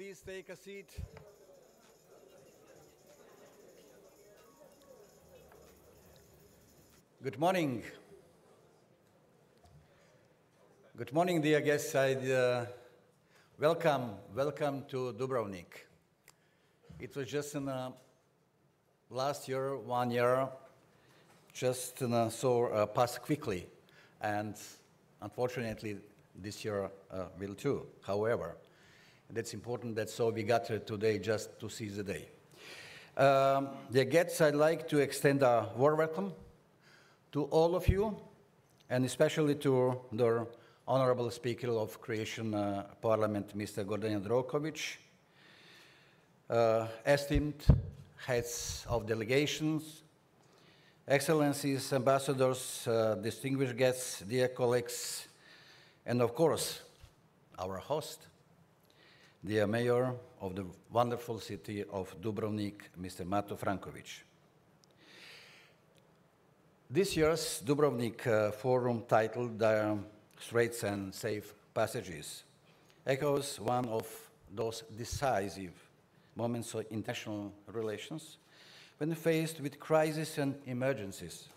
please take a seat? Good morning. Good morning, dear guests. Welcome to Dubrovnik. It was just in last year, 1 year, just passed quickly, and unfortunately, this year will too. However, that's important that we got here today just to see the day. Dear guests, I'd like to extend a warm welcome to all of you, and especially to the Honorable Speaker of Croatian Parliament, Mr. Gordan Jandrokovic, esteemed heads of delegations, excellencies, ambassadors, distinguished guests, dear colleagues, and of course, our host, the mayor of the wonderful city of Dubrovnik, Mr. Mato Frankovic. This year's Dubrovnik Forum, titled Straits and Safe Passages, echoes one of those decisive moments of international relations when faced with crises and emergencies.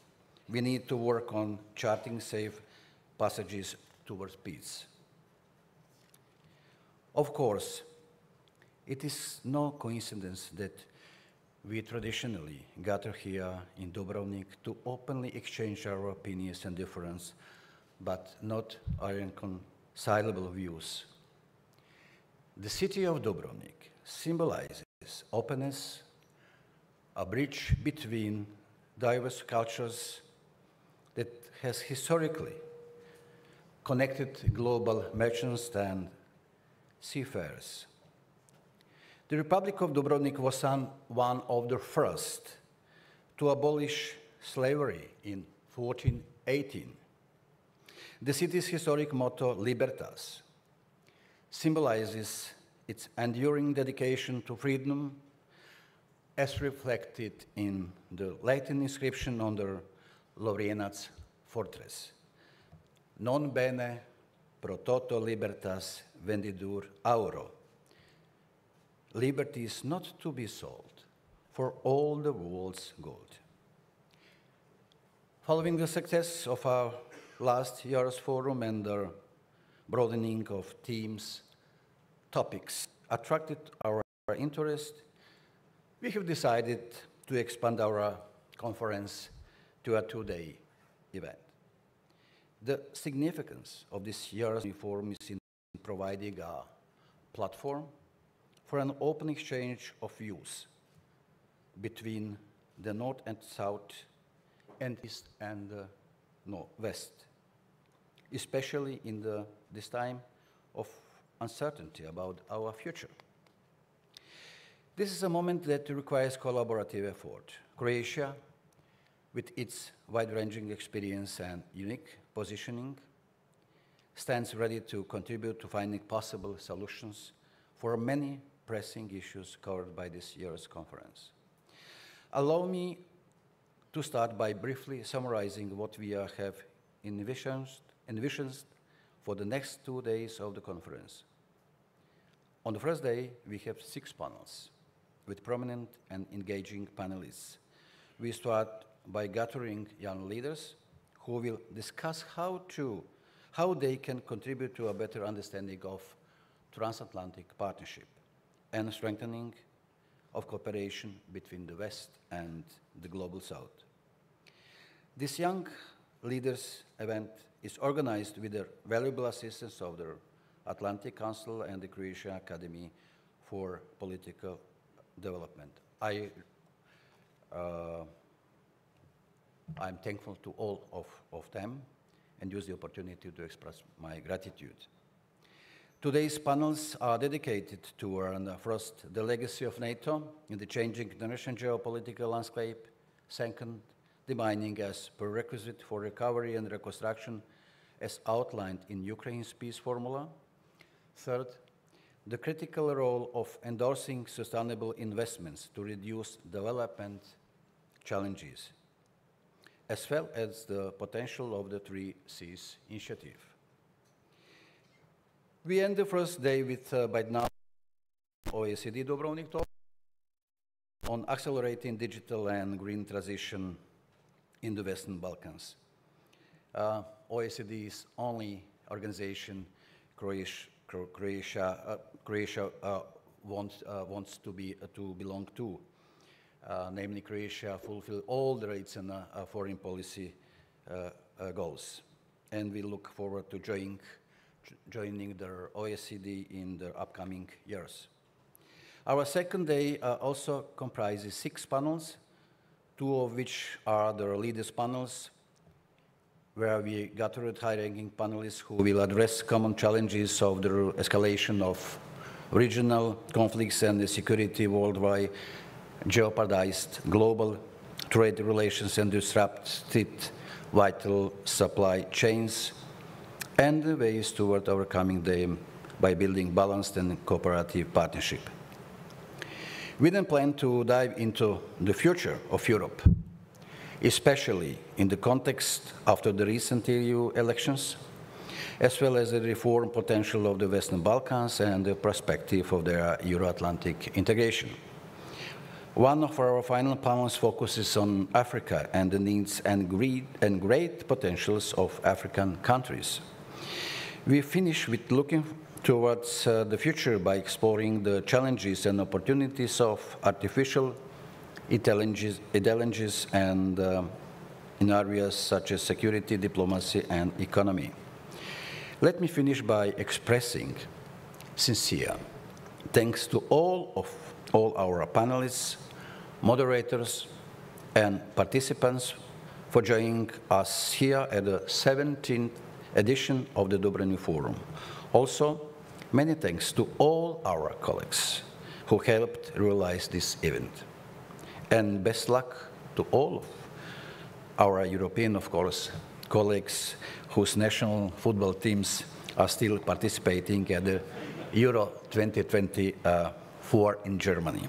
We need to work on charting safe passages towards peace. Of course, it is no coincidence that we traditionally gather here in Dubrovnik to openly exchange our opinions and differences, but not our irreconcilable views. The city of Dubrovnik symbolizes openness, a bridge between diverse cultures that has historically connected global merchants and seafarers. The Republic of Dubrovnik was one of the first to abolish slavery in 1418. The city's historic motto, Libertas, symbolizes its enduring dedication to freedom, as reflected in the Latin inscription on the Lovrijenac fortress. Non bene pro toto libertas vendidur auro. Liberty is not to be sold for all the world's gold. Following the success of our last year's forum and the broadening of themes, topics attracted our interest, we have decided to expand our conference to a two-day event. The significance of this year's forum is in providing a platform for an open exchange of views between the North and South and East and West, especially in this time of uncertainty about our future. This is a moment that requires collaborative effort. Croatia, with its wide-ranging experience and unique positioning, stands ready to contribute to finding possible solutions for many pressing issues covered by this year's conference. Allow me to start by briefly summarizing what we have envisioned for the next 2 days of the conference. On the first day, we have 6 panels with prominent and engaging panelists. We start by gathering young leaders who will discuss how they can contribute to a better understanding of transatlantic partnership and strengthening of cooperation between the West and the Global South. This Young Leaders event is organized with the valuable assistance of the Atlantic Council and the Croatian Academy for Political Development. I'm thankful to all of them and use the opportunity to express my gratitude. Today's panels are dedicated to, first, the legacy of NATO in the changing international geopolitical landscape. Second, the mining as prerequisite for recovery and reconstruction as outlined in Ukraine's peace formula. Third, the critical role of endorsing sustainable investments to reduce development challenges, as well as the potential of the 3 Cs initiative. We end the first day with, by now, OECD Dubrovnik talk on accelerating digital and green transition in the Western Balkans. OECD is only organization Croatia wants to belong to. Namely, Croatia fulfill all the rights and foreign policy goals. And we look forward to joining the OECD in the upcoming years. Our second day also comprises 6 panels, 2 of which are the leaders panels, where we gathered high-ranking panelists who will address common challenges of the escalation of regional conflicts and the security worldwide, jeopardized global trade relations and disrupted vital supply chains, and the ways toward overcoming them by building balanced and cooperative partnership. We then plan to dive into the future of Europe, especially in the context after the recent EU elections, as well as the reform potential of the Western Balkans and the perspective of their Euro-Atlantic integration. One of our final panels focuses on Africa and the needs and great potentials of African countries. We finish with looking towards the future by exploring the challenges and opportunities of artificial intelligence and in areas such as security, diplomacy, and economy. Let me finish by expressing sincere thanks to all our panelists, moderators, and participants for joining us here at the 17th edition of the Dubrovnik Forum. Also, many thanks to all our colleagues who helped realize this event. And best luck to all of our European, of course, colleagues whose national football teams are still participating at the Euro 2024 in Germany.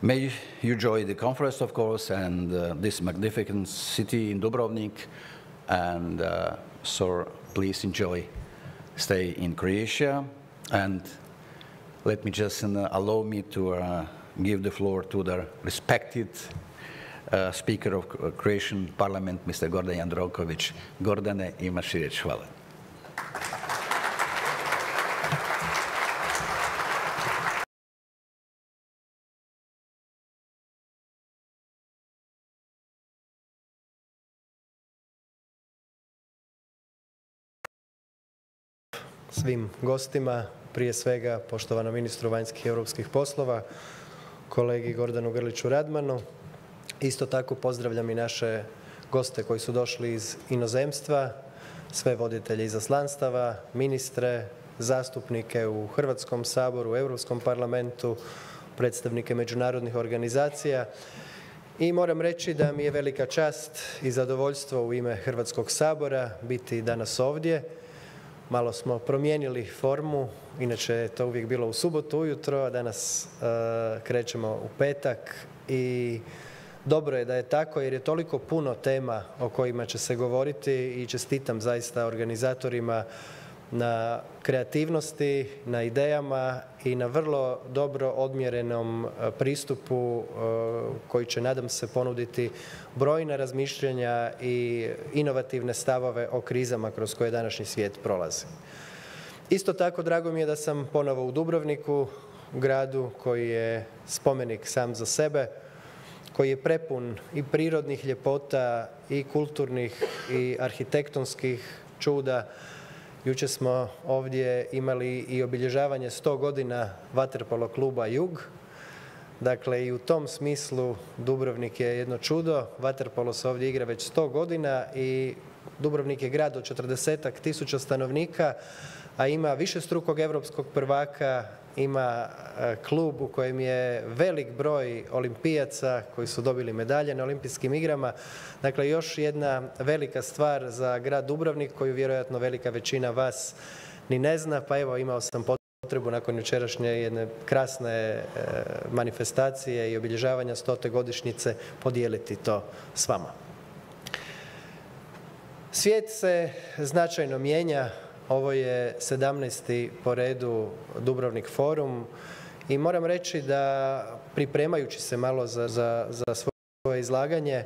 May you enjoy the conference, of course, and this magnificent city in Dubrovnik, and so please enjoy, stay in Croatia, and let me just allow me to give the floor to the respected Speaker of Croatian Parliament, Mr. Gordan Jandroković. Gordane, imaš riječ. Hvala. Svim gostima, prije svega poštovanom ministru vanjskih i europskih poslova, kolegi Gordanu Grliću Radmanu. Isto tako pozdravljam i naše goste koji su došli iz inozemstva, sve voditelje izaslanstava, ministre, zastupnike u Hrvatskom saboru, u Europskom parlamentu, predstavnike međunarodnih organizacija. I moram reći da mi je velika čast i zadovoljstvo u ime Hrvatskog sabora biti danas ovdje. Malo smo promijenili formu, inače je to uvijek bilo u subotu ujutro, a danas krećemo u petak i dobro je da je tako jer je toliko puno tema o kojima će se govoriti i čestitam zaista organizatorima na kreativnosti, na idejama i na vrlo dobro odmjerenom pristupu koji će, nadam se, ponuditi brojna razmišljanja i inovativne stavove o krizama kroz koje današnji svijet prolazi. Isto tako, drago mi je da sam ponovo u Dubrovniku, gradu koji je spomenik sam za sebe, koji je prepun i prirodnih ljepota i kulturnih i arhitektonskih čuda. Jučer smo ovdje imali i obilježavanje 100 godina vaterpolo kluba Jug. Dakle, i u tom smislu Dubrovnik je jedno čudo. Vaterpolo se ovdje igra već 100 godina i Dubrovnik je grad od 40-ak tisuća stanovnika, a ima višestrukog europskog prvaka, ima klub u kojem je velik broj olimpijaca koji su dobili medalje na olimpijskim igrama. Dakle, još jedna velika stvar za grad Dubrovnik koju vjerojatno velika većina vas ni ne zna, pa evo imao sam potrebu nakon jučerašnje jedne krasne manifestacije i obilježavanja 100. godišnjice podijeliti to s vama. Svijet se značajno mijenja, Ovo je 17. po redu Dubrovnik forum i moram reći da pripremajući se malo za svoje izlaganje,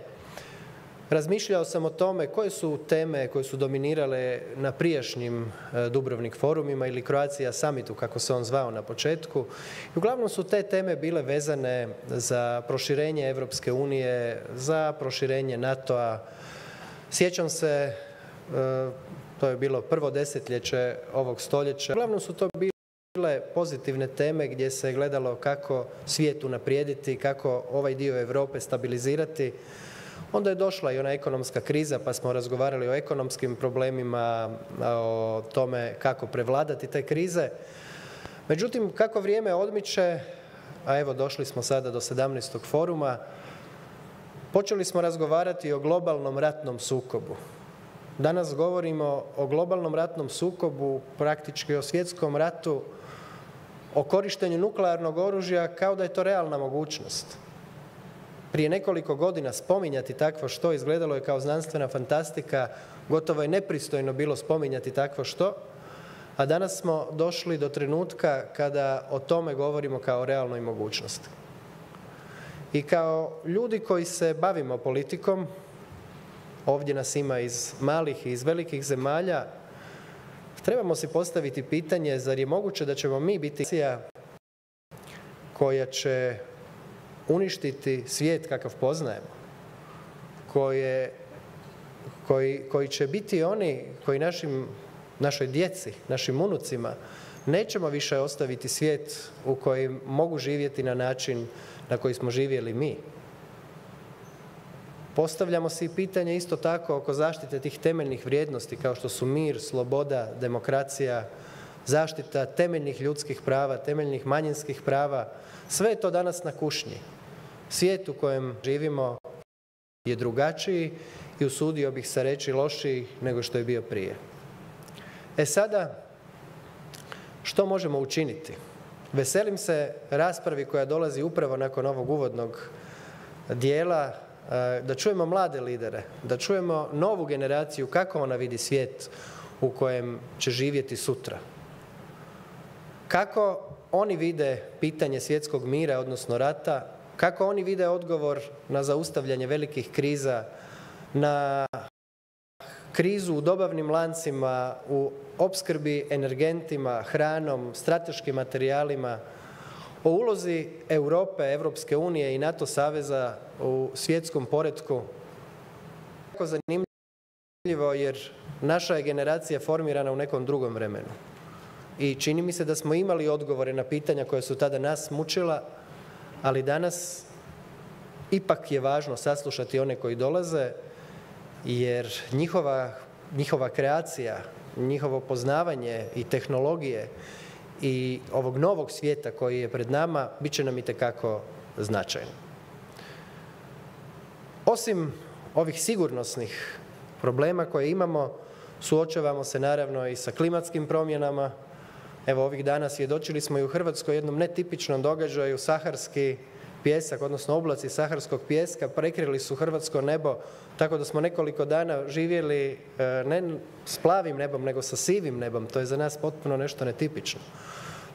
razmišljao sam o tome koje su teme koje su dominirale na prijašnjim Dubrovnik forumima ili Croatia summitu, kako se on zvao na početku. I uglavnom su te teme bile vezane za proširenje Europske unije, za proširenje NATO-a. Sjećam se, to je bilo prvo desetljeće ovog stoljeća. Uglavnom su to bile pozitivne teme gdje se gledalo kako svijet unaprijediti, kako ovaj dio Europe stabilizirati. Onda je došla i ona ekonomska kriza, pa smo razgovarali o ekonomskim problemima, o tome kako prevladati te krize. Međutim, kako vrijeme odmiče, a evo došli smo sada do 17. foruma, počeli smo razgovarati o globalnom ratnom sukobu. Danas govorimo o globalnom ratnom sukobu, praktički o svjetskom ratu, o korištenju nuklearnog oružja kao da je to realna mogućnost. Prije nekoliko godina spominjati takvo što izgledalo je kao znanstvena fantastika, gotovo je nepristojno bilo spominjati takvo što, a danas smo došli do trenutka kada o tome govorimo kao o realnoj mogućnosti. I kao ljudi koji se bavimo politikom, ovdje nas ima iz malih i iz velikih zemalja, trebamo si postaviti pitanje, zar je moguće da ćemo mi biti nacija koja će uništiti svijet kakav poznajemo, koji će biti oni koji našoj djeci, našim unucima, nećemo više ostaviti svijet u kojem mogu živjeti na način na koji smo živjeli mi. Postavljamo si pitanje isto tako oko zaštite tih temeljnih vrijednosti kao što su mir, sloboda, demokracija, zaštita temeljnih ljudskih prava, temeljnih manjinskih prava. Sve je to danas na kušnji. Svijet u kojem živimo je drugačiji i usudio bih se reći lošiji nego što je bio prije. Sada, što možemo učiniti? Veselim se raspravi koja dolazi upravo nakon ovog uvodnog dijela, da čujemo mlade lidere, da čujemo novu generaciju kako ona vidi svijet u kojem će živjeti sutra. Kako oni vide pitanje svjetskog mira, odnosno rata, kako oni vide odgovor na zaustavljanje velikih kriza, na krizu u dobavnim lancima, u opskrbi energentima, hranom, strateškim materijalima, o ulozi Europe, Europske unije i NATO saveza u svjetskom poretku. Jako zanimljivo jer naša je generacija formirana u nekom drugom vremenu. I čini mi se da smo imali odgovore na pitanja koja su tada nas mučila, ali danas ipak je važno saslušati one koji dolaze, jer njihova kreacija, njihovo poznavanje i tehnologije i ovog novog svijeta koji je pred nama, bit će nam itekako značajno. Osim ovih sigurnosnih problema koje imamo, suočavamo se naravno i sa klimatskim promjenama. Evo ovih dana svjedočili smo i u Hrvatskoj jednom netipičnom događaju, saharski pijesak, odnosno oblaci saharskog pijeska prekrili su hrvatsko nebo, tako da smo nekoliko dana živjeli ne s plavim nebom, nego sa sivim nebom. To je za nas potpuno nešto netipično.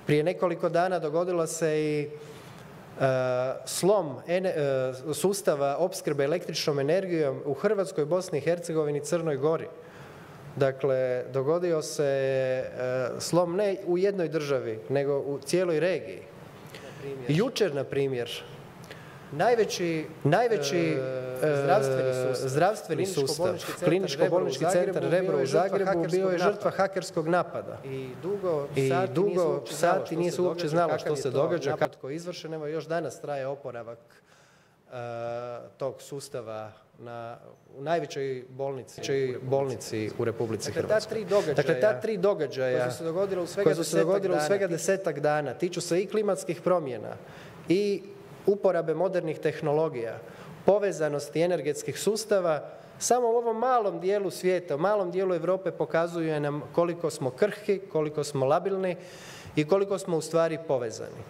Prije nekoliko dana dogodilo se i slom sustava opskrbe električnom energijom u Hrvatskoj, Bosni i Hercegovini, Crnoj Gori. Dakle, dogodio se slom ne u jednoj državi, nego u cijeloj regiji. Jučer, na primjer, najveći zdravstveni sustav, kliničko-bolnički centar Rebro u Zagrebu bio je žrtva hakerskog napada. I dugo sati nije se uopće znalo što se događa, kako je izvršen. Evo, još danas traje oporavak tog sustava u najvećoj bolnici u Republici Hrvatskoj. Dakle, ta tri događaja koja su se dogodila u svega 10-ak dana tiču se i klimatskih promjena i uporabe modernih tehnologija, povezanosti energetskih sustava. Samo u ovom malom dijelu svijeta, u malom dijelu Europe pokazuje nam koliko smo krhki, koliko smo labilni i koliko smo u stvari povezani.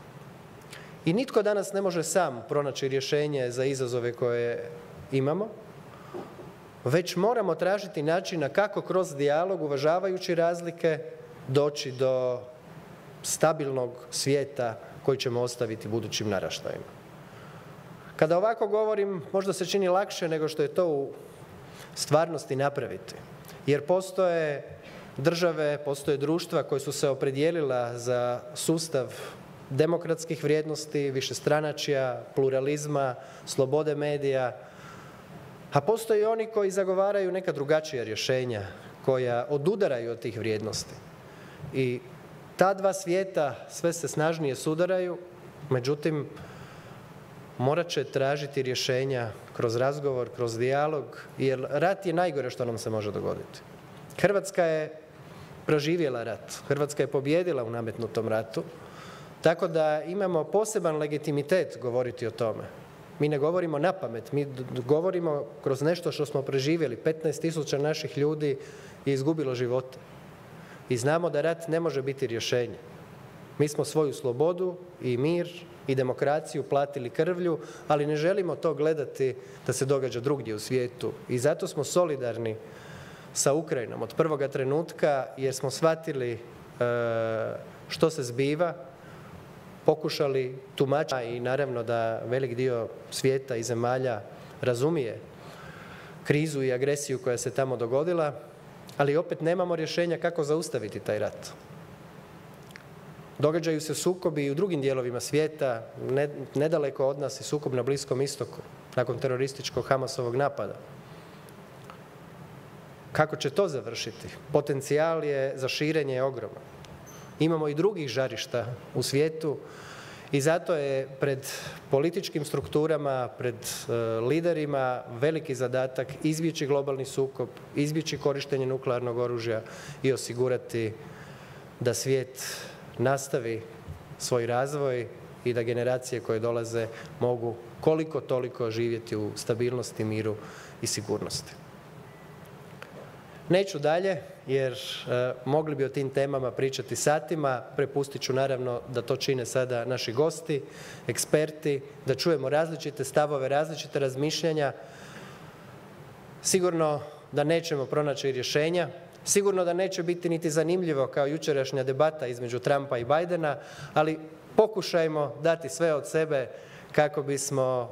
I nitko danas ne može sam pronaći rješenje za izazove koje imamo. već moramo tražiti načina kako kroz dijalog, uvažavajući razlike, doći do stabilnog svijeta koji ćemo ostaviti budućim naraštajima. Kada ovako govorim, možda se čini lakše nego što je to u stvarnosti napraviti, jer postoje države, postoje društva koje su se opredijelila za sustav demokratskih vrijednosti, višestranačja, pluralizma, slobode medija, a postoje i oni koji zagovaraju neka drugačija rješenja koja odudaraju od tih vrijednosti. I ta dva svijeta sve se snažnije sudaraju, međutim, morat će tražiti rješenja kroz razgovor, kroz dijalog, jer rat je najgore što nam se može dogoditi. Hrvatska je proživjela rat, Hrvatska je pobijedila u nametnutom ratu, tako da imamo poseban legitimitet govoriti o tome. Mi ne govorimo napamet, mi govorimo kroz nešto što smo preživjeli. 15.000 naših ljudi je izgubilo živote. I znamo da rat ne može biti rješenje. Mi smo svoju slobodu i mir i demokraciju platili krvlju, ali ne želimo to gledati da se događa drugdje u svijetu. I zato smo solidarni sa Ukrajinom od prvoga trenutka, jer smo shvatili što se zbiva, pokušali tumačiti i naravno da velik dio svijeta i zemalja razumije krizu i agresiju koja se tamo dogodila, ali opet nemamo rješenja kako zaustaviti taj rat. Događaju se sukobi i u drugim dijelovima svijeta, nedaleko od nas i sukob na Bliskom istoku, nakon terorističkog Hamasovog napada. Kako će to završiti? Potencijal je za širenje ogroman. Imamo i drugih žarišta u svijetu i zato je pred političkim strukturama, pred liderima veliki zadatak izbjeći globalni sukob, izbjeći korištenje nuklearnog oružja i osigurati da svijet nastavi svoj razvoj i da generacije koje dolaze mogu koliko toliko živjeti u stabilnosti, miru i sigurnosti. Neću dalje, jer mogli bi o tim temama pričati satima. Prepustit ću naravno da to čine sada naši gosti, eksperti, da čujemo različite stavove, različite razmišljanja. Sigurno da nećemo pronaći rješenja, sigurno da neće biti niti zanimljivo kao jučerašnja debata između Trumpa i Bidena, ali pokušajmo dati sve od sebe kako bismo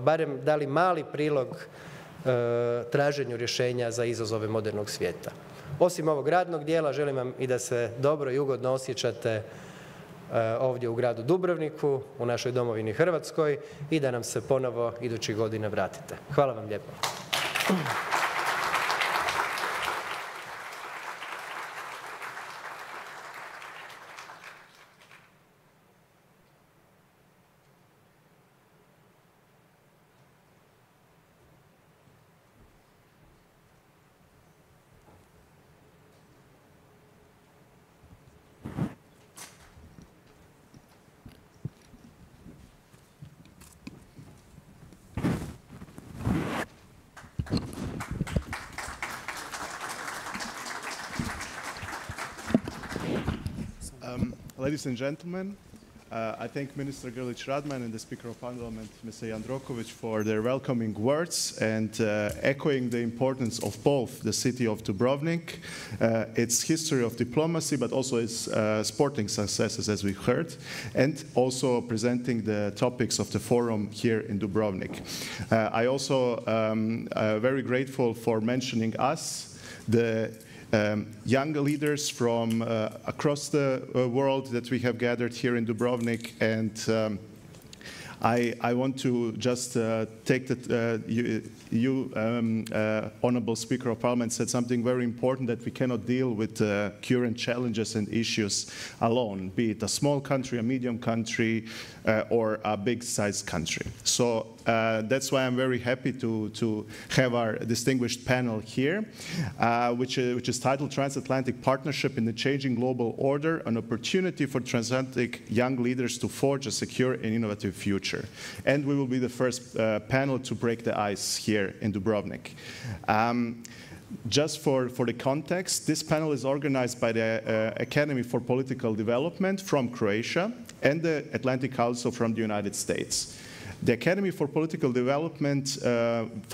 barem dali mali prilog traženju rješenja za izazove modernog svijeta. Osim ovog radnog dijela, želim vam i da se dobro i ugodno osjećate ovdje u gradu Dubrovniku, u našoj domovini Hrvatskoj i da nam se ponovo idućih godina vratite. Hvala vam lijepo. Ladies and gentlemen, I thank Minister Grlić Radman and the Speaker of Parliament, Mr. Jandrokovic, for their welcoming words and echoing the importance of both the city of Dubrovnik, its history of diplomacy, but also its sporting successes, as we heard, and also presenting the topics of the forum here in Dubrovnik. I also very grateful for mentioning us, the young leaders from across the world that we have gathered here in Dubrovnik, and I want to just take that you Honorable Speaker of Parliament, said something very important, that we cannot deal with current challenges and issues alone, be it a small country, a medium country, or a big-sized country. So that's why I'm very happy to have our distinguished panel here, which is titled Transatlantic Partnership in the Changing Global Order, an opportunity for transatlantic young leaders to forge a secure and innovative future. And we will be the first panel to break the ice here in Dubrovnik. Just for the context, this panel is organized by the Academy for Political Development from Croatia and the Atlantic Council from the United States. The Academy for Political Development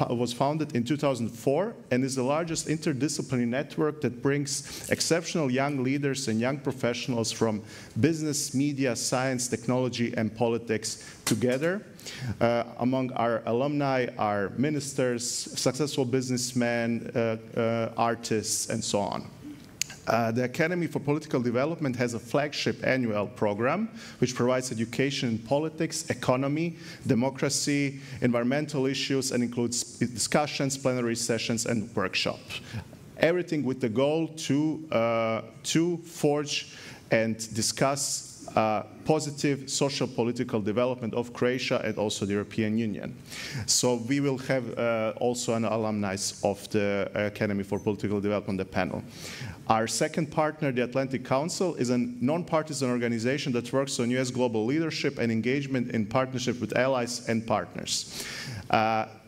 was founded in 2004 and is the largest interdisciplinary network that brings exceptional young leaders and young professionals from business, media, science, technology, and politics together. Among our alumni are ministers, successful businessmen, artists, and so on. The Academy for Political Development has a flagship annual program which provides education in politics, economy, democracy, environmental issues, and includes discussions, plenary sessions, and workshops. Everything with the goal to forge and discuss positive social political development of Croatia and also the European Union. So we will have also an alumni of the Academy for Political Development on the panel. Our second partner, the Atlantic Council, is a non-partisan organization that works on U.S. global leadership and engagement in partnership with allies and partners.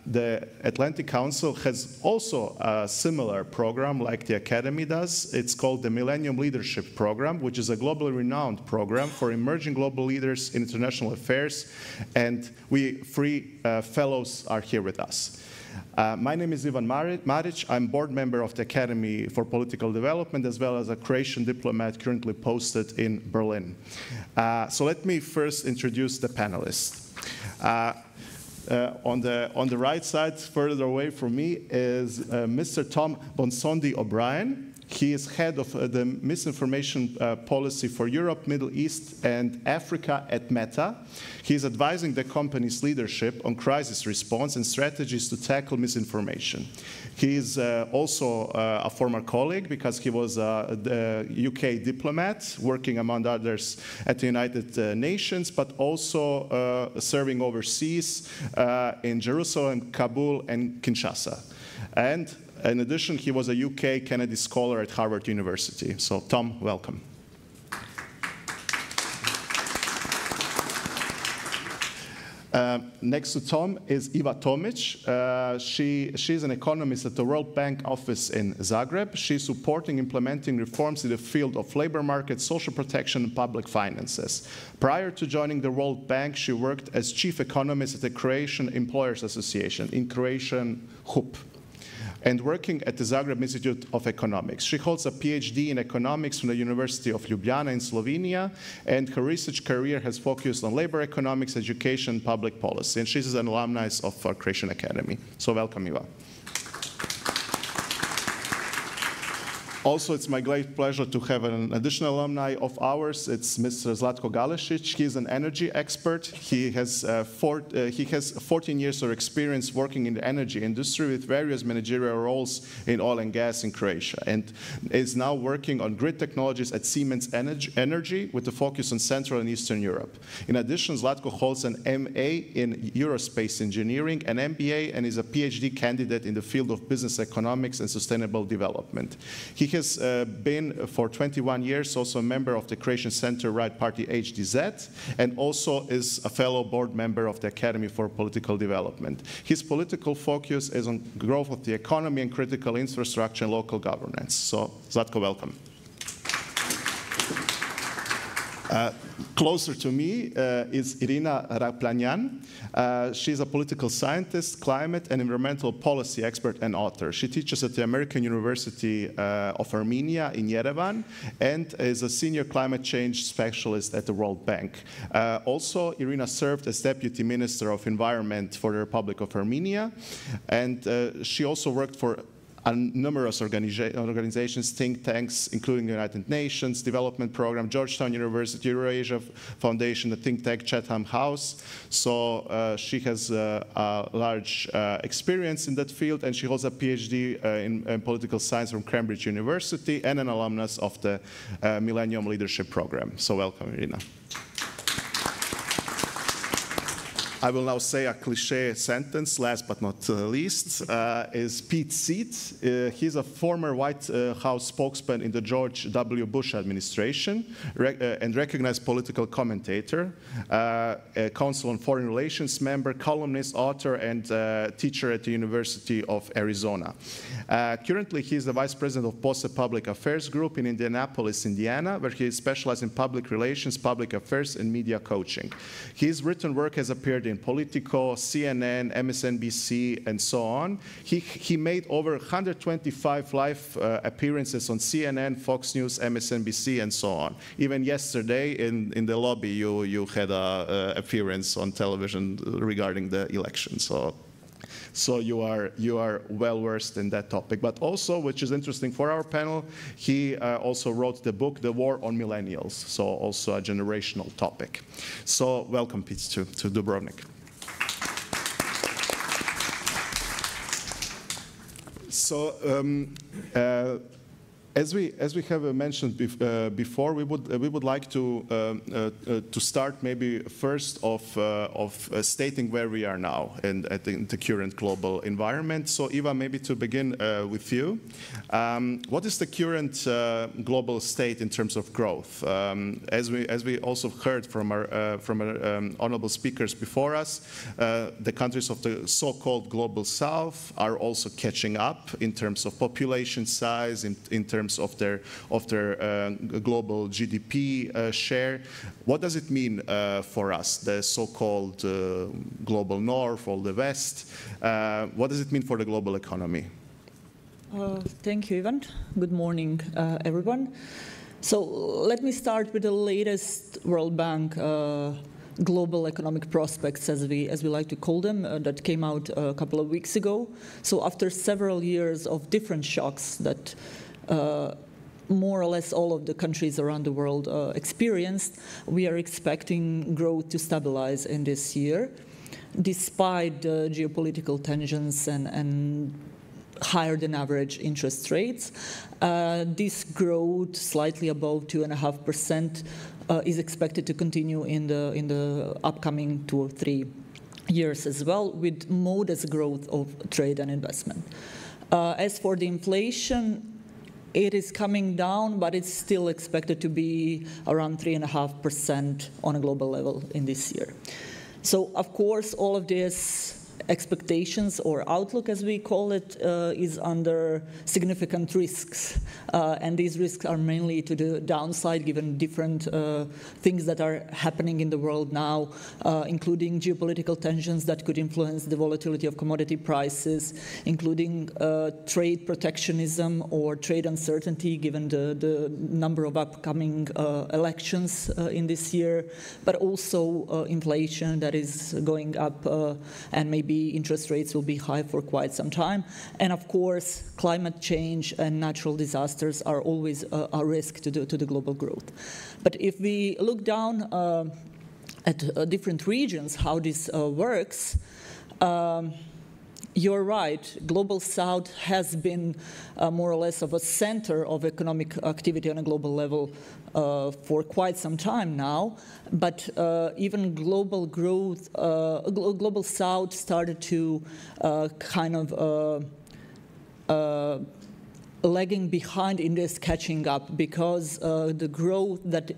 The Atlantic Council has also a similar program like the Academy does. It's called the Millennium Leadership Program, which is a globally renowned program for emerging global leaders in international affairs, and we three fellows are here with us. My name is Ivan Maric. I'm board member of the Academy for Political Development, as well as a Croatian diplomat currently posted in Berlin. So let me first introduce the panelists. On the right side, further away from me, is Mr. Tom Bonsondi O'Brien. He is head of the misinformation policy for Europe, Middle East, and Africa at Meta. He is advising the company's leadership on crisis response and strategies to tackle misinformation. He is also a former colleague because he was the UK diplomat, working among others at the United Nations, but also serving overseas in Jerusalem, Kabul, and Kinshasa. And in addition, he was a UK Kennedy Scholar at Harvard University. So, Tom, welcome. Next to Tom is Iva Tomic. She's an economist at the World Bank office in Zagreb. She's supporting implementing reforms in the field of labor market, social protection, and public finances. Prior to joining the World Bank, she worked as chief economist at the Croatian Employers Association, in Croatian HUP, and working at the Zagreb Institute of Economics. She holds a PhD in economics from the University of Ljubljana in Slovenia, and her research career has focused on labor economics, education, and public policy. And she's an alumni of our Croatian Academy. So welcome, Iva. Also, it's my great pleasure to have an additional alumni of ours. It's Mr. Zlatko Galešić. He's an energy expert. He has 14 years of experience working in the energy industry with various managerial roles in oil and gas in Croatia, and is now working on grid technologies at Siemens Energy with a focus on Central and Eastern Europe. In addition, Zlatko holds an MA in Aerospace Engineering, an MBA, and is a PhD candidate in the field of business economics and sustainable development. He has been for 21 years also a member of the Croatian center-right party HDZ, and also is a fellow board member of the Academy for Political Development. His political focus is on growth of the economy and critical infrastructure and local governance. So, Zlatko, welcome. Closer to me is Irina Raplanyan. She's a political scientist, climate and environmental policy expert and author. She teaches at the American University of Armenia in Yerevan and is a senior climate change specialist at the World Bank. Also, Irina served as Deputy Minister of Environment for the Republic of Armenia, and she also worked for numerous organizations, think tanks, including the United Nations, Development Program, Georgetown University, Eurasia Foundation, the think tank Chatham House. So she has a large experience in that field, and she holds a PhD in political science from Cambridge University and an alumnus of the Millennium Leadership Program. So welcome, Irina. I will now say a cliche sentence, last but not least, is Pete Seat. He's a former White House spokesman in the George W. Bush administration and recognized political commentator, a Council on Foreign Relations member, columnist, author, and teacher at the University of Arizona. Currently, he is the vice president of POSE Public Affairs Group in Indianapolis, Indiana, where he is specialized in public relations, public affairs, and media coaching. His written work has appeared in Politico, CNN, MSNBC, and so on. He made over 125 live appearances on CNN, Fox News, MSNBC, and so on. Even yesterday in the lobby, you had an appearance on television regarding the election. So you are well versed in that topic. But also, which is interesting for our panel, he also wrote the book, The War on Millennials, so also a generational topic. So welcome, Pete, to Dubrovnik. So as we have mentioned before, we would like to start maybe first of stating where we are now in the current global environment. So Eva, maybe to begin with you, what is the current global state in terms of growth? As we also heard from our honorable speakers before us, the countries of the so-called global South are also catching up in terms of population size, in terms of their global GDP share. What does it mean for us, the so-called global North or the West? What does it mean for the global economy? Thank you, Ivan. Good morning, everyone. So let me start with the latest World Bank global economic prospects, as we like to call them, that came out a couple of weeks ago. So after several years of different shocks that more or less all of the countries around the world experienced, we are expecting growth to stabilize in this year, despite geopolitical tensions and higher than average interest rates. This growth, slightly above 2.5%, is expected to continue in the upcoming 2 or 3 years as well, with modest growth of trade and investment. As for the inflation, it is coming down, but it's still expected to be around 3.5% on a global level in this year. So, of course, all of this expectations or outlook, as we call it, is under significant risks. And these risks are mainly to the downside, given different things that are happening in the world now, including geopolitical tensions that could influence the volatility of commodity prices, including trade protectionism or trade uncertainty, given the number of upcoming elections in this year, but also inflation that is going up and maybe interest rates will be high for quite some time. And of course, climate change and natural disasters are always a risk to the global growth. But if we look down at different regions, how this works, you're right, Global South has been more or less of a center of economic activity on a global level for quite some time now, but even global growth, Global South started to kind of lagging behind in this catching up, because the growth that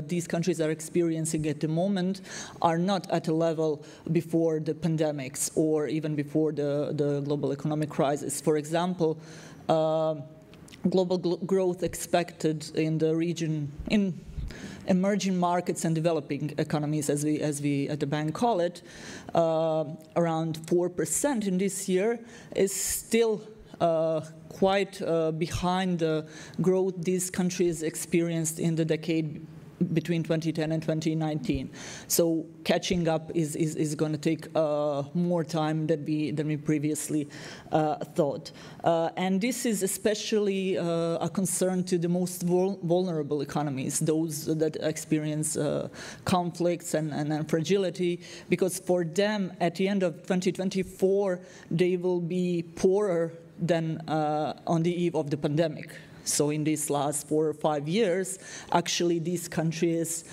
these countries are experiencing at the moment are not at a level before the pandemics or even before the global economic crisis. For example, global growth expected in the region, in emerging markets and developing economies, as we at the bank call it, around 4% in this year, is still quite behind the growth these countries experienced in the decade between 2010 and 2019. So catching up is going to take more time than we previously thought. And this is especially a concern to the most vulnerable economies, those that experience conflicts and fragility, because for them, at the end of 2024, they will be poorer than on the eve of the pandemic. So in these last 4 or 5 years, actually these countries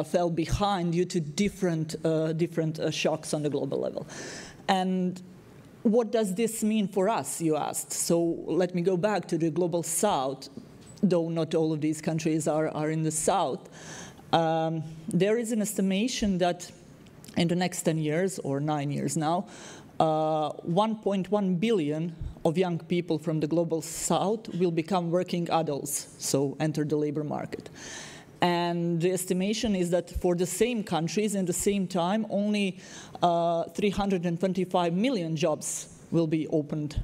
fell behind due to different shocks on the global level. And what does this mean for us, you asked? So let me go back to the Global South, though not all of these countries are in the South. There is an estimation that in the next 10 years, or 9 years now, 1.1 billion of young people from the Global South will become working adults, so enter the labor market. And the estimation is that for the same countries in the same time, only 325 million jobs will be opened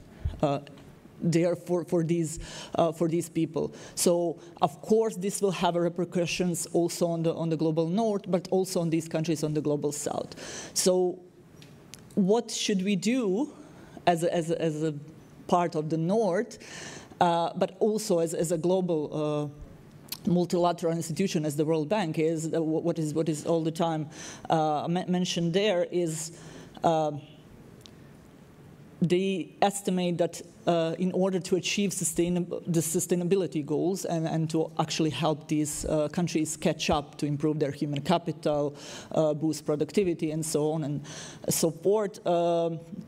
there for these people. So of course this will have repercussions also on the global north, but also on these countries on the global south. So what should we do as a part of the north, but also as a global multilateral institution as the World Bank is? What is all the time mentioned there is they estimate that in order to achieve the sustainability goals and to actually help these countries catch up to improve their human capital, boost productivity, and so on and so forth,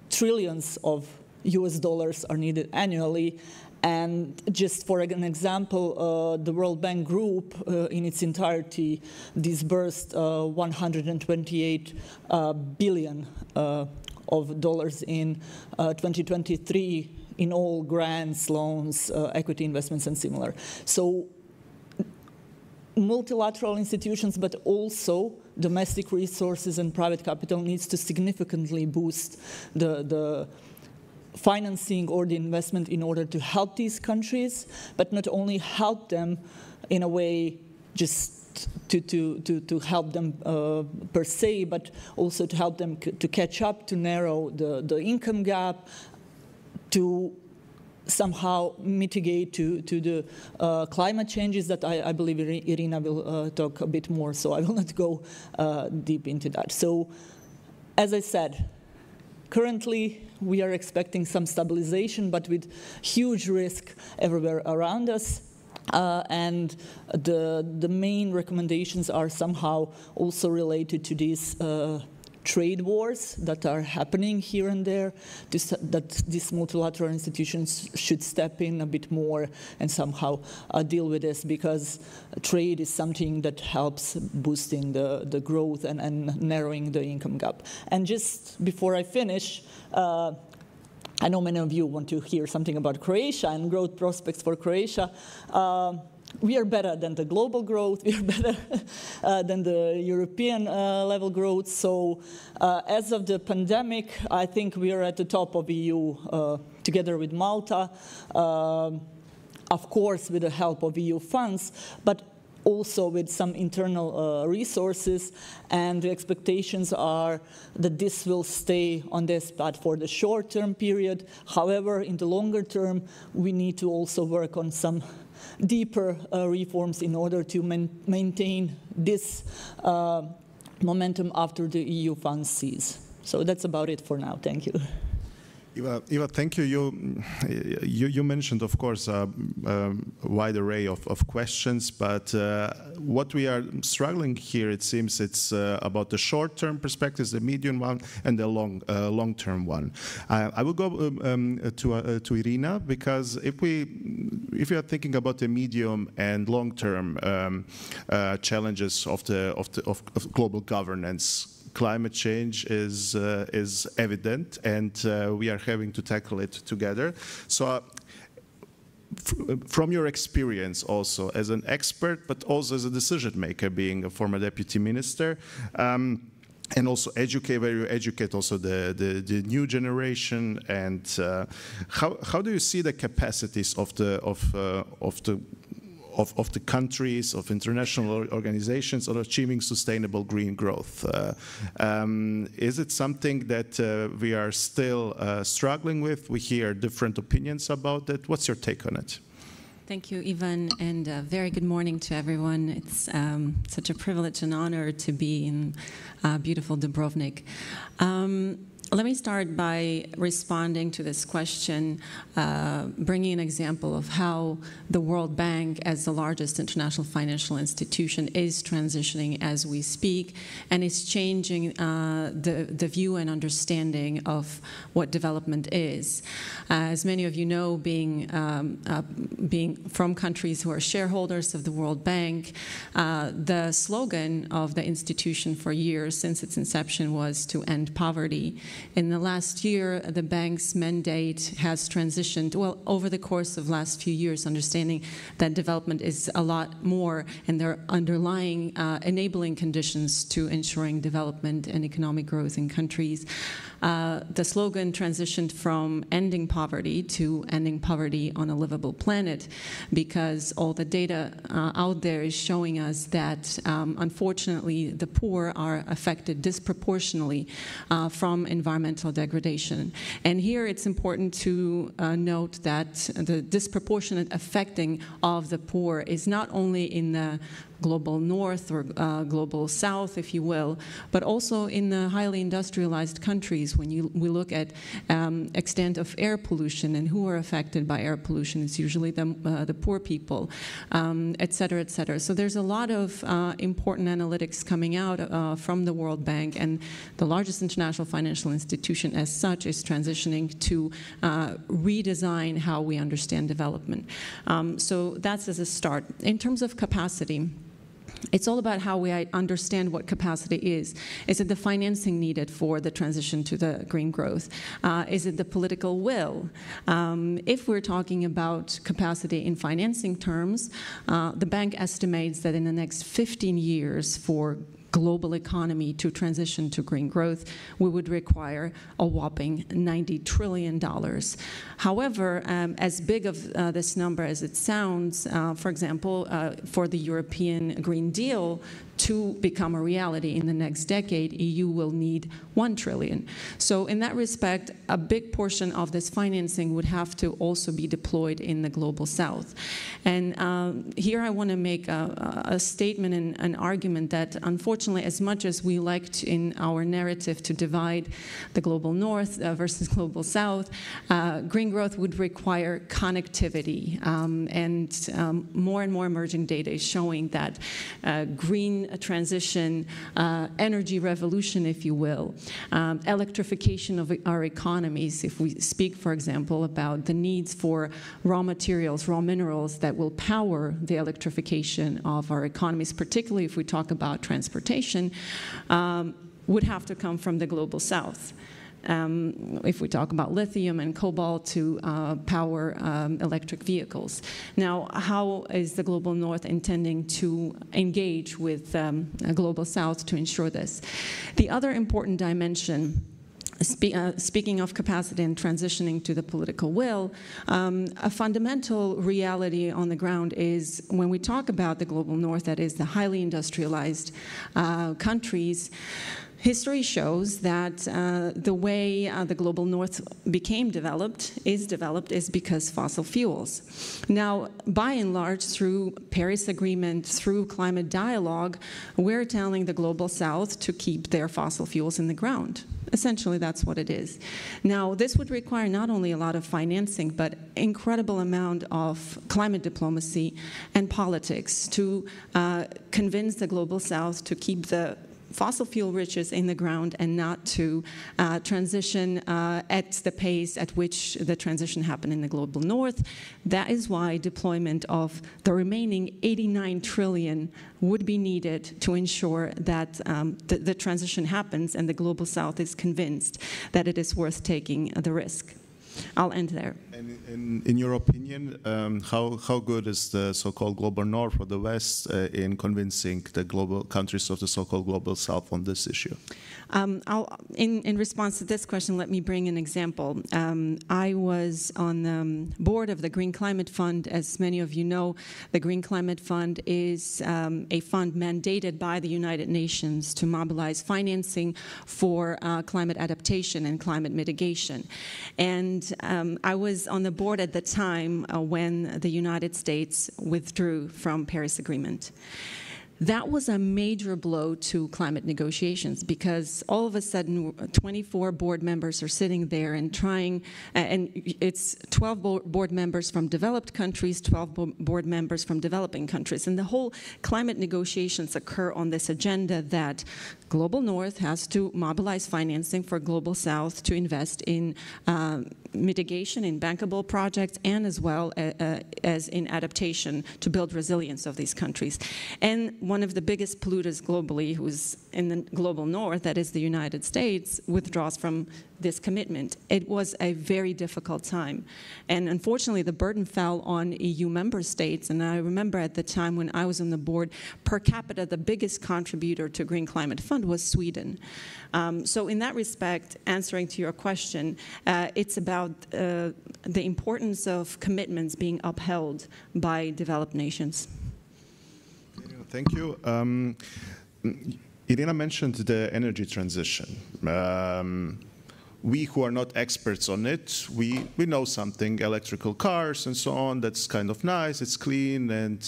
trillions of US dollars are needed annually. And just for an example, the World Bank Group in its entirety disbursed 128 billion of dollars in 2023 in all grants, loans, equity investments, and similar. So multilateral institutions, but also domestic resources and private capital needs to significantly boost the financing or the investment in order to help these countries, but not only help them in a way just to help them per se, but also to help them to catch up, to narrow the income gap, to somehow mitigate to the climate changes that I believe Irina will talk a bit more, so I will not go deep into that. So, as I said, currently we are expecting some stabilization, but with huge risk everywhere around us. And the main recommendations are somehow also related to these trade wars that are happening here and there, that these multilateral institutions should step in a bit more and somehow deal with this, because trade is something that helps boosting the growth and narrowing the income gap. And just before I finish, I know many of you want to hear something about Croatia and growth prospects for Croatia. We are better than the global growth. We are better than the European level growth. So as of the pandemic, I think we are at the top of EU together with Malta, of course with the help of EU funds, but also with some internal resources, and the expectations are that this will stay on this path for the short-term period. However, in the longer term, we need to also work on some deeper reforms in order to maintain this momentum after the EU funds cease. So that's about it for now. Thank you. Eva, thank you. You mentioned, of course, a wide array of questions, but what we are struggling here, it seems, it's about the short-term perspectives, the medium one, and the long-term one. I will go to Irina, because if you are thinking about the medium and long-term challenges of global governance, climate change is evident, and we are having to tackle it together. So from your experience also as an expert, but also as a decision maker, being a former deputy minister, and also where you educate also the new generation, and how do you see the capacities of the countries, of international organizations on achieving sustainable green growth? Is it something that we are still struggling with? We hear different opinions about it. What's your take on it? Thank you, Ivan, and very good morning to everyone. It's such a privilege and honor to be in beautiful Dubrovnik. Let me start by responding to this question, bringing an example of how the World Bank, as the largest international financial institution, is transitioning as we speak, and is changing the view and understanding of what development is. As many of you know, being from countries who are shareholders of the World Bank, the slogan of the institution for years since its inception was to end poverty. In the last year, the bank's mandate has transitioned, well, over the course of last few years, understanding that development is a lot more, and there are underlying enabling conditions to ensuring development and economic growth in countries. The slogan transitioned from ending poverty to ending poverty on a livable planet, because all the data out there is showing us that unfortunately the poor are affected disproportionately from environmental degradation. And here it's important to note that the disproportionate affecting of the poor is not only in the global north or global south, if you will, but also in the highly industrialized countries. When we look at extent of air pollution and who are affected by air pollution, it's usually the poor people, et cetera, et cetera. So there's a lot of important analytics coming out from the World Bank, and the largest international financial institution as such is transitioning to redesign how we understand development. So that's as a start. In terms of capacity, it's all about how we understand what capacity is. Is it the financing needed for the transition to the green growth? Is it the political will? If we're talking about capacity in financing terms, the bank estimates that in the next 15 years for global economy to transition to green growth, we would require a whopping $90 trillion. However, as big of this number as it sounds, for example, for the European Green Deal to become a reality in the next decade, EU will need $1 trillion. So in that respect, a big portion of this financing would have to also be deployed in the global south. And here I want to make a statement and an argument that unfortunately, as much as we liked in our narrative to divide the global north versus global south, green growth would require connectivity. And more emerging data is showing that green transition, energy revolution, if you will, electrification of our economies, if we speak, for example, about the needs for raw materials, raw minerals that will power the electrification of our economies, particularly if we talk about transportation, would have to come from the global south. If we talk about lithium and cobalt to power electric vehicles. Now, how is the global north intending to engage with a global south to ensure this? The other important dimension, speaking of capacity and transitioning to the political will, a fundamental reality on the ground is when we talk about the global north, that is the highly industrialized countries, history shows that the way the global north became developed is because fossil fuels. Now, by and large, through Paris Agreement, through climate dialogue, we're telling the global south to keep their fossil fuels in the ground. Essentially, that's what it is. Now, this would require not only a lot of financing, but incredible amount of climate diplomacy and politics to convince the global south to keep the fossil fuel riches in the ground and not to transition at the pace at which the transition happened in the global north. That is why deployment of the remaining 89 trillion would be needed to ensure that the transition happens and the global south is convinced that it is worth taking the risk. I'll end there. And in your opinion, how good is the so-called global north or the west in convincing the global countries of the so-called global south on this issue? In response to this question, let me bring an example. I was on the board of the Green Climate Fund. As many of you know, the Green Climate Fund is a fund mandated by the United Nations to mobilize financing for climate adaptation and climate mitigation. And I was on the board at the time when the United States withdrew from Paris Agreement. That was a major blow to climate negotiations because all of a sudden 24 board members are sitting there and trying, and it's 12 board members from developed countries, 12 board members from developing countries. And the whole climate negotiations occur on this agenda that Global North has to mobilize financing for Global South to invest in mitigation in bankable projects and as well as in adaptation to build resilience of these countries. And one of the biggest polluters globally, who's in the Global North, that is the United States, withdraws from this commitment. It was a very difficult time. And unfortunately, the burden fell on EU member states. And I remember at the time when I was on the board, per capita, the biggest contributor to Green Climate Fund was Sweden. So in that respect, answering to your question, it's about the importance of commitments being upheld by developed nations. Thank you. Irina mentioned the energy transition. We who are not experts on it, we know something, electrical cars and so on, that's kind of nice, it's clean and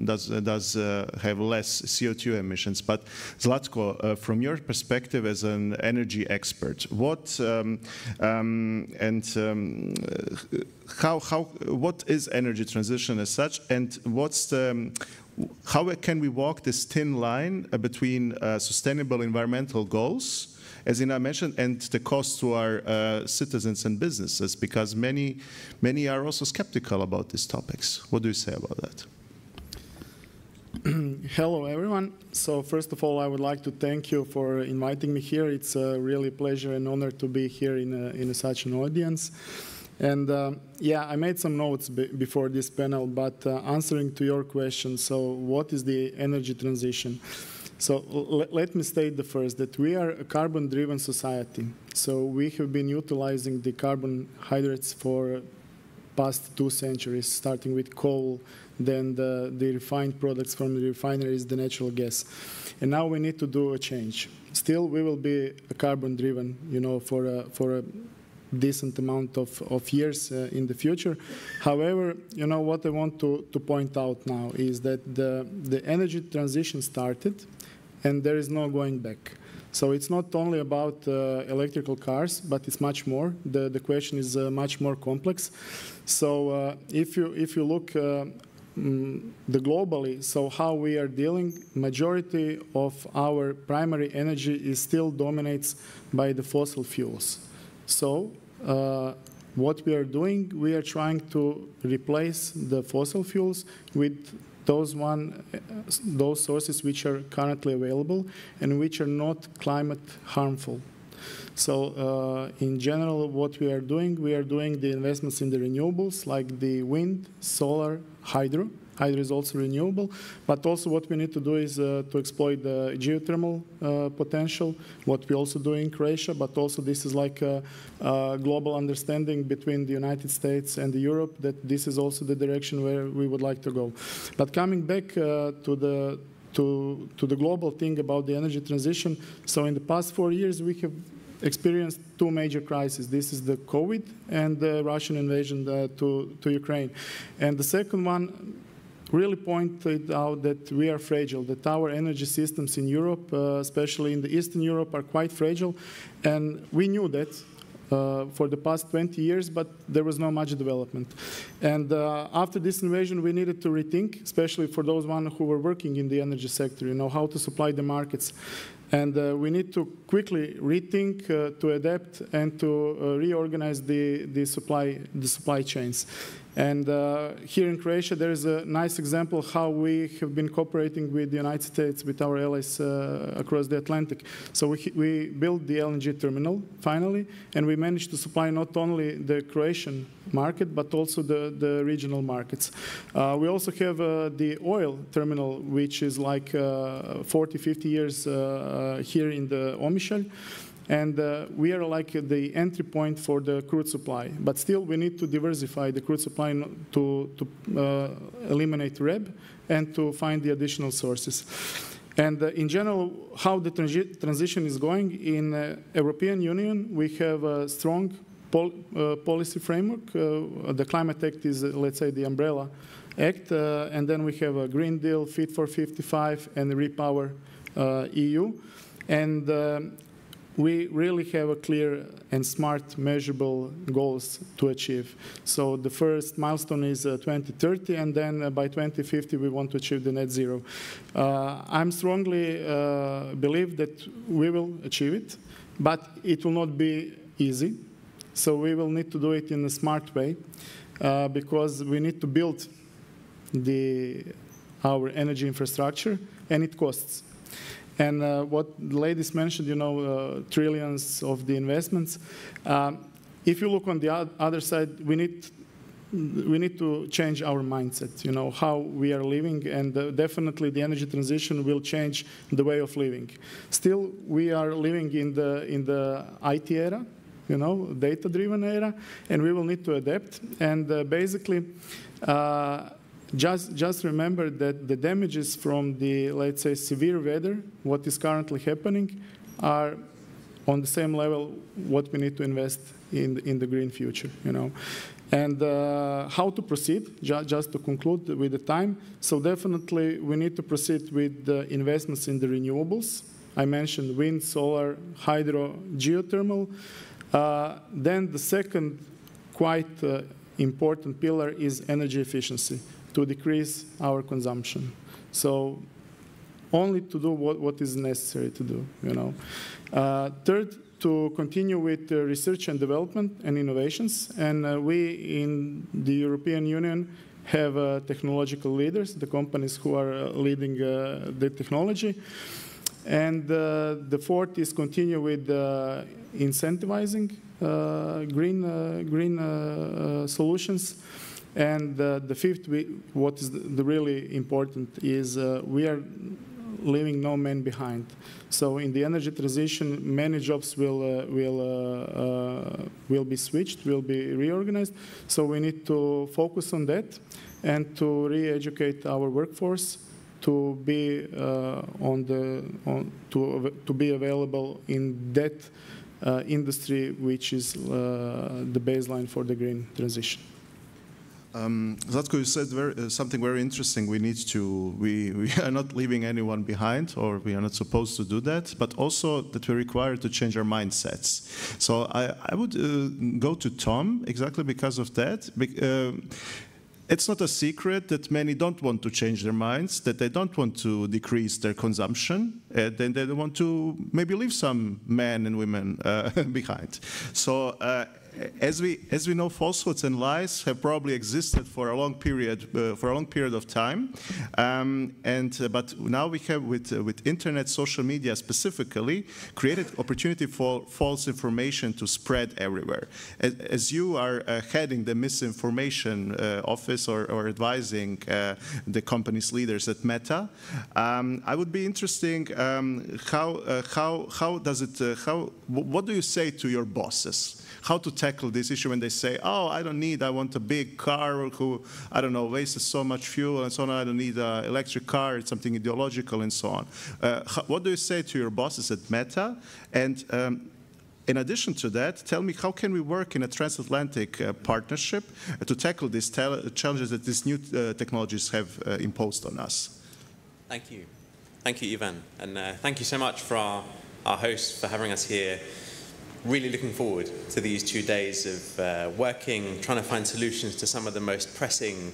does have less CO2 emissions. But Zlatko, from your perspective as an energy expert, what is energy transition as such, and what's how can we walk this thin line between sustainable environmental goals, as Ina mentioned, and the cost to our citizens and businesses, because many are also skeptical about these topics. What do you say about that? Hello, everyone. So first of all, I would like to thank you for inviting me here. It's a really pleasure and honor to be here in such an audience. And yeah, I made some notes before this panel, but answering to your question, so what is the energy transition? So let me state the first, that we are a carbon-driven society. So we have been utilizing the carbohydrates for past 2 centuries, starting with coal, then the refined products from the refineries, the natural gas. And now we need to do a change. Still, we will be a carbon-driven, you know, for a decent amount of years in the future. However, you know, what I want to point out now is that the energy transition started, and there is no going back. So it's not only about electrical cars, but it's much more. The question is much more complex. So if you look globally, so how we are dealing, majority of our primary energy is still dominates by the fossil fuels. So what we are doing, we are trying to replace the fossil fuels with those sources which are currently available and which are not climate harmful. So in general, what we are doing the investments in the renewables like the wind, solar, hydro. Hydro is also renewable, but also what we need to do is to exploit the geothermal potential, what we also do in Croatia, but also this is like a global understanding between the United States and Europe that this is also the direction where we would like to go. But coming back to the global thing about the energy transition, so in the past 4 years we have experienced 2 major crises. This is the COVID and the Russian invasion to Ukraine. And the second one really pointed out that we are fragile, that our energy systems in Europe, especially in the Eastern Europe, are quite fragile. And we knew that for the past 20 years, but there was not much development. And after this invasion, we needed to rethink, especially for those who were working in the energy sector, you know, how to supply the markets. And we need to quickly rethink, to adapt, and to reorganize the supply chains. And here in Croatia, there is a nice example how we have been cooperating with the United States, with our allies across the Atlantic. So we built the LNG terminal, finally, and we managed to supply not only the Croatian market, but also the regional markets. We also have the oil terminal, which is like 40, 50 years here in the Omišalj. And we are like the entry point for the crude supply. But still, we need to diversify the crude supply to eliminate REB and to find the additional sources. And in general, how the transition is going, in European Union, we have a strong policy framework. The Climate Act is, let's say, the umbrella act. And then we have a Green Deal, Fit for 55, and Repower EU. And we really have a clear and smart measurable goals to achieve. So the first milestone is 2030, and then by 2050 we want to achieve the net zero. I'm strongly believe that we will achieve it, but it will not be easy. So we will need to do it in a smart way because we need to build our energy infrastructure, and it costs. And what the ladies mentioned, you know, trillions of the investments. If you look on the other side, we need to change our mindset, you know, how we are living, and definitely the energy transition will change the way of living. Still, we are living in the IT era, you know, data-driven era, and we will need to adapt. And basically, just remember that the damages from the, let's say, severe weather, what is currently happening, are on the same level what we need to invest in the green future, you know. And how to proceed, just to conclude with the time. So definitely we need to proceed with the investments in the renewables. I mentioned wind, solar, hydro, geothermal. Then the second quite important pillar is energy efficiency, to decrease our consumption. So only to do what is necessary to do, you know. Third, to continue with research and development and innovations. And we in the European Union have technological leaders, the companies who are leading the technology. And the fourth is continue with incentivizing green solutions. And the fifth, what is the really important, is we are leaving no man behind. So in the energy transition, many jobs will be switched, will be reorganized. So we need to focus on that and to re-educate our workforce to be to be available in that industry, which is the baseline for the green transition. Zlatko, you said something very interesting. We are not leaving anyone behind, or we are not supposed to do that, but also that we're required to change our mindsets. So I would go to Tom exactly because of that. It's not a secret that many don't want to change their minds, that they don't want to decrease their consumption, then they want to maybe leave some men and women behind. So as we know, falsehoods and lies have probably existed for a long period of time, but now we have with internet, social media specifically, created opportunity for false information to spread everywhere. As you are heading the misinformation office or advising the company's leaders at Meta, I would be interesting what do you say to your bosses? How to tackle this issue when they say, oh, I want a big car who, I don't know, wastes so much fuel and so on, I don't need an electric car, it's something ideological and so on. What do you say to your bosses at Meta? And in addition to that, tell me, how can we work in a transatlantic partnership to tackle these challenges that these new technologies have imposed on us? Thank you. Thank you, Ivan. And thank you so much for our host for having us here. Really looking forward to these 2 days of working, trying to find solutions to some of the most pressing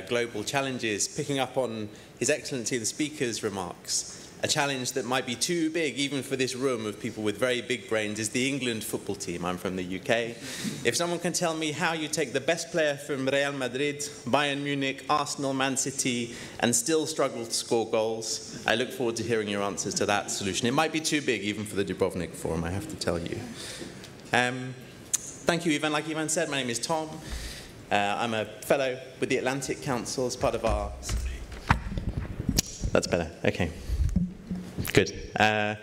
global challenges, picking up on His Excellency the Speaker's remarks. A challenge that might be too big even for this room of people with very big brains is the England football team. I'm from the UK. If someone can tell me how you take the best player from Real Madrid, Bayern Munich, Arsenal, Man City, and still struggle to score goals, I look forward to hearing your answers to that solution. It might be too big even for the Dubrovnik Forum, I have to tell you. Thank you, Ivan. Like Ivan said, my name is Tom. I'm a fellow with the Atlantic Council as part of our... That's better, okay. Good. I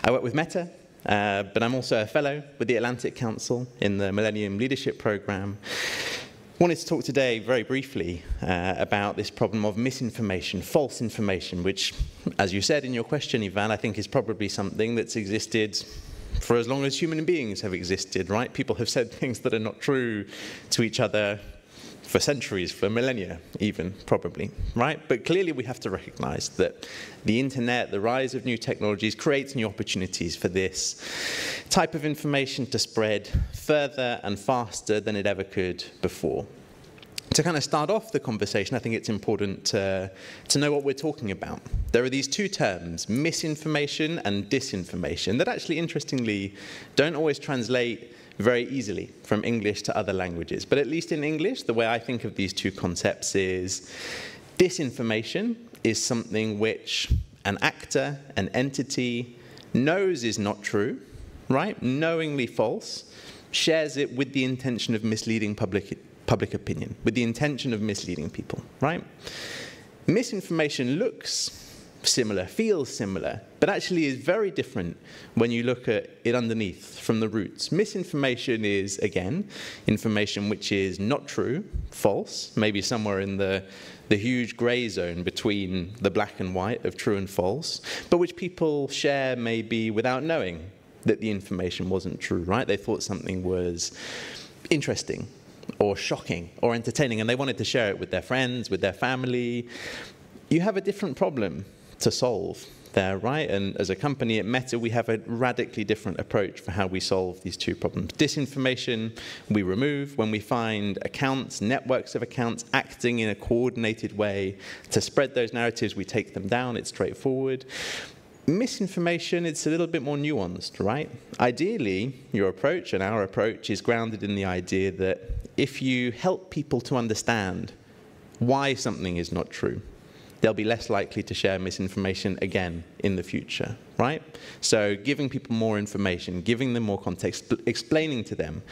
work with Meta, but I'm also a fellow with the Atlantic Council in the Millennium Leadership Programme. I wanted to talk today very briefly about this problem of misinformation, false information, which, as you said in your question, Ivan, I think is probably something that's existed for as long as human beings have existed, right? People have said things that are not true to each other for centuries, for millennia even, probably, right? But clearly we have to recognize that the internet, the rise of new technologies, creates new opportunities for this type of information to spread further and faster than it ever could before. To kind of start off the conversation, I think it's important to know what we're talking about. There are these two terms, misinformation and disinformation, that actually, interestingly, don't always translate very easily from English to other languages. But at least in English, the way I think of these two concepts is disinformation is something which an actor, an entity, knows is not true, right? Knowingly false, shares it with the intention of misleading public opinion, with the intention of misleading people, right? Misinformation looks similar, feels similar, but actually is very different when you look at it underneath, from the roots. Misinformation is, again, information which is not true, false, maybe somewhere in the huge grey zone between the black and white of true and false, but which people share maybe without knowing that the information wasn't true, right? They thought something was interesting or shocking or entertaining, and they wanted to share it with their friends, with their family. You have a different problem to solve there, right? And as a company at Meta, we have a radically different approach for how we solve these two problems. Disinformation, we remove when we find accounts, networks of accounts acting in a coordinated way to spread those narratives. We take them down. It's straightforward. Misinformation, it's a little bit more nuanced, right? Ideally, your approach and our approach is grounded in the idea that if you help people to understand why something is not true, they'll be less likely to share misinformation again in the future, right? So giving people more information, giving them more context, explaining to them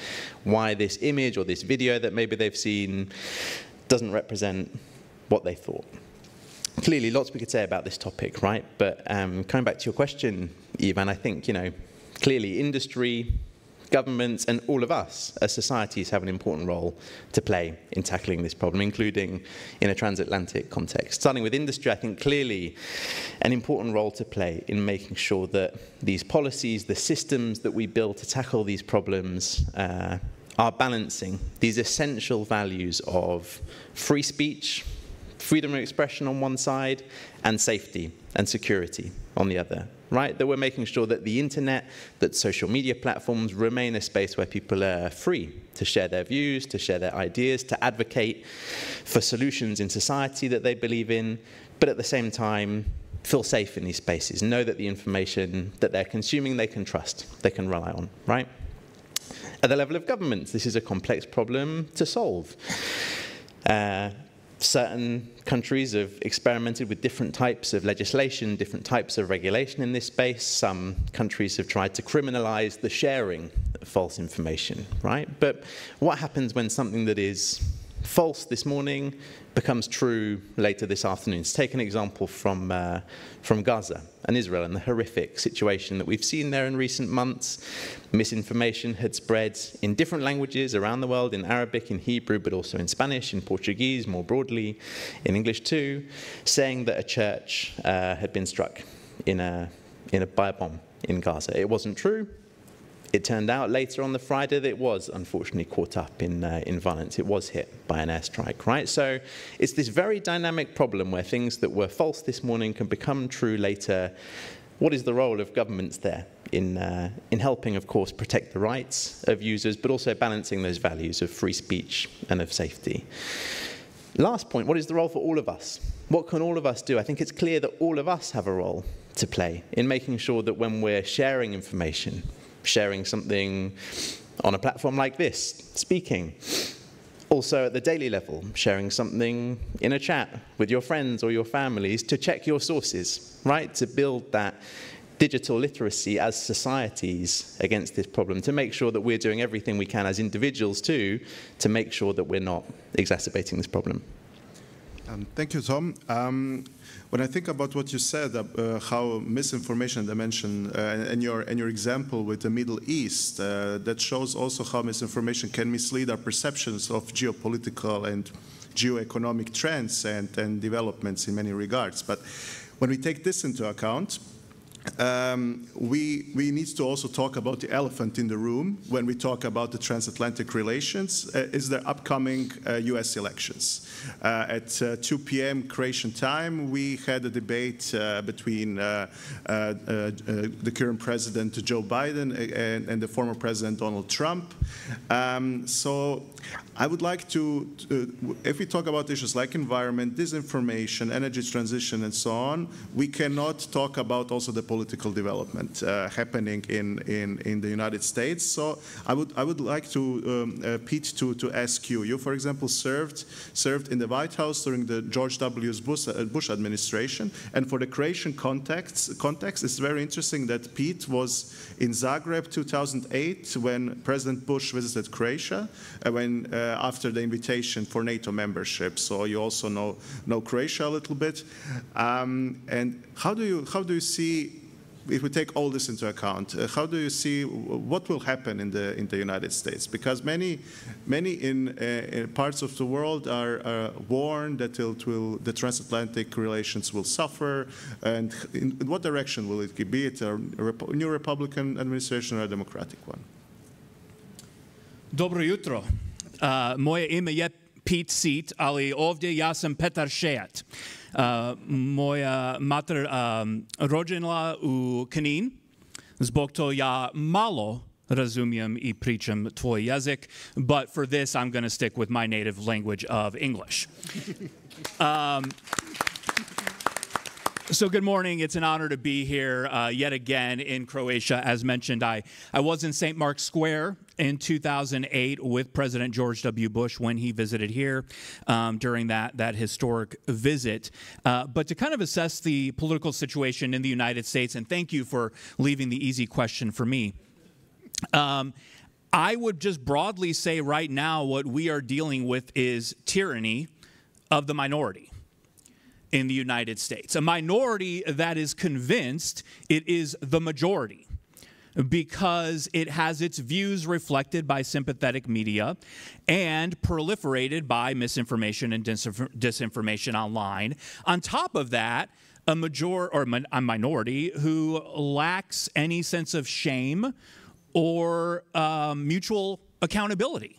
why this image or this video that maybe they've seen doesn't represent what they thought. Clearly, lots we could say about this topic, right? But coming back to your question, Ivan, I think, clearly industry, governments, and all of us as societies have an important role to play in tackling this problem, including in a transatlantic context. Starting with industry, I think clearly an important role to play in making sure that these policies, the systems that we build to tackle these problems are balancing these essential values of free speech, freedom of expression on one side, and safety and security on the other, right? That we're making sure that the internet, that social media platforms remain a space where people are free to share their views, to share their ideas, to advocate for solutions in society that they believe in, but at the same time, feel safe in these spaces, know that the information that they're consuming they can trust, they can rely on, right? At the level of governments, this is a complex problem to solve. Certain countries have experimented with different types of legislation, different types of regulation in this space. Some countries have tried to criminalize the sharing of false information, right? But what happens when something that is false this morning becomes true later this afternoon? Let's take an example from Gaza and Israel and the horrific situation that we've seen there in recent months. Misinformation had spread in different languages around the world, in Arabic, in Hebrew, but also in Spanish, in Portuguese, more broadly, in English too, saying that a church had been struck by a bomb in Gaza. It wasn't true. It turned out later on the Friday that it was unfortunately caught up in violence. It was hit by an airstrike, right? So it's this very dynamic problem where things that were false this morning can become true later. What is the role of governments there in helping, of course, protect the rights of users, but also balancing those values of free speech and of safety? Last point, what is the role for all of us? What can all of us do? I think it's clear that all of us have a role to play in making sure that when we're sharing information, sharing something on a platform like this, speaking. Also at the daily level, sharing something in a chat with your friends or your families, to check your sources, right? To build that digital literacy as societies against this problem, to make sure that we're doing everything we can as individuals too, to make sure that we're not exacerbating this problem. Thank you, Tom. When I think about what you said, how misinformation dimension and your example with the Middle East, that shows also how misinformation can mislead our perceptions of geopolitical and geoeconomic trends and developments in many regards. But when we take this into account, we need to also talk about the elephant in the room when we talk about the transatlantic relations, is the upcoming US elections. At 2 p.m. Croatian time, we had a debate between the current president Joe Biden and the former president Donald Trump. So I would like to, if we talk about issues like environment, disinformation, energy transition, and so on, we cannot talk about also the political development happening in the United States. So I would like to, Pete, to ask you. You, for example, served in the White House during the George W. Bush administration, and for the Croatian context, it's very interesting that Pete was in Zagreb 2008 when President Bush visited Croatia, after the invitation for NATO membership. So you also know Croatia a little bit. And how do you see, if we take all this into account, how do you see what will happen in the United States? Because many in parts of the world are warned that the transatlantic relations will suffer. And in what direction will it be it a new Republican administration or a Democratic one? Dobro jutro. Moje ime je Pete Seat, ali ovdje ja sam Petar Šejat. Moja mater rođenla u Knin, zbog to ja malo razumijem I pričam tvoj jezik, but for this I'm going to stick with my native language of English. So good morning. It's an honor to be here yet again in Croatia. As mentioned, I was in St. Mark's Square in 2008 with President George W. Bush when he visited here during that historic visit. But to kind of assess the political situation in the United States, and thank you for leaving the easy question for me, I would just broadly say right now what we are dealing with is tyranny of the minority in the United States. A minority that is convinced it is the majority because it has its views reflected by sympathetic media and proliferated by misinformation and disinformation online. On top of that, a minority who lacks any sense of shame or mutual accountability.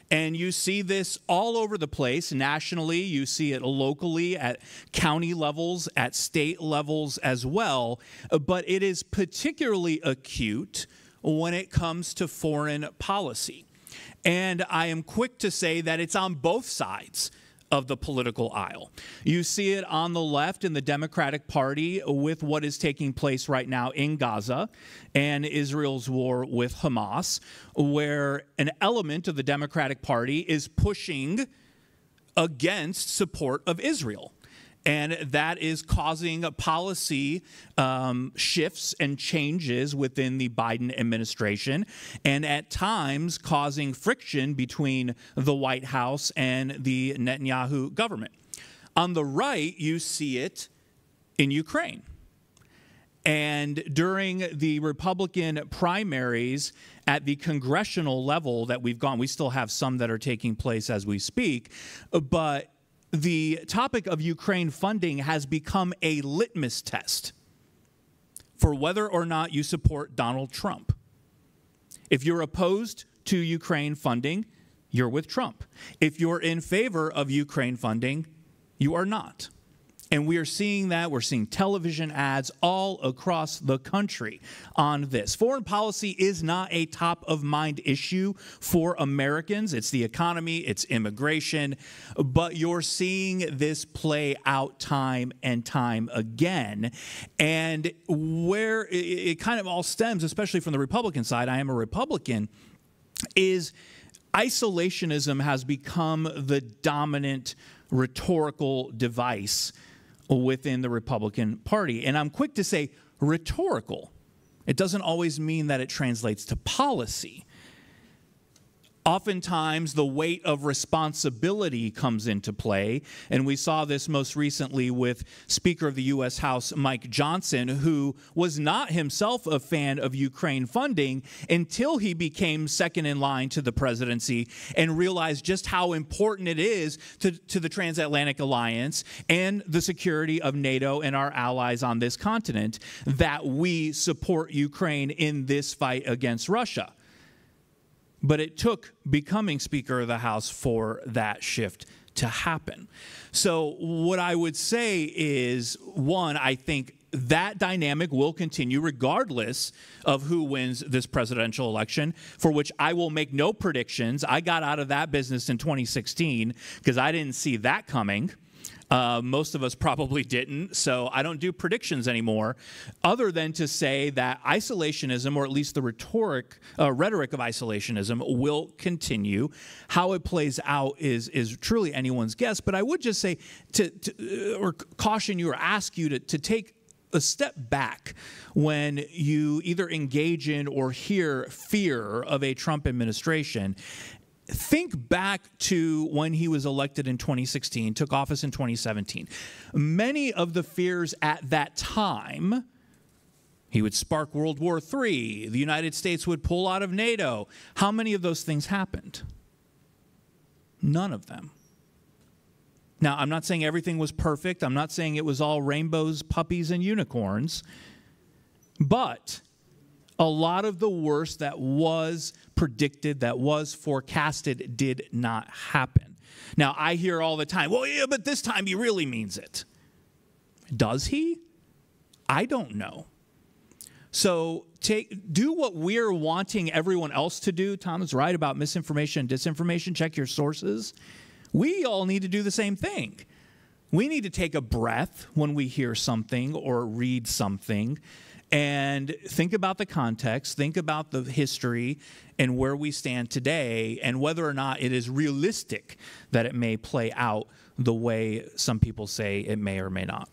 And you see this all over the place nationally. You see it locally at county levels, at state levels as well. But it is particularly acute when it comes to foreign policy. And I am quick to say that it's on both sides of the political aisle. You see it on the left in the Democratic Party with what is taking place right now in Gaza and Israel's war with Hamas, where an element of the Democratic Party is pushing against support of Israel. And that is causing policy shifts and changes within the Biden administration, and at times causing friction between the White House and the Netanyahu government. On the right, you see it in Ukraine. And during the Republican primaries at the congressional level that we've gone, we still have some that are taking place as we speak, but the topic of Ukraine funding has become a litmus test for whether or not you support Donald Trump. If you're opposed to Ukraine funding, you're with Trump. If you're in favor of Ukraine funding, you are not. And we are seeing that. We're seeing television ads all across the country on this. Foreign policy is not a top-of-mind issue for Americans. It's the economy, it's immigration. But you're seeing this play out time and time again. And where it kind of all stems, especially from the Republican side, I am a Republican, is isolationism has become the dominant rhetorical device within the Republican Party. And I'm quick to say rhetorical. It doesn't always mean that it translates to policy. oftentimes the weight of responsibility comes into play, and we saw this most recently with Speaker of the U.S. House Mike Johnson, who was not himself a fan of Ukraine funding until he became second in line to the presidency and realized just how important it is to the transatlantic alliance and the security of NATO and our allies on this continent that we support Ukraine in this fight against Russia. But it took becoming Speaker of the House for that shift to happen. So what I would say is, one, I think that dynamic will continue regardless of who wins this presidential election, for which I will make no predictions. I got out of that business in 2016 because I didn't see that coming. Most of us probably didn't, so I don't do predictions anymore, other than to say that isolationism, or at least the rhetoric of isolationism, will continue. How it plays out is truly anyone's guess, but I would just say or caution you or ask you to take a step back when you either engage in or hear fear of a Trump administration. Think back to when he was elected in 2016, took office in 2017. Many of the fears at that time, he would spark World War III, the United States would pull out of NATO. How many of those things happened? None of them. Now, I'm not saying everything was perfect. I'm not saying it was all rainbows, puppies, and unicorns. But a lot of the worst that was predicted, that was forecasted, did not happen. Now, I hear all the time, well, yeah, but this time he really means it. Does he? I don't know. So do what we're wanting everyone else to do. Tom is right about misinformation and disinformation. Check your sources. We all need to do the same thing. We need to take a breath when we hear something or read something and think about the context, think about the history and where we stand today, and whether or not it is realistic that it may play out the way some people say it may or may not.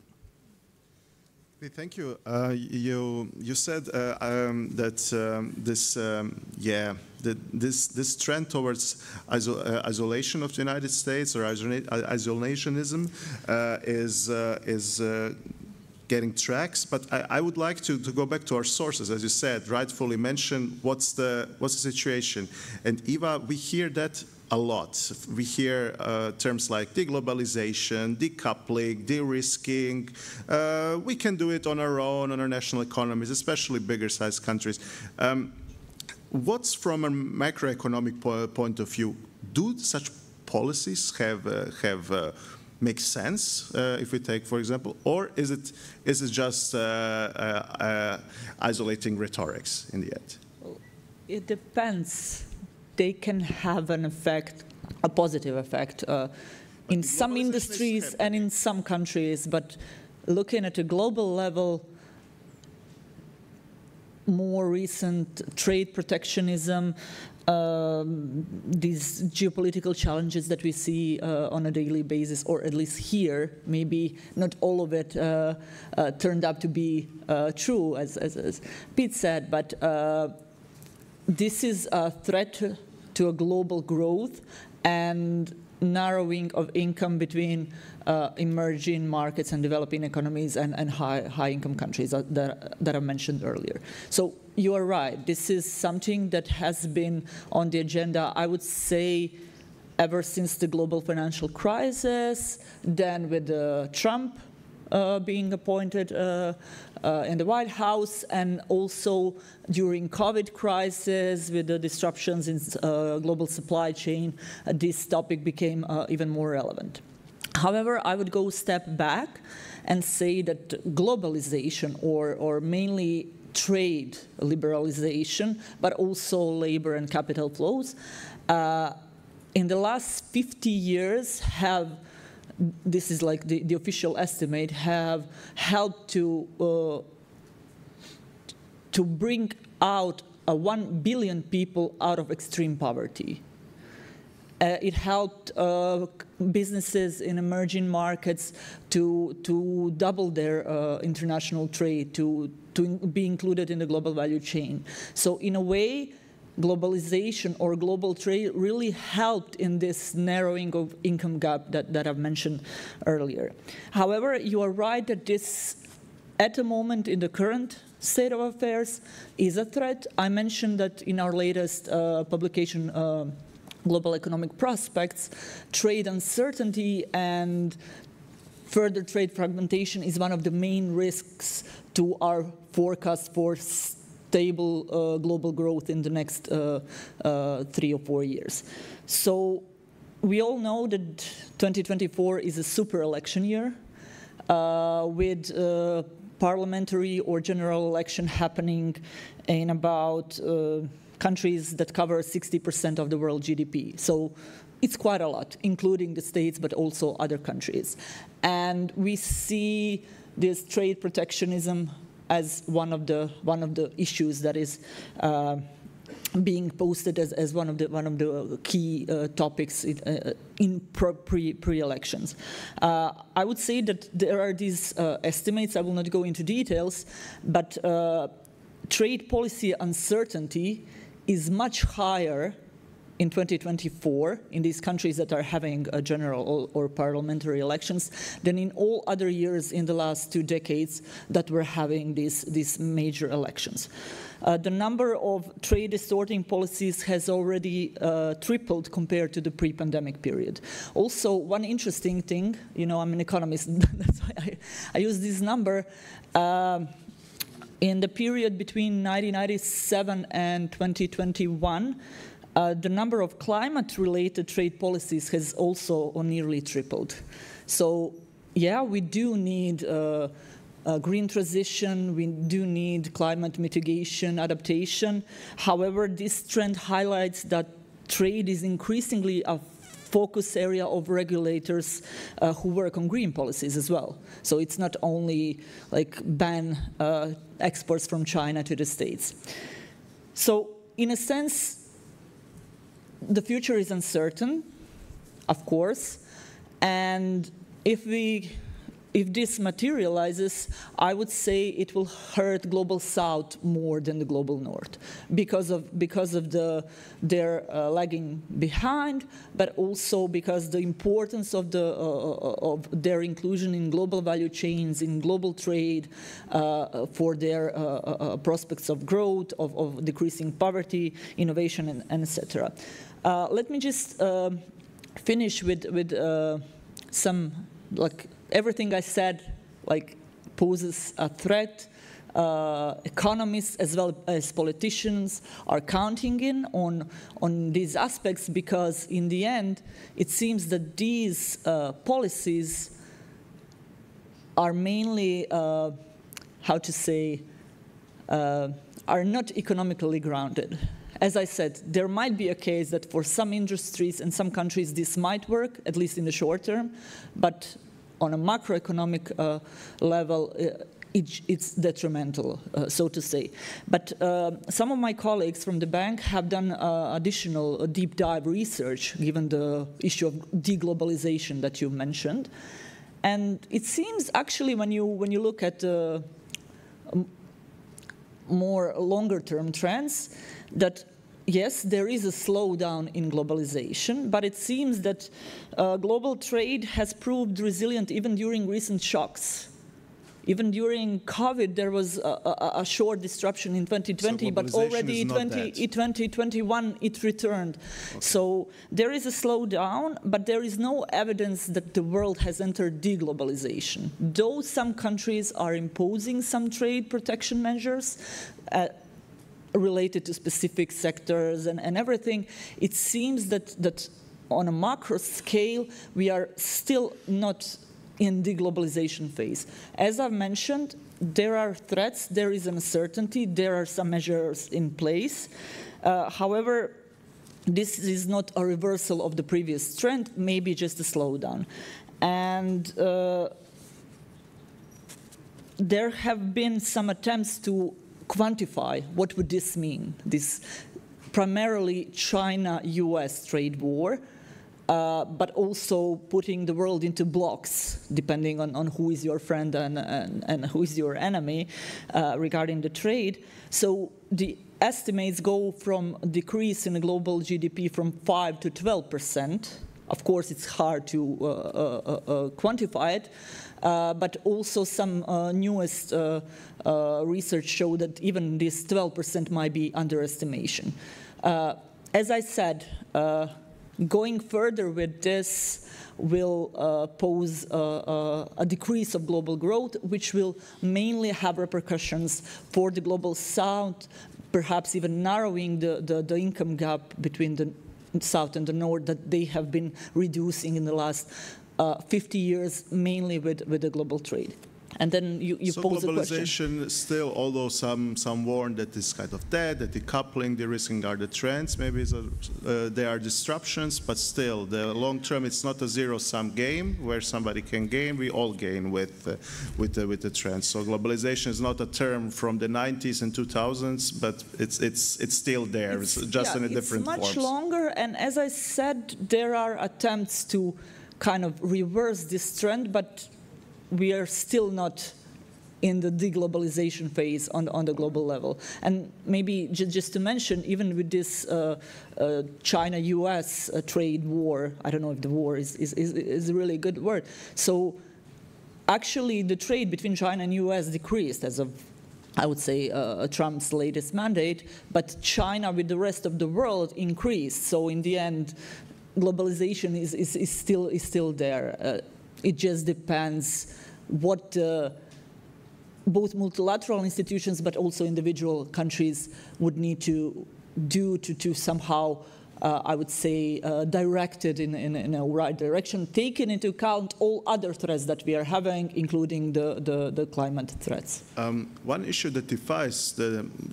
Thank you. You said that this trend towards isolation of the United States, or isolationism, is getting tracks. But I would like to go back to our sources, as you said, rightfully mentioned. What's the situation? And Eva, we hear that a lot. We hear terms like deglobalization, decoupling, de-risking. We can do it on our own, on our national economies, especially bigger-sized countries. What's from a macroeconomic point of view? Do such policies make sense if we take, for example, or is it just isolating rhetorics in the end? It depends. They can have an effect, a positive effect, in some industries and in some countries. But looking at a global level, more recent trade protectionism, these geopolitical challenges that we see on a daily basis, or at least here, maybe not all of it turned out to be true, as Pete said, but this is a threat to a global growth and narrowing of income between emerging markets and developing economies and high-income countries that I mentioned earlier. So you are right. This is something that has been on the agenda, I would say, ever since the global financial crisis, then with Trump being appointed in the White House, and also during COVID crisis with the disruptions in global supply chain, this topic became even more relevant. However, I would go a step back and say that globalization, or mainly trade liberalization, but also labor and capital flows, in the last 50 years this is like the official estimate, have helped to bring out 1 billion people out of extreme poverty. It helped businesses in emerging markets to double their international trade, to be included in the global value chain. So in a way, globalization or global trade really helped in this narrowing of income gap that I've mentioned earlier. However, you are right that this, at the moment in the current state of affairs, is a threat. I mentioned that in our latest publication, Global Economic Prospects, trade uncertainty and further trade fragmentation is one of the main risks to our forecast for stable global growth in the next 3 or 4 years. So we all know that 2024 is a super election year with parliamentary or general election happening in about countries that cover 60% of the world GDP. So it's quite a lot, including the States, but also other countries. And we see this trade protectionism as one of the issues that is being posted as one of the key topics in pre-elections. I would say that there are these estimates. I will not go into details, but trade policy uncertainty is much higher in 2024 in these countries that are having a general or parliamentary elections than in all other years in the last 2 decades that were having these major elections. The number of trade distorting policies has already tripled compared to the pre-pandemic period. Also, one interesting thing, you know, I'm an economist, that's why I use this number. In the period between 1997 and 2021, the number of climate-related trade policies has also nearly tripled. So, yeah, we do need a green transition, we do need climate mitigation, adaptation. However, this trend highlights that trade is increasingly a focus area of regulators who work on green policies as well. So it's not only like ban exports from China to the States. So in a sense, the future is uncertain, of course, and if this materializes, I would say it will hurt Global South more than the Global North because of their lagging behind, but also because the importance of their inclusion in global value chains, in global trade, for their prospects of growth, of decreasing poverty, innovation, and etc. Let me just finish with some everything I said, poses a threat. Economists as well as politicians are counting in on these aspects because in the end, it seems that these policies are mainly, are not economically grounded. As I said, there might be a case that for some industries and some countries this might work, at least in the short term, but on a macroeconomic level, it's detrimental, so to say. But some of my colleagues from the bank have done additional deep dive research, given the issue of deglobalization that you mentioned. And it seems actually when you look at more longer-term trends, that yes, there is a slowdown in globalization, but it seems that global trade has proved resilient even during recent shocks. Even during COVID, there was a short disruption in 2020, but already in 2021, it returned. Okay. So there is a slowdown, but there is no evidence that the world has entered deglobalization. Though some countries are imposing some trade protection measures, related to specific sectors and everything, it seems that on a macro scale, we are still not in deglobalization phase. As I've mentioned, there are threats, there is uncertainty, there are some measures in place. However, this is not a reversal of the previous trend, maybe just a slowdown. And there have been some attempts to quantify what would this mean, this primarily China-US trade war, but also putting the world into blocks, depending on who is your friend and who is your enemy regarding the trade. So the estimates go from a decrease in the global GDP from 5 to 12%. Of course, it's hard to quantify it, but also some newest research show that even this 12% might be underestimation. As I said, going further with this will pose a decrease of global growth, which will mainly have repercussions for the global south, perhaps even narrowing the income gap between the south and the north that they have been reducing in the last 50 years, mainly with the global trade. And then you pose a question. So globalization still, although some warn that it's kind of dead, that decoupling, de-risking are the trends, maybe there are disruptions, but still, the long term, it's not a zero-sum game where somebody can gain, we all gain with the trends. So globalization is not a term from the 90s and 2000s, but it's still there, it's just in a different form. It's much longer, and as I said, there are attempts to kind of reverse this trend, but we are still not in the deglobalization phase on the global level. And maybe just to mention, even with this China-US trade war, I don't know if the war is a really good word. So actually the trade between China and US decreased as of, I would say, Trump's latest mandate, but China with the rest of the world increased. So in the end, globalization is still there. It just depends what both multilateral institutions but also individual countries would need to do to somehow, I would say, directed in a right direction, taking into account all other threats that we are having, including the climate threats. One issue that defies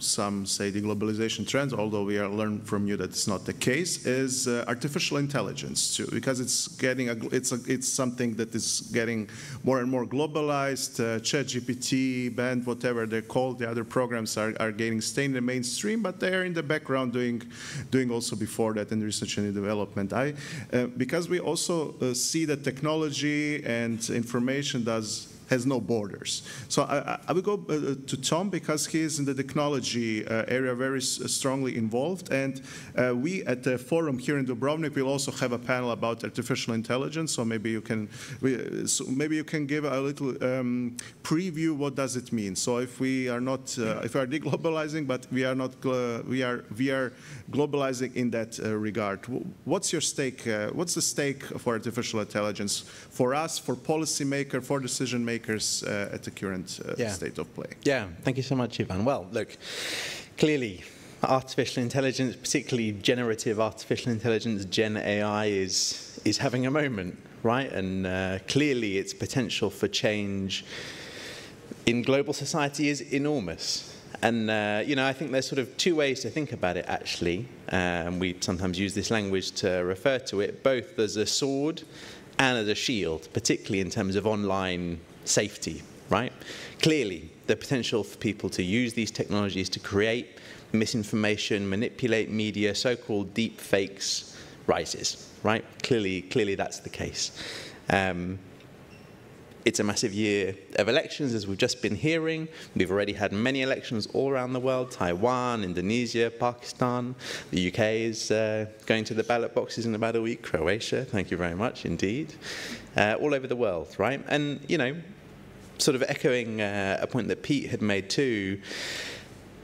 some say the globalization trends, although we learn from you that it's not the case, is artificial intelligence too, because it's getting it's something that is getting more and more globalized. ChatGPT, Band, whatever they're called, the other programs are staying in the mainstream, but they're in the background doing also before that in research and development. Because we also see that technology and information has no borders. So I will go to Tom because he is in the technology area very strongly involved, and we at the forum here in Dubrovnik will also have a panel about artificial intelligence. So maybe you can give a little preview. What does it mean? So if we are not if we are deglobalizing, but we are not we are globalizing in that regard. What's your stake? What's the stake for artificial intelligence for us, for policymakers, for decision makers? At the current state of play. Yeah, thank you so much, Ivan. Well, look, clearly artificial intelligence, particularly generative artificial intelligence, Gen AI, is having a moment, right? And clearly its potential for change in global society is enormous. And, I think there's sort of two ways to think about it, actually. We sometimes use this language to refer to it, both as a sword and as a shield, particularly in terms of online safety, right? Clearly, the potential for people to use these technologies to create misinformation, manipulate media, so-called deep fakes rises, right? Clearly that's the case. It's a massive year of elections, as we've just been hearing. We've already had many elections all around the world: Taiwan, Indonesia, Pakistan. The UK is going to the ballot boxes in about a week. Croatia, thank you very much indeed. All over the world, right? And, sort of echoing a point that Pete had made too,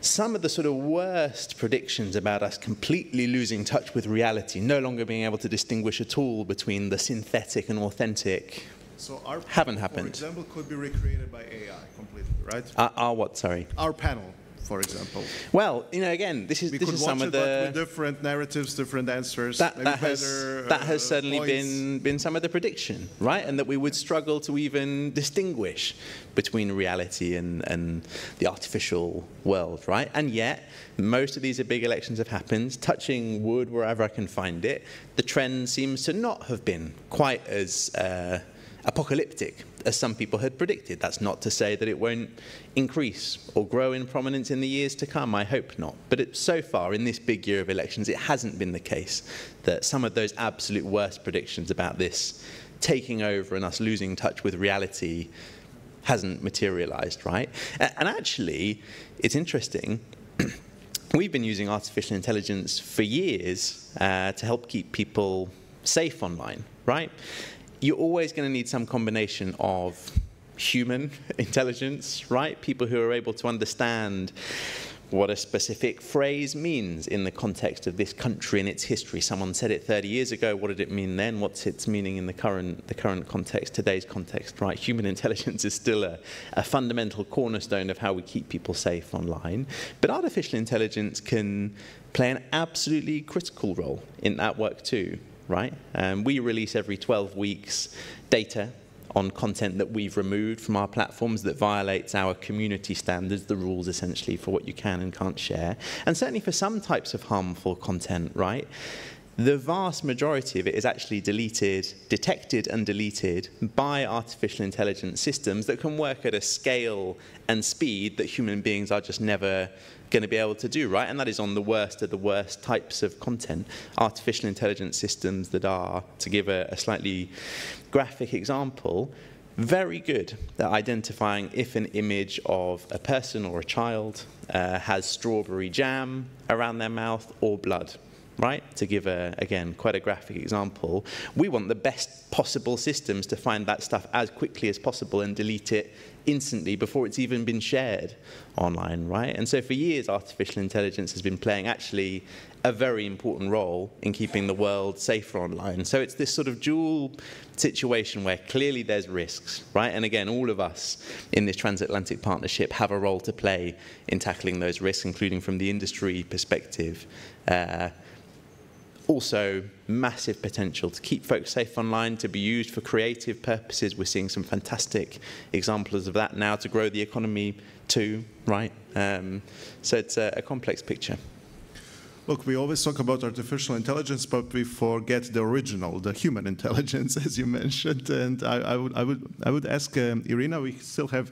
some of the sort of worst predictions about us completely losing touch with reality, no longer being able to distinguish at all between the synthetic and authentic, so our haven't happened. For example, could be recreated by AI completely, right? Our what, sorry? Our panel, for example. Well, again, this is some of the... But with different narratives, different answers. That has certainly been some of the prediction, right? And that we would struggle to even distinguish between reality and the artificial world, right? And yet, most of these big elections have happened. Touching wood wherever I can find it, the trend seems to not have been quite as apocalyptic as some people had predicted. That's not to say that it won't increase or grow in prominence in the years to come. I hope not. But so far, in this big year of elections, it hasn't been the case that some of those absolute worst predictions about this taking over and us losing touch with reality hasn't materialized, right? And actually, it's interesting. we've been using artificial intelligence for years to help keep people safe online, right? You're always going to need some combination of human intelligence, right? People who are able to understand what a specific phrase means in the context of this country and its history. Someone said it 30 years ago. What did it mean then? What's its meaning in the current context, today's context, right? Human intelligence is still a fundamental cornerstone of how we keep people safe online. But artificial intelligence can play an absolutely critical role in that work too, right? We release every 12 weeks data on content that we've removed from our platforms that violates our community standards, the rules essentially for what you can and can't share. And certainly for some types of harmful content, right, the vast majority of it is actually detected and deleted by artificial intelligence systems that can work at a scale and speed that human beings are just never going to be able to do, right? And that is on the worst of the worst types of content. Artificial intelligence systems that are, to give a slightly graphic example, very good at identifying if an image of a person or a child has strawberry jam around their mouth or blood, right? To give, again, quite a graphic example. We want the best possible systems to find that stuff as quickly as possible and delete it instantly before it's even been shared online, right? And so for years, artificial intelligence has been playing actually a very important role in keeping the world safer online. So it's this sort of dual situation where clearly there's risks, right? And again, all of us in this transatlantic partnership have a role to play in tackling those risks, including from the industry perspective. Also, massive potential to keep folks safe online, to be used for creative purposes. We're seeing some fantastic examples of that now to grow the economy too, right? So it's a complex picture. Look, we always talk about artificial intelligence, but we forget the original, the human intelligence, as you mentioned. And I would ask Irina. We still have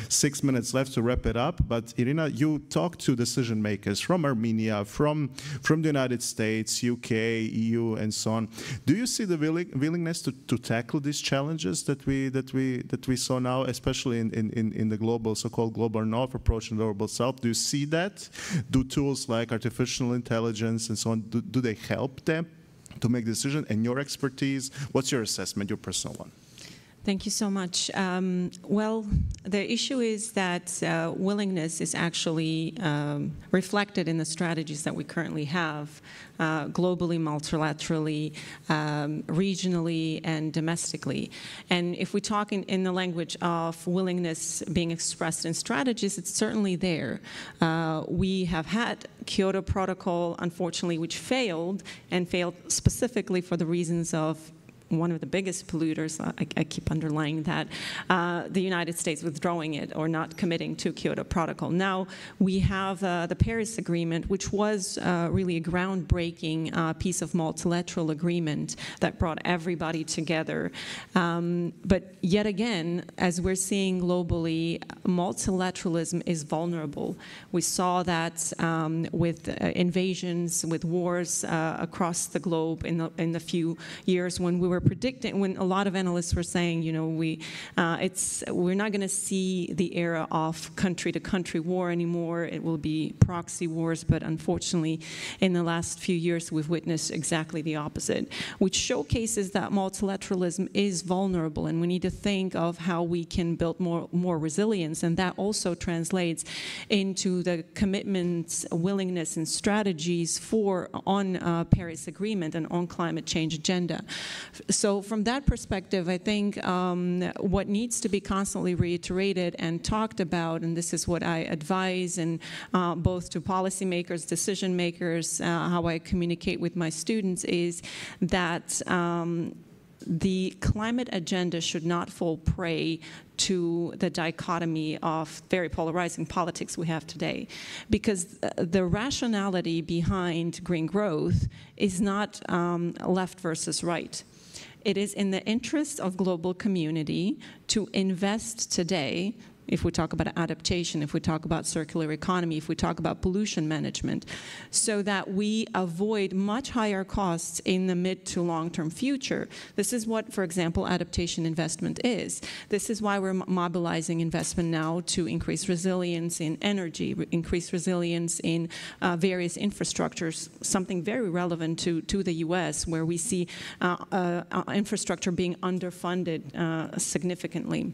6 minutes left to wrap it up. But Irina, you talk to decision makers from Armenia, from the United States, UK, EU, and so on. Do you see the willingness to tackle these challenges that we saw now, especially in the global, so-called global north approach and global south? Do you see that? Do tools like artificial intelligence and so on, do they help them to make decisions? And your expertise, what's your assessment, your personal one? Thank you so much. Well, the issue is that willingness is actually reflected in the strategies that we currently have, globally, multilaterally, regionally, and domestically. And if we talk in the language of willingness being expressed in strategies, it's certainly there. We have had Kyoto Protocol, unfortunately, which failed, and failed specifically for the reasons of one of the biggest polluters, I keep underlining that, the United States withdrawing it or not committing to Kyoto Protocol. Now we have the Paris Agreement, which was really a groundbreaking piece of multilateral agreement that brought everybody together. But yet again, as we're seeing globally, multilateralism is vulnerable. We saw that with invasions, with wars across the globe in the few years when we were predicting, when a lot of analysts were saying, you know, we're not going to see the era of country-to-country war anymore. It will be proxy wars, but unfortunately, in the last few years, we've witnessed exactly the opposite, which showcases that multilateralism is vulnerable, and we need to think of how we can build more resilience, and that also translates into the commitments, willingness, and strategies on Paris Agreement and on climate change agenda. So from that perspective, I think what needs to be constantly reiterated and talked about, and this is what I advise, and both to policymakers, decision makers, how I communicate with my students, is that the climate agenda should not fall prey to the dichotomy of very polarizing politics we have today. Because the rationality behind green growth is not left versus right. It is in the interest of global community to invest today if we talk about adaptation, if we talk about circular economy, if we talk about pollution management, so that we avoid much higher costs in the mid to long-term future. This is what, for example, adaptation investment is. This is why we're mobilizing investment now to increase resilience in energy, increase resilience in various infrastructures, something very relevant to the US, where we see infrastructure being underfunded significantly.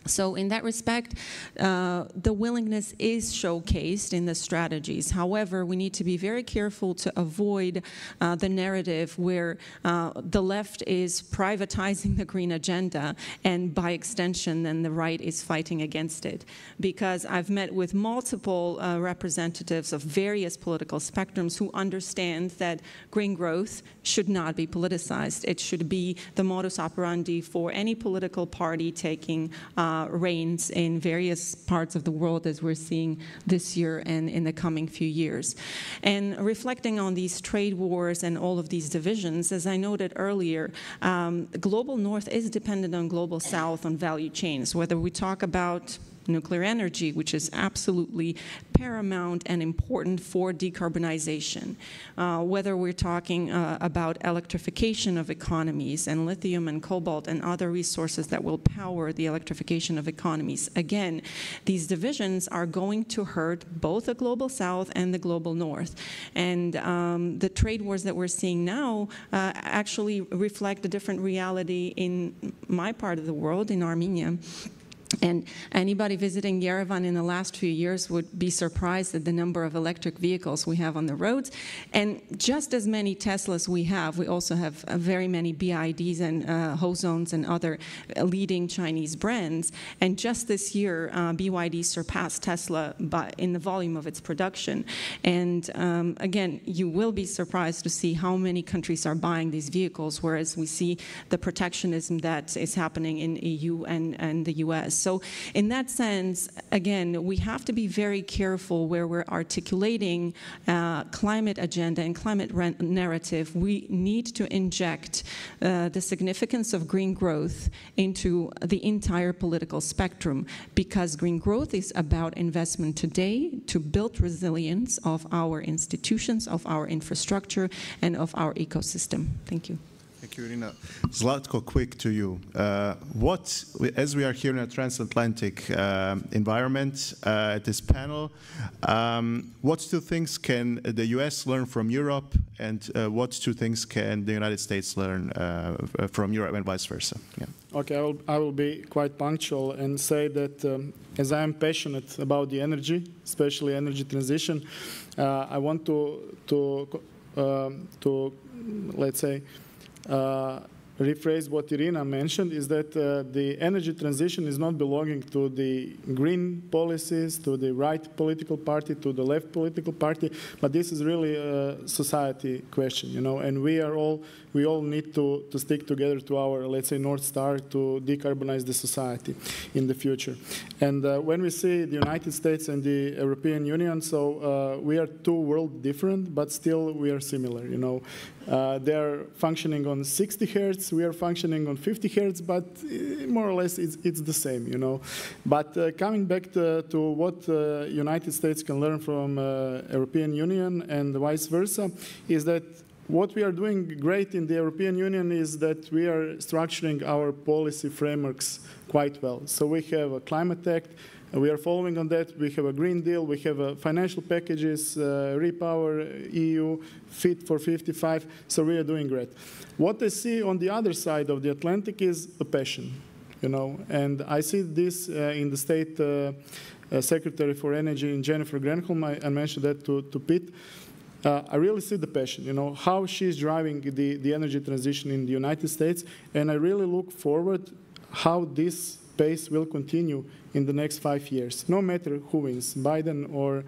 So in that respect, the willingness is showcased in the strategies. However, we need to be very careful to avoid the narrative where the left is privatizing the green agenda, and by extension, then the right is fighting against it. Because I've met with multiple representatives of various political spectrums who understand that green growth should not be politicized. It should be the modus operandi for any political party taking reigns in various parts of the world, as we're seeing this year and in the coming few years. And reflecting on these trade wars and all of these divisions, as I noted earlier, global North is dependent on global South on value chains, whether we talk about nuclear energy, which is absolutely paramount and important for decarbonization. Whether we're talking about electrification of economies and lithium and cobalt and other resources that will power the electrification of economies. Again, these divisions are going to hurt both the global South and the global North. And the trade wars that we're seeing now actually reflect a different reality in my part of the world, in Armenia. And anybody visiting Yerevan in the last few years would be surprised at the number of electric vehicles we have on the roads. And just as many Teslas we also have very many BIDs and Hozones and other leading Chinese brands. And just this year, BYD surpassed Tesla in the volume of its production. And again, you will be surprised to see how many countries are buying these vehicles, whereas we see the protectionism that is happening in EU and the US. So in that sense, again, we have to be very careful where we're articulating climate agenda and climate narrative. We need to inject the significance of green growth into the entire political spectrum, because green growth is about investment today to build resilience of our institutions, of our infrastructure, and of our ecosystem. Thank you. Thank you, Irina. Zlatko, quick to you. As we are here in a transatlantic environment at this panel, what two things can the US learn from Europe, and what two things can the United States learn from Europe and vice versa? Yeah. Okay, I will be quite punctual and say that as I am passionate about the energy, especially energy transition, I want to let's say, rephrase what Irina mentioned, is that the energy transition is not belonging to the green policies, to the right political party, to the left political party, but this is really a society question, you know, and we all need to stick together to our, let's say, North Star to decarbonize the society in the future. And when we see the United States and the European Union, so we are two worlds different, but still we are similar, you know. They're functioning on 60 hertz, we are functioning on 50 hertz, but more or less it's the same, you know. But coming back to what United States can learn from European Union and vice versa, is that what we are doing great in the European Union is that we are structuring our policy frameworks quite well. So we have a climate act, we are following on that, we have a Green Deal, we have financial packages, Repower EU, Fit for 55, so we are doing great. What I see on the other side of the Atlantic is a passion, you know, and I see this in the State Secretary for Energy, in Jennifer Granholm. I mentioned that to Pete. I really see the passion, you know, how she's driving the energy transition in the United States, and I really look forward how this pace will continue in the next 5 years, no matter who wins, Biden or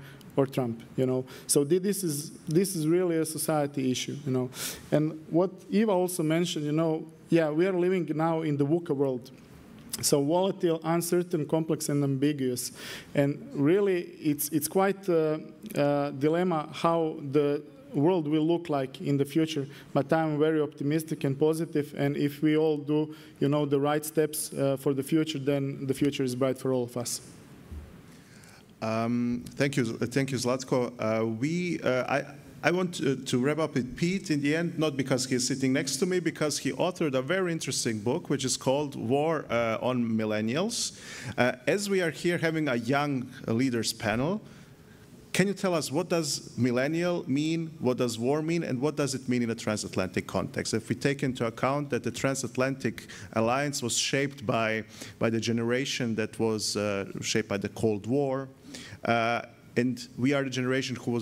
Trump, you know. So this is really a society issue, you know. And what Eva also mentioned, you know, yeah, we are living now in the VUCA world. So volatile, uncertain, complex, and ambiguous. And really, it's quite a dilemma how the world will look like in the future. But I'm very optimistic and positive. And if we all do, you know, the right steps for the future, then the future is bright for all of us. Thank you, Zlatko. I want to wrap up with Pete in the end, not because he's sitting next to me, because he authored a very interesting book, which is called War on Millennials. As we are here having a young leaders panel, can you tell us what does millennial mean, what does war mean, and what does it mean in a transatlantic context? If we take into account that the transatlantic alliance was shaped by the generation that was shaped by the Cold War, and we are the generation who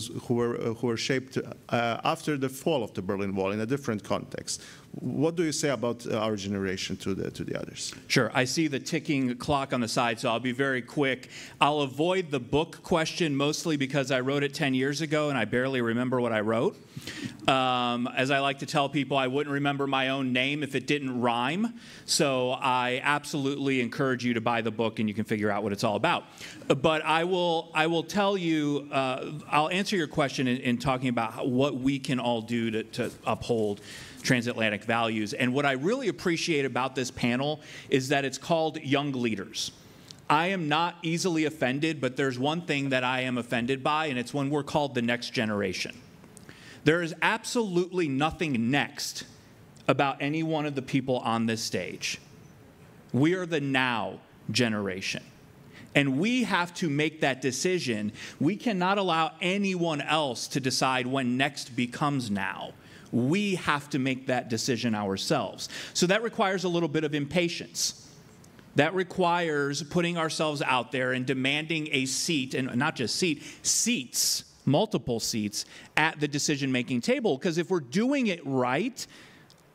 were shaped after the fall of the Berlin Wall in a different context. What do you say about our generation to the others? Sure. I see the ticking clock on the side, so I'll be very quick. I'll avoid the book question mostly because I wrote it 10 years ago and I barely remember what I wrote. As I like to tell people, I wouldn't remember my own name if it didn't rhyme. So I absolutely encourage you to buy the book and you can figure out what it's all about. But I will tell you, I'll answer your question in talking about what we can all do to uphold transatlantic values. And what I really appreciate about this panel is that it's called Young Leaders. I am not easily offended, but there's one thing that I am offended by, and it's when we're called the next generation. There is absolutely nothing next about any one of the people on this stage. We are the now generation. And we have to make that decision. We cannot allow anyone else to decide when next becomes now. We have to make that decision ourselves. So that requires a little bit of impatience. That requires putting ourselves out there and demanding a seat, and not just seats, multiple seats at the decision-making table. Because if we're doing it right,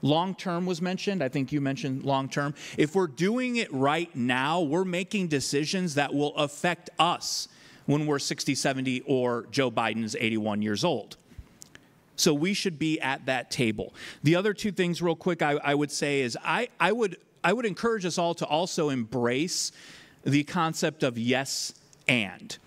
long-term was mentioned. I think you mentioned long-term. If we're doing it right now, we're making decisions that will affect us when we're 60, 70, or Joe Biden's 81 years old. So we should be at that table. The other two things real quick I would say is I would encourage us all to also embrace the concept of yes and.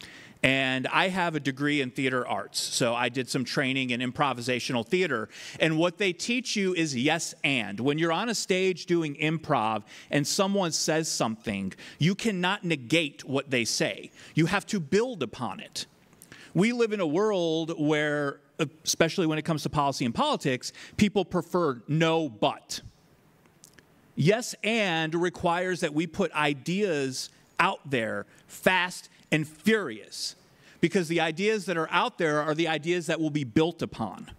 And I have a degree in theater arts, so I did some training in improvisational theater. And what they teach you is yes and. When you're on a stage doing improv and someone says something, you cannot negate what they say. You have to build upon it. We live in a world where, especially when it comes to policy and politics, people prefer no but. Yes and requires that we put ideas out there fast and furious, because the ideas that are out there are the ideas that will be built upon.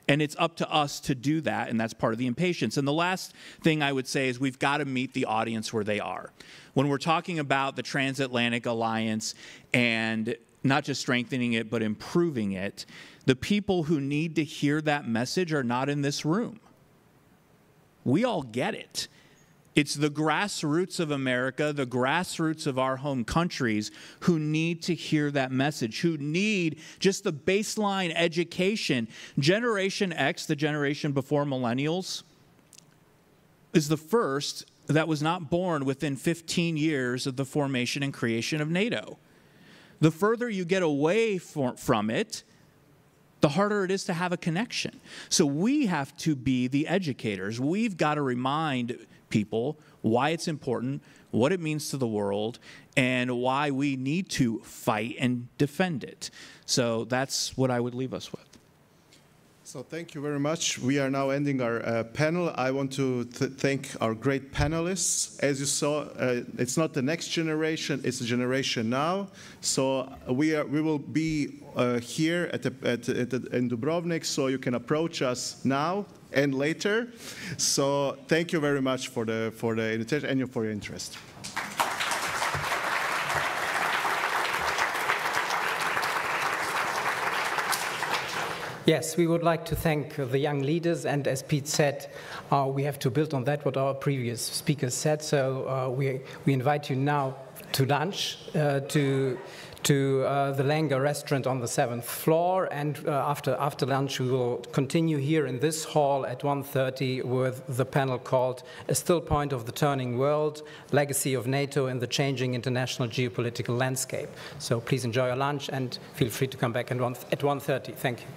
And it's up to us to do that, and that's part of the impatience. And the last thing I would say is we've got to meet the audience where they are. When we're talking about the transatlantic alliance and not just strengthening it, but improving it, the people who need to hear that message are not in this room. We all get it. It's the grassroots of America, the grassroots of our home countries who need to hear that message, who need just the baseline education. Generation X, the generation before millennials, is the first that was not born within 15 years of the formation and creation of NATO. The further you get away from it, the harder it is to have a connection. So we have to be the educators. We've got to remind people why it's important, what it means to the world, and why we need to fight and defend it. So that's what I would leave us with. So thank you very much. We are now ending our panel. I want to thank our great panelists. As you saw, it's not the next generation, it's the generation now. So we will be here in Dubrovnik, so you can approach us now and later. So thank you very much for the invitation and for your interest. Yes, we would like to thank the young leaders, and as Pete said, we have to build on that what our previous speakers said. So we invite you now to lunch, to the Langer restaurant on the 7th floor, and after lunch we will continue here in this hall at 1:30 with the panel called A Still Point of the Turning World, Legacy of NATO in the Changing International Geopolitical Landscape. So please enjoy your lunch and feel free to come back at 1:30. Thank you.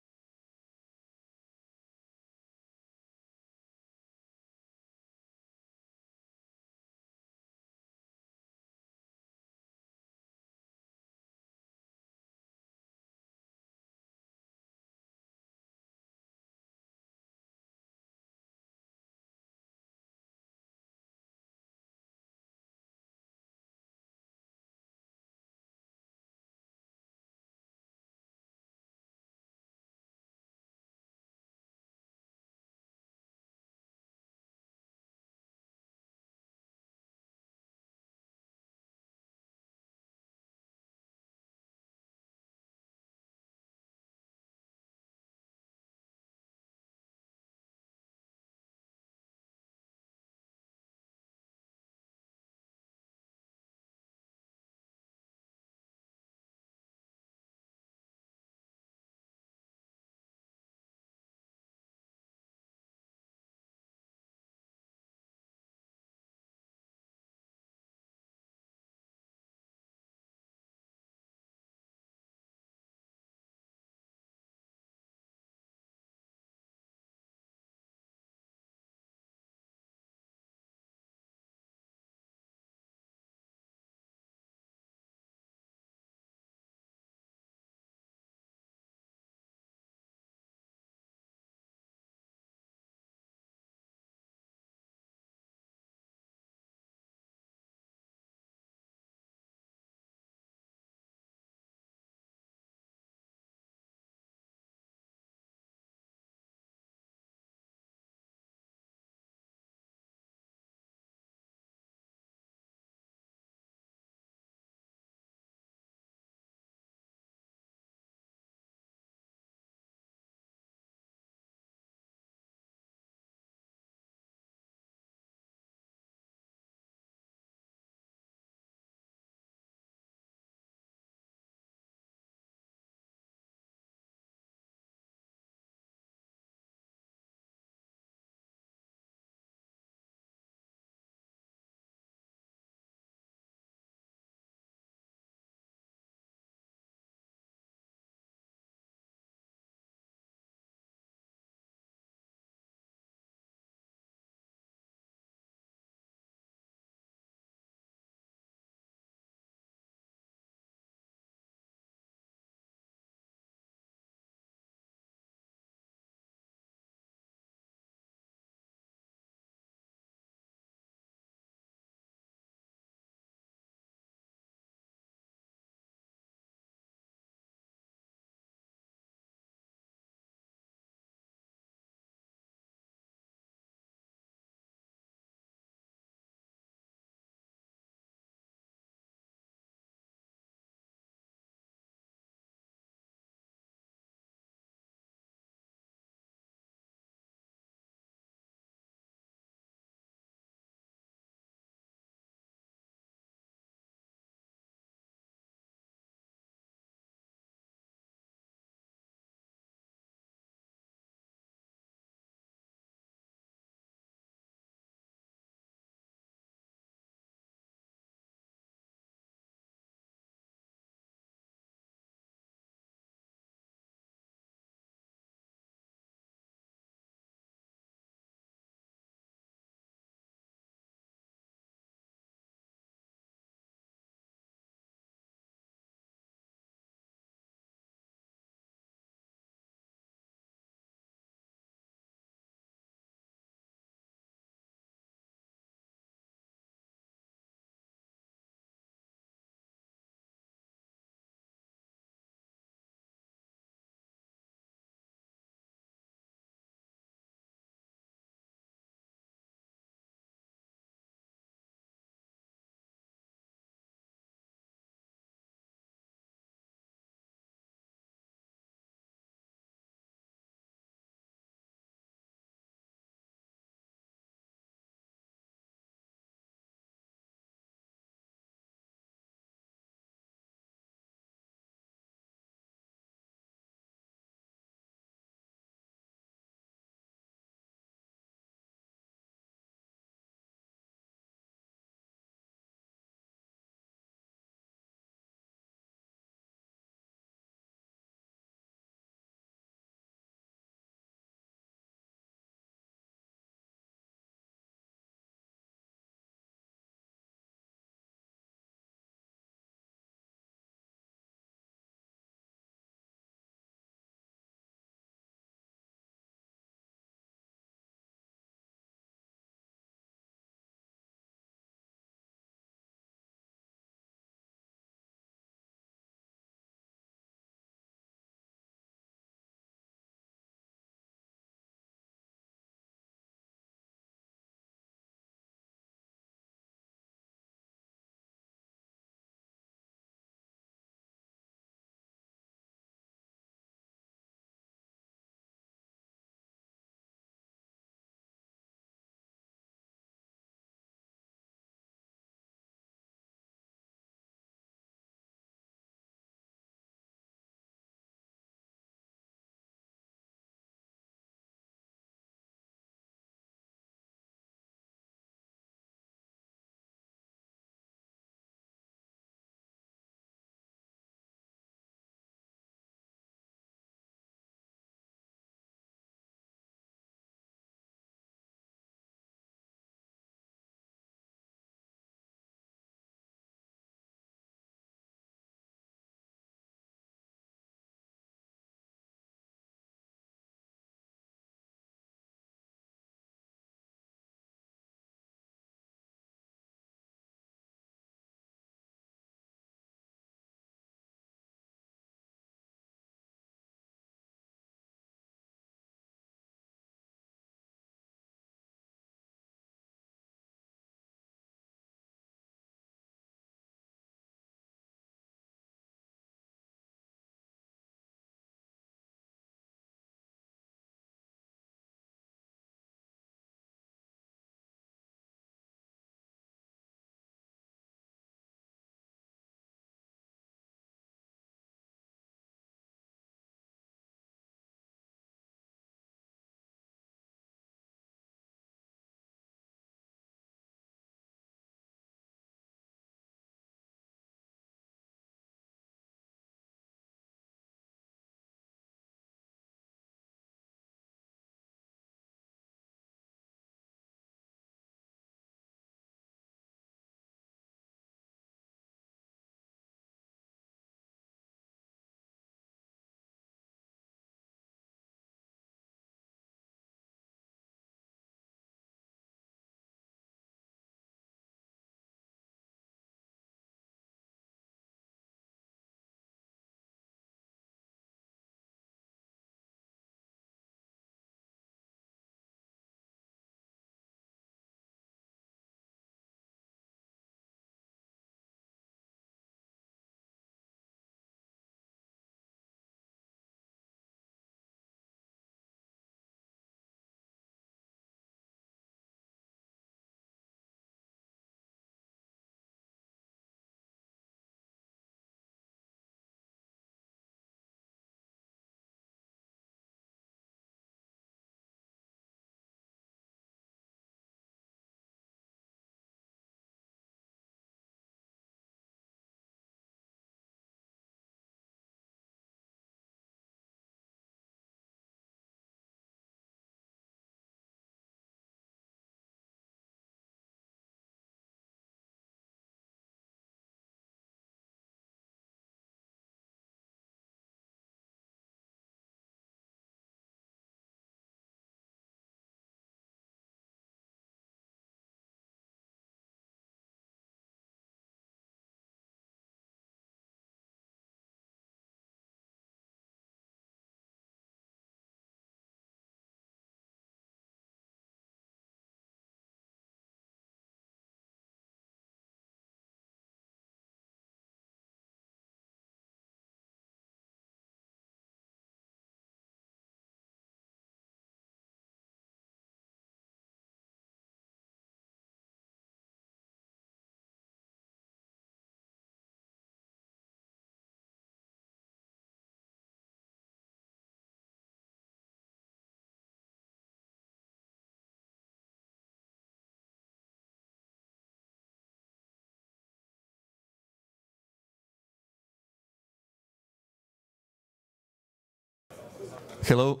Hello.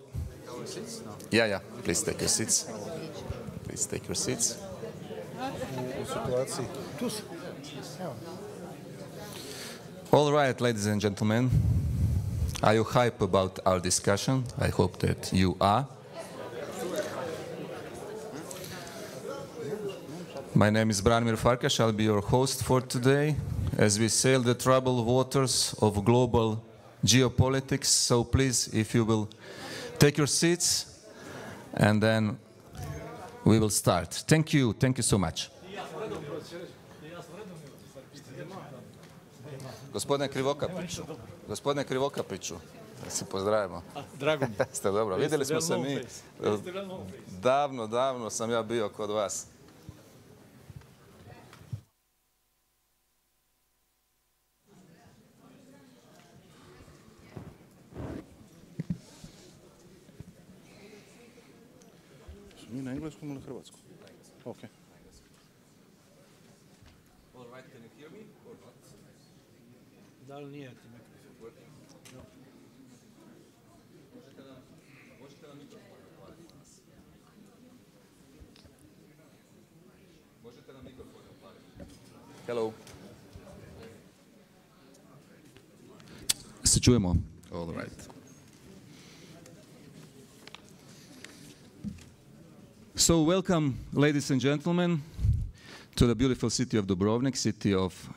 Yeah. Please take your seats. Please take your seats. All right, ladies and gentlemen. Are you hyped about our discussion? I hope that you are. My name is Branimir Farkas. I'll be your host for today as we sail the troubled waters of global geopolitics. So please, if you will take your seats, and then we will start. Thank you so much. Gospodine Krivokapiću, da se pozdravimo. Drago mi. Ste dobro, vidjeli smo se mi. Davno sam ja bio kod vas. Mi na engleskom ili na hrvatskom? Ok. All right, can you hear me or not? Da li nije? Možete na mikrofon upaliti nas. Možete na mikrofon upaliti. Hello. Se čujemo? All right. So welcome, ladies and gentlemen, to the beautiful city of Dubrovnik, city of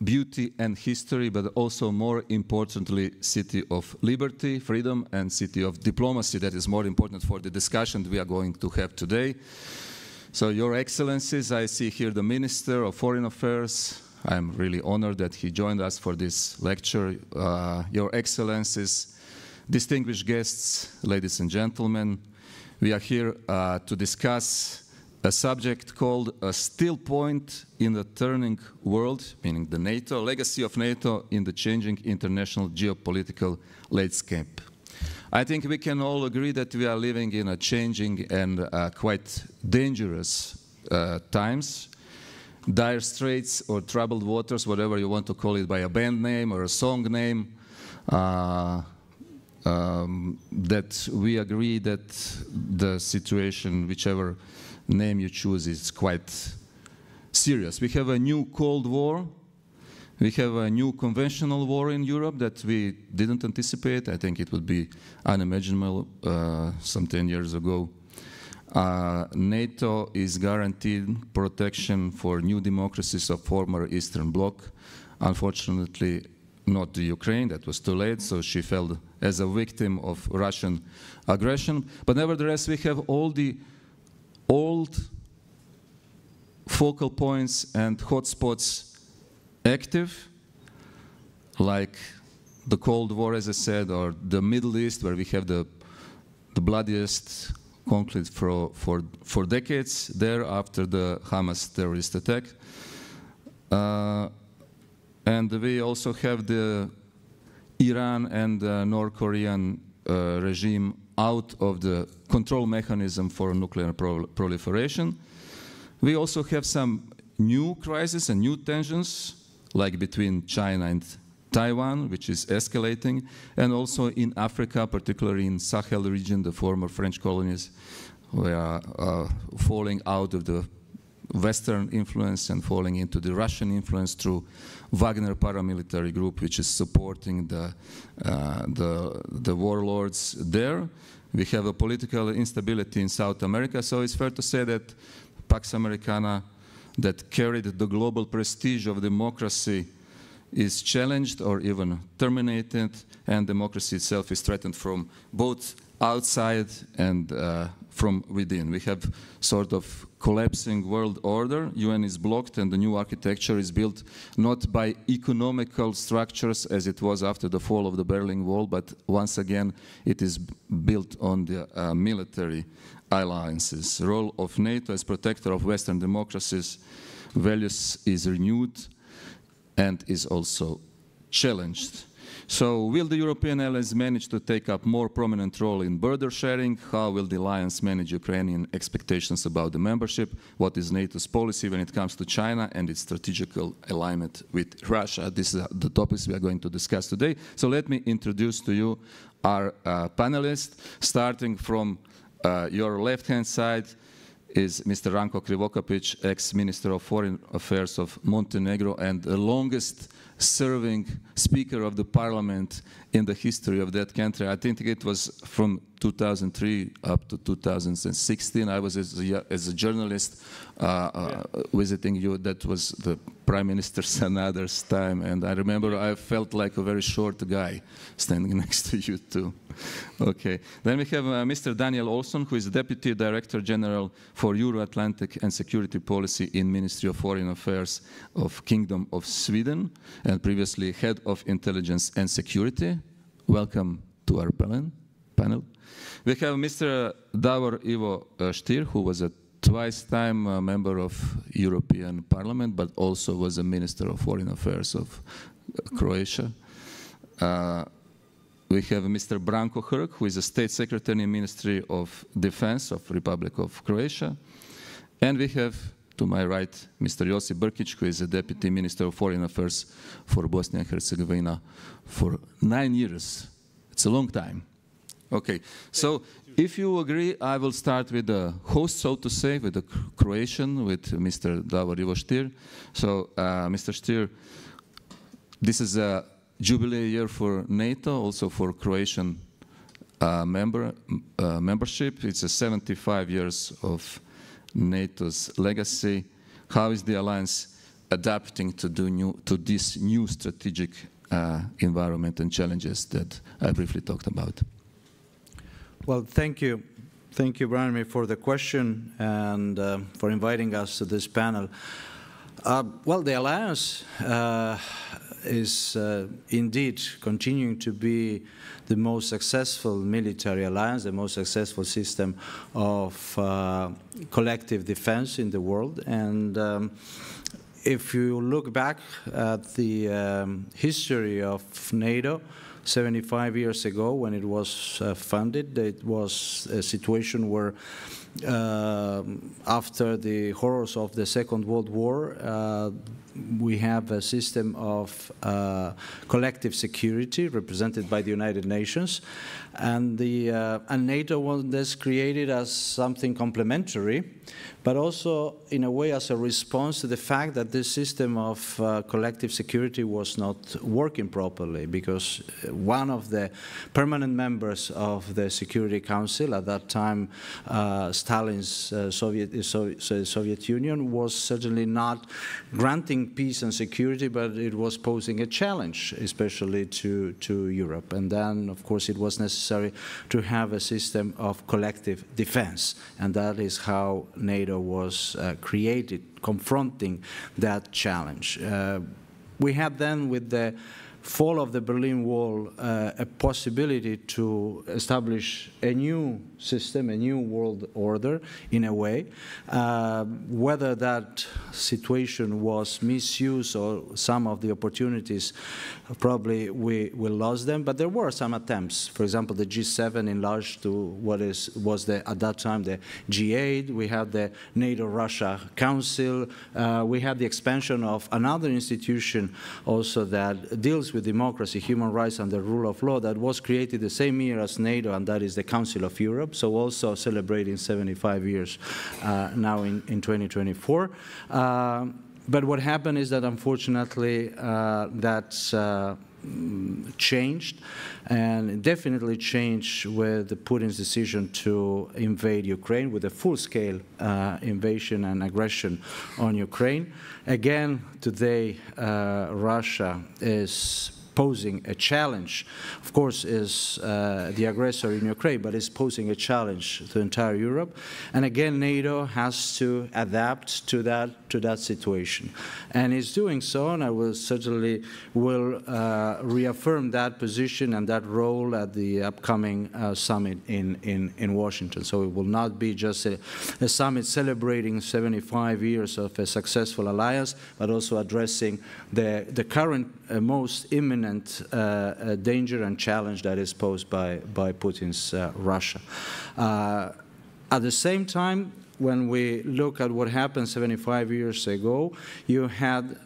beauty and history, but also more importantly, city of liberty, freedom, and city of diplomacy. That is more important for the discussion we are going to have today. So, Your Excellencies, I see here the Minister of Foreign Affairs. I'm really honored that he joined us for this lecture. Your Excellencies, distinguished guests, ladies and gentlemen, we are here to discuss a subject called a still point in the turning world, meaning the NATO, legacy of NATO in the changing international geopolitical landscape. I think we can all agree that we are living in a changing and quite dangerous times. Dire straits or troubled waters, whatever you want to call it, by a band name or a song name, that we agree that the situation, whichever name you choose, is quite serious. We have a new Cold War. We have a new conventional war in Europe that we didn't anticipate. I think it would be unimaginable some 10 years ago. NATO is guaranteed protection for new democracies of former Eastern Bloc. Unfortunately, not the Ukraine, that was too late, so she fell as a victim of Russian aggression. But nevertheless, we have all the old focal points and hotspots active, like the Cold War, as I said, or the Middle East, where we have the bloodiest conflict for decades there after the Hamas terrorist attack. And we also have the Iran and North Korean regime out of the control mechanism for nuclear proliferation. We also have some new crises and new tensions, like between China and Taiwan, which is escalating, and also in Africa, particularly in Sahel region, the former French colonies, we are falling out of the Western influence and falling into the Russian influence through Wagner paramilitary group, which is supporting the warlords there. We have a political instability in South America, so it's fair to say that Pax Americana, that carried the global prestige of democracy, is challenged or even terminated, and democracy itself is threatened from both outside and from within. We have sort of collapsing world order. UN is blocked, and the new architecture is built not by economical structures as it was after the fall of the Berlin Wall, but once again it is built on the military alliances. The role of NATO as protector of Western democracies, values is renewed and is also challenged. So will the European allies manage to take up more prominent role in border sharing? How will the alliance manage Ukrainian expectations about the membership? What is NATO's policy when it comes to China and its strategical alignment with Russia? These are the topics we are going to discuss today. So let me introduce to you our panelists, starting from your left-hand side is Mr. Ranko Krivokapic, ex-Minister of Foreign Affairs of Montenegro and the longest serving Speaker of the Parliament in the history of that country. I think it was from 2003 up to 2016. I was as a journalist visiting you. That was the Prime Minister Sanader's time, and I remember I felt like a very short guy standing next to you too. Okay, then we have Mr. Daniel Olsson, who is Deputy Director General for Euro-Atlantic and Security Policy in Ministry of Foreign Affairs of Kingdom of Sweden, and previously Head of Intelligence and Security. Welcome to our panel. We have Mr. Davor Ivo Stier, who was a twice-time member of European Parliament, but also was a Minister of Foreign Affairs of Croatia. We have Mr. Branko Hrg, who is a State Secretary in Ministry of Defense of Republic of Croatia. And we have, to my right, Mr. Josip Brkic, who is a Deputy Minister of Foreign Affairs for Bosnia and Herzegovina for 9 years. It's a long time. Okay, so if you agree, I will start with the host, so to say, with the Croatian, with Mr. Davor Ivo Stier. So, Mr. Stier, this is a jubilee year for NATO, also for Croatian membership. It's a 75 years of NATO's legacy. How is the alliance adapting to this new strategic environment and challenges that I briefly talked about? Well, thank you. Thank you, Branimir, for the question and for inviting us to this panel. Well, the alliance is indeed continuing to be the most successful military alliance, the most successful system of collective defense in the world. And if you look back at the history of NATO, 75 years ago, when it was funded, it was a situation where after the horrors of the Second World War, we have a system of collective security represented by the United Nations, and NATO was created as something complementary, but also in a way as a response to the fact that this system of collective security was not working properly, because one of the permanent members of the Security Council at that time, Stalin's Soviet Union, was certainly not granting peace and security, but it was posing a challenge, especially to Europe. And then, of course, it was necessary to have a system of collective defense, and that is how NATO was created, confronting that challenge. We had then, with the fall of the Berlin Wall, a possibility to establish a new system, a new world order, in a way. Whether that situation was misuse or some of the opportunities, probably we lost them, but there were some attempts. For example, the G7 enlarged to what was at that time the G8. We had the NATO-Russia Council. We had the expansion of another institution also that deals with democracy, human rights, and the rule of law, that was created the same year as NATO, and that is the Council of Europe, so also celebrating 75 years now in 2024. But what happened is that, unfortunately, that's changed, and definitely changed with Putin's decision to invade Ukraine, with a full-scale invasion and aggression on Ukraine. Again, today, Russia is posing a challenge. Of course, is the aggressor in Ukraine, but is posing a challenge to entire Europe. And again, NATO has to adapt to that situation, and is doing so. And I will certainly reaffirm that position and that role at the upcoming summit in Washington. So it will not be just a summit celebrating 75 years of a successful alliance, but also addressing the current most imminent imminent danger and challenge that is posed by Putin's Russia. At the same time, when we look at what happened 75 years ago, you had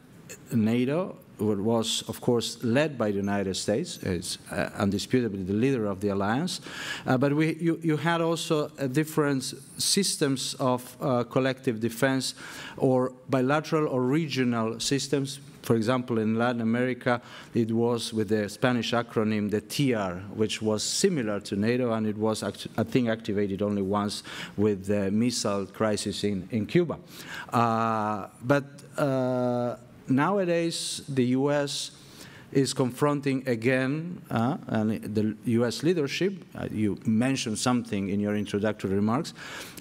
NATO, which was, of course, led by the United States. It's undisputably the leader of the alliance. But you had also different systems of collective defense or bilateral or regional systems. For example, in Latin America, it was with the Spanish acronym, the TR, which was similar to NATO, and it was, I think, activated only once with the missile crisis in Cuba. Nowadays, the U.S. is confronting again, and the U.S. leadership, you mentioned something in your introductory remarks,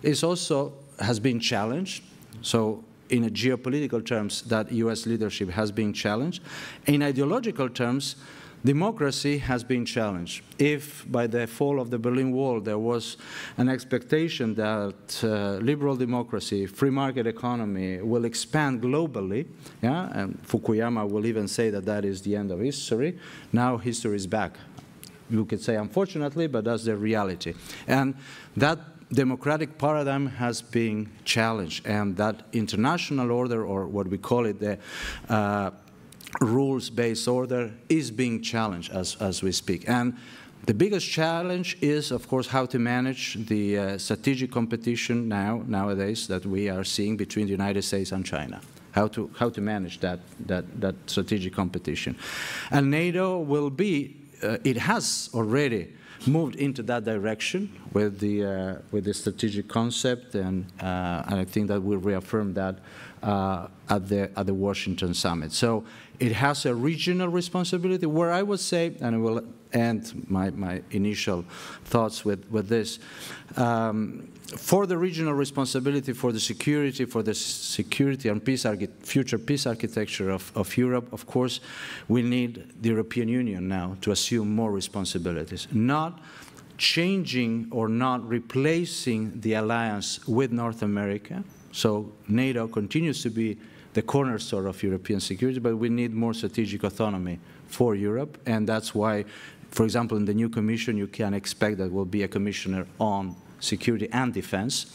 has been challenged. So in a geopolitical terms, that U.S. leadership has been challenged. In ideological terms, democracy has been challenged. If by the fall of the Berlin Wall there was an expectation that liberal democracy, free market economy will expand globally, and Fukuyama will even say that that is the end of history, now history is back. You could say unfortunately, but that's the reality. And that democratic paradigm has been challenged, and that international order, or what we call it, the rules-based order, is being challenged as we speak. And the biggest challenge is, of course, how to manage the strategic competition nowadays that we are seeing between the United States and China. How to manage that strategic competition. And NATO will be, it has already moved into that direction with the strategic concept, and I think that we'll reaffirm that at the Washington summit. So it has a regional responsibility, where I would say, and I will end my initial thoughts with this, for the regional responsibility for the security and future peace architecture of Europe, of course, we need the European Union now to assume more responsibilities, not changing or not replacing the alliance with North America. So NATO continues to be the cornerstone of European security, but we need more strategic autonomy for Europe, and that's why, for example, in the new Commission, you can expect that will be a commissioner on security and defense,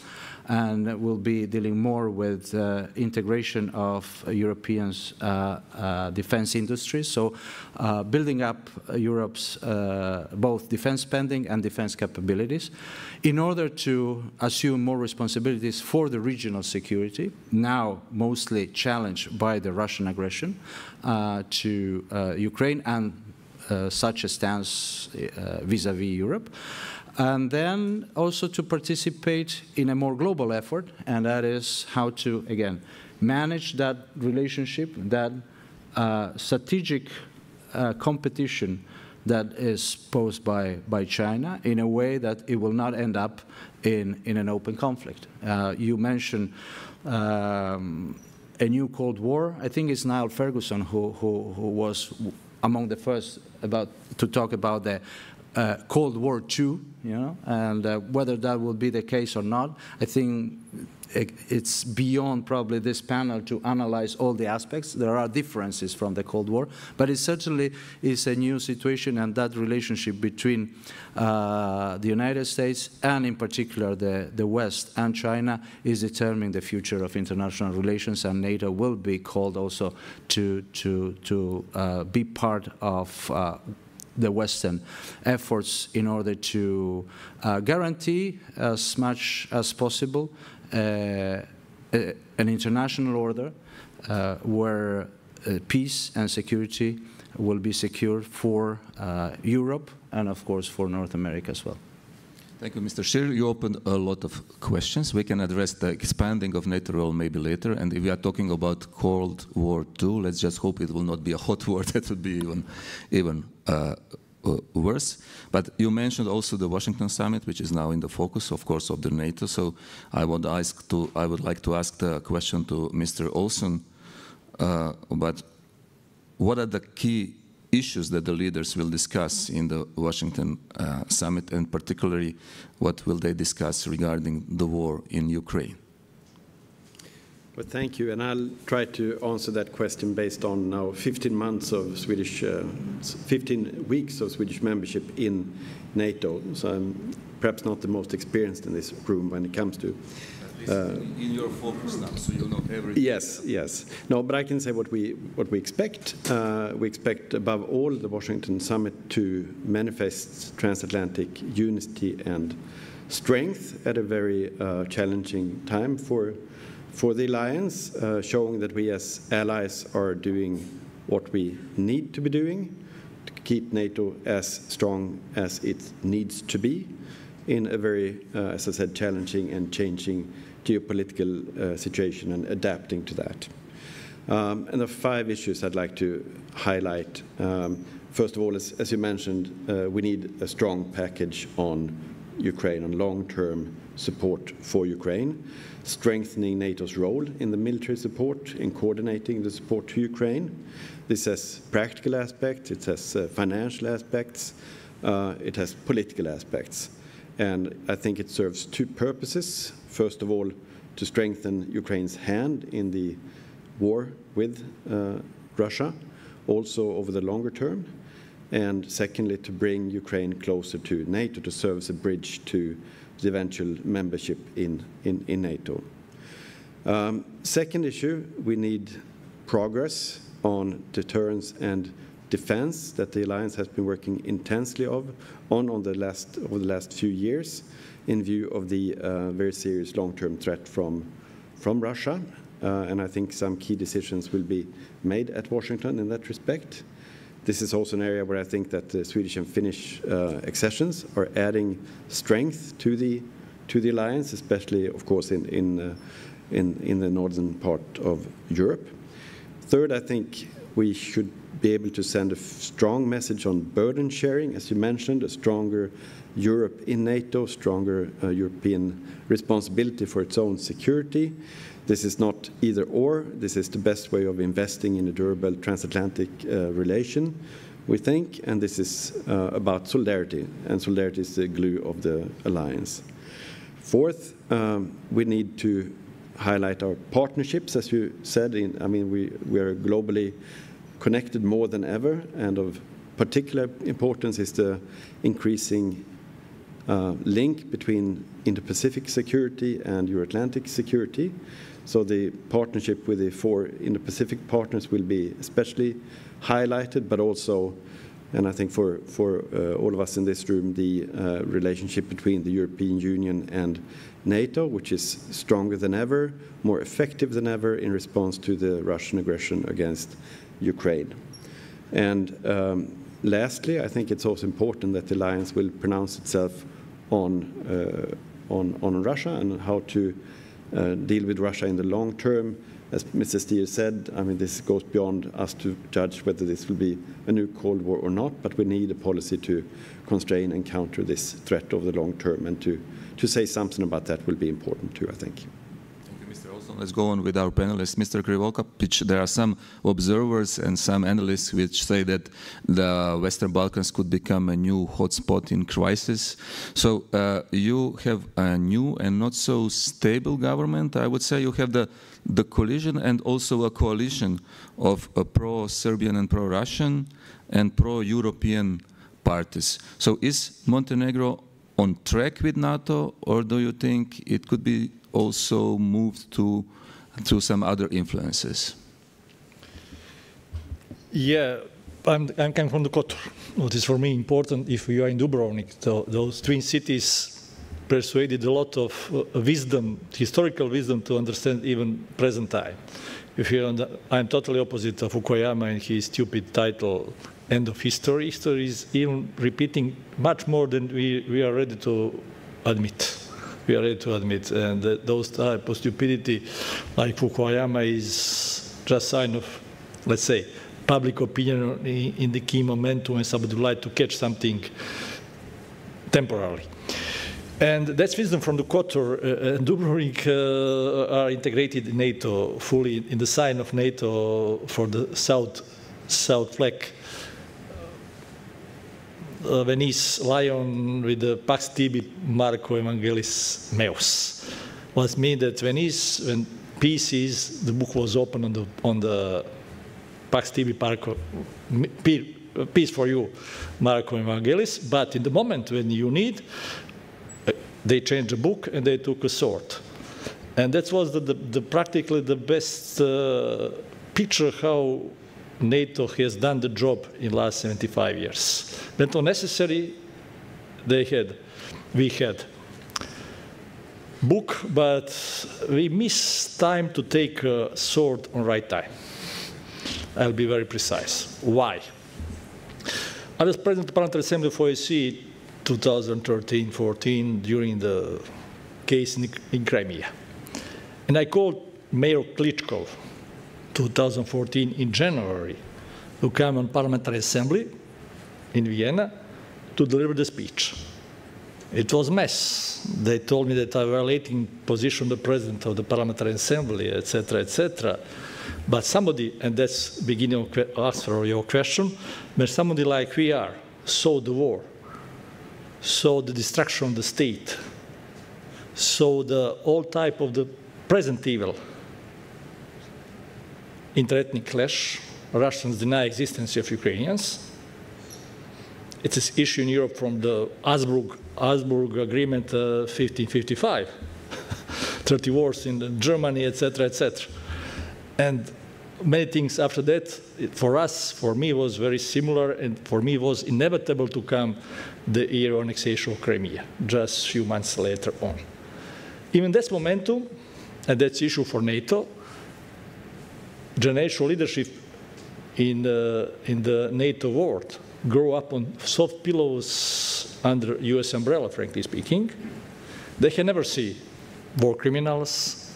and will be dealing more with integration of Europeans' defense industries. So building up Europe's both defense spending and defense capabilities in order to assume more responsibilities for the regional security, now mostly challenged by the Russian aggression to Ukraine and such a stance vis-à-vis Europe. And then also to participate in a more global effort, and that is how to, again, manage that relationship, that strategic competition that is posed by China in a way that it will not end up in an open conflict. You mentioned a new Cold War. I think it's Niall Ferguson who was among the first to talk about the Cold War II, and whether that will be the case or not, I think it's beyond probably this panel to analyze all the aspects. There are differences from the Cold War, but it certainly is a new situation, and that relationship between the United States and in particular the West and China is determining the future of international relations, and NATO will be called also to be part of the Western efforts in order to guarantee as much as possible an international order where peace and security will be secured for Europe and, of course, for North America as well. Thank you, Mr. Scheer. You opened a lot of questions. We can address the expanding of NATO role maybe later. And if we are talking about Cold War II, let's just hope it will not be a hot war. That would be even worse. But you mentioned also the Washington summit, which is now in the focus, of course, of the NATO. So I would like to ask the question to Mr. Olson. But what are the key issues that the leaders will discuss in the Washington summit, and particularly what will they discuss regarding the war in Ukraine? Well, thank you, and I'll try to answer that question based on now 15 months of 15 weeks of Swedish membership in NATO. So I'm perhaps not the most experienced in this room when it comes to. In your focus now, so you'll know everything. Yes, yes. No, but I can say what we expect. We expect, above all, the Washington summit to manifest transatlantic unity and strength at a very challenging time for the alliance, showing that we as allies are doing what we need to be doing to keep NATO as strong as it needs to be in a very, as I said, challenging and changing geopolitical situation, and adapting to that. And the 5 issues I'd like to highlight. First of all, as you mentioned, we need a strong package on Ukraine, on long-term support for Ukraine, strengthening NATO's role in the military support, in coordinating the support to Ukraine. This has practical aspects, it has financial aspects, it has political aspects. And I think it serves 2 purposes. First of all, to strengthen Ukraine's hand in the war with Russia, also over the longer term. And secondly, to bring Ukraine closer to NATO, to serve as a bridge to the eventual membership in NATO. Second issue, we need progress on deterrence and defense that the alliance has been working intensely over the last few years in view of the very serious long-term threat from Russia. And I think some key decisions will be made at Washington in that respect. This is also an area where I think that the Swedish and Finnish accessions are adding strength to the alliance, especially, of course, in the northern part of Europe. Third, I think we should be able to send a strong message on burden sharing, as you mentioned, a stronger Europe in NATO, stronger European responsibility for its own security. This is not either or. This is the best way of investing in a durable transatlantic relation, we think, and this is about solidarity, and solidarity is the glue of the alliance. Fourth, we need to highlight our partnerships, as you said. We are globally connected more than ever, and of particular importance is the increasing link between Indo-Pacific security and Euro-Atlantic security. So the partnership with the 4 Indo-Pacific partners will be especially highlighted, but also, and I think for all of us in this room, the relationship between the European Union and NATO, which is stronger than ever, more effective than ever in response to the Russian aggression against Ukraine. And lastly, I think it's also important that the alliance will pronounce itself on Russia and how to deal with Russia in the long term. As Mr. Stier said, this goes beyond us to judge whether this will be a new Cold War or not, but we need a policy to constrain and counter this threat over the long term, and to say something about that will be important too, I think. Thank you, Mr. Olson. Let's go on with our panelists. Mr. Krivokapic, there are some observers and some analysts which say that the Western Balkans could become a new hotspot in crisis. So you have a new and not so stable government. I would say you have the collision and also a coalition of pro-Serbian and pro-Russian and pro-European parties. So is Montenegro on track with NATO, or do you think it could be also moved to some other influences? Yeah, I'm coming from the Kotor. What is for me important, if we are in Dubrovnik, those twin cities persuaded a lot of wisdom, historical wisdom, to understand even present time. I'm totally opposite of Fukuyama and his stupid title, End of History. History is even repeating much more than we are ready to admit. We are ready to admit, and those type of stupidity, like Fukuyama, is just sign of, let's say, public opinion in the key momentum, when somebody would like to catch something temporarily. And that's wisdom from the Kotor. Dubrovnik are integrated in NATO fully, in the sign of NATO for the south flag. Venice lion with the Pax Tibi Marco Evangelis Meus. What means that Venice, when pieces, the book was open on the Pax TV Parco, Peace for You, Marco Evangelis, but in the moment when you need, they changed the book and they took a sword. And that was practically the best picture how NATO has done the job in the last 75 years. When it was necessary, we had book, but we missed time to take a sword on right time. I'll be very precise. Why? I was president of the Parliamentary Assembly of OSCE 2013-14 during the case in Crimea. And I called Mayor Klitschko 2014 in January to come on Parliamentary Assembly in Vienna to deliver the speech. It was a mess. They told me that I violating position of the President of the Parliamentary Assembly, etc., etc. But somebody, and that's the beginning of answer your question, but somebody like we are, saw the war, saw the destruction of the state, saw the all type of the present evil, interethnic clash, Russians deny existence of Ukrainians. It's an issue in Europe from the Augsburg Agreement 1555, 30 wars in Germany, etc., etc. And many things after that, for us, for me, was very similar, and for me was inevitable to come the year of annexation of Crimea, just a few months later on. Even this momentum, and that's issue for NATO, generational leadership in the NATO world grow up on soft pillows under US umbrella, frankly speaking. They can never see war criminals,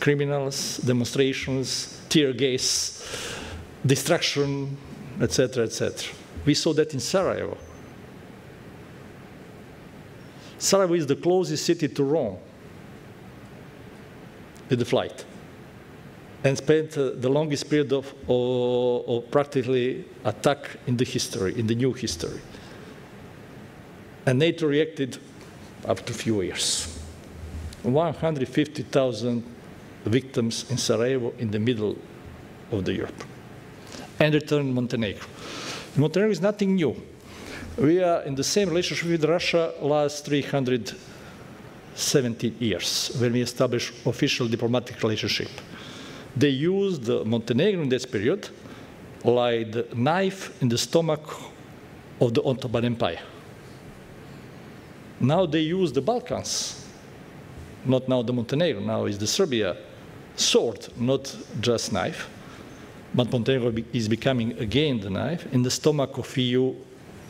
demonstrations, tear gas, destruction, etc., etc. We saw that in Sarajevo. Sarajevo is the closest city to Rome with the flight, and spent the longest period of practically attack in the history, in the new history. And NATO reacted after a few years. 150,000 victims in Sarajevo in the middle of the Europe. And returned Montenegro. Montenegro is nothing new. We are in the same relationship with Russia last 370 years when we established official diplomatic relationship. They used Montenegro in this period like the knife in the stomach of the Ottoman Empire. Now they use the Balkans, not now the Montenegro, now is the Serbia, sword, not just knife, but Montenegro is becoming again the knife in the stomach of EU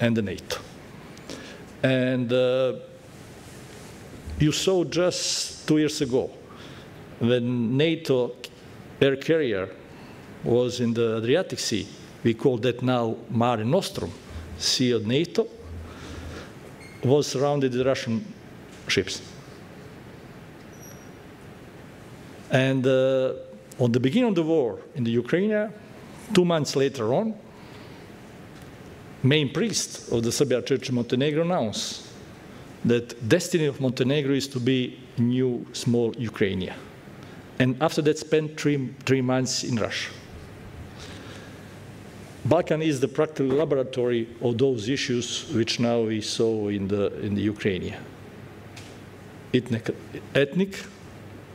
and the NATO. And you saw just 2 years ago when NATO air carrier was in the Adriatic Sea. We call that now Mare Nostrum, Sea of NATO, was surrounded with Russian ships. And on the beginning of the war in the Ukraine, 2 months later on, main priest of the Serbian Church in Montenegro announced that destiny of Montenegro is to be new small Ukraine. And after that spent three months in Russia. Balkan is the practical laboratory of those issues which now we saw in the Ukraine. Ethnic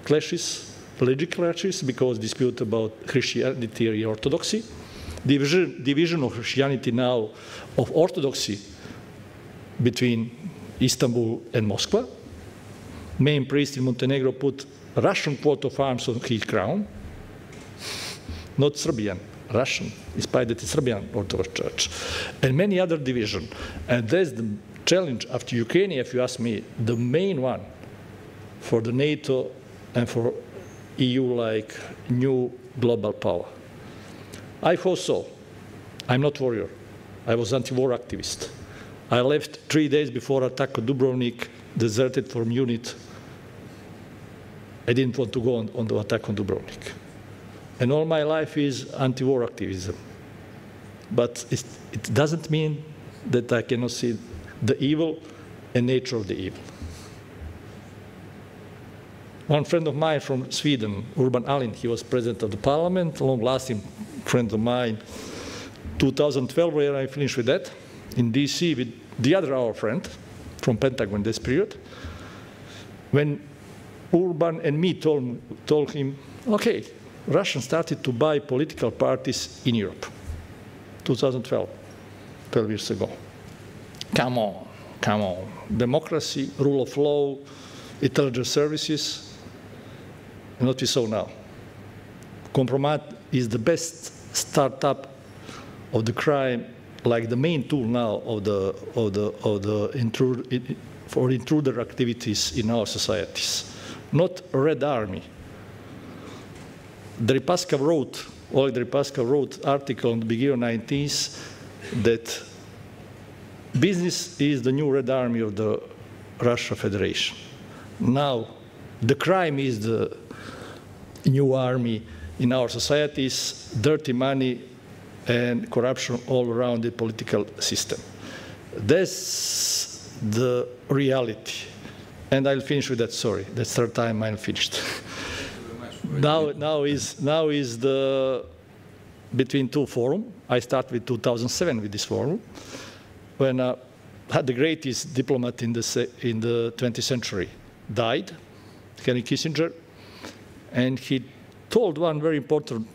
clashes, religious clashes, because dispute about Christianity and Orthodoxy, division of Christianity now of Orthodoxy between Istanbul and Moscow. Main priest in Montenegro put Russian coat of arms on his crown, not Serbian, Russian, despite that it's Serbian Orthodox Church, and many other divisions. And that's the challenge after Ukraine, if you ask me, the main one for the NATO and for EU like new global power. I foresaw, I'm not warrior, I was anti-war activist. I left 3 days before attack on Dubrovnik, deserted from unit. I didn't want to go on the attack on Dubrovnik. And all my life is anti-war activism. But it doesn't mean that I cannot see the evil and nature of the evil. One friend of mine from Sweden, Urban Ahlin, he was president of the parliament, long-lasting friend of mine. 2012, where I finished with that, in DC with the other our friend from Pentagon this period. When Urban and me told him, okay, Russia started to buy political parties in Europe. 2012, 12 years ago. Come on, come on. Democracy, rule of law, intelligence services, and what we saw now. Compromat is the best startup of the crime, like the main tool now for intruder activities in our societies. Not a Red Army. Deripaska wrote, Oleg Deripaska wrote article in the beginning of the 19th that business is the new Red Army of the Russia Federation. Now, the crime is the new army in our societies, dirty money and corruption all around the political system. That's the reality. And I'll finish with that story. That's the third time I'm finished. Now is the between two forum. I start with 2007 with this forum, when had the greatest diplomat in the 20th century died, Henry Kissinger, and he told one very important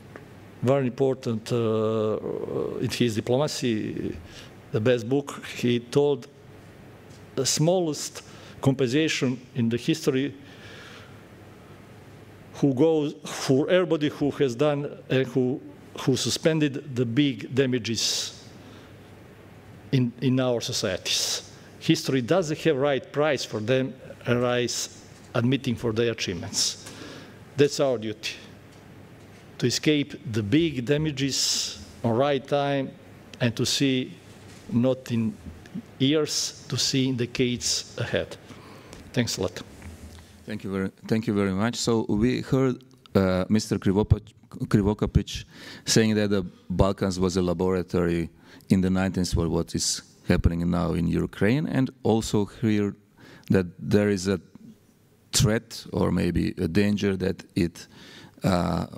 in his diplomacy, the best book, he told the smallest compensation in the history who goes for everybody who has done and who suspended the big damages in our societies. History doesn't have right price for them and right admitting for their achievements. That's our duty, to escape the big damages on right time and to see not in years, to see in decades ahead. Thanks a lot. Thank you very much. So we heard Mr. Krivokapic saying that the Balkans was a laboratory in the 19th for what is happening now in Ukraine, and also hear that there is a threat or maybe a danger that it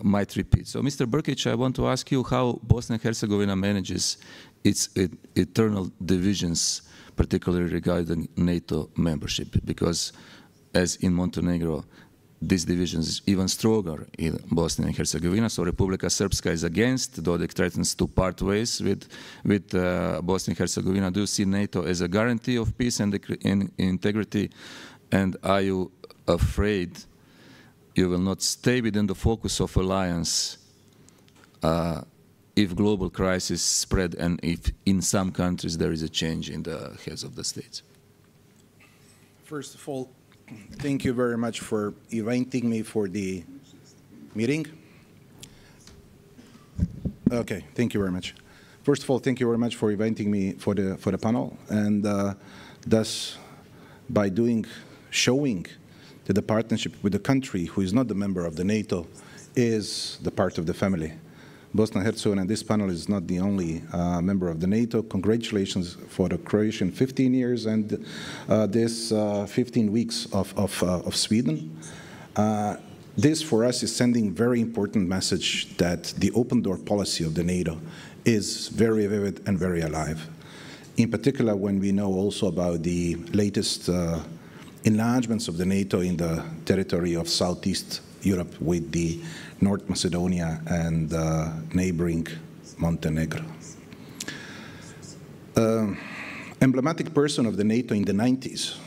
might repeat. So, Mr. Brkic, I want to ask you how Bosnia and Herzegovina manages its internal divisions, particularly regarding NATO membership, because as in Montenegro, this division is even stronger in Bosnia and Herzegovina. So Republika Srpska is against. Dodik threatens to part ways with Bosnia and Herzegovina. Do you see NATO as a guarantee of peace and integrity? And are you afraid you will not stay within the focus of alliance if global crisis spread and if in some countries there is a change in the heads of the states? First of all, thank you very much for inviting me for the meeting. Okay, thank you very much. First of all, thank you very much for inviting me for the panel, and thus by showing that the partnership with the country who is not the member of the NATO is the part of the family. Bosnia and Herzegovina, this panel is not the only member of the NATO. Congratulations for the Croatian 15 years and this 15 weeks of Sweden. This for us is sending very important message that the open door policy of the NATO is very vivid and very alive. In particular, when we know also about the latest enlargements of the NATO in the territory of Southeast Europe with the North Macedonia and neighboring Montenegro. Emblematic person of the NATO in the 90s,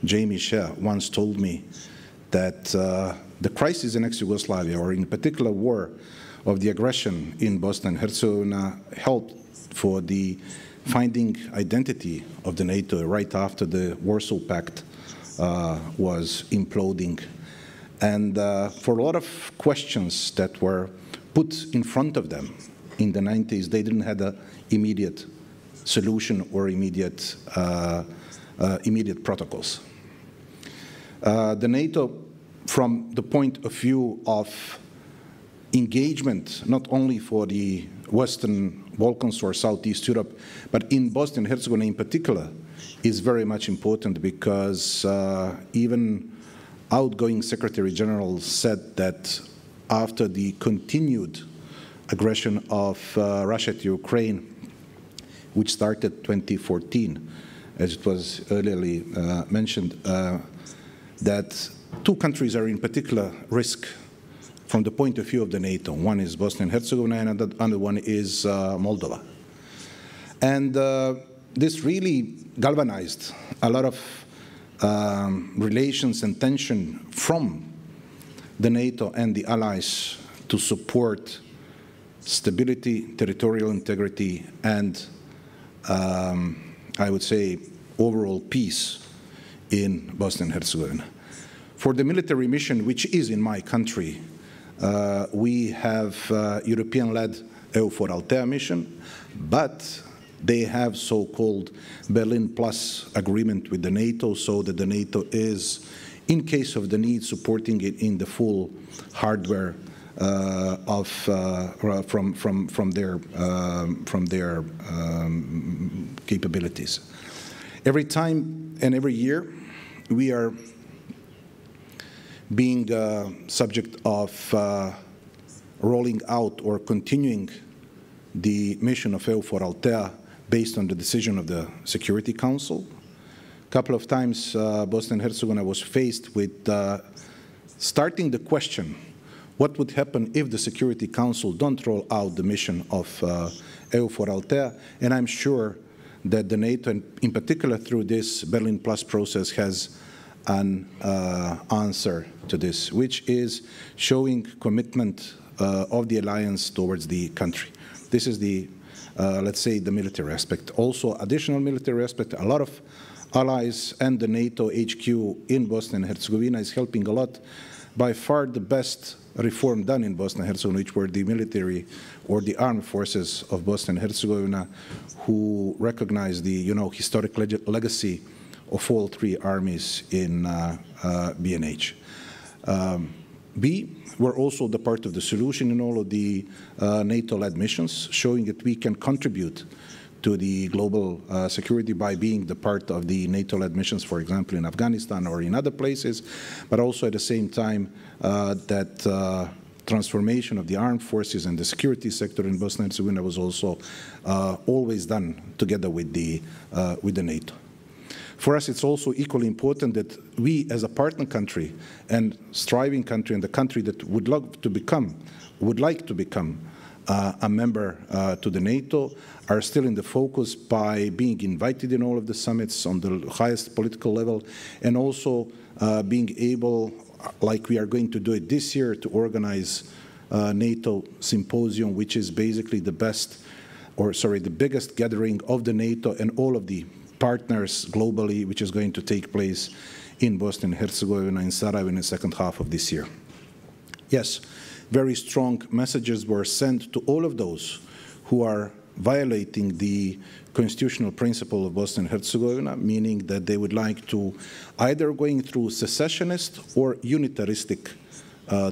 Jamie Shea, once told me that the crisis in ex-Yugoslavia, or in particular war of the aggression in Bosnia and Herzegovina, helped for the finding identity of the NATO right after the Warsaw Pact was imploding. And for a lot of questions that were put in front of them in the 90s, they didn't have an immediate solution or immediate protocols. The NATO, from the point of view of engagement, not only for the Western Balkans or Southeast Europe, but in Bosnia and Herzegovina in particular, is very much important, because even outgoing Secretary General said that after the continued aggression of Russia to Ukraine, which started 2014, as it was earlier mentioned, that two countries are in particular risk from the point of view of the NATO. One is Bosnia and Herzegovina, and the other one is Moldova. And this really galvanized a lot of relations and tension from the NATO and the allies to support stability, territorial integrity, and I would say overall peace in Bosnia and Herzegovina. For the military mission, which is in my country, we have European-led EUFOR Althea mission, but they have so-called Berlin Plus agreement with the NATO, so that the NATO is, in case of the need, supporting it in the full hardware from their capabilities. Every time and every year, we are being subject of rolling out or continuing the mission of EUFOR Althea based on the decision of the Security Council. A couple of times Bosnia and Herzegovina was faced with starting the question, what would happen if the Security Council don't roll out the mission of EUFOR Althea? And I'm sure that the NATO, and in particular through this Berlin Plus process, has an answer to this, which is showing commitment of the alliance towards the country. This is the, let's say, the military aspect. Also, additional military aspect, a lot of allies and the NATO HQ in Bosnia and Herzegovina is helping a lot. By far the best reform done in Bosnia and Herzegovina, which were the military or the armed forces of Bosnia and Herzegovina, who recognize the historic legacy of all three armies in BNH. We're also the part of the solution in all of the NATO-led missions, showing that we can contribute to the global security by being the part of the NATO-led missions, for example, in Afghanistan or in other places, but also at the same time that transformation of the armed forces and the security sector in Bosnia and Herzegovina was also always done together with the NATO. For us, it's also equally important that we, as a partner country and striving country, and the country that would like to become a member to the NATO, are still in the focus by being invited in all of the summits on the highest political level, and also being able, like we are going to do it this year, to organize NATO symposium, which is basically the biggest gathering of the NATO and all of the partners globally, which is going to take place in Bosnia and Herzegovina, in Sarajevo, in the second half of this year. Yes, very strong messages were sent to all of those who are violating the constitutional principle of Bosnia and Herzegovina, meaning that they would like to either going through secessionist or unitaristic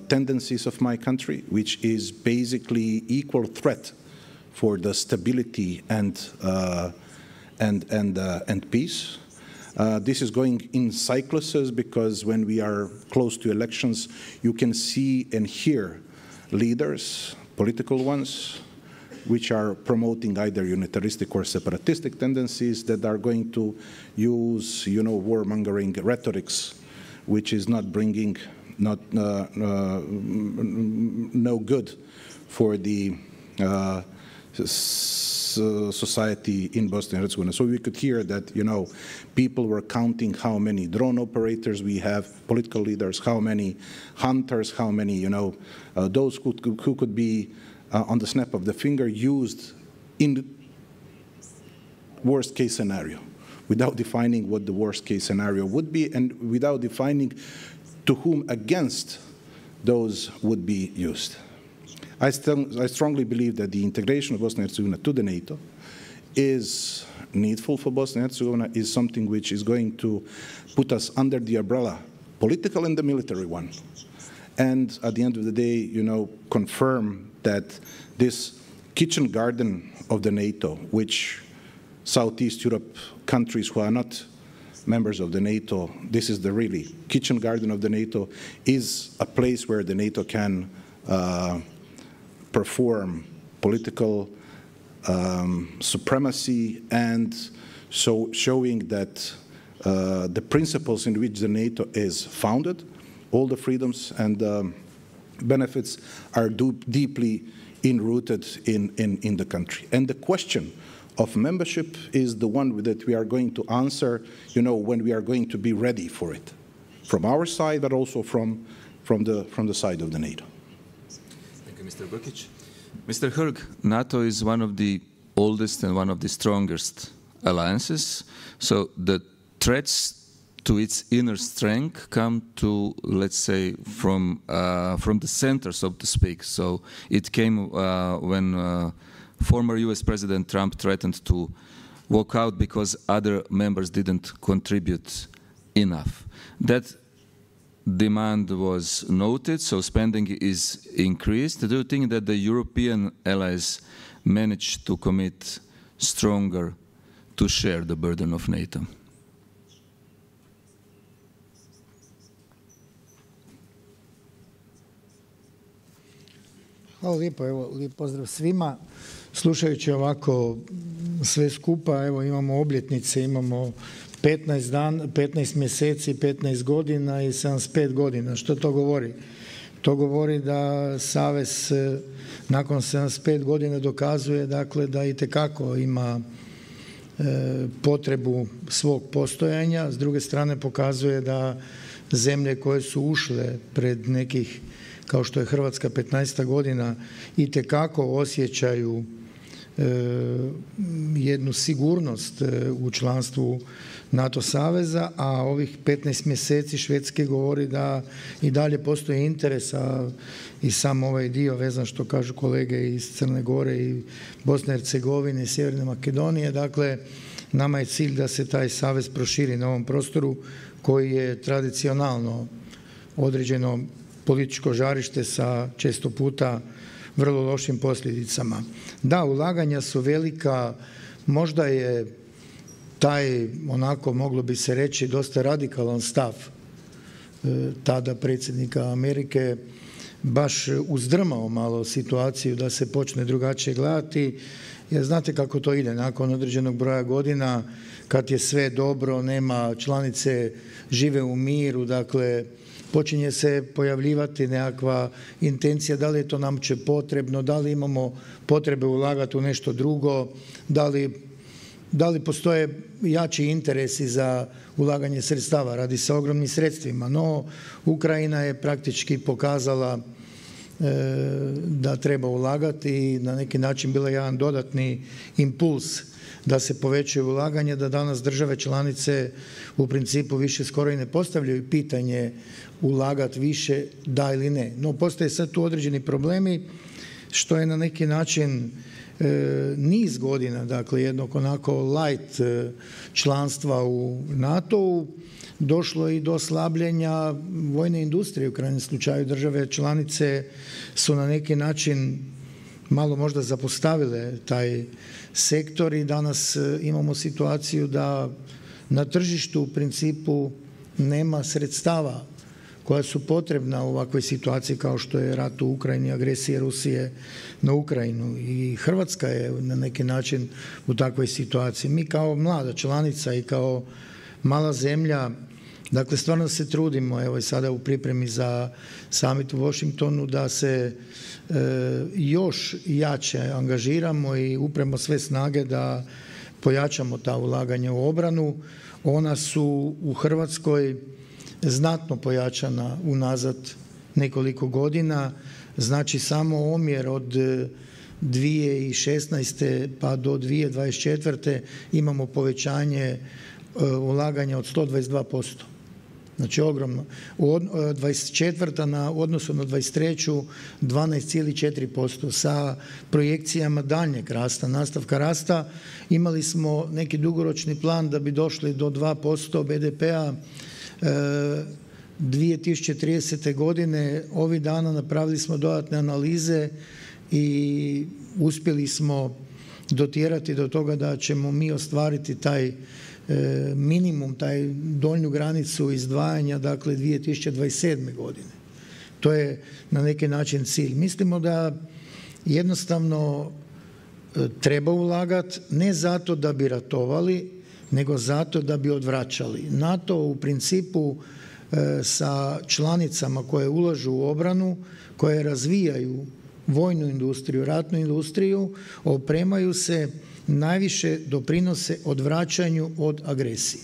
tendencies of my country, which is basically equal threat for the stability and peace. This is going in cycluses, because when we are close to elections, you can see and hear leaders, political ones, which are promoting either unitaristic or separatistic tendencies that are going to use, warmongering rhetorics, which is not bringing no good for the society in Bosnia and Herzegovina. So we could hear that, people were counting how many drone operators we have, political leaders, how many hunters, how many, those who could be on the snap of the finger used in the worst case scenario, without defining what the worst case scenario would be, and without defining to whom against those would be used. I strongly believe that the integration of Bosnia and Herzegovina to the NATO is needful for Bosnia and Herzegovina, is something which is going to put us under the umbrella, political and the military one, and at the end of the day, confirm that this kitchen garden of the NATO, which Southeast Europe countries who are not members of the NATO, this is the really kitchen garden of the NATO, is a place where the NATO can perform political supremacy, and so showing that the principles in which the NATO is founded, all the freedoms and benefits are deeply enrooted in the country. And the question of membership is the one that we are going to answer, when we are going to be ready for it, from our side, but also from the side of the NATO. Thank you, Mr. Brkić. Mr. Hrg, NATO is one of the oldest and one of the strongest alliances. So the threats to its inner strength come to, let's say, from the center, so to speak. So it came when former US President Trump threatened to walk out because other members didn't contribute enough. That demand was noted, so spending is increased. Do you think that the European allies managed to commit stronger to share the burden of NATO? Hvala lijepo, evo, lijep pozdrav svima. Slušajući ovako sve skupa, evo imamo obljetnice, imamo 15 mjeseci, 15 godina i 75 godina. Što to govori? To govori da Savez nakon 75 godina dokazuje, dakle, da itekako ima potrebu svog postojanja. S druge strane pokazuje da zemlje koje su ušle pred nekih, kao što je Hrvatska, 15 godina, itekako osjećaju jednu sigurnost u članstvu NATO saveza, a ovih 15 mjeseci Švedske govori da i dalje postoji interes, a i sam ovaj dio vezan, što kažu kolege iz Crne Gore i Bosne i Hercegovine i Sjeverne Makedonije. Dakle, nama je cilj da se taj savez proširi na ovom prostoru koji je tradicionalno određeno političko žarište sa često puta vrlo lošim posljedicama. Da, ulaganja su velika, možda je taj, onako moglo bi se reći, dosta radikalan stav tada predsjednika Amerike baš uzdrmao malo situaciju da se počne drugačije gledati, jer znate kako to ide, nakon određenog broja godina, kad je sve dobro, nema članice, žive u miru, dakle, počinje se pojavljivati nekakva intencija da li je to nam će potrebno, da li imamo potrebe ulagati u nešto drugo, da li postoje jači interesi za ulaganje sredstava. Radi se o ogromnim sredstvima, no Ukrajina je praktički pokazala da treba ulagati i na neki način bila jedan dodatni impuls da se povećaju ulaganje, da danas države članice u principu više skoro i ne postavljaju pitanje ulagati više, da ili ne. No, postoje sad tu određeni problemi što je na neki način niz godina, dakle jednog onako light članstva u NATO-u, došlo i do slabljenja vojne industrije. U krajnjem slučaju države članice su na neki način malo možda zapostavile taj sektor i danas imamo situaciju da na tržištu u principu nema sredstava koja su potrebna u ovakvoj situaciji kao što je rat u Ukrajini, agresija Rusije na Ukrajinu. I Hrvatska je na neki način u takvoj situaciji. Mi kao mlada članica i kao mala zemlja, dakle stvarno se trudimo, evo i sada u pripremi za summit u Washingtonu, da se još jače angažiramo i upremo sve snage da pojačamo ta ulaganja u obranu. Ona su u Hrvatskoj znatno pojačana unazad nekoliko godina, znači samo omjer od 2016. pa do 2024. imamo povećanje ulaganja od 122%. Znači ogromno. 24. na odnosu na 23. 12,4%. Sa projekcijama daljnjeg rasta, nastavka rasta, imali smo neki dugoročni plan da bi došli do 2% BDP-a 2030. godine. Ovih dana napravili smo dodatne analize i uspjeli smo dotjerati do toga da ćemo mi ostvariti taj minimum, taj donju granicu izdvajanja, dakle 2027. godine. To je na neki način cilj. Mislimo da jednostavno treba ulagati, ne zato da bi ratovali, nego zato da bi odvraćali. NATO u principu sa članicama koje ulažu u obranu, koje razvijaju vojnu industriju, ratnu industriju, opremaju se, najviše doprinose odvraćanju od agresije.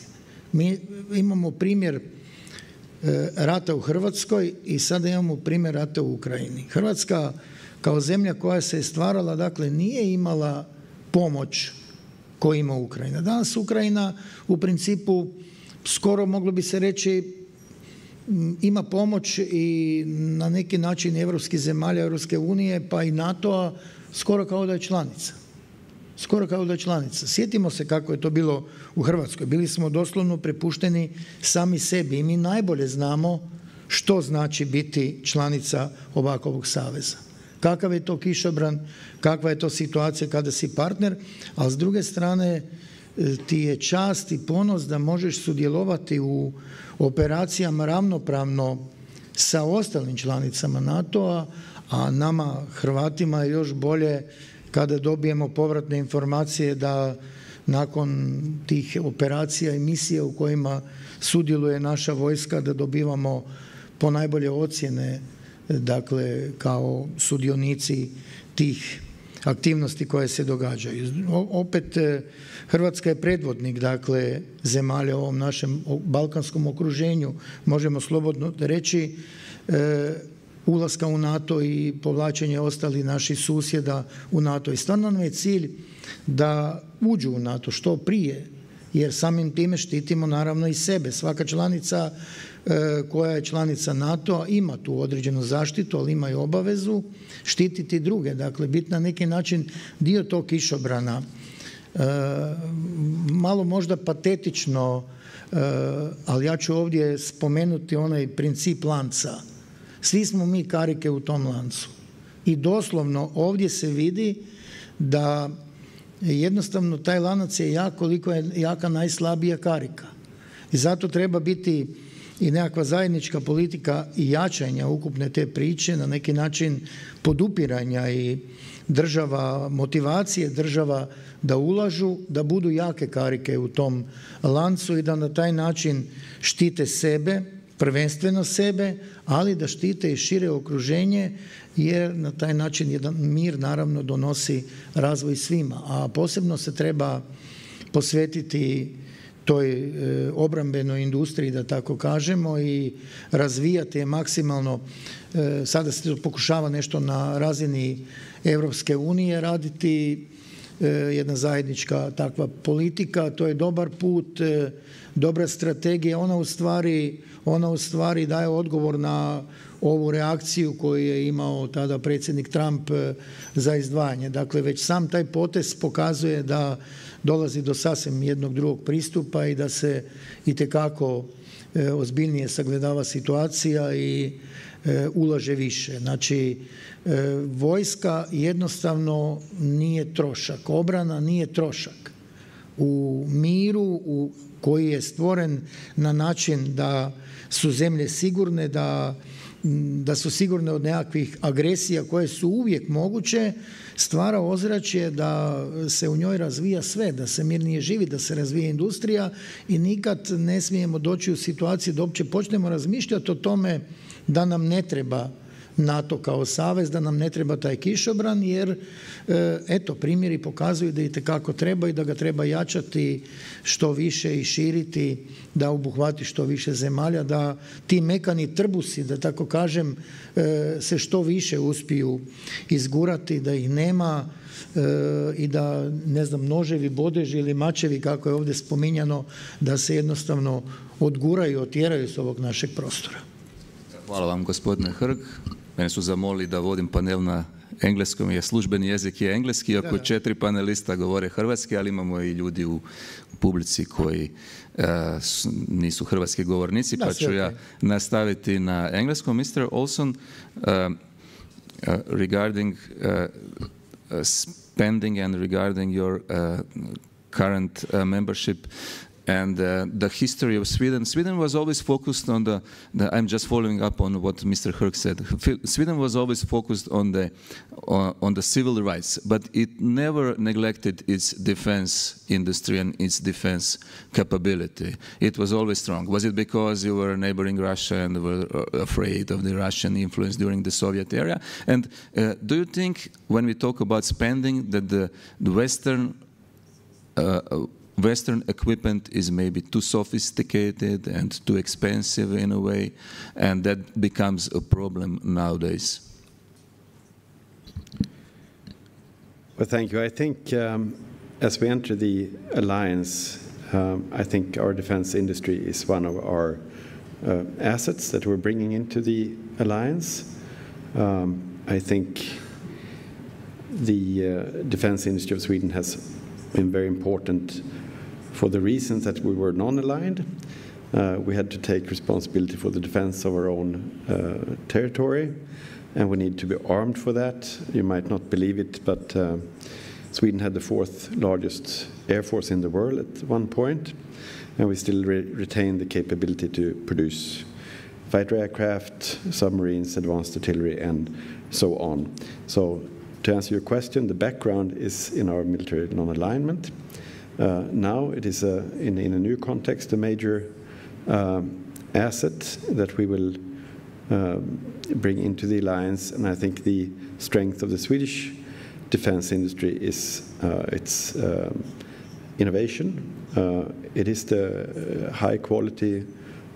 Mi imamo primjer rata u Hrvatskoj i sada imamo primjer rata u Ukrajini. Hrvatska kao zemlja koja se je stvarala, dakle nije imala pomoć koju ima Ukrajina. Danas Ukrajina u principu skoro moglo bi se reći ima pomoć i na neki način evropskih zemalja, Europske unije pa i NATO-a skoro kao da je članica. Skoro kao da je članica. Sjetimo se kako je to bilo u Hrvatskoj. Bili smo doslovno prepušteni sami sebi i mi najbolje znamo što znači biti članica ovakvog saveza. Kakav je to kišobran, kakva je to situacija kada si partner, a s druge strane ti je čast i ponos da možeš sudjelovati u operacijama ravnopravno sa ostalim članicama NATO-a, a nama Hrvatima je još bolje kada dobijemo povratne informacije da nakon tih operacija i misija u kojima sudjeluje naša vojska da dobivamo ponajbolje ocjene, dakle kao sudionici tih aktivnosti koje se događaju. Opet Hrvatska je predvodnik, dakle, zemalja u ovom našem balkanskom okruženju, možemo slobodno reći, ulaska u NATO i povlačenje ostalih naših susjeda u NATO. I stvarno nam je cilj da uđu u NATO što prije, jer samim time štitimo naravno i sebe. Svaka članica koja je članica NATO-a ima tu određenu zaštitu, ali ima i obavezu štititi druge. Dakle, biti na neki način dio tog kišobrana. Malo možda patetično, ali ja ću ovdje spomenuti onaj princip lanca. Svi smo mi karike u tom lancu. I doslovno ovdje se vidi da jednostavno taj lanac je jak koliko je jaka najslabija karika. I zato treba biti i nekakva zajednička politika i jačanja ukupne te priče, na neki način podupiranja i država, motivacije država da ulažu, da budu jake karike u tom lancu i da na taj način štite sebe, prvenstveno sebe, ali da štite i šire okruženje, jer na taj način jedan mir naravno donosi razvoj svima, a posebno se treba posvetiti toj obrambenoj industriji, da tako kažemo, i razvijati je maksimalno. Sada se pokušava nešto na razini Europske unije raditi, jedna zajednička takva politika, to je dobar put, dobra strategija, ona u stvari daje odgovor na ovu reakciju koju je imao tada predsjednik Trump za izdvajanje. Dakle, već sam taj potez pokazuje da dolazi do sasvim jednog drugog pristupa i da se itekako ozbiljnije sagledava situacija i ulaže više. Znači, vojska jednostavno nije trošak, obrana nije trošak. U miru koji je stvoren na način da su zemlje sigurne, da su sigurne od nekakvih agresija koje su uvijek moguće, stvara ozračje da se u njoj razvija sve, da se mirnije živi, da se razvija industrija i nikad ne smijemo doći u situaciju da uopće počnemo razmišljati o tome da nam ne treba NATO kao savez, da nam ne treba taj kišobran, jer eto, primjeri pokazuju da itekako treba i da ga treba jačati što više i širiti, da obuhvati što više zemalja, da ti mekani trbusi, da tako kažem, se što više uspiju izgurati, da ih nema i da, ne znam, noževi, bodeži ili mačevi, kako je ovdje spominjano, da se jednostavno odguraju, otjeraju s ovog našeg prostora. Hvala vam, gospodine Hrg. Mene su zamolili da vodim panel na engleskom, jer službeni jezik je engleski, iako 4 panelista govore hrvatski, ali imamo i ljudi u publici koji nisu hrvatski govornici, pa ću ja nastaviti na engleskom. Mr. Olson, regarding spending and regarding your current membership and the history of Sweden. Sweden was always focused on I'm just following up on what Mr. Herc said. Sweden was always focused on the civil rights, but it never neglected its defense industry and its defense capability. It was always strong. Was it because you were neighboring Russia and were afraid of the Russian influence during the Soviet era? And do you think, when we talk about spending, that the Western equipment is maybe too sophisticated and too expensive in a way, and that becomes a problem nowadays? Well, thank you. I think as we enter the alliance, I think our defense industry is one of our assets that we're bringing into the alliance. I think the defense industry of Sweden has been very important for the reasons that we were non-aligned. We had to take responsibility for the defense of our own territory, and we need to be armed for that. You might not believe it, but Sweden had the 4th largest air force in the world at one point, and we still retain the capability to produce fighter aircraft, submarines, advanced artillery, and so on. So to answer your question, the background is in our military non-alignment. Now it is, in a new context, a major asset that we will bring into the alliance, and I think the strength of the Swedish defense industry is its innovation. It is the high-quality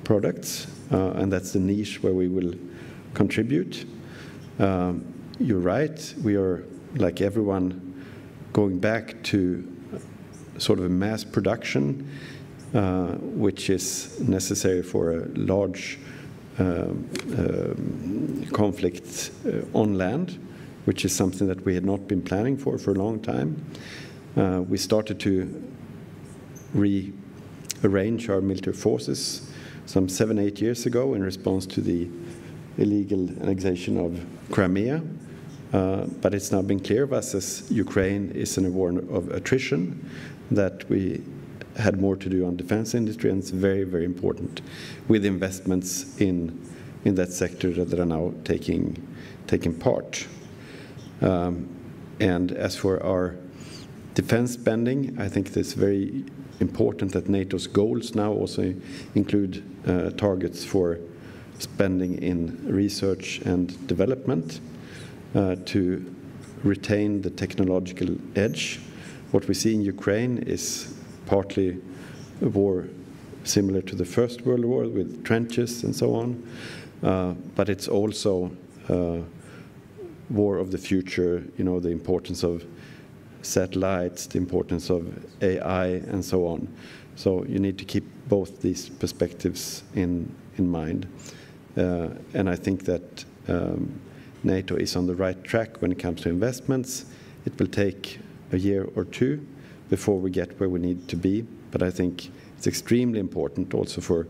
products, and that's the niche where we will contribute. You're right, we are, like everyone, going back to sort of a mass production, which is necessary for a large conflict on land, which is something that we had not been planning for a long time. We started to rearrange our military forces some 7-8 years ago in response to the illegal annexation of Crimea. But it's now been clear to us, as Ukraine is in a war of attrition, that we had more to do on defense industry, and it's very, very important with investments in that sector that are now taking part. And as for our defense spending, I think it's very important that NATO's goals now also include targets for spending in research and development to retain the technological edge. What we see in Ukraine is partly a war similar to the First World War with trenches and so on, but it's also war of the future, you know, the importance of satellites, the importance of AI, and so on. So you need to keep both these perspectives in mind. And I think that NATO is on the right track when it comes to investments. It will take a year or two before we get where we need to be, but I think it's extremely important also for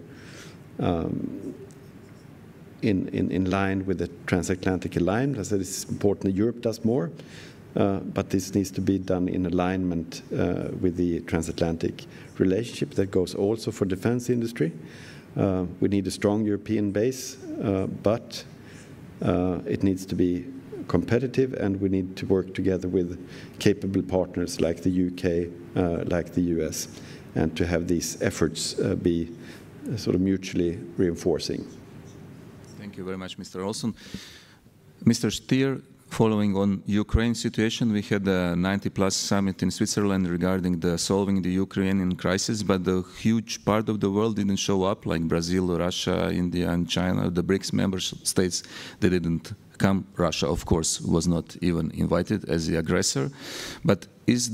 in line with the transatlantic alignment. I said it's important that Europe does more, but this needs to be done in alignment with the transatlantic relationship. That goes also for defense industry. We need a strong European base, but it needs to be competitive, and we need to work together with capable partners like the UK, like the US, and to have these efforts be sort of mutually reinforcing. Thank you very much, Mr. Olson. Mr. Stier, following on Ukraine situation, we had a 90+ summit in Switzerland regarding solving the Ukrainian crisis, but the huge part of the world didn't show up, like Brazil, Russia, India, and China. The BRICS member states, they didn't come. Russia, of course, was not even invited as the aggressor. But is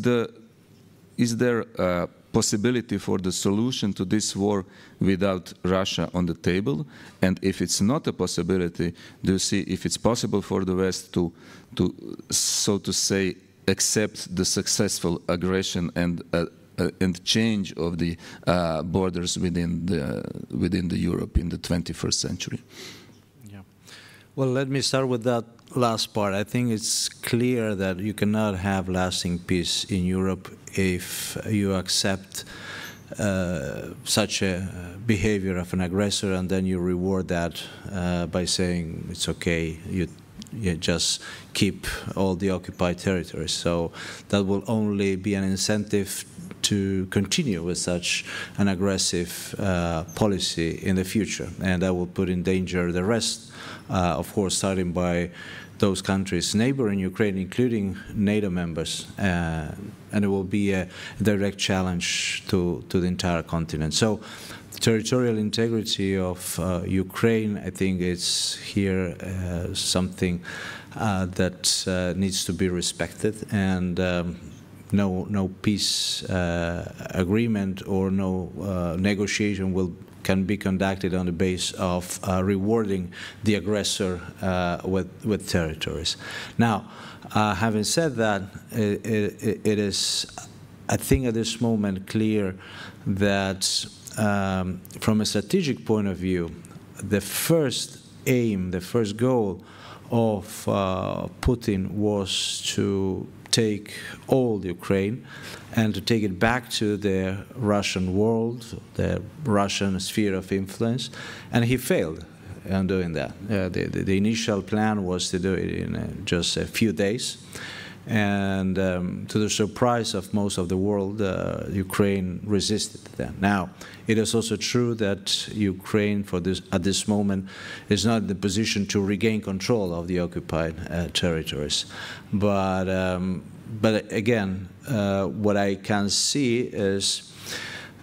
there a possibility for the solution to this war without Russia on the table? And if it's not a possibility, do you see if it's possible for the West to so to say, accept the successful aggression and change of the borders within the Europe in the 21st century? Yeah. Well, let me start with that last part. I think it's clear that you cannot have lasting peace in Europe if you accept such a behavior of an aggressor, and then you reward that by saying it's okay, you just keep all the occupied territories. So that will only be an incentive to continue with such an aggressive policy in the future, and that will put in danger the rest, of course, starting by those countries neighboring Ukraine, including NATO members, and it will be a direct challenge to the entire continent. So the territorial integrity of Ukraine, I think, is here something that needs to be respected, and no peace agreement or no negotiation can be conducted on the basis of rewarding the aggressor with territories. Now, having said that, it is, I think, at this moment clear that from a strategic point of view, the first aim, the first goal of Putin was to take all Ukraine and to take it back to the Russian world, the Russian sphere of influence, and he failed in doing that. The initial plan was to do it in just a few days, and to the surprise of most of the world, Ukraine resisted that. Now, it is also true that Ukraine, at this moment, is not in the position to regain control of the occupied territories. But again, what I can see is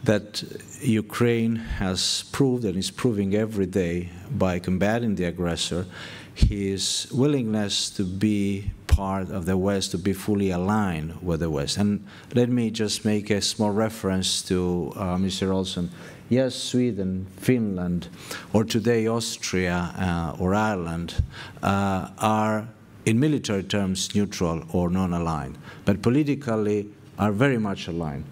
that Ukraine has proved, and is proving every day by combating the aggressor, his willingness to be part of the West, to be fully aligned with the West. And let me just make a small reference to Mr. Olsen. Yes, Sweden, Finland, or today Austria or Ireland are in military terms neutral or non-aligned, but politically are very much aligned.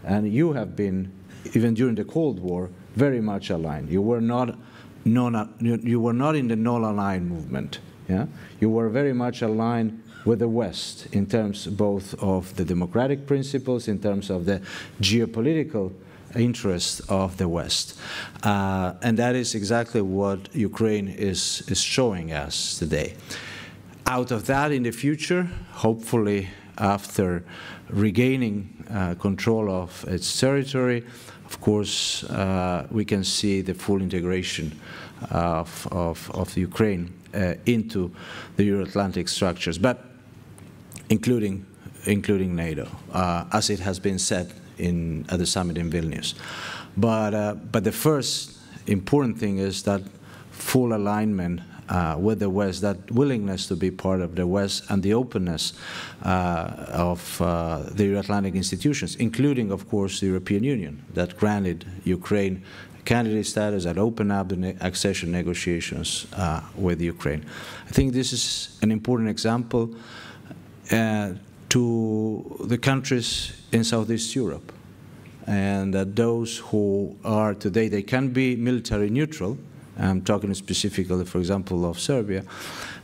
And you have been, even during the Cold War, very much aligned. You were not in the non-aligned movement. Yeah? You were very much aligned with the West in terms both of the democratic principles, in terms of the geopolitical interests of the West. And that is exactly what Ukraine is showing us today. Out of that, in the future, hopefully after regaining control of its territory, of course, we can see the full integration of Ukraine into the Euro-Atlantic structures, but including NATO, as it has been said at the summit in Vilnius. But the first important thing is that full alignment with the West, that willingness to be part of the West, and the openness of the Euro-Atlantic institutions, including, of course, the European Union, that granted Ukraine candidate status, that opened up the accession negotiations with Ukraine. I think this is an important example to the countries in Southeast Europe, and that those who are today, they can be military neutral. I'm talking specifically, for example, of Serbia.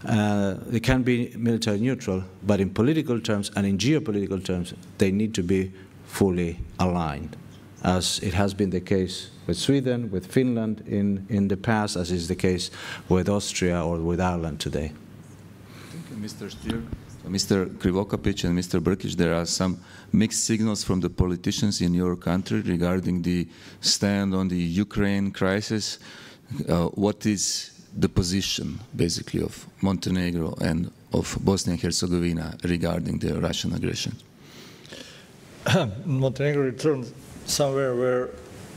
They can be military neutral, but in political terms and in geopolitical terms, they need to be fully aligned, as it has been the case with Sweden, with Finland in the past, as is the case with Austria or with Ireland today. Thank you, Mr. Stier. Mr. Krivokapic and Mr. Brkic, there are some mixed signals from the politicians in your country regarding the stand on the Ukraine crisis. What is the position, basically, of Montenegro and of Bosnia and Herzegovina regarding the Russian aggression? Montenegro returned somewhere where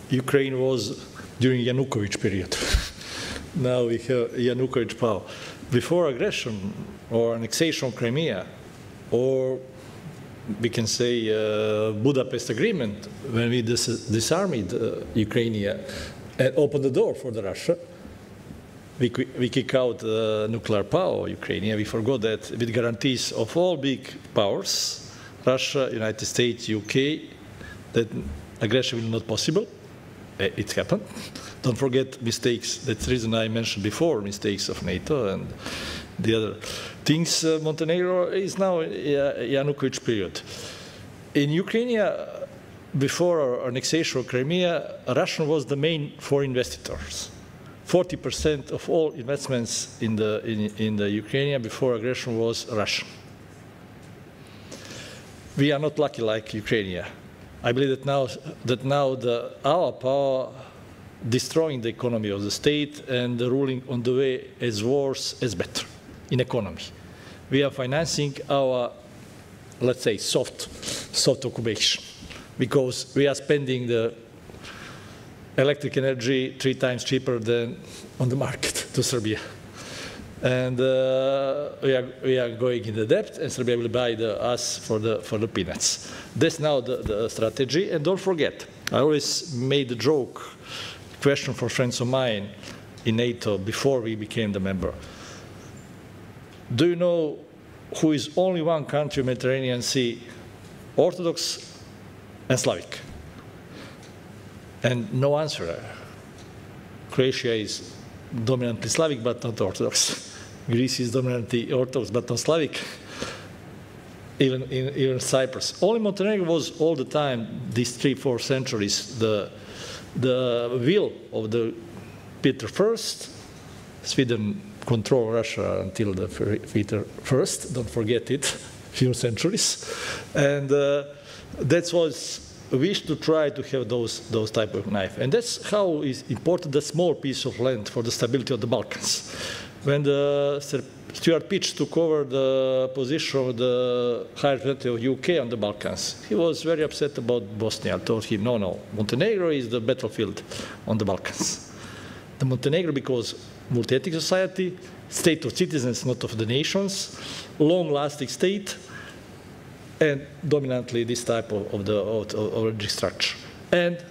Ukraine was during Yanukovych period. Now we have Yanukovych power. Before aggression or annexation of Crimea, or we can say Budapest Agreement, when we disarmed Ukraine and opened the door for the Russia, we kick out nuclear power of Ukraine. We forgot that with guarantees of all big powers, Russia, United States, UK, that aggression will not possible. It happened. Don't forget mistakes. That's the reason I mentioned before, mistakes of NATO and the other things. Montenegro is now Yanukovych period. In Ukraine, before our annexation of Crimea, Russia was the main foreign investors. 40% of all investments in the Ukraine before aggression was Russian. We are not lucky like Ukraine. I believe that now our power destroying the economy of the state and the ruling on the way as worse as better in economy. We are financing our, let's say, soft occupation because we are spending the electric energy 3 times cheaper than on the market to Serbia. And we are going in the debt, and Serbia will buy us for the peanuts. That's now the strategy. And don't forget, I always made the joke, question for friends of mine in NATO before we became the member. Do you know who is only one country in the Mediterranean Sea, Orthodox and Slavic? And no answer. Croatia is dominantly Slavic, but not Orthodox. Greece is dominantly Orthodox, but not Slavic. Even Cyprus. Only Montenegro was all the time, these 3-4 centuries, the will of the Peter I. Sweden controlled Russia until the Peter I. Don't forget it, few centuries, and that was a wish to try to have those type of knife. And that's how is important the small piece of land for the stability of the Balkans. When Stuart Peach took over the position of the High Representative of UK on the Balkans, he was very upset about Bosnia. I told him, no, Montenegro is the battlefield on the Balkans. The Montenegro, because multi-ethnic society, state of citizens, not of the nations, long-lasting state, and dominantly this type of the structure. And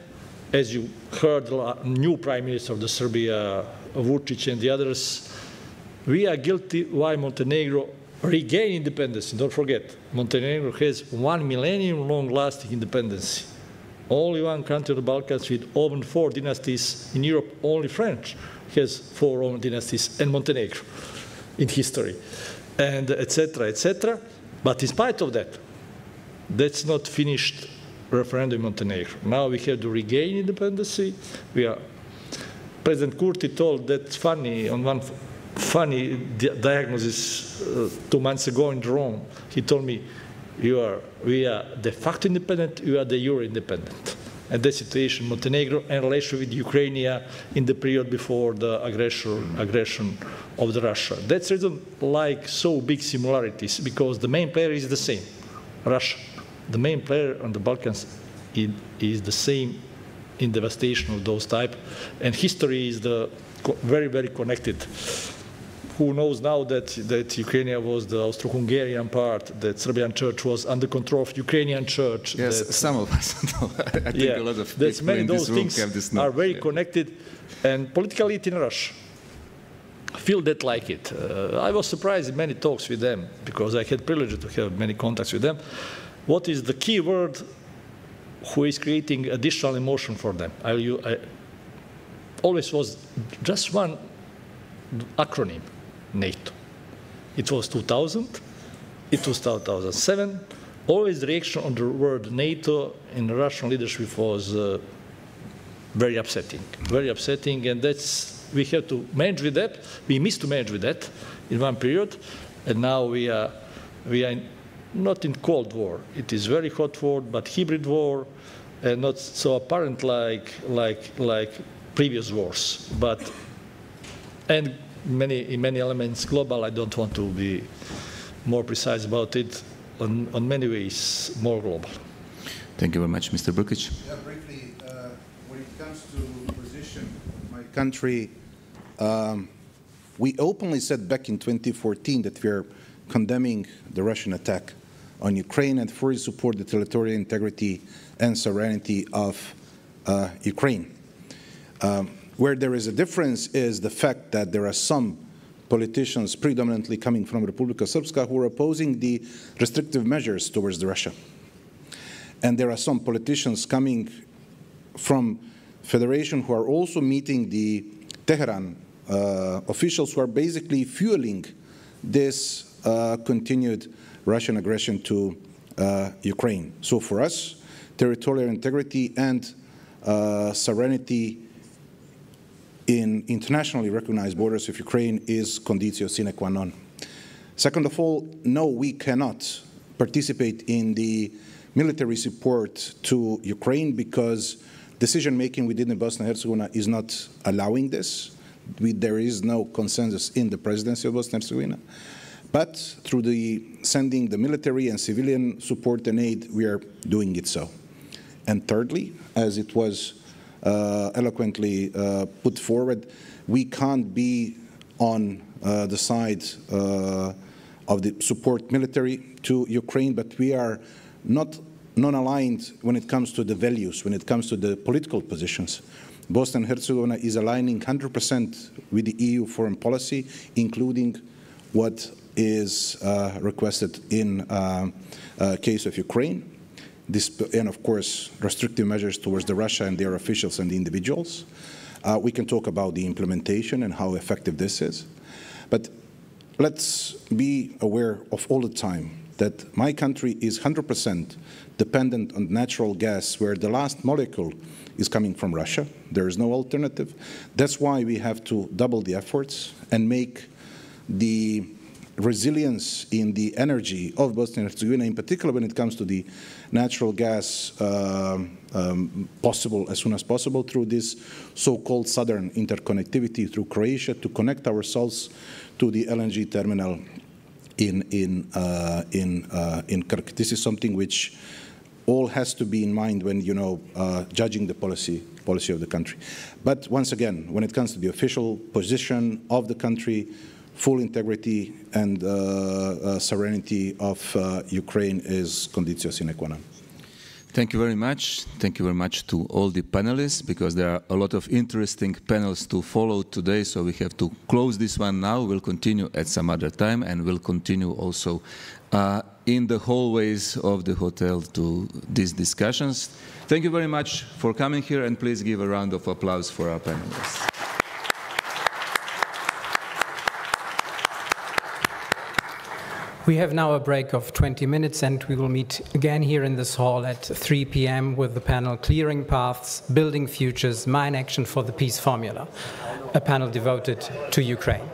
as you heard, the new Prime Minister of the Serbia, Vučić, and the others, we are guilty why Montenegro regained independence. Don't forget, Montenegro has 1 millennium long-lasting independence. Only one country of the Balkans with over 4 dynasties. In Europe, only French has 4 Roman dynasties, and Montenegro in history, and etc., etc. But in spite of that, that's not finished referendum in Montenegro. Now we have to regain independence. President Kurti told that funny diagnosis 2 months ago in Rome. He told me, we are de facto independent, you are de jure independent. And that situation in Montenegro and relation with Ukraine in the period before the aggression of the Russia. That's the reason like so big similarities, because the main player is the same, Russia. The main player on the Balkans is the same in devastation of those type, and history is very, very connected. Who knows now that Ukraine was the Austro-Hungarian part, that Serbian church was under control of Ukrainian church. Yes, some of us know. I think a lot of people in this room have this knowledge. Are very connected, and politically in Russia feel that like it. I was surprised in many talks with them, because I had privilege to have many contacts with them. What is the key word who is creating additional emotion for them? I always was just one acronym, NATO. It was 2000, it was 2007. Always the reaction on the word NATO in the Russian leadership was very upsetting, and we have to manage with that. We missed to manage with that in one period, and now we are not in Cold War. It is very hot war, but hybrid war, and not so apparent like previous wars. And in many elements global. I don't want to be more precise about it. On many ways, more global. Thank you very much, Mr. Brkić. Yeah, briefly, when it comes to position of my country, we openly said back in 2014 that we are condemning the Russian attack on Ukraine and fully support the territorial integrity and sovereignty of Ukraine. Where there is a difference is the fact that there are some politicians predominantly coming from Republika Srpska who are opposing the restrictive measures towards Russia. And there are some politicians coming from Federation who are also meeting the Tehran officials who are basically fueling this continued Russian aggression to Ukraine. So for us, territorial integrity and sovereignty in internationally recognized borders of Ukraine is conditio sine qua non. Second of all, no, we cannot participate in the military support to Ukraine because decision-making within Bosnia and Herzegovina is not allowing this. There is no consensus in the presidency of Bosnia and Herzegovina. But through sending the military and civilian support and aid, we are doing it so. And thirdly, as it was eloquently put forward, we can't be on the side of the support military to Ukraine, but we are not non-aligned when it comes to the values, when it comes to the political positions. Bosnia and Herzegovina is aligning 100% with the EU foreign policy, including what is requested in case of Ukraine. And of course, restrictive measures towards Russia and their officials and individuals. We can talk about the implementation and how effective this is. But let's be aware of all the time that my country is 100% dependent on natural gas, where the last molecule is coming from Russia. There is no alternative. That's why we have to double the efforts and make the resilience in the energy of Bosnia and Herzegovina, in particular when it comes to the natural gas, possible as soon as possible through this so-called southern interconnectivity through Croatia to connect ourselves to the LNG terminal in Krk. This is something which all has to be in mind when judging the policy of the country. But once again, when it comes to the official position of the country, full integrity and sovereignty of Ukraine is conditio sine qua non. Thank you very much. Thank you very much to all the panelists, because there are a lot of interesting panels to follow today, so we have to close this one now. We'll continue at some other time, and we'll continue also in the hallways of the hotel to these discussions. Thank you very much for coming here, and please give a round of applause for our panelists. We have now a break of 20 minutes, and we will meet again here in this hall at 3 p.m. with the panel Clearing Paths, Building Futures, Mine Action for the Peace Formula, a panel devoted to Ukraine.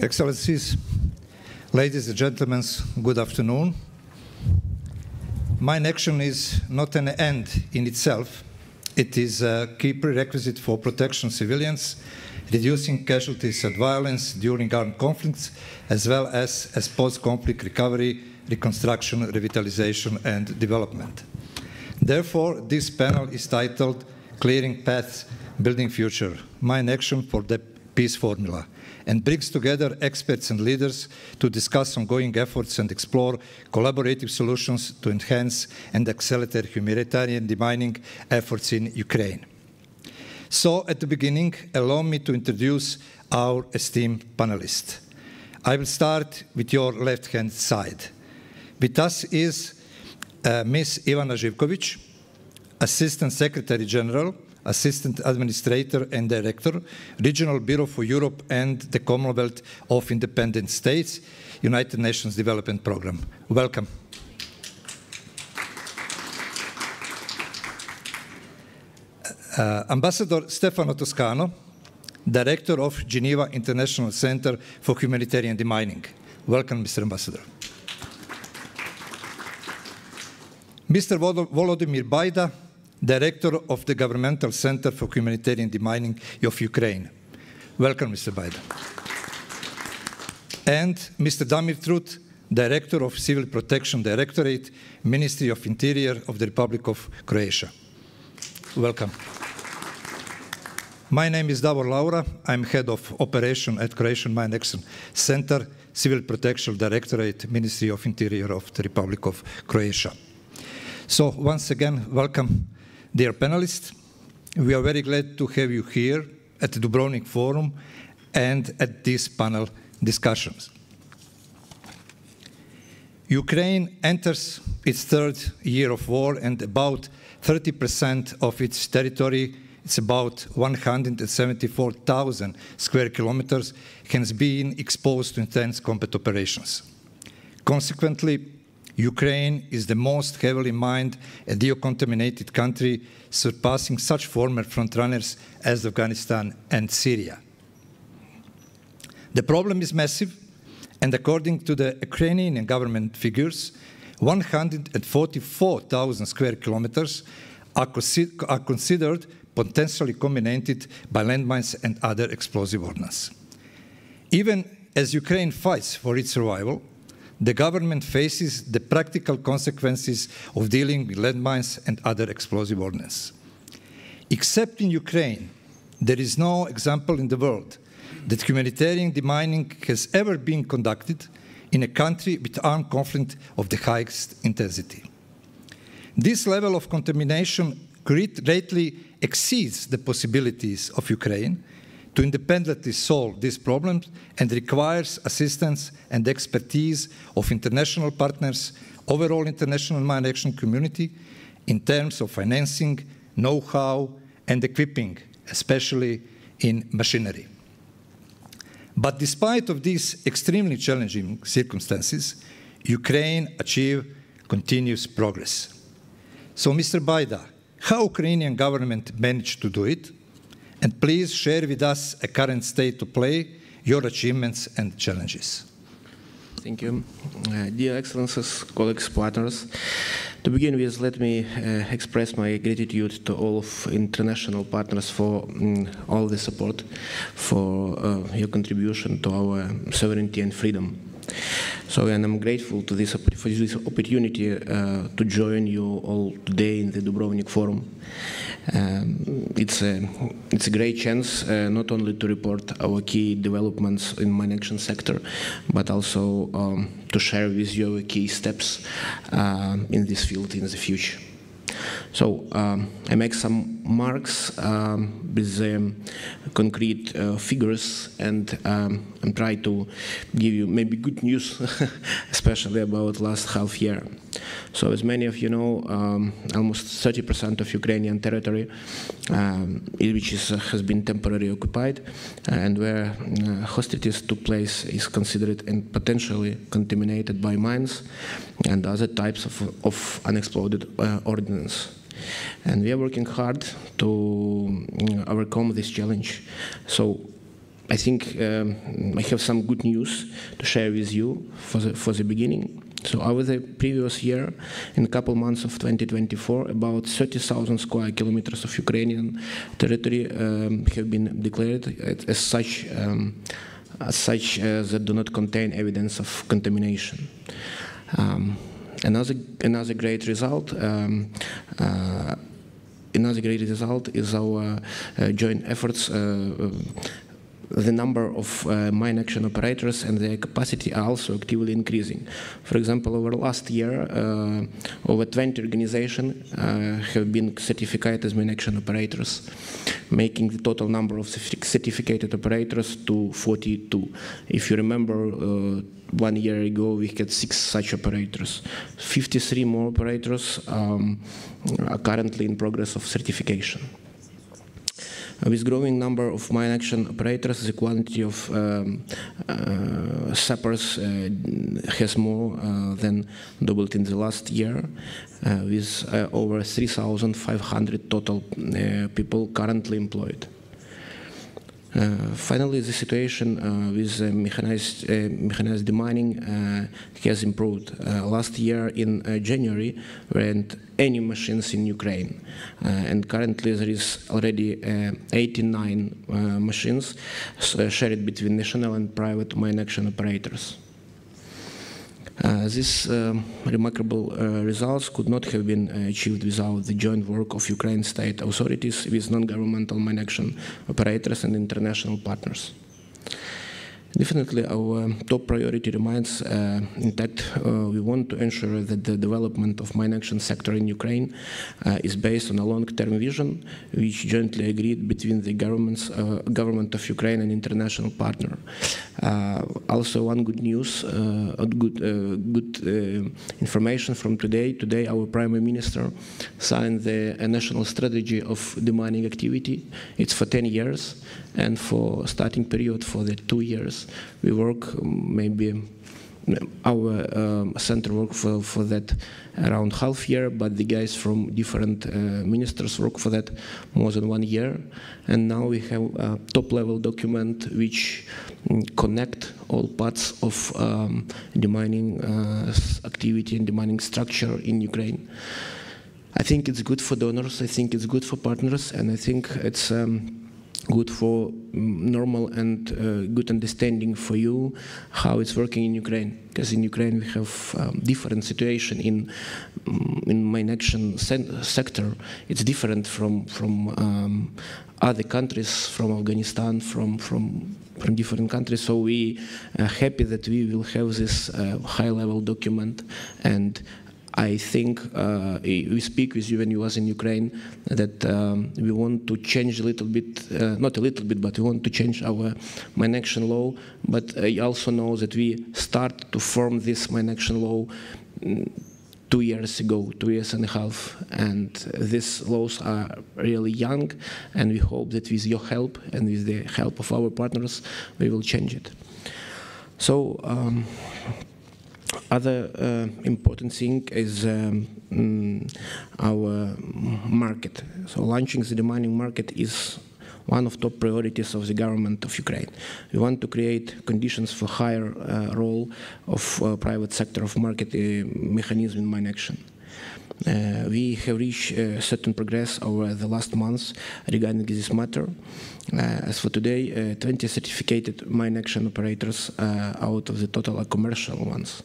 Excellencies, ladies and gentlemen, good afternoon. Mine action is not an end in itself. It is a key prerequisite for protection of civilians, reducing casualties and violence during armed conflicts, as well as post-conflict recovery, reconstruction, revitalization, and development. Therefore, this panel is titled Clearing Paths, Building Future, Mine Action for the Peace Formula, and brings together experts and leaders to discuss ongoing efforts and explore collaborative solutions to enhance and accelerate humanitarian demining efforts in Ukraine. So, at the beginning, allow me to introduce our esteemed panelists. I will start with your left-hand side. With us is Ms. Ivana Živković, Assistant Secretary General, Assistant Administrator and Director, Regional Bureau for Europe and the Commonwealth of Independent States, United Nations Development Programme. Welcome. Ambassador Stefano Toscano, Director of Geneva International Center for Humanitarian Demining. Welcome, Mr. Ambassador. Mr. Volodymyr Baida, Director of the Governmental Center for Humanitarian Demining of Ukraine. Welcome, Mr. Baida. And Mr. Damir Trut, Director of Civil Protection Directorate, Ministry of Interior of the Republic of Croatia. Welcome. My name is Davor Laura. I'm Head of Operation at Croatian Mine Action Center, Civil Protection Directorate, Ministry of Interior of the Republic of Croatia. So once again, welcome, dear panelists. We are very glad to have you here at the Dubrovnik Forum and at these panel discussions. Ukraine enters its third year of war, and about 30% of its territory, it's about 174,000 square kilometers, has been exposed to intense combat operations. Consequently, Ukraine is the most heavily mined and decontaminated country, surpassing such former frontrunners as Afghanistan and Syria. The problem is massive, and according to the Ukrainian government figures, 144,000 square kilometers are considered potentially contaminated by landmines and other explosive ordnance. Even as Ukraine fights for its survival, the government faces the practical consequences of dealing with landmines and other explosive ordnance. Except in Ukraine, there is no example in the world that humanitarian demining has ever been conducted in a country with armed conflict of the highest intensity. This level of contamination greatly exceeds the possibilities of Ukraine to independently solve these problems and requires assistance and expertise of international partners, overall international mine action community in terms of financing, know-how, and equipping, especially in machinery. But despite of these extremely challenging circumstances, Ukraine achieved continuous progress. So, Mr. Baida, how Ukrainian government managed to do it? And please share with us a current state of play, your achievements and challenges. Thank you. Dear Excellencies, colleagues, partners, to begin with, let me express my gratitude to all of international partners for all the support, for your contribution to our sovereignty and freedom. So, and I'm grateful to this, for this opportunity to join you all today in the Dubrovnik Forum. It's a great chance not only to report our key developments in mine action sector, but also to share with you key steps in this field in the future. So I make some marks with concrete figures, and I'm trying to give you maybe good news, especially about last half year. So as many of you know, almost 30% of Ukrainian territory, which has been temporarily occupied, and where hostilities took place, is considered and potentially contaminated by mines and other types of unexploded ordnance. And we are working hard to overcome this challenge. So I think I have some good news to share with you for the beginning. So over the previous year, in a couple months of 2024, about 30,000 square kilometers of Ukrainian territory have been declared as such that do not contain evidence of contamination. Another great result. Another great result is our joint efforts. The number of mine action operators and their capacity are also actively increasing. For example, over last year, over 20 organizations have been certified as mine action operators, making the total number of certificated operators to 42. If you remember, 1 year ago we had 6 such operators. 53 more operators are currently in progress of certification. With growing number of mine action operators, the quantity of sappers has more than doubled in the last year, with over 3,500 total people currently employed. Finally, the situation with mechanized demining has improved. Last year in January, we weren't any machines in Ukraine, and currently there is already 89 machines shared between national and private mine action operators. These remarkable results could not have been achieved without the joint work of Ukraine state authorities with non-governmental mine action operators and international partners. Definitely, our top priority remains intact. We want to ensure that the development of mine action sector in Ukraine is based on a long-term vision, which jointly agreed between the government of Ukraine and international partner. Also, one good news, good information from today. Today, our Prime Minister signed the national strategy of demining activity. It's for 10 years, and for starting period for the 2 years. We work, maybe our center work for that around half year, but the guys from different ministers work for that more than 1 year. And now we have a top-level document which connect all parts of demining activity and demining structure in Ukraine. I think it's good for donors, I think it's good for partners, and I think it's good for normal and good understanding for you how it's working in Ukraine. Because in Ukraine we have different situation in mine action sector. It's different from other countries, from Afghanistan, from different countries. So we are happy that we will have this high-level document, and I think we speak with you when you was in Ukraine that we want to change a little bit, not a little bit, but we want to change our mine action law. But I also know that we start to form this mine action law 2 years ago, 2 years and a half, and these laws are really young, and we hope that with your help and with the help of our partners, we will change it. So. Other important thing is our market. So launching the demining market is one of top priorities of the government of Ukraine. We want to create conditions for higher role of private sector of market mechanism in mine action. We have reached certain progress over the last months regarding this matter. As for today, 20 certificated mine action operators out of the total are commercial ones.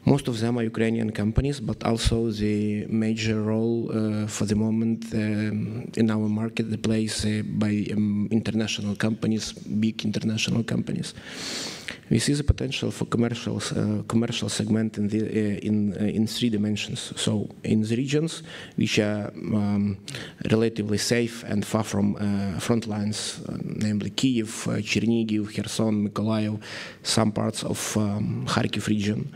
Most of them are Ukrainian companies, but also the major role for the moment in our market plays by international companies, big international companies. We see the potential for commercial segment in 3 dimensions. So in the regions which are relatively safe and far from front lines, namely Kyiv, Chernihiv, Kherson, Mykolaiv, some parts of Kharkiv region.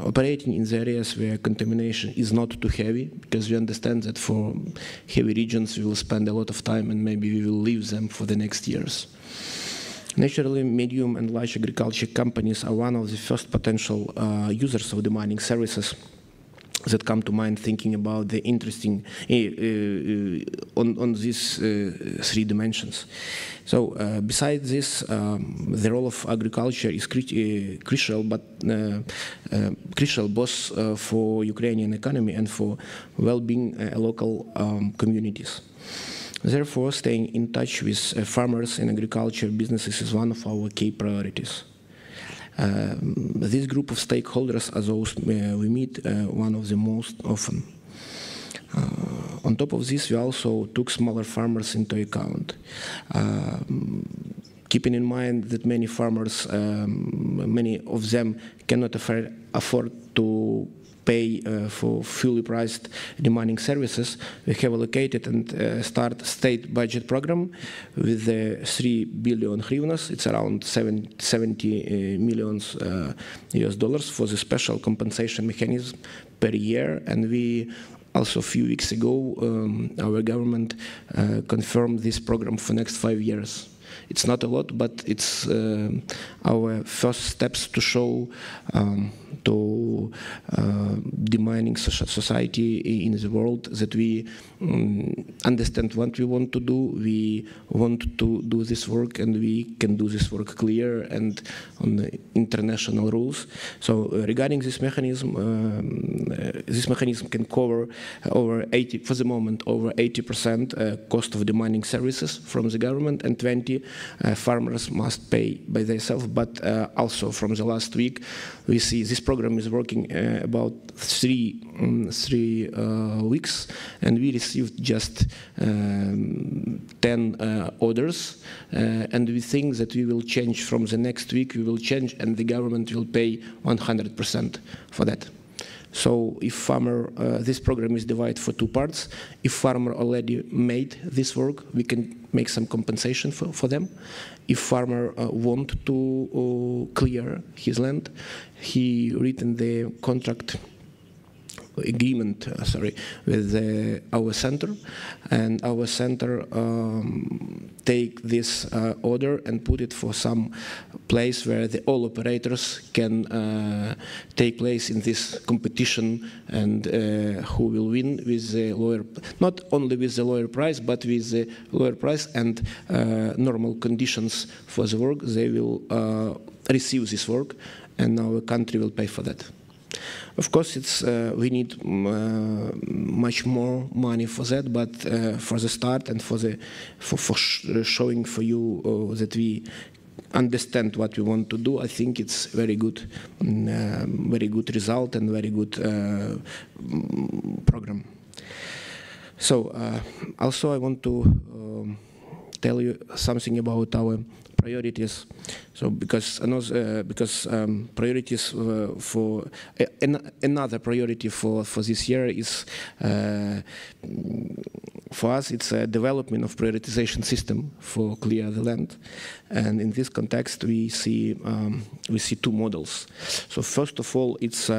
Operating in the areas where contamination is not too heavy, because we understand that for heavy regions we will spend a lot of time and maybe we will leave them for the next years. Naturally, medium and large agriculture companies are one of the first potential users of the mining services that come to mind thinking about the interesting on these three dimensions. So besides this, the role of agriculture is crucial, but crucial both for Ukrainian economy and for well-being local communities. Therefore, staying in touch with farmers and agriculture businesses is one of our key priorities. This group of stakeholders are those we meet one of the most often. On top of this, we also took smaller farmers into account. Keeping in mind that many farmers, many of them cannot afford to pay for fully priced demanding services, we have allocated and start state budget program with 3 billion hryvnias. It's around 70 million US dollars for the special compensation mechanism per year. And we also a few weeks ago, our government confirmed this program for next 5 years. It's not a lot, but it's our first steps to show to the mining society in the world that we understand what we want to do. We want to do this work, and we can do this work clear and on the international rules. So regarding this mechanism can cover over 80, for the moment, over 80% cost of the mining services from the government, and 20 farmers must pay by themselves. But also from the last week, we see this program is working about three weeks, and we received just 10 orders, and we think that we will change from the next week. We will change, and the government will pay 100% for that. So if farmer, this program is divided for two parts. If farmer already made this work, we can make some compensation for them. If farmer want to clear his land, he written the contract agreement, with our center, and our center take this order and put it for some place where all operators can take place in this competition, and who will win with the lower, not only with the lower price, but with the lower price and normal conditions for the work. They will receive this work, and our country will pay for that. Of course, it's we need much more money for that, but for the start and for showing for you that we understand what we want to do, I think it's very good result and very good program. So also I want to tell you something about our priorities. So because priorities for another priority for this year is for us, it's a development of prioritization system for clear the land, and in this context we see two models. So first of all, it's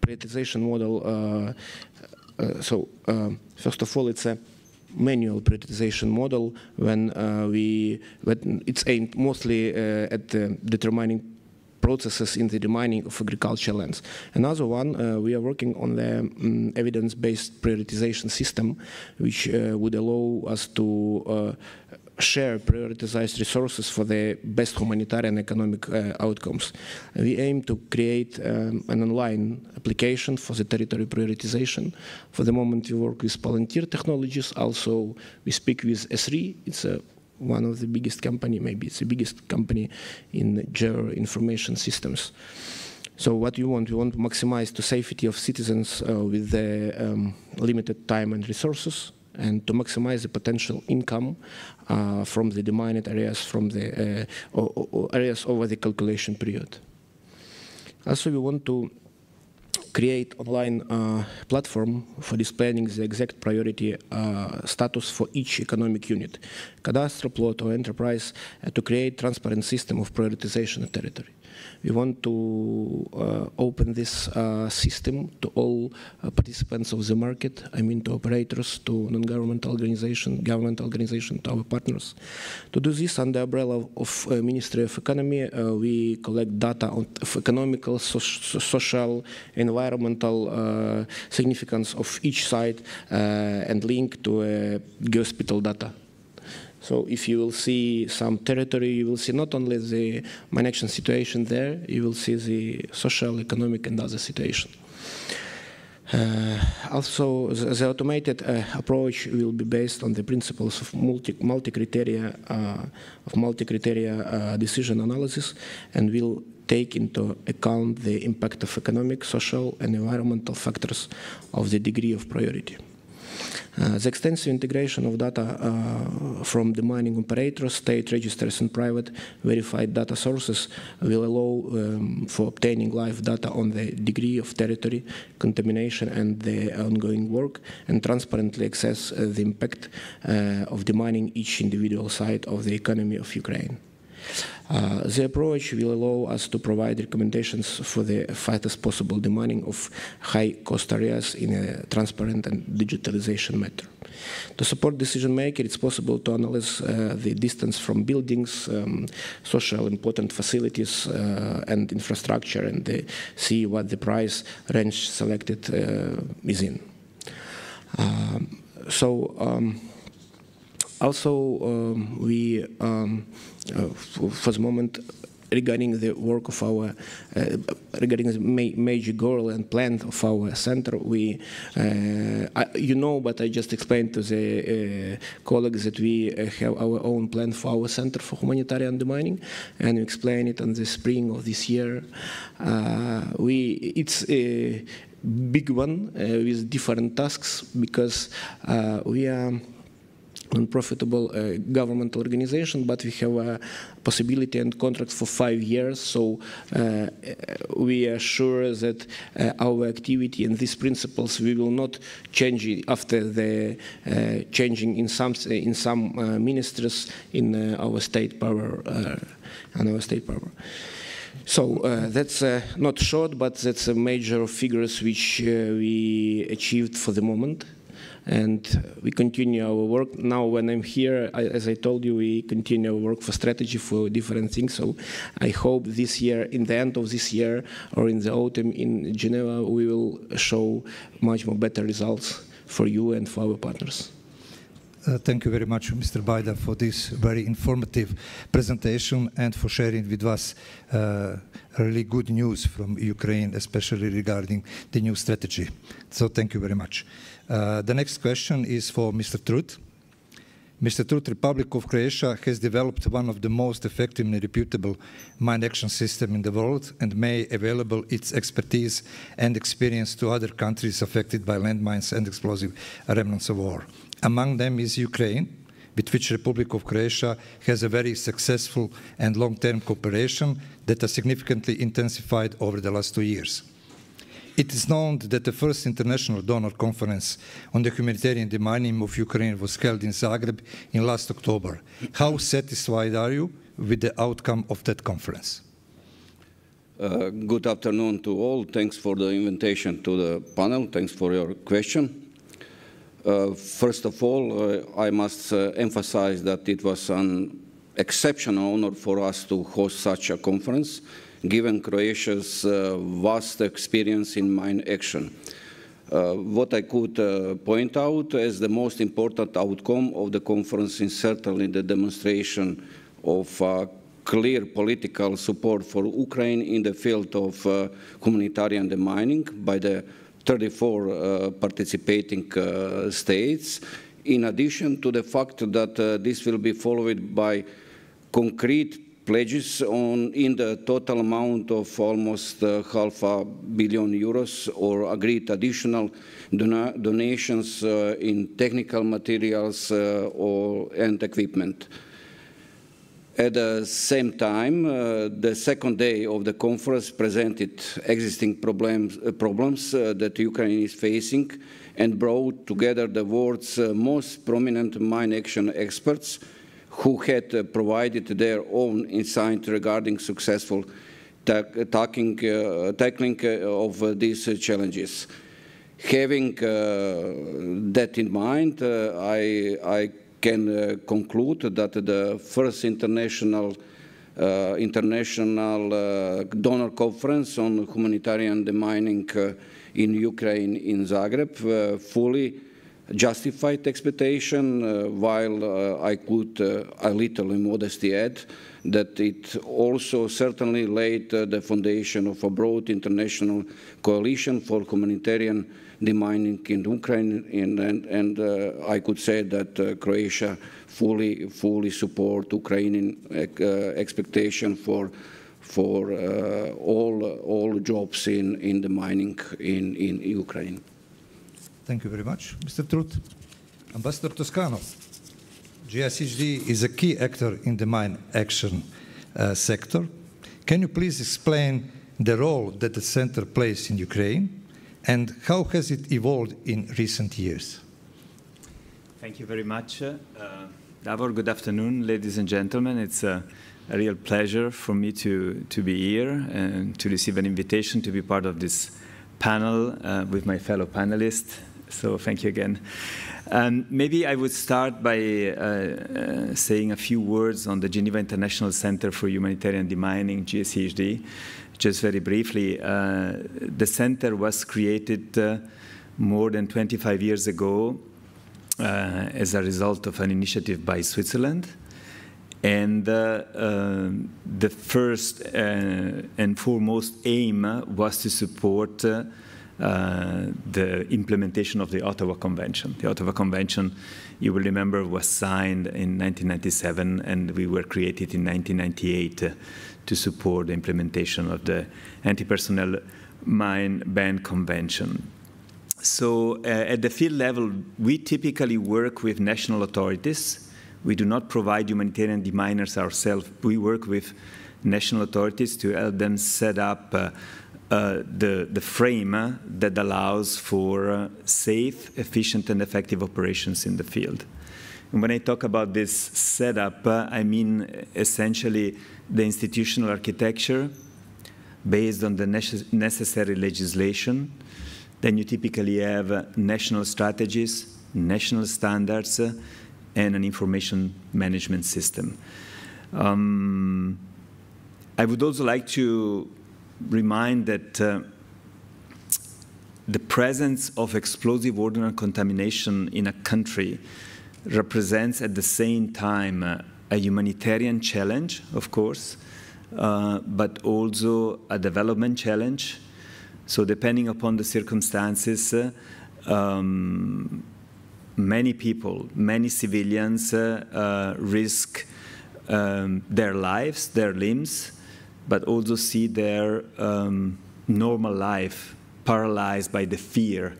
prioritization model. First of all, it's a manual prioritization model when it's aimed mostly at determining processes in the demining of agricultural lands. Another one, we are working on the evidence-based prioritization system, which would allow us to share prioritized resources for the best humanitarian economic outcomes. We aim to create an online application for the territory prioritization. For the moment, we work with Palantir Technologies. Also, we speak with S3. It's one of the biggest company, maybe it's the biggest company in geo-information systems. So what we want to maximize the safety of citizens with the limited time and resources, and to maximize the potential income from the demined areas, from the areas over the calculation period. Also, we want to create online platform for displaying the exact priority status for each economic unit, cadastral, plot, or enterprise, to create transparent system of prioritization of territory. We want to open this system to all participants of the market, I mean to operators, to non-governmental organizations, government organizations, to our partners. To do this under the umbrella of Ministry of Economy, we collect data on economical, social, environmental significance of each site and link to geospatial data. So if you will see some territory, you will see not only the mine action situation there, you will see the social, economic, and other situation. Also, the automated approach will be based on the principles of multi-criteria decision analysis, and will take into account the impact of economic, social, and environmental factors of the degree of priority. The extensive integration of data from the mining operators, state registers, and private verified data sources will allow for obtaining live data on the degree of territory, contamination, and the ongoing work, and transparently assess the impact of the mining each individual site of the economy of Ukraine. The approach will allow us to provide recommendations for the fastest possible demining of high-cost areas in a transparent and digitalization manner. To support decision making, it's possible to analyze the distance from buildings, social important facilities, and infrastructure, and see what the price range selected is in. We for the moment, regarding the work of our, regarding the major goal and plan of our center, we, you know, but I just explained to the colleagues that we have our own plan for our Center for Humanitarian Demining, and we explain it in the spring of this year. It's a big one with different tasks, because we are non-profitable governmental organization, but we have a possibility and contract for 5 years. So we are sure that our activity and these principles we will not change after the changing in some ministries in our state power So that's not short, but that's a major figures which we achieved for the moment. And we continue our work. Now when I'm here, as I told you, we continue our work for strategy for different things. So I hope this year, in the end of this year, or in the autumn in Geneva, we will show much more better results for you and for our partners. Thank you very much, Mr. Bajda, for this very informative presentation and for sharing with us really good news from Ukraine, especially regarding the new strategy. So thank you very much. The next question is for Mr. Trut. Mr. Trut, Republic of Croatia has developed one of the most effective and reputable mine action systems in the world, and may available its expertise and experience to other countries affected by landmines and explosive remnants of war. Among them is Ukraine, with which Republic of Croatia has a very successful and long-term cooperation that has significantly intensified over the last 2 years. It is known that the first international donor conference on the humanitarian demining of Ukraine was held in Zagreb in last October. How satisfied are you with the outcome of that conference? Good afternoon to all. Thanks for the invitation to the panel. Thanks for your question. First of all, I must emphasize that it was an exceptional honor for us to host such a conference, given Croatia's vast experience in mine action. What I could point out as the most important outcome of the conference is certainly the demonstration of clear political support for Ukraine in the field of humanitarian demining by the 34 participating states, in addition to the fact that this will be followed by concrete pledges in the total amount of almost €500 million, or agreed additional donations in technical materials and equipment. At the same time, the second day of the conference presented existing problems that Ukraine is facing, and brought together the world's most prominent mine action experts, who had provided their own insight regarding successful tackling of these challenges. Having that in mind, I can conclude that the first international donor conference on humanitarian demining in Ukraine in Zagreb fully justified expectation, while I could a little in modesty add that it also certainly laid the foundation of a broad international coalition for humanitarian demining in Ukraine, and I could say that Croatia fully support Ukrainian expectation for all jobs in the mining in Ukraine. Thank you very much, Mr. Truth. Ambassador Toscano, GICHD is a key actor in the mine action sector. Can you please explain the role that the center plays in Ukraine and how has it evolved in recent years? Thank you very much. Davor, good afternoon, ladies and gentlemen. It's a real pleasure for me to be here and to receive an invitation to be part of this panel with my fellow panelists. So thank you again. Maybe I would start by saying a few words on the Geneva International Center for Humanitarian Demining, GICHD. Just very briefly, the center was created more than 25 years ago as a result of an initiative by Switzerland. And the first and foremost aim was to support the implementation of the Ottawa Convention. The Ottawa Convention, you will remember, was signed in 1997, and we were created in 1998 to support the implementation of the Anti-Personnel Mine Ban Convention. So at the field level, we typically work with national authorities. We do not provide humanitarian deminers ourselves. We work with national authorities to help them set up the frame that allows for safe, efficient, and effective operations in the field. And when I talk about this setup, I mean essentially the institutional architecture based on the necessary legislation. Then you typically have national strategies, national standards, and an information management system. I would also like to remind that the presence of explosive ordnance contamination in a country represents at the same time a humanitarian challenge, of course, but also a development challenge. So depending upon the circumstances, many people, many civilians risk their lives, their limbs, but also see their normal life paralyzed by the fear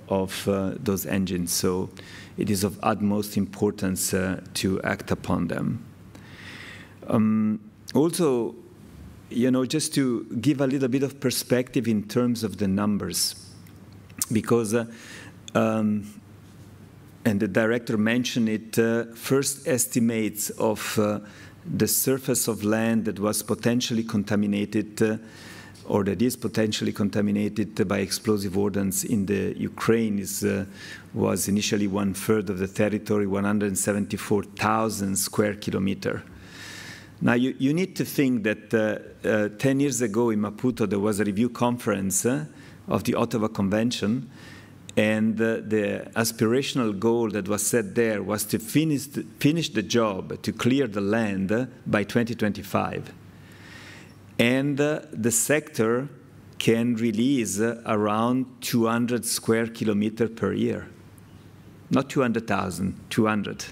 of those engines. So it is of utmost importance to act upon them. Also, you know, just to give a little bit of perspective in terms of the numbers, because, and the director mentioned it, first estimates of the surface of land that was potentially contaminated or that is potentially contaminated by explosive ordnance in the Ukraine was initially 1/3 of the territory, 174,000 square kilometers. Now, you need to think that 10 years ago in Maputo, there was a review conference of the Ottawa Convention, and the aspirational goal that was set there was to finish the job, to clear the land by 2025. And the sector can release around 200 square kilometers per year. Not 200,000, 200.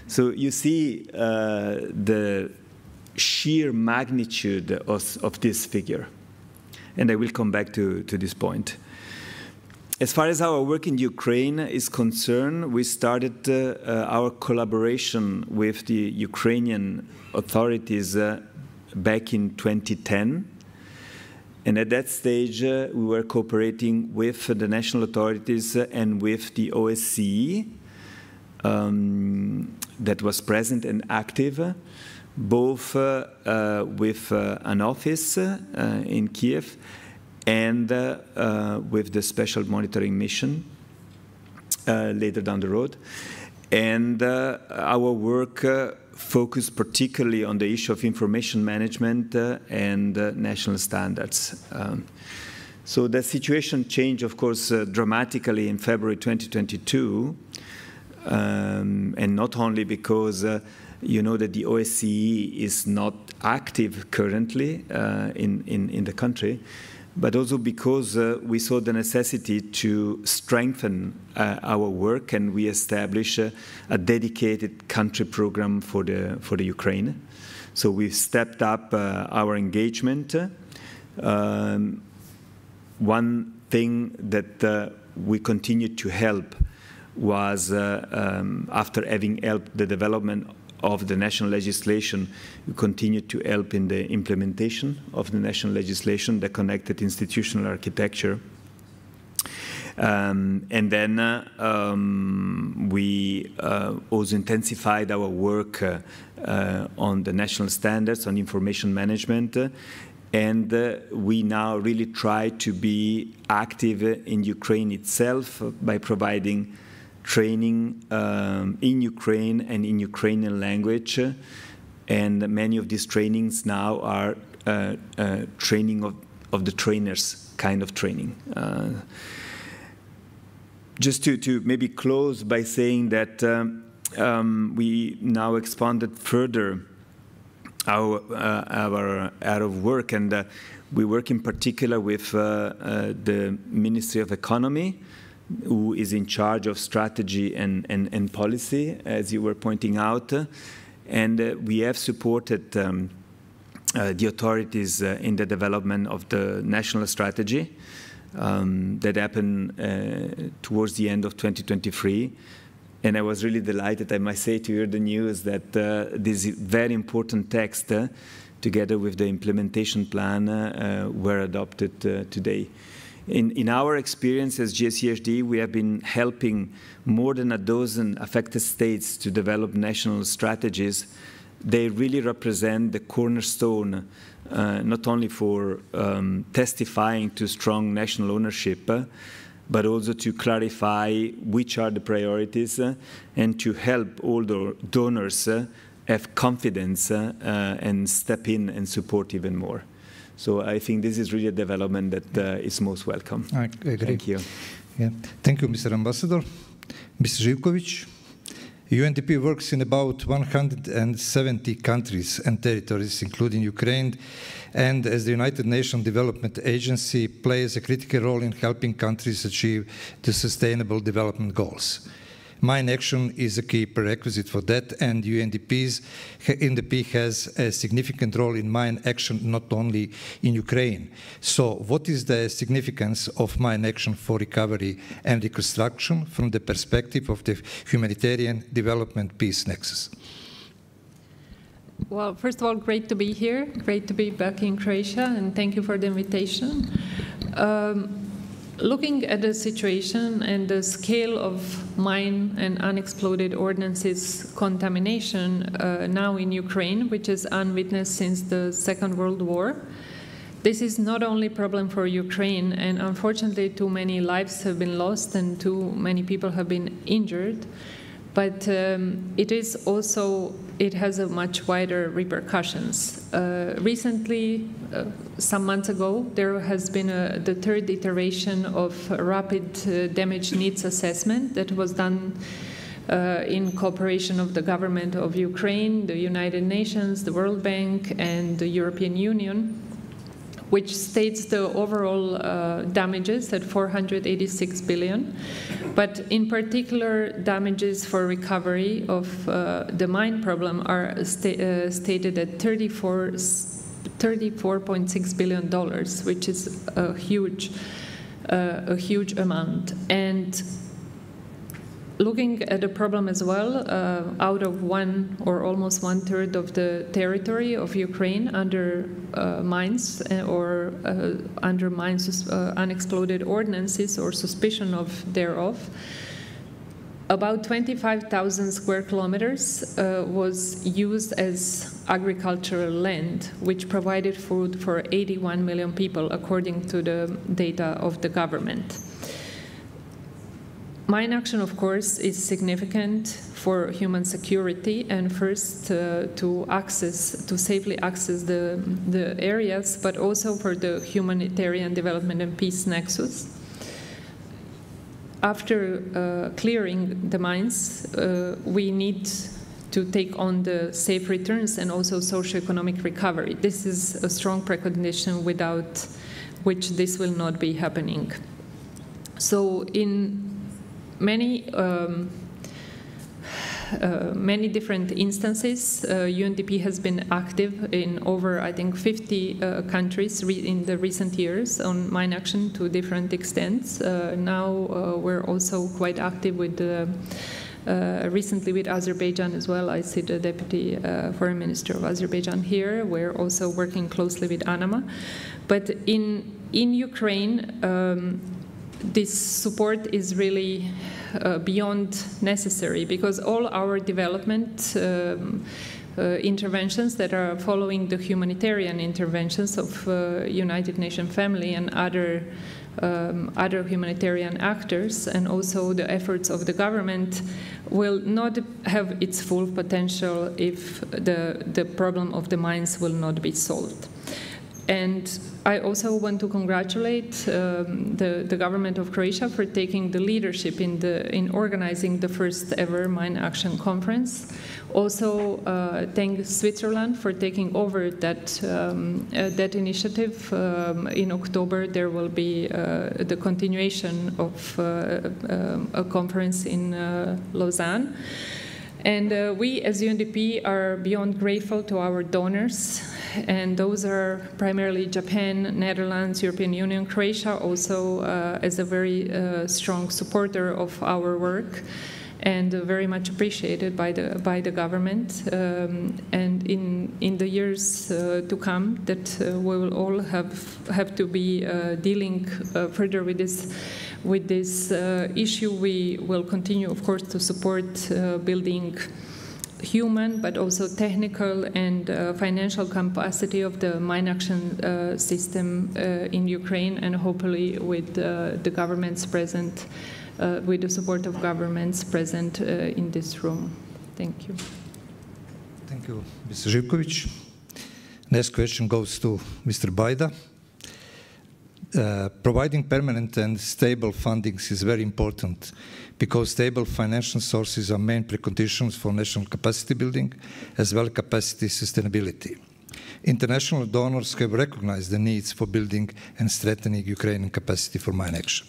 So you see the sheer magnitude of this figure. And I will come back to this point. As far as our work in Ukraine is concerned, we started our collaboration with the Ukrainian authorities back in 2010. And at that stage, we were cooperating with the national authorities and with the OSCE that was present and active. both with an office in Kiev and with the special monitoring mission later down the road. And our work focused particularly on the issue of information management and national standards. So the situation changed, of course, dramatically in February 2022, and not only because you know that the OSCE is not active currently in the country, but also because we saw the necessity to strengthen our work, and we established a dedicated country program for the Ukraine. So we've stepped up our engagement. One thing that we continued to help was, after having helped the development of the national legislation, we continued to help in the implementation of the national legislation, the connected institutional architecture. And then we also intensified our work on the national standards, on information management, and we now really try to be active in Ukraine itself by providing training in Ukraine and in Ukrainian language, and many of these trainings now are training of the trainers kind of training. Just to maybe close by saying that we now expanded further our area of work, and we work in particular with the Ministry of Economy, who is in charge of strategy and policy, as you were pointing out. And we have supported the authorities in the development of the national strategy that happened towards the end of 2023. And I was really delighted, I must say, to hear the news that this very important text, together with the implementation plan, were adopted today. In our experience as GSEHD, we have been helping more than a dozen affected states to develop national strategies. They really represent the cornerstone, not only for testifying to strong national ownership, but also to clarify which are the priorities and to help all the donors have confidence and step in and support even more. So I think this is really a development that is most welcome. I agree. Thank you. Yeah. Thank you, Mr. Ambassador. Mr. Živković, UNDP works in about 170 countries and territories, including Ukraine, and as the United Nations Development Agency plays a critical role in helping countries achieve the Sustainable Development Goals. Mine action is a key prerequisite for that, and UNDP has a significant role in mine action not only in Ukraine. So what is the significance of mine action for recovery and reconstruction from the perspective of the humanitarian development peace nexus? Well, first of all, great to be here, great to be back in Croatia, and thank you for the invitation. Looking at the situation and the scale of mine and unexploded ordnances contamination now in Ukraine, which is unwitnessed since the Second World War, this is not only a problem for Ukraine, and unfortunately too many lives have been lost and too many people have been injured, but it has a much wider repercussions. Recently, some months ago, there has been the third iteration of a rapid damage needs assessment that was done in cooperation of the government of Ukraine, the United Nations, the World Bank, and the European Union, which states the overall damages at 486 billion. But in particular, damages for recovery of the mine problem are stated at $34.6 billion, which is a huge amount. And looking at the problem as well, out of one or almost 1/3 of the territory of Ukraine under mines or under mines, unexploded ordnances or suspicion of thereof, 40% About 25,000 square kilometers was used as agricultural land, which provided food for 81 million people, according to the data of the government. Mine action, of course, is significant for human security, and first to safely access the areas, but also for the humanitarian development and peace nexus. After clearing the mines, we need to take on the safe returns and also socioeconomic recovery. This is a strong precondition without which this will not be happening. So in many different instances, UNDP has been active in over, I think, 50 countries in the recent years on mine action to different extents. Now we're also quite active with recently with Azerbaijan as well. I see the Deputy Foreign Minister of Azerbaijan here. We're also working closely with ANAMA. But in Ukraine, this support is really beyond necessary, because all our development interventions that are following the humanitarian interventions of United Nations Family and other humanitarian actors, and also the efforts of the government, will not have its full potential if the problem of the mines will not be solved. And I also want to congratulate the government of Croatia for taking the leadership in organizing the first ever Mine Action Conference. Also, thank Switzerland for taking over that initiative. In October, there will be the continuation of a conference in Lausanne. And we, as UNDP, are beyond grateful to our donors, and those are primarily Japan, Netherlands, European Union, Croatia also as a very strong supporter of our work, and very much appreciated by the government. And in the years to come, that we will all have to be dealing further with this issue. We will continue, of course, to support building human but also technical and financial capacity of the mine action system in Ukraine, and hopefully with the governments present, with the support of governments present in this room. Thank you. Thank you, Mr. Živković. Next question goes to Mr. Bajda. Providing permanent and stable fundings is very important, because stable financial sources are main preconditions for national capacity building, as well as capacity sustainability. International donors have recognized the needs for building and strengthening Ukrainian capacity for mine action.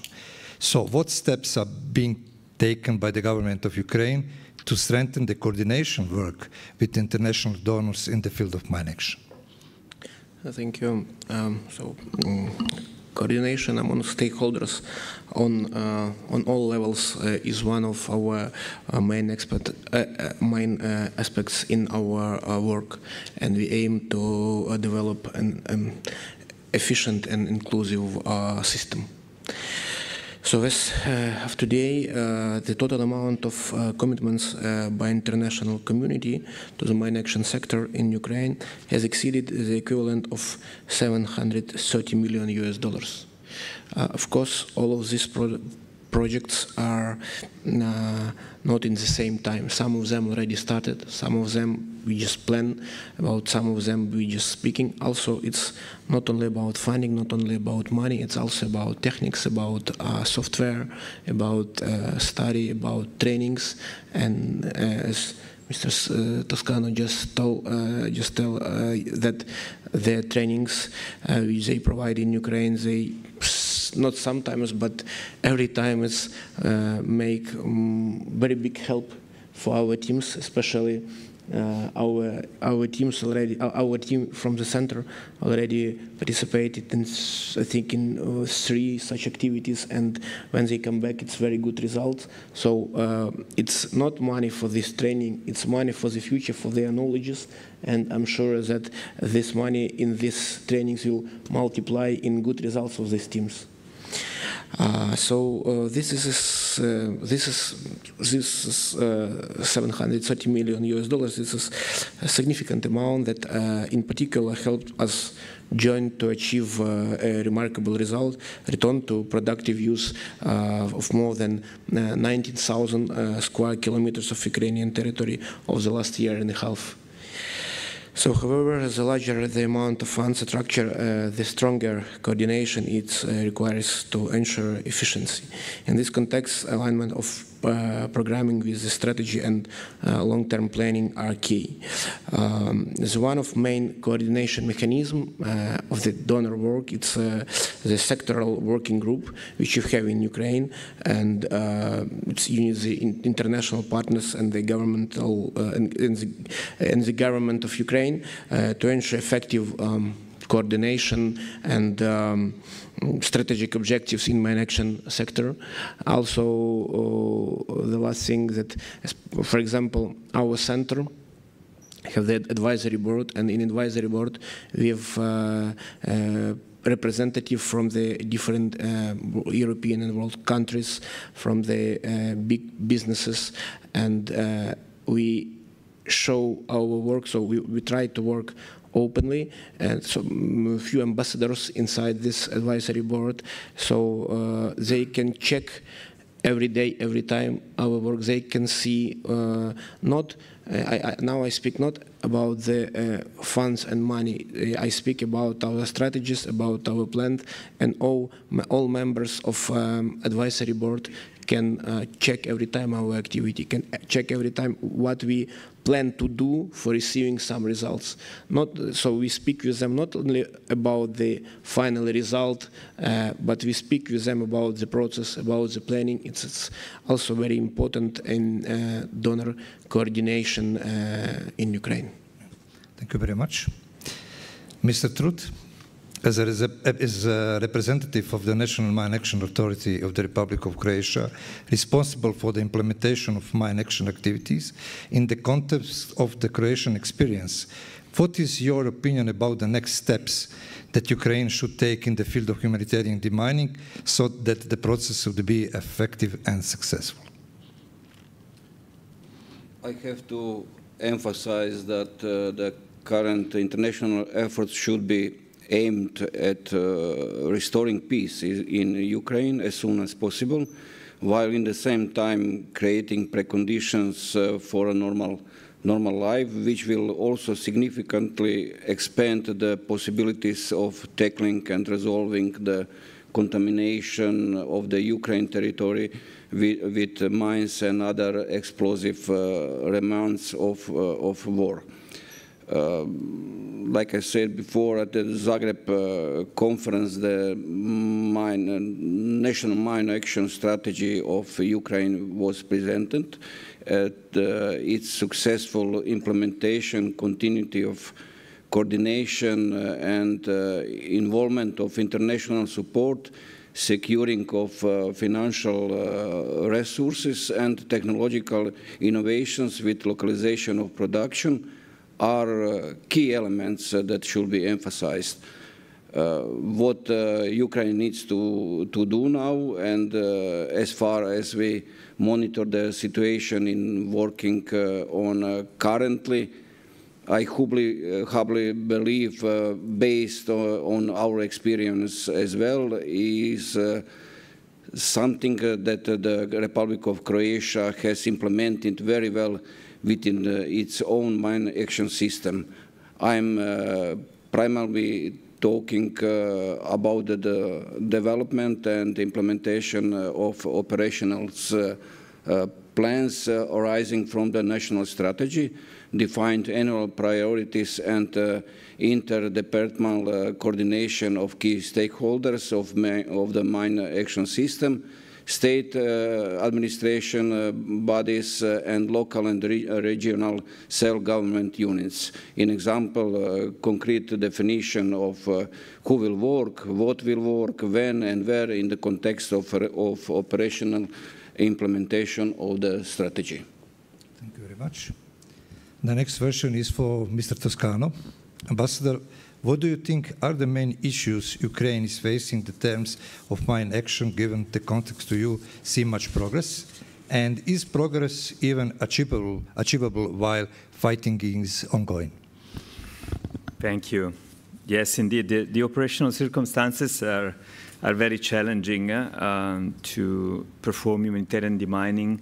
So what steps are being taken by the government of Ukraine to strengthen the coordination work with international donors in the field of mine action? Thank you. Coordination among stakeholders on all levels is one of our main aspects in our work, and we aim to develop an efficient and inclusive system. So as of today, the total amount of commitments by international community to the mine action sector in Ukraine has exceeded the equivalent of $730 million. Of course, all of these projects are not in the same time. Some of them already started, some of them we just plan about, some of them we just speaking. Also, it's not only about funding, not only about money, it's also about techniques, about software, about study, about trainings, and as Mr. Toscano just tell that the trainings which they provide in Ukraine, they not sometimes, but every time it's make very big help for our teams, especially our teams already. Our team from the center already participated in, I think, in 3 such activities, and when they come back, it's very good results. So it's not money for this training; it's money for the future, for their knowledges, and I'm sure that this money in these trainings will multiply in good results of these teams. So this is this is $730 million US. This is a significant amount that, in particular, helped us join to achieve a remarkable result: return to productive use of more than 19,000 square kilometers of Ukrainian territory over the last year and a half. So, however, the larger the amount of infrastructure, the stronger coordination it requires to ensure efficiency. In this context, alignment of programming with the strategy and long-term planning are key. As one of main coordination mechanism of the donor work, it's the sectoral working group which you have in Ukraine, and it's the international partners and the governmental and the government of Ukraine to ensure effective coordination and strategic objectives in mine action sector. Also, the last thing that, for example, our center have the advisory board, and in advisory board we have representative from the different European and world countries, from the big businesses, and we show our work. So we try to work openly, and so a few ambassadors inside this advisory board, so they can check every day, every time our work. They can see now I speak not about the funds and money. I speak about our strategies, about our plan, and all members of advisory board can check every time our activity, can check every time what we plan to do for receiving some results. So we speak with them not only about the final result, but we speak with them about the process, about the planning. It's also very important in donor coordination in Ukraine. Thank you very much. Mr. Trut, as a representative of the National Mine Action Authority of the Republic of Croatia, responsible for the implementation of mine action activities in the context of the Croatian experience, what is your opinion about the next steps that Ukraine should take in the field of humanitarian demining so that the process would be effective and successful? I have to emphasize that the current international efforts should be aimed at restoring peace in Ukraine as soon as possible, while in the same time creating preconditions for a normal life, which will also significantly expand the possibilities of tackling and resolving the contamination of the Ukraine territory with mines and other explosive remnants of war. Like I said before, at the Zagreb conference, the National Mine Action Strategy of Ukraine was presented. Its successful implementation, continuity of coordination and involvement of international support, securing of financial resources and technological innovations with localization of production are key elements that should be emphasized. What Ukraine needs to do now, and as far as we monitor the situation in working on currently, I humbly believe, based on our experience as well, is something that the Republic of Croatia has implemented very well within its own mine action system. I'm primarily talking about the development and implementation of operational plans arising from the national strategy, defined annual priorities and interdepartmental coordination of key stakeholders of the mine action system, state administration bodies and local and regional self-government units. In example, concrete definition of who will work, what will work, when and where in the context of operational implementation of the strategy. Thank you very much. The next version is for Mr. Toscano. Ambassador, what do you think are the main issues Ukraine is facing in terms of mine action, given the context do you see much progress? And is progress even achievable while fighting is ongoing? Thank you. Yes, indeed. The operational circumstances are very challenging to perform humanitarian demining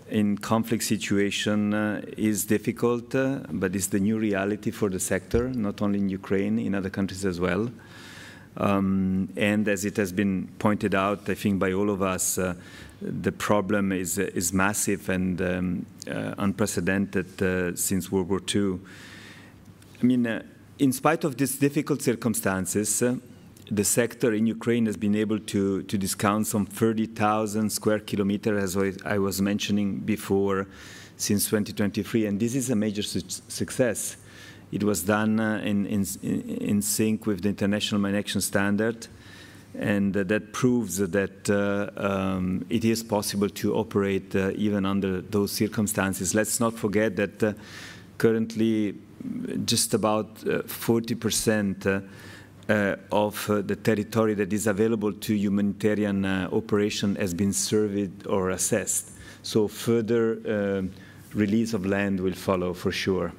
in conflict situation is difficult, but it's the new reality for the sector, not only in Ukraine, in other countries as well. And as it has been pointed out, I think by all of us, the problem is massive and unprecedented since World War II. I mean, in spite of these difficult circumstances, the sector in Ukraine has been able to discount some 30,000 square kilometers, as I was mentioning before, since 2023. And this is a major success. It was done in sync with the International Mine Action Standard. And that proves that it is possible to operate even under those circumstances. Let's not forget that currently just about 40% of the territory that is available to humanitarian operation has been surveyed or assessed. So further release of land will follow for sure.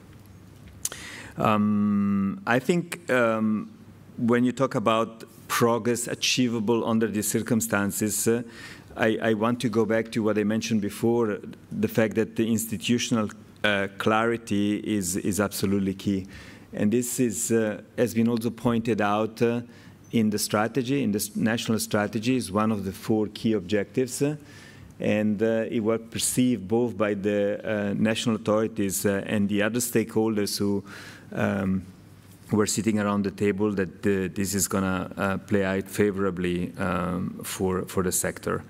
I think when you talk about progress achievable under these circumstances, I want to go back to what I mentioned before, the fact that the institutional clarity is absolutely key. And this has been also pointed out in the strategy, in the national strategy, is one of the 4 key objectives. And it was perceived both by the national authorities and the other stakeholders who were sitting around the table that this is going to play out favorably for the sector.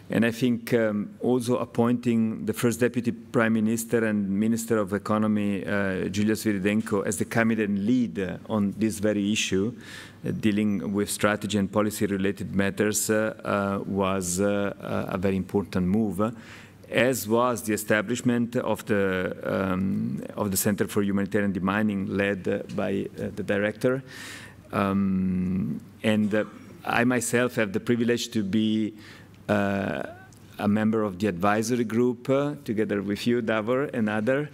And I think also appointing the first Deputy Prime Minister and Minister of Economy, Julia Sviridenko, as the cabinet lead on this very issue, dealing with strategy and policy-related matters, was a very important move, as was the establishment of the Center for Humanitarian Demining, led by the director. And I myself have the privilege to be a member of the advisory group, together with you, Davor, and others.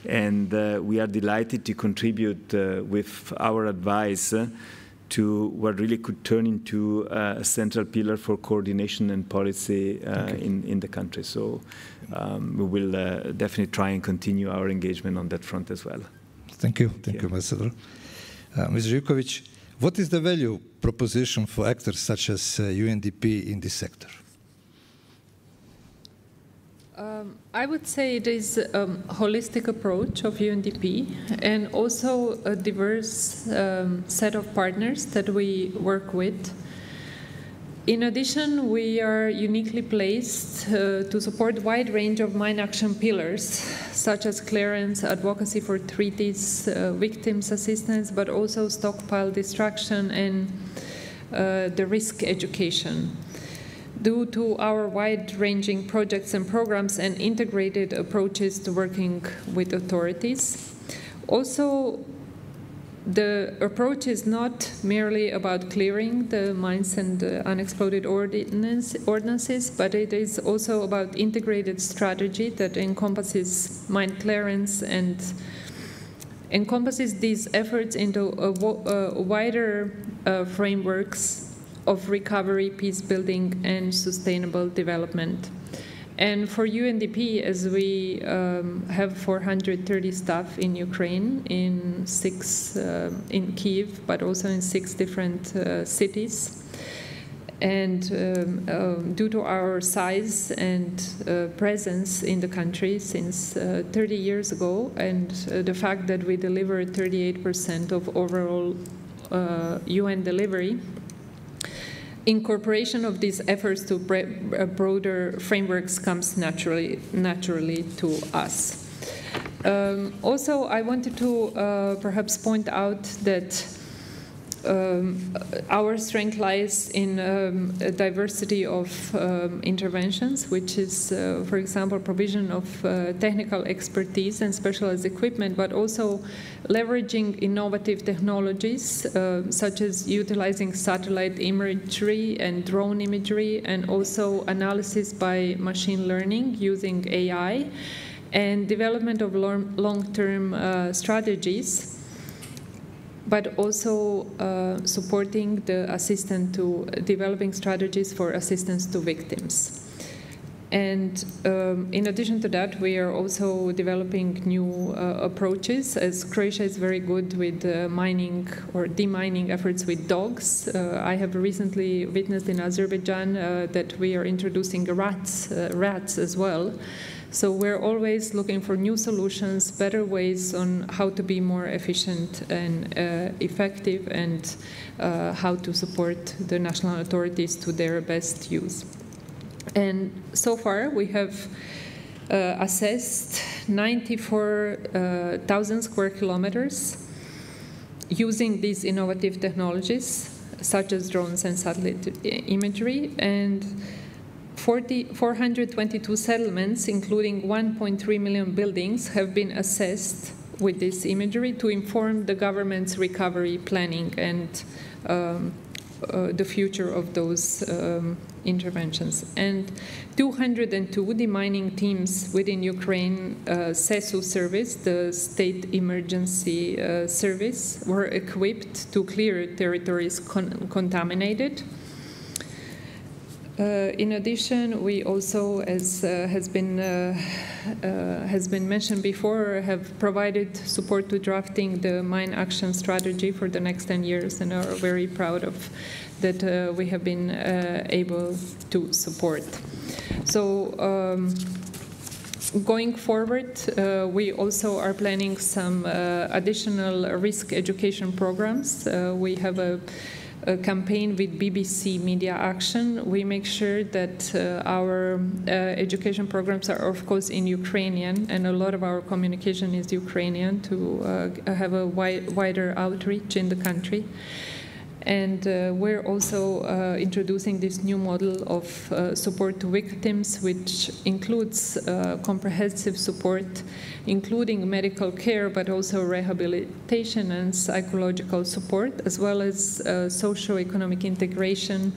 And we are delighted to contribute with our advice to what really could turn into a central pillar for coordination and policy in the country. So we will definitely try and continue our engagement on that front as well. Thank you. Thank you, Ambassador. Ms. Živković, what is the value proposition for actors such as UNDP in this sector? I would say it is a holistic approach of UNDP and also a diverse set of partners that we work with. In addition, we are uniquely placed to support a wide range of mine action pillars, such as clearance, advocacy for treaties, victims assistance, but also stockpile destruction and the risk education. Due to our wide-ranging projects and programs and integrated approaches to working with authorities. Also, the approach is not merely about clearing the mines and unexploded ordnances, but it is also about integrated strategy that encompasses mine clearance and encompasses these efforts into a wider frameworks of recovery, peace building, and sustainable development. And for UNDP, as we have 430 staff in Ukraine, in Kyiv, but also in 6 different cities. And due to our size and presence in the country since 30 years ago, and the fact that we deliver 38% of overall UN delivery, incorporation of these efforts to broader frameworks comes naturally to us. Also, I wanted to perhaps point out that our strength lies in a diversity of interventions, which is, for example, provision of technical expertise and specialized equipment, but also leveraging innovative technologies, such as utilizing satellite imagery and drone imagery, and also analysis by machine learning using AI, and development of long-term strategies, but also supporting the assistance to developing strategies for assistance to victims. And in addition to that, we are also developing new approaches, as Croatia is very good with mining or demining efforts with dogs. I have recently witnessed in Azerbaijan that we are introducing rats as well. So we're always looking for new solutions, better ways on how to be more efficient and effective, and how to support the national authorities to their best use. And so far, we have assessed 94,000 square kilometers using these innovative technologies, such as drones and satellite imagery, and 422 settlements, including 1.3 million buildings, have been assessed with this imagery to inform the government's recovery planning and the future of those interventions. And 202 demining teams within Ukraine SESU service, the State Emergency Service, were equipped to clear territories contaminated. In addition, we also, as has been mentioned before, have provided support to drafting the mine action strategy for the next 10 years, and are very proud of that we have been able to support. So going forward, we also are planning some additional risk education programs. We have a campaign with BBC Media Action. We make sure that our education programs are, of course, in Ukrainian, and a lot of our communication is Ukrainian, to have a wider outreach in the country. And we're also introducing this new model of support to victims, which includes comprehensive support, including medical care, but also rehabilitation and psychological support, as well as socio-economic integration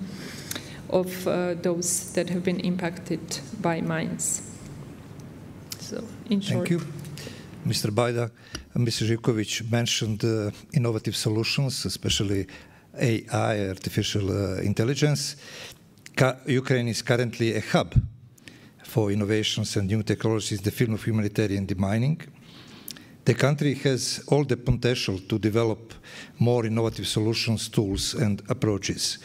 of those that have been impacted by mines. So, in short. Thank you. Mr. Bajda, Mr. Živković mentioned innovative solutions, especially AI, artificial intelligence. Ukraine is currently a hub for innovations and new technologies in the field of humanitarian demining. The country has all the potential to develop more innovative solutions, tools, and approaches.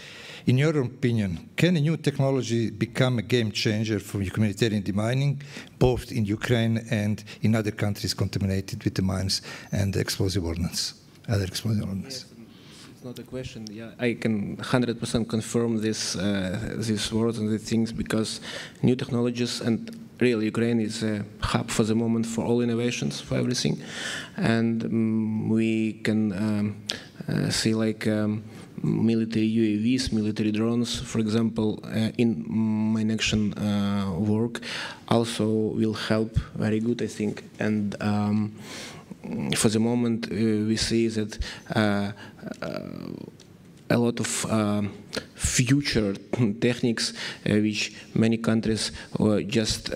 In your opinion, can a new technology become a game changer for humanitarian demining, both in Ukraine and in other countries contaminated with the mines and explosive ordnance, other explosive ordnance? It's not a question. Yeah, I can 100% confirm these words and these things, because new technologies, and really Ukraine is a hub for the moment for all innovations, for everything, and we can see like military UAVs, military drones, for example, in mine action work, also will help very good, I think, and. For the moment, we see that a lot of future techniques which many countries just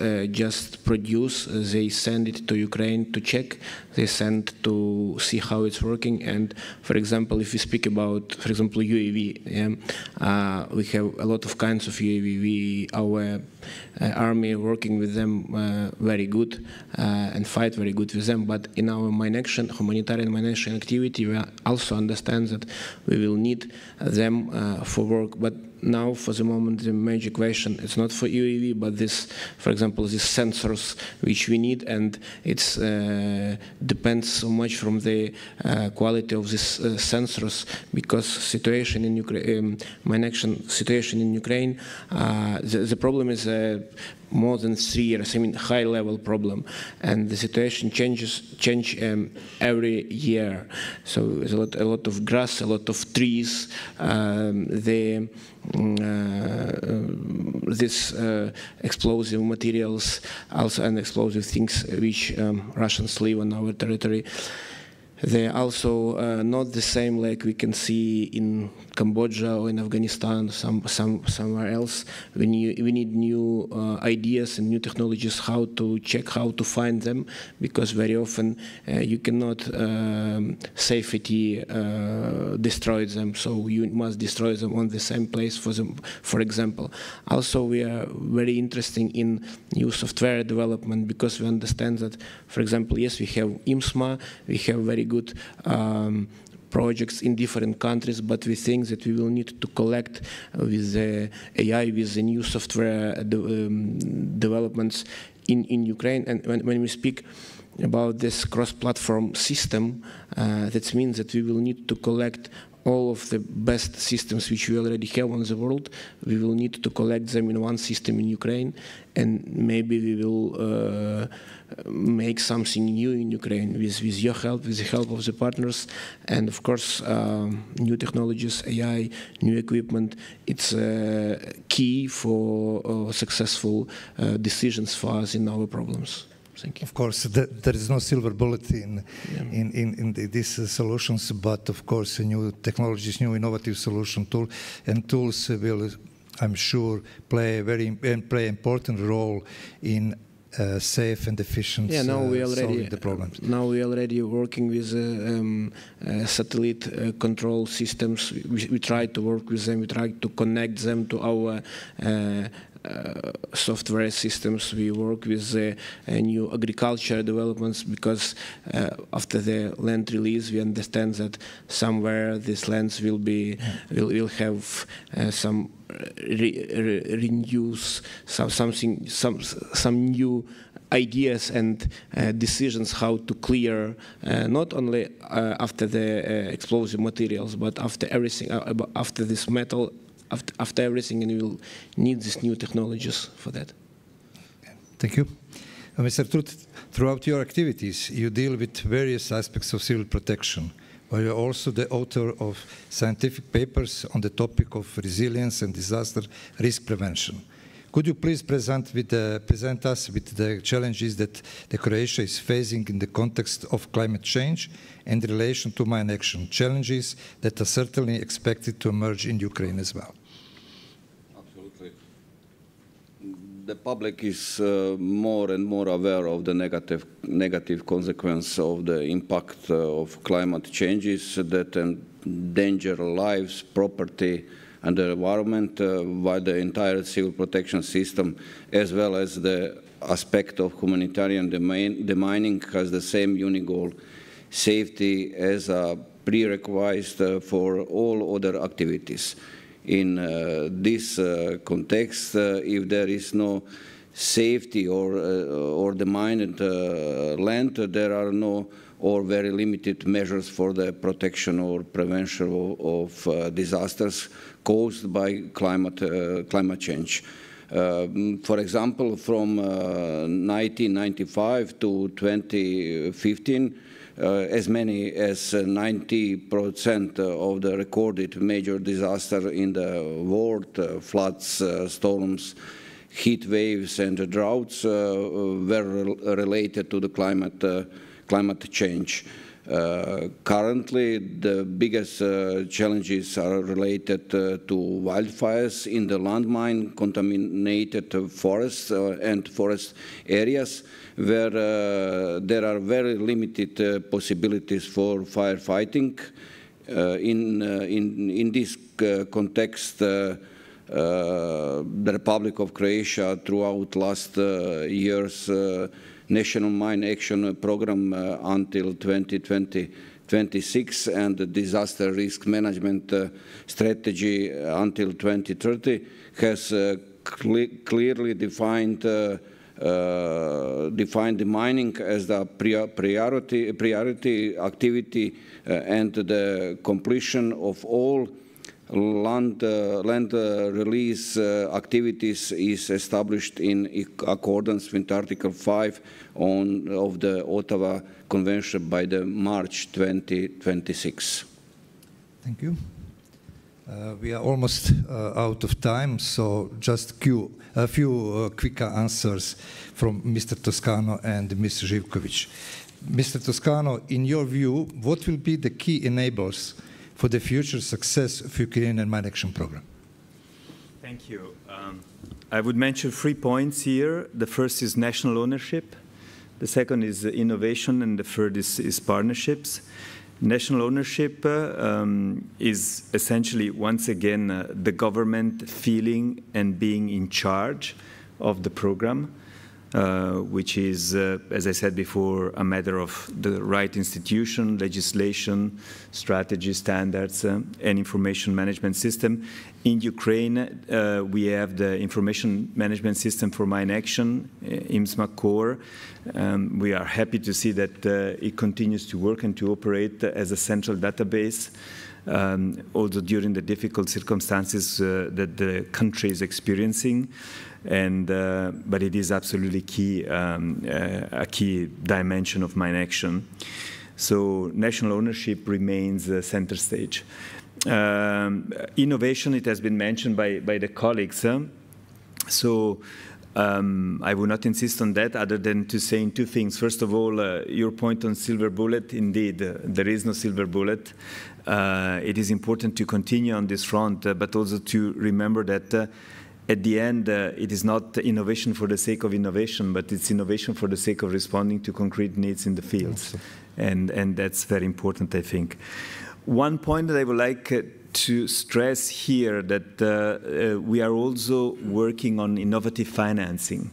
produce, they send it to Ukraine to check, they send to see how it's working. And for example, if we speak about, for example, UAV, we have a lot of kinds of UAV. Our army working with them very good and fight very good with them. But in our mine action, humanitarian mine action activity, we also understand that we will need them for work. But now, for the moment, the major question is not for UAV, but this, for example, these sensors which we need, and it's depends so much from the quality of these sensors, because situation in Ukraine, situation in Ukraine, the problem is more than 3 years. I mean, high-level problem, and the situation change every year. So there's a lot of grass, a lot of trees. This explosive materials, also and explosive things which Russians leave on our territory. They're also not the same like we can see in Cambodia or in Afghanistan, somewhere else. We need new ideas and new technologies how to check, how to find them, because very often you cannot safely destroy them, so you must destroy them on the same place for example. Also, we are very interested in new software development, because we understand that, for example, yes, we have IMSMA, we have very good projects in different countries, but we think that we will need to collect with the AI, with the new software developments in Ukraine. And when we speak about this cross-platform system, that means that we will need to collect all of the best systems which we already have on the world. We will need to collect them in one system in Ukraine, and maybe we will make something new in Ukraine with your help, with the help of the partners, and of course new technologies, AI, new equipment. It's key for successful decisions for us in our problems. Thank you. Of course, there is no silver bullet in these solutions, but of course, new technologies, new innovative tools will, I'm sure, play an important role in safe and efficient solving the problems. Now we are already working with satellite control systems. We try to work with them. We try to connect them to our software systems. We work with new agriculture developments, because after the land release, we understand that somewhere these lands will have some renews, some new ideas and decisions how to clear, not only after the explosive materials, but after everything, after this metal. After everything, and we will need these new technologies for that. Thank you. Mr. Trut, throughout your activities, you deal with various aspects of civil protection, while you're also the author of scientific papers on the topic of resilience and disaster risk prevention. Could you please present us with the challenges that Croatia is facing in the context of climate change and in relation to mine action, challenges that are certainly expected to emerge in Ukraine as well? Absolutely. The public is more and more aware of the negative consequence of the impact of climate changes that endanger lives, property, and the environment, while the entire civil protection system, as well as the aspect of humanitarian demining, has the same unique goal: safety as a prerequisite for all other activities. In this context, if there is no safety or demined land, there are no or very limited measures for the protection or prevention of disasters caused by climate change. For example, from 1995 to 2015, as many as 90% of the recorded major disasters in the world, floods, storms, heat waves, and droughts, were related to the climate change. Currently, the biggest challenges are related to wildfires in the landmine contaminated forests and forest areas, where there are very limited possibilities for firefighting. In this context, the Republic of Croatia, throughout last years, National Mine Action Program until 2023 26 and the disaster risk management strategy until 2030 has clearly defined the mining as the priority activity and the completion of all land release activities is established in accordance with Article 5 of the Ottawa Convention by the March 2026. Thank you. We are almost out of time, so just a few quick answers from Mr. Toscano and Mr. Živković. Mr. Toscano, in your view, what will be the key enablers for the future success of Ukrainian mine action program? Thank you. I would mention 3 points here. The first is national ownership. The second is innovation, and the third is partnerships. National ownership is essentially, once again, the government feeling and being in charge of the program, which is, as I said before, a matter of the right institution, legislation, strategy, standards, and information management system. In Ukraine, we have the information management system for mine action, IMSMA core. We are happy to see that it continues to work and to operate as a central database, also during the difficult circumstances that the country is experiencing. But it is absolutely key, a key dimension of mine action. So national ownership remains center stage. Innovation, it has been mentioned by the colleagues. So I will not insist on that other than to say 2 things. First of all, your point on silver bullet, indeed, there is no silver bullet. It is important to continue on this front, but also to remember that at the end, it is not innovation for the sake of innovation, but it's innovation for the sake of responding to concrete needs in the fields. And that's very important, I think. One point that I would like to stress here, that we are also working on innovative financing.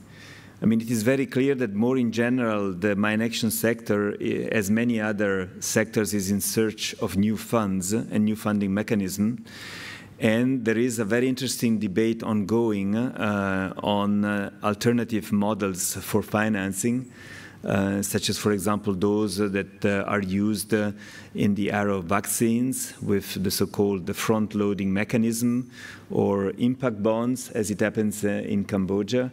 I mean, it is very clear that more in general, the mine action sector, as many other sectors, is in search of new funds and new funding mechanisms. And there is a very interesting debate ongoing on alternative models for financing, such as, for example, those that are used in the area of vaccines with the so-called front-loading mechanism, or impact bonds, as it happens in Cambodia.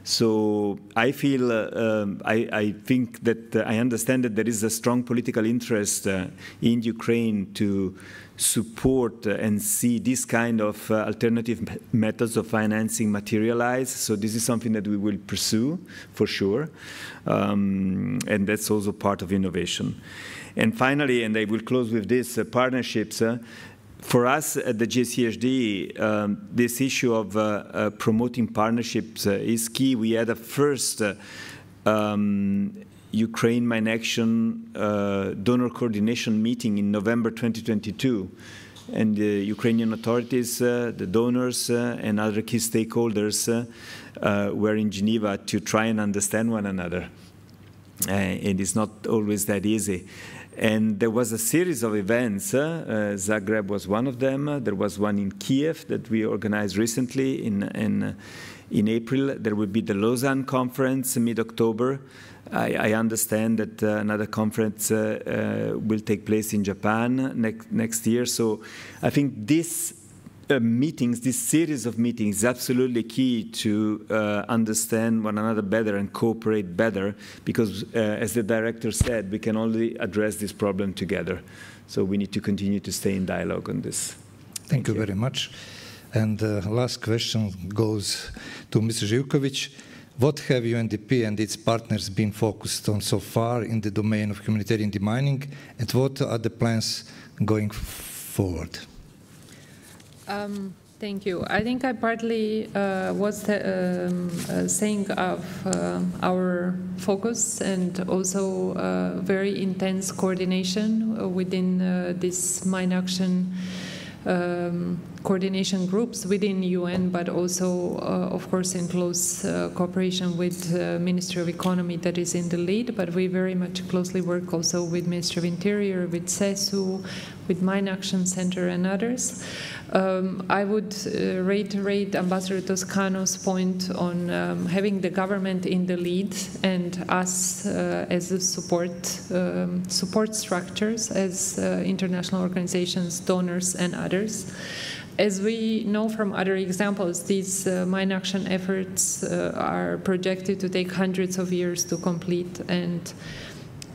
So I feel, I think that I understand that there is a strong political interest in Ukraine to support and see this kind of alternative methods of financing materialize. So this is something that we will pursue for sure. And that's also part of innovation. And finally, and I will close with this, partnerships. For us at the GSCHD, this issue of promoting partnerships is key. We had a first Ukraine Mine Action donor coordination meeting in November 2022. And the Ukrainian authorities, the donors, and other key stakeholders were in Geneva to try and understand one another. It is not always that easy. And there was a series of events. Zagreb was one of them. There was one in Kiev that we organized recently in April. There will be the Lausanne conference mid-October. I understand that another conference will take place in Japan next year. So I think this this series of meetings is absolutely key to understand one another better and cooperate better, because as the director said, we can only address this problem together. So we need to continue to stay in dialogue on this. Thank you very much. And the last question goes to Mr. Živković. What have UNDP and its partners been focused on so far in the domain of humanitarian demining, and what are the plans going forward? Thank you. I think I partly was saying of our focus and also very intense coordination within this mine action coordination groups within UN, but also, of course, in close cooperation with Ministry of Economy that is in the lead. But we very much closely work also with Ministry of Interior, with CESU, with Mine Action Center and others. I would reiterate Ambassador Toscano's point on having the government in the lead and us as a support structures, as international organizations, donors, and others. As we know from other examples, these mine action efforts are projected to take hundreds of years to complete, and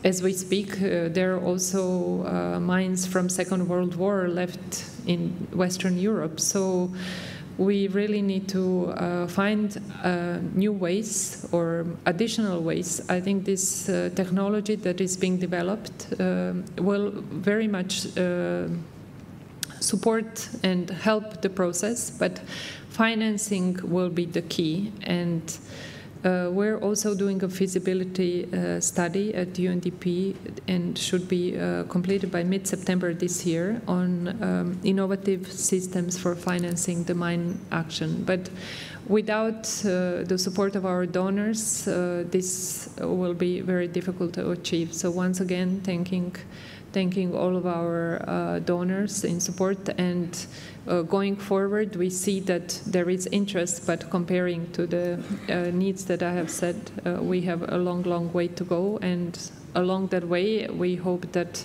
as we speak, there are also mines from Second World War left in Western Europe. So we really need to find new ways or additional ways. I think this technology that is being developed will very much support and help the process, but financing will be the key. And we're also doing a feasibility study at UNDP and should be completed by mid-September this year on innovative systems for financing the mine action. But without the support of our donors, this will be very difficult to achieve. So once again, thanking all of our donors in support, and going forward we see that there is interest, but comparing to the needs that I have said, we have a long way to go, and along that way we hope that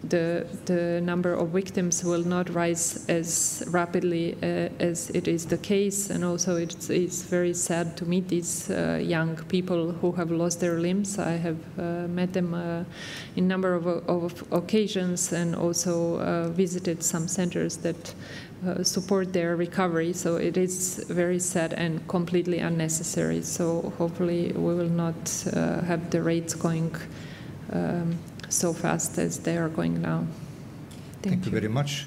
the number of victims will not rise as rapidly as it is the case. And also it's very sad to meet these young people who have lost their limbs. I have met them in a number of occasions, and also visited some centers that support their recovery. So it is very sad and completely unnecessary. So hopefully we will not have the rates going so fast as they are going now. Thank you very much.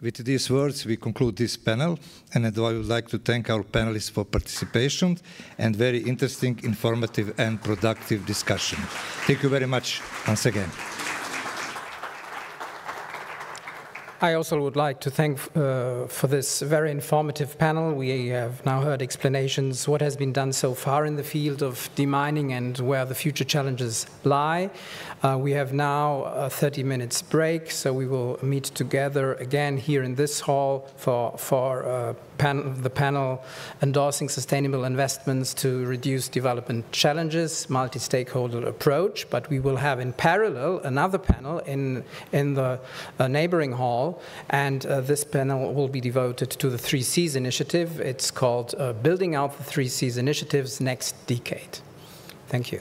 With these words, we conclude this panel, and I would like to thank our panelists for participation and very interesting, informative, and productive discussion. Thank you very much once again. I also would like to thank for this very informative panel. We have now heard explanations what has been done so far in the field of demining and where the future challenges lie. We have now a 30 minutes break, so we will meet together again here in this hall for the panel endorsing sustainable investments to reduce development challenges, multi-stakeholder approach. But we will have in parallel another panel in the neighboring hall, and this panel will be devoted to the 3Cs initiative. It's called Building Out the 3Cs Initiatives Next Decade. Thank you.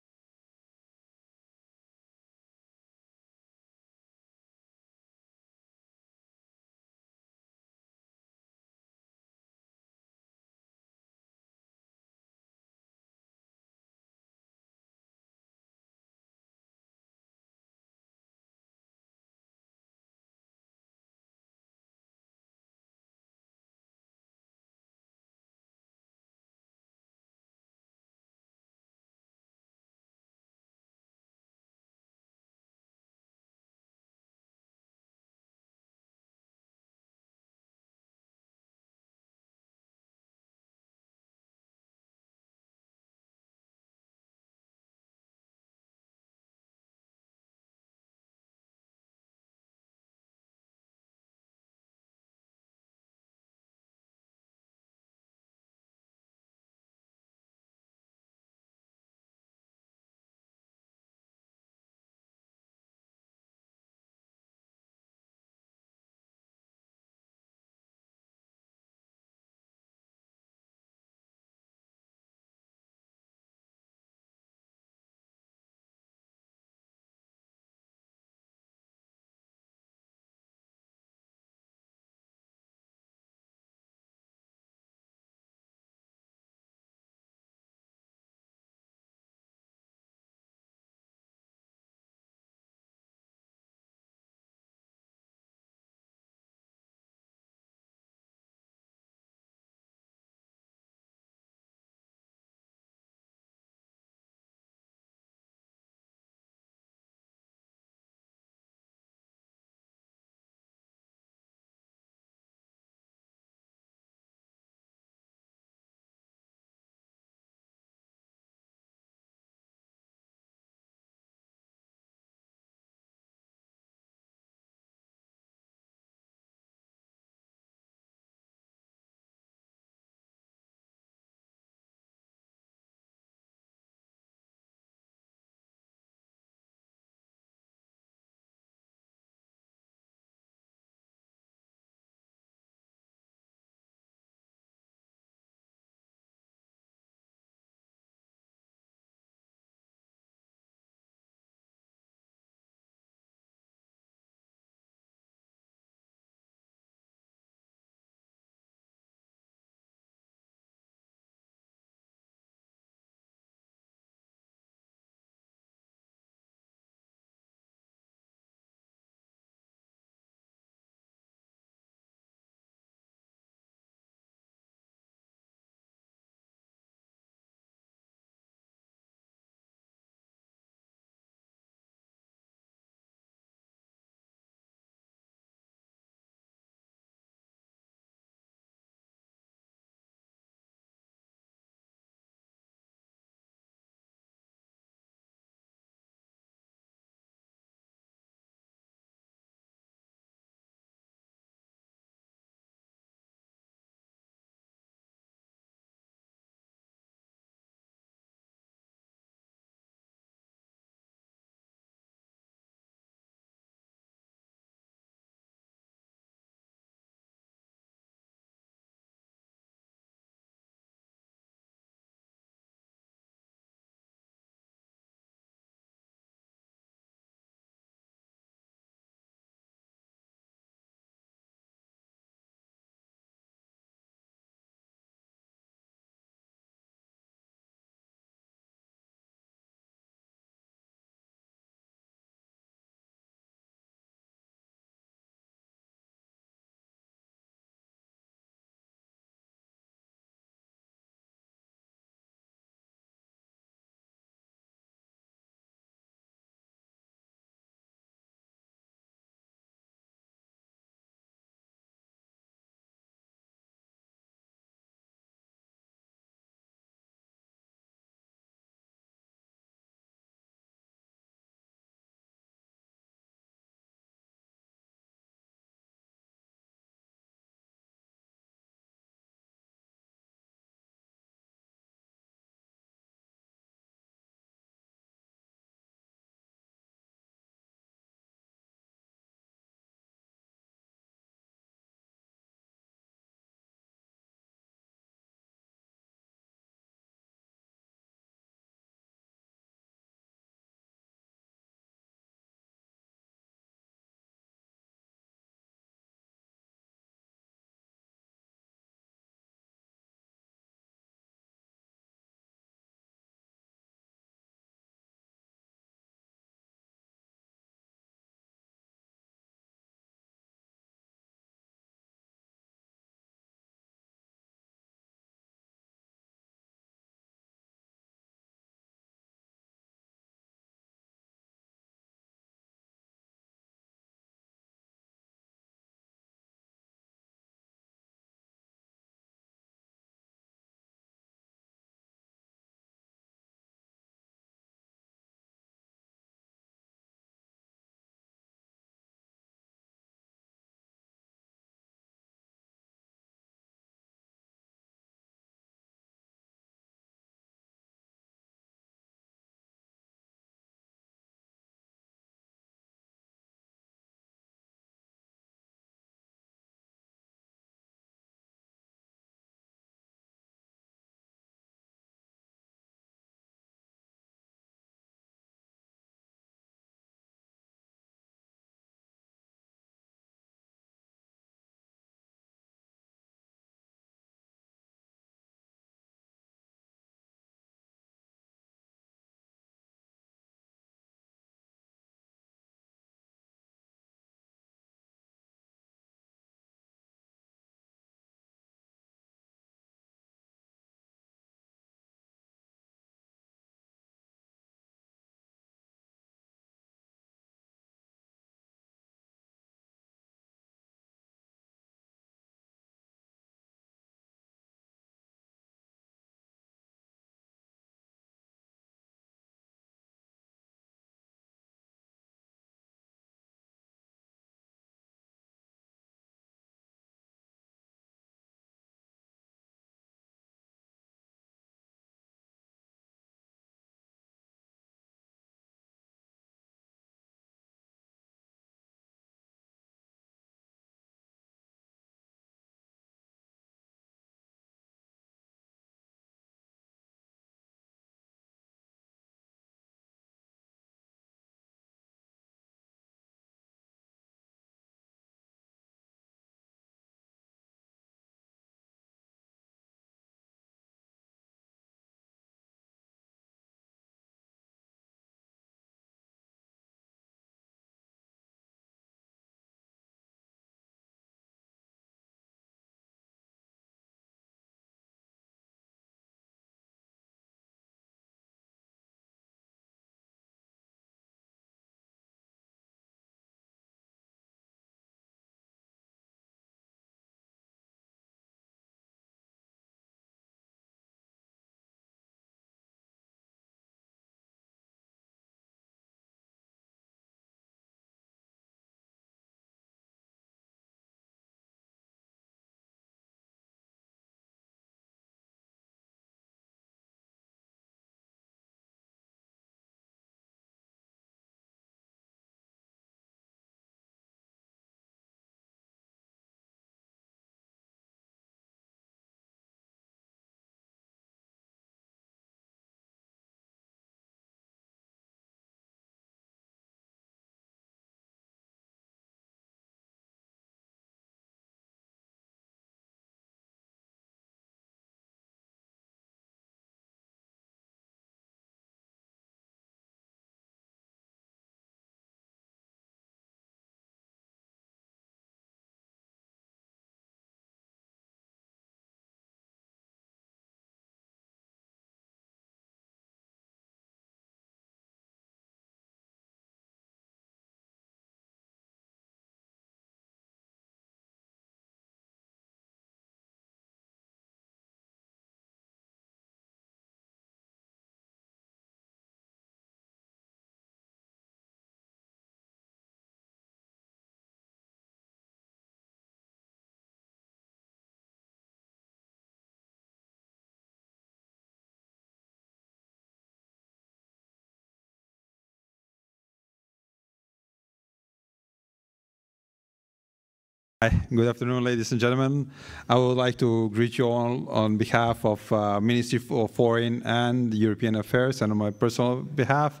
Hi, good afternoon, ladies and gentlemen. I would like to greet you all on behalf of Ministry of Foreign and European Affairs and on my personal behalf.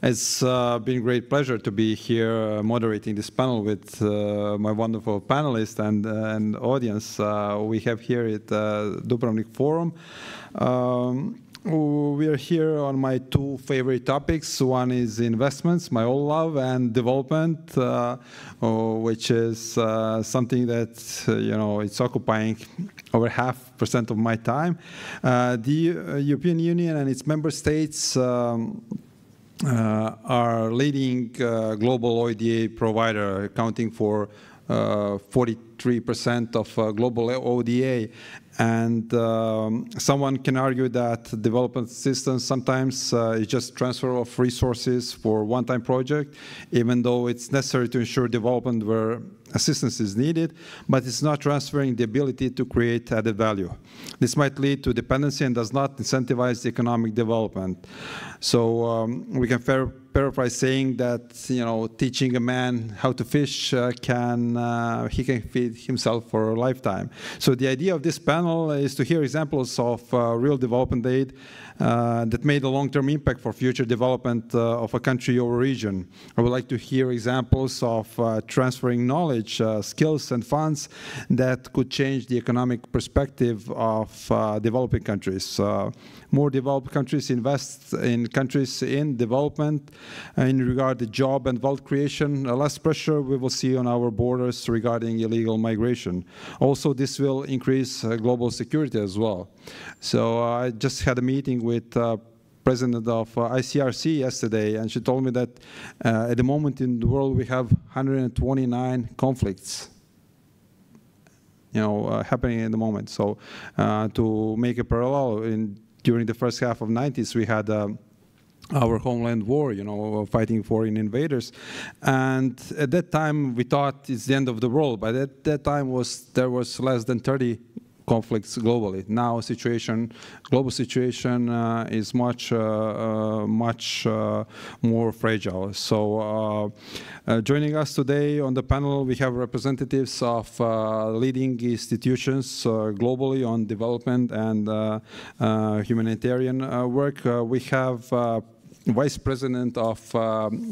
It's been a great pleasure to be here moderating this panel with my wonderful panelists and audience we have here at Dubrovnik Forum. We are here on my two favorite topics. One is investments, my old love, and development, which is something that, it's occupying over 0.5% of my time. The European Union and its member states are leading global ODA provider, accounting for 43% of global ODA. And someone can argue that development assistance sometimes is just transfer of resources for one-time project, even though it's necessary to ensure development where assistance is needed, but it's not transferring the ability to create added value. This might lead to dependency and does not incentivize economic development. So we can paraphrase saying that, teaching a man how to fish he can feed himself for a lifetime. So the idea of this panel is to hear examples of real development aid that made a long-term impact for future development of a country or region. I would like to hear examples of transferring knowledge, skills, and funds that could change the economic perspective of developing countries. More developed countries invest in countries in development in regard to job and wealth creation. Less pressure we will see on our borders regarding illegal migration. Also, this will increase global security as well. So I just had a meeting with President of ICRC yesterday, and she told me that at the moment in the world we have 129 conflicts happening in the moment. So to make a parallel, during the first half of the 90s, we had our homeland war, fighting foreign invaders. And at that time, we thought it's the end of the world. But at that time, there was less than 30 conflicts globally. Now, global situation is much more fragile. So, joining us today on the panel, we have representatives of leading institutions globally on development and humanitarian work. We have Vice President of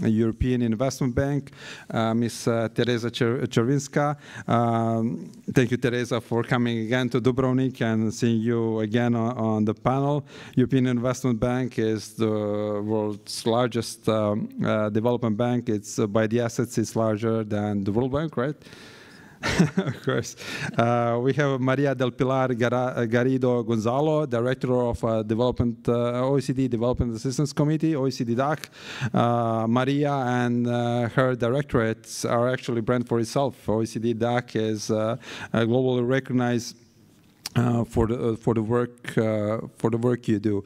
European Investment Bank, Ms. Teresa Červinska. Thank you, Teresa, for coming again to Dubrovnik and seeing you again on the panel. European Investment Bank is the world's largest development bank. It's by the assets, it's larger than the World Bank, right? Of course. We have Maria del Pilar Garrido Gonzalo, Director of OECD Development Assistance Committee, OECD DAC. Maria and her directorates are actually brand for itself. OECD DAC is globally recognized for the work you do.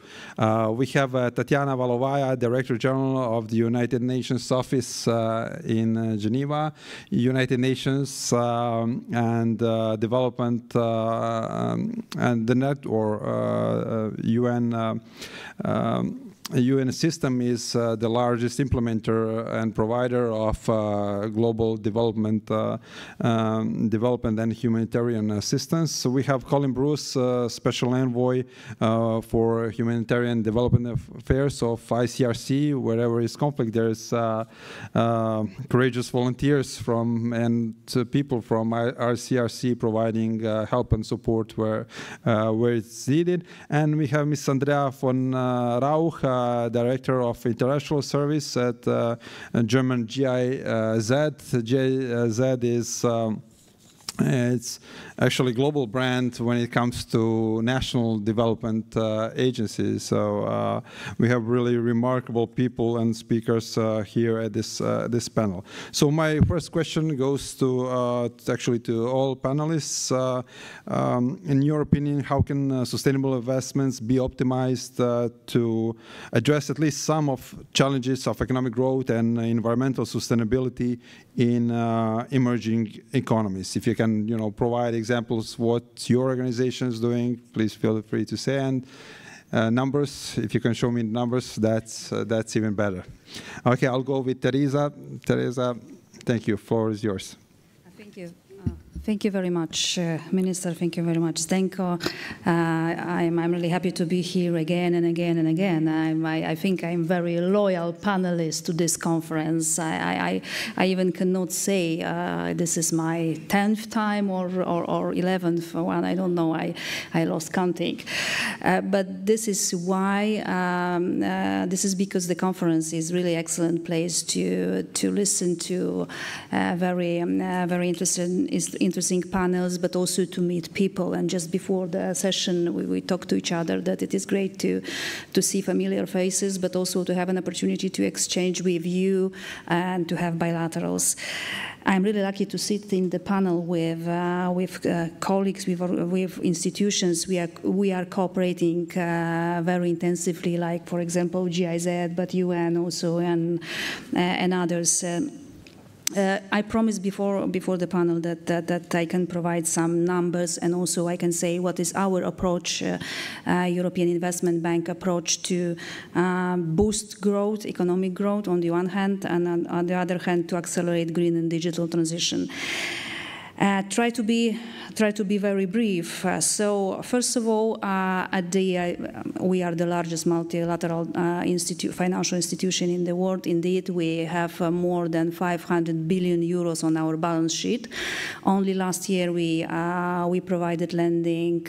We have Tatiana Valovaya, Director General of the United Nations Office in Geneva, United Nations and Development and the Net or UN system is the largest implementer and provider of global development and humanitarian assistance. So we have Colin Bruce, Special Envoy for Humanitarian Development Affairs of ICRC. Wherever is conflict, there's courageous volunteers and people from ICRC providing help and support where it's needed. And we have Ms. Andrea von Rauch, Director of International Service at German GIZ. GIZ is it's actually a global brand when it comes to national development agencies. So we have really remarkable people and speakers here at this panel. So my first question goes to actually to all panelists. In your opinion, how can sustainable investments be optimized to address at least some of challenges of economic growth and environmental sustainability in emerging economies? If you can, provide examples what your organization is doing, please feel free to say. And numbers, if you can show me numbers, that's even better. Okay, I'll go with Teresa. Teresa, thank you. Floor is yours. Thank you. Thank you very much, Minister. Thank you very much, Zdenko. I'm really happy to be here again and again and again. I think I'm very loyal panelist to this conference. I even cannot say this is my 10th time or 11th one. I don't know. I lost counting. But this is why. This is because the conference is really excellent place to listen to very interesting panels, but also to meet people. And just before the session, we talked to each other that it is great to see familiar faces, but also to have an opportunity to exchange with you and to have bilaterals. I'm really lucky to sit in the panel with colleagues, with institutions. We are cooperating very intensively, like, for example, GIZ, but UN also, and others. I promised before the panel that I can provide some numbers, and also I can say what is our approach, European Investment Bank approach to boost growth, economic growth on the one hand, and on the other hand to accelerate green and digital transition. Try to be very brief. So first of all, we are the largest multilateral financial institution in the world. Indeed, we have more than 500 billion euros on our balance sheet. Only last year we provided lending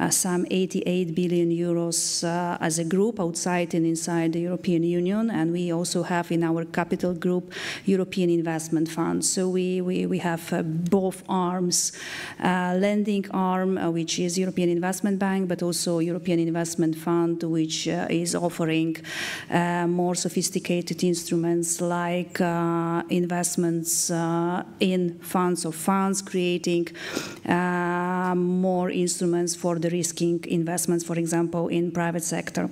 some 88 billion euros as a group outside and inside the European Union, and we also have in our capital group European Investment Fund. So we have both arms, lending arm, which is European Investment Bank, but also European Investment Fund, which is offering more sophisticated instruments like investments in funds of funds, creating more instruments for the risking investments, for example, in private sector.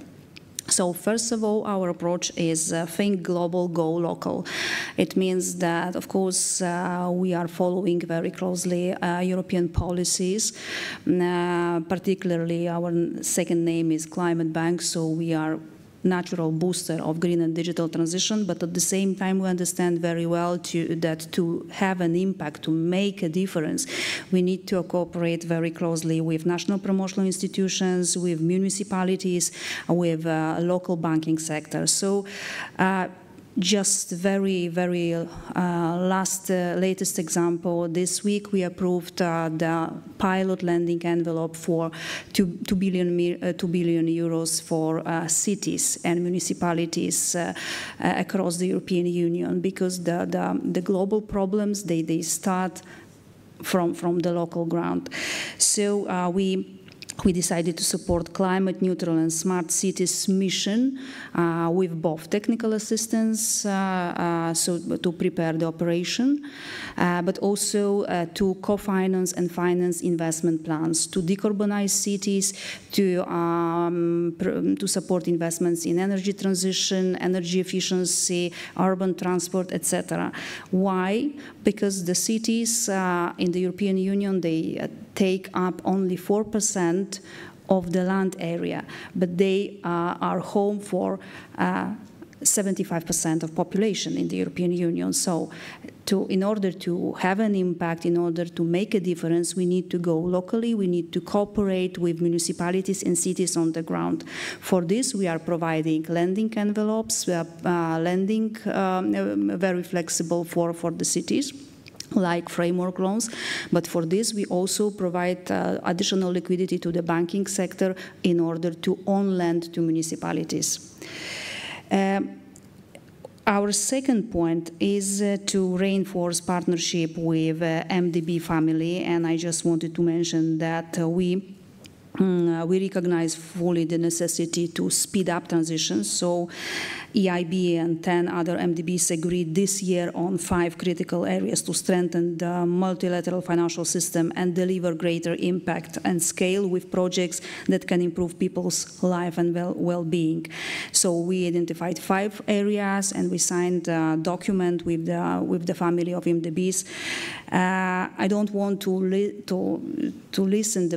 So first of all, our approach is think global, go local. It means that, of course, we are following very closely European policies. Particularly, our second name is Climate Bank, so we are natural booster of green and digital transition, but at the same time we understand very well that to have an impact, to make a difference, we need to cooperate very closely with national promotional institutions, with municipalities, with local banking sector. So just very latest example, this week we approved the pilot lending envelope for 2 billion euros for cities and municipalities across the European Union, because the global problems, they start from the local ground. So we decided to support climate neutral and smart cities mission with both technical assistance, so to prepare the operation, but also to co-finance and finance investment plans to decarbonize cities, to support investments in energy transition, energy efficiency, urban transport, etc. Why? Because the cities in the European Union, they take up only 4% of the land area, but they are home for 75% of population in the European Union. So in order to have an impact, in order to make a difference, we need to go locally, we need to cooperate with municipalities and cities on the ground. For this, we are providing lending envelopes, we are lending very flexible for the cities, like framework loans, but for this we also provide additional liquidity to the banking sector in order to on-lend to municipalities. Our second point is to reinforce partnership with MDB family, and I just wanted to mention that we recognize fully the necessity to speed up transitions. So EIB and 10 other MDBs agreed this year on 5 critical areas to strengthen the multilateral financial system and deliver greater impact and scale with projects that can improve people's life and well-being. So we identified 5 areas and we signed a document with the family of MDBs. I don't want to listen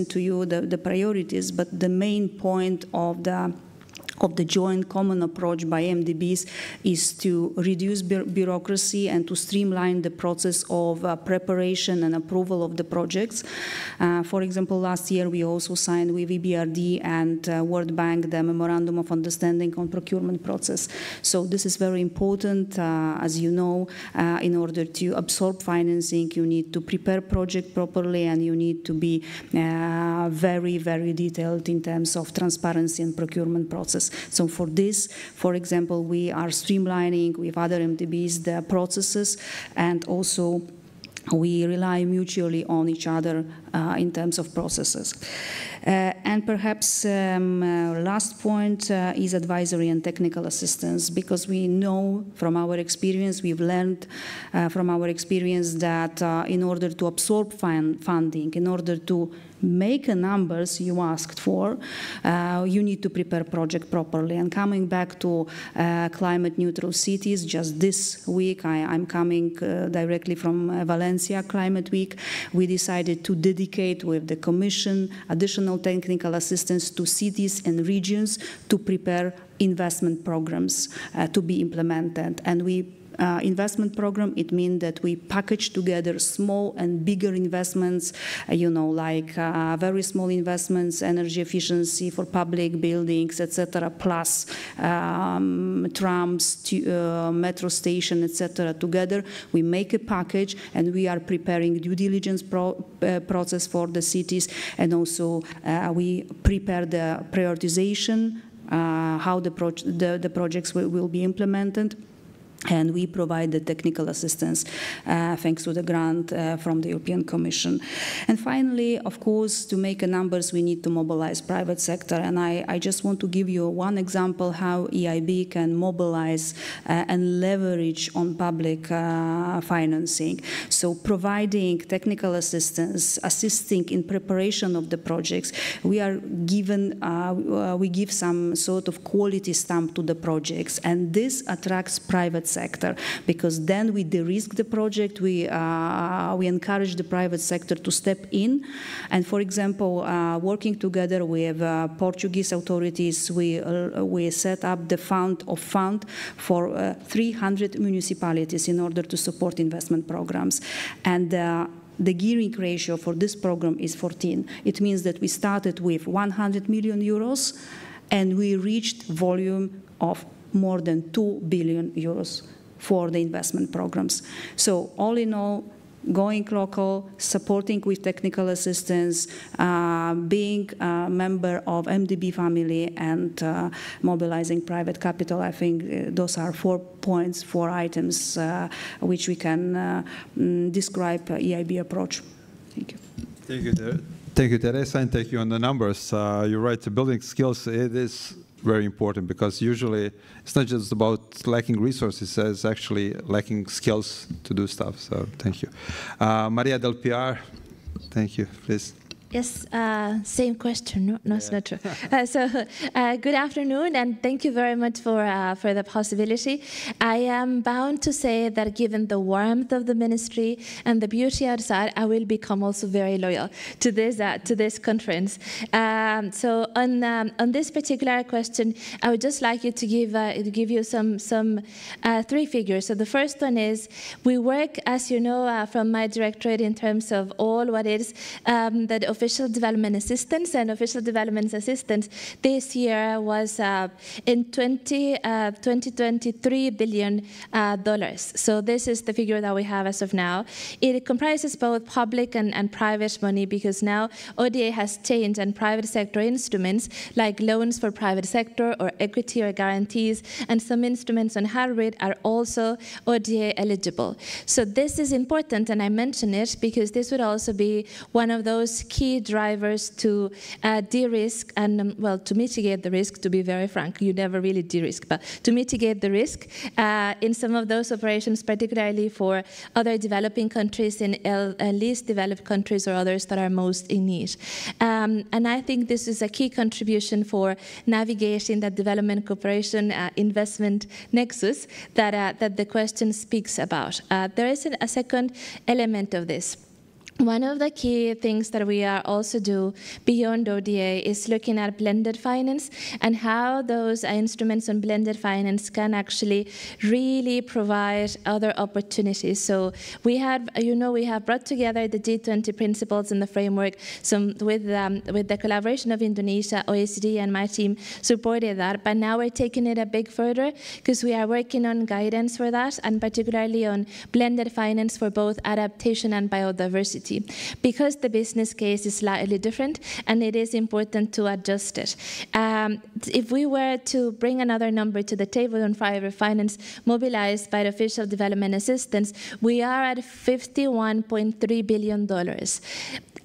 to you the priorities, but the main point of of the joint common approach by MDBs is to reduce bureaucracy and to streamline the process of preparation and approval of the projects. For example, last year we also signed with EBRD and World Bank the Memorandum of Understanding on procurement process. So this is very important. As you know, in order to absorb financing, you need to prepare project properly and you need to be very, very detailed in terms of transparency and procurement process. So for this, for example, we are streamlining with other MDBs the processes, and also we rely mutually on each other in terms of processes. And perhaps last point is advisory and technical assistance, because we know from our experience, we've learned from our experience that in order to absorb funding, in order to make the numbers you asked for, you need to prepare project properly. And coming back to climate neutral cities, just this week, I'm coming directly from Valencia Climate Week, we decided to dedicate with the Commission additional technical assistance to cities and regions to prepare investment programs to be implemented. And we investment program, it means that we package together small and bigger investments, you know, like very small investments, energy efficiency for public buildings, etc., plus trams, metro station, etc. Together, we make a package, and we are preparing due diligence process for the cities, and also we prepare the prioritization, how the projects will be implemented. And we provide the technical assistance thanks to the grant from the European Commission. And finally, of course, to make numbers, we need to mobilize private sector. And I just want to give you one example how EIB can mobilize and leverage on public financing. So providing technical assistance, assisting in preparation of the projects, we are given, we give some sort of quality stamp to the projects. And this attracts private sector, because then we de-risk the project, we encourage the private sector to step in. And for example, working together with Portuguese authorities, we set up the fund for 300 municipalities in order to support investment programs. And the gearing ratio for this program is 14. It means that we started with 100 million euros and we reached volume of more than 2 billion euros for the investment programs. So all in all, going local, supporting with technical assistance, being a member of MDB family, and mobilizing private capital, I think those are 4 points, 4 items which we can describe EIB approach. Thank you. Thank you, thank you, Teresa, and thank you on the numbers. You're right, building skills, it is very important, because usually it's not just about lacking resources, it's actually lacking skills to do stuff. So thank you. Maria Del Piar, thank you, please. Yes, same question. No, it's not true. Good afternoon, and thank you very much for the possibility. I am bound to say that given the warmth of the ministry and the beauty outside, I will become also very loyal to this conference. So on this particular question, I would just like you to give you some 3 figures. So the first one is we work, as you know, from my directorate in terms of all what is the official development assistance, and official development assistance this year was in 2023 billion dollars. So this is the figure that we have as of now. It comprises both public and private money, because now ODA has changed, and private sector instruments like loans for private sector or equity or guarantees, and some instruments on high rate are also ODA eligible. So this is important, and I mention it because this would also be one of those key drivers to de-risk and, well, to mitigate the risk, to be very frank. You never really de-risk, but to mitigate the risk in some of those operations, particularly for other developing countries, in least developed countries or others that are most in need. And I think this is a key contribution for navigating that development cooperation investment nexus that the question speaks about. There is a second element of this. One of the key things that we are also do beyond ODA is looking at blended finance and how those instruments on blended finance can actually really provide other opportunities. So we have, we have brought together the G20 principles in the framework. So with the collaboration of Indonesia, OECD, and my team supported that. But now we're taking it a bit further because we are working on guidance for that, and particularly on blended finance for both adaptation and biodiversity. Because the business case is slightly different, and it is important to adjust it. If we were to bring another number to the table on private finance mobilized by the official development assistance, we are at $51.3 billion.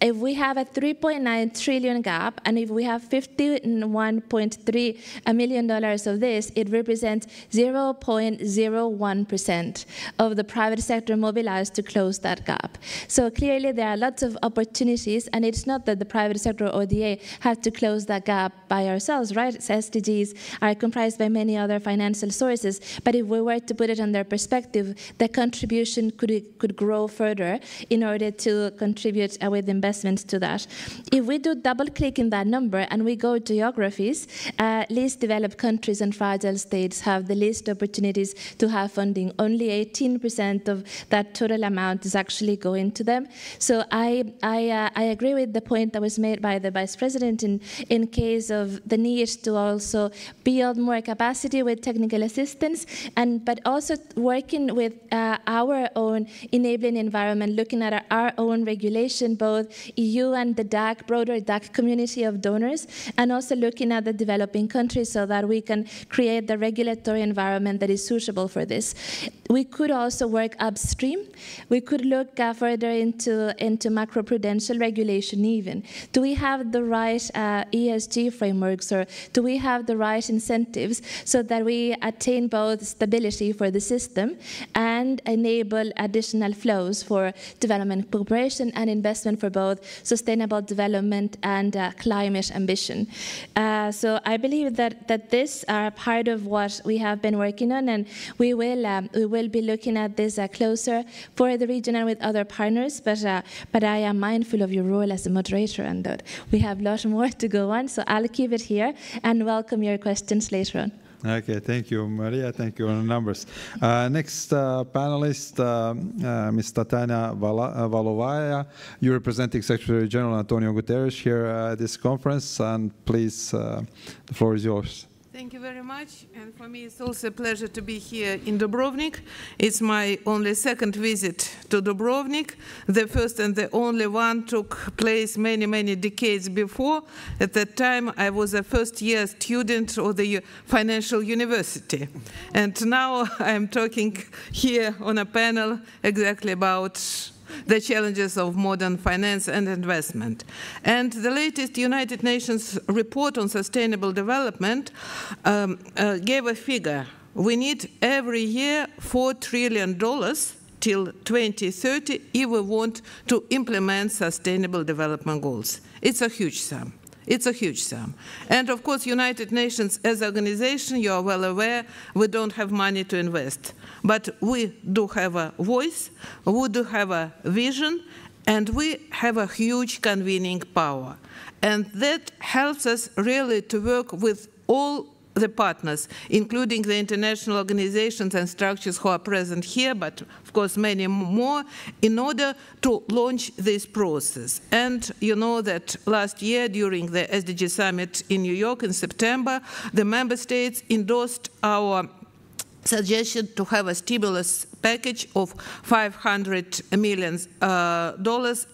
If we have a 3.9 trillion gap, and if we have $51.3 million of this, it represents 0.01% of the private sector mobilized to close that gap. So clearly there are lots of opportunities, and it's not that the private sector or ODA have to close that gap by ourselves, right? SDGs are comprised by many other financial sources, but if we were to put it in their perspective, the contribution could grow further in order to contribute with investments to that. If we do double-click in that number and we go geographies, least developed countries and fragile states have the least opportunities to have funding. Only 18% of that total amount is actually going to them. So I agree with the point that was made by the Vice President in case of the need to also build more capacity with technical assistance, but also working with our own enabling environment, looking at our own regulation, both EU and the DAC, broader DAC community of donors, and also looking at the developing countries so that we can create the regulatory environment that is suitable for this. We could also work upstream. We could look further into macroprudential regulation even. Do we have the right ESG frameworks, or do we have the right incentives so that we attain both stability for the system and enable additional flows for development cooperation and investment for both sustainable development and climate ambition? So I believe that this are part of what we have been working on, and we will be looking at this closer for the region and with other partners. But I am mindful of your role as a moderator, and that we have a lot more to go on. So I'll keep it here and welcome your questions later on. Okay, thank you, Maria. Thank you on the numbers. Next panelist, Ms. Tatiana Valovaya. You're representing Secretary General Antonio Guterres here at this conference, and please, the floor is yours. Thank you very much, and for me it's also a pleasure to be here in Dubrovnik. It's my only second visit to Dubrovnik. The first and the only one took place many, many decades before. At that time I was a first-year student of the financial university. And now I'm talking here on a panel exactly about the challenges of modern finance and investment. And the latest United Nations report on sustainable development gave a figure. We need every year $4 trillion till 2030 if we want to implement sustainable development goals. It's a huge sum. It's a huge sum. And of course, United Nations as an organization, you are well aware, we don't have money to invest. But we do have a voice, we do have a vision, and we have a huge convening power. And that helps us really to work with all the partners, including the international organizations and structures who are present here, but of course many more, in order to launch this process. And you know that last year during the SDG Summit in New York in September, the member states endorsed our suggestion to have a stimulus package of $500 million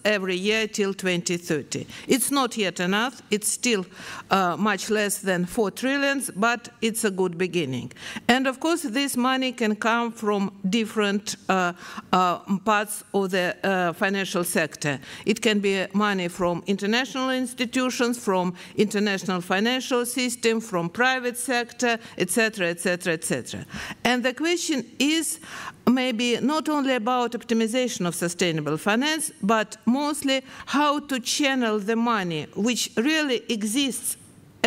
every year till 2030. It's not yet enough. It's still much less than $4 trillion, but it's a good beginning. And of course, this money can come from different parts of the financial sector. It can be money from international institutions, from international financial system, from private sector, etc., etc., etc. And the question is maybe not only about optimization of sustainable finance, but mostly how to channel the money which really exists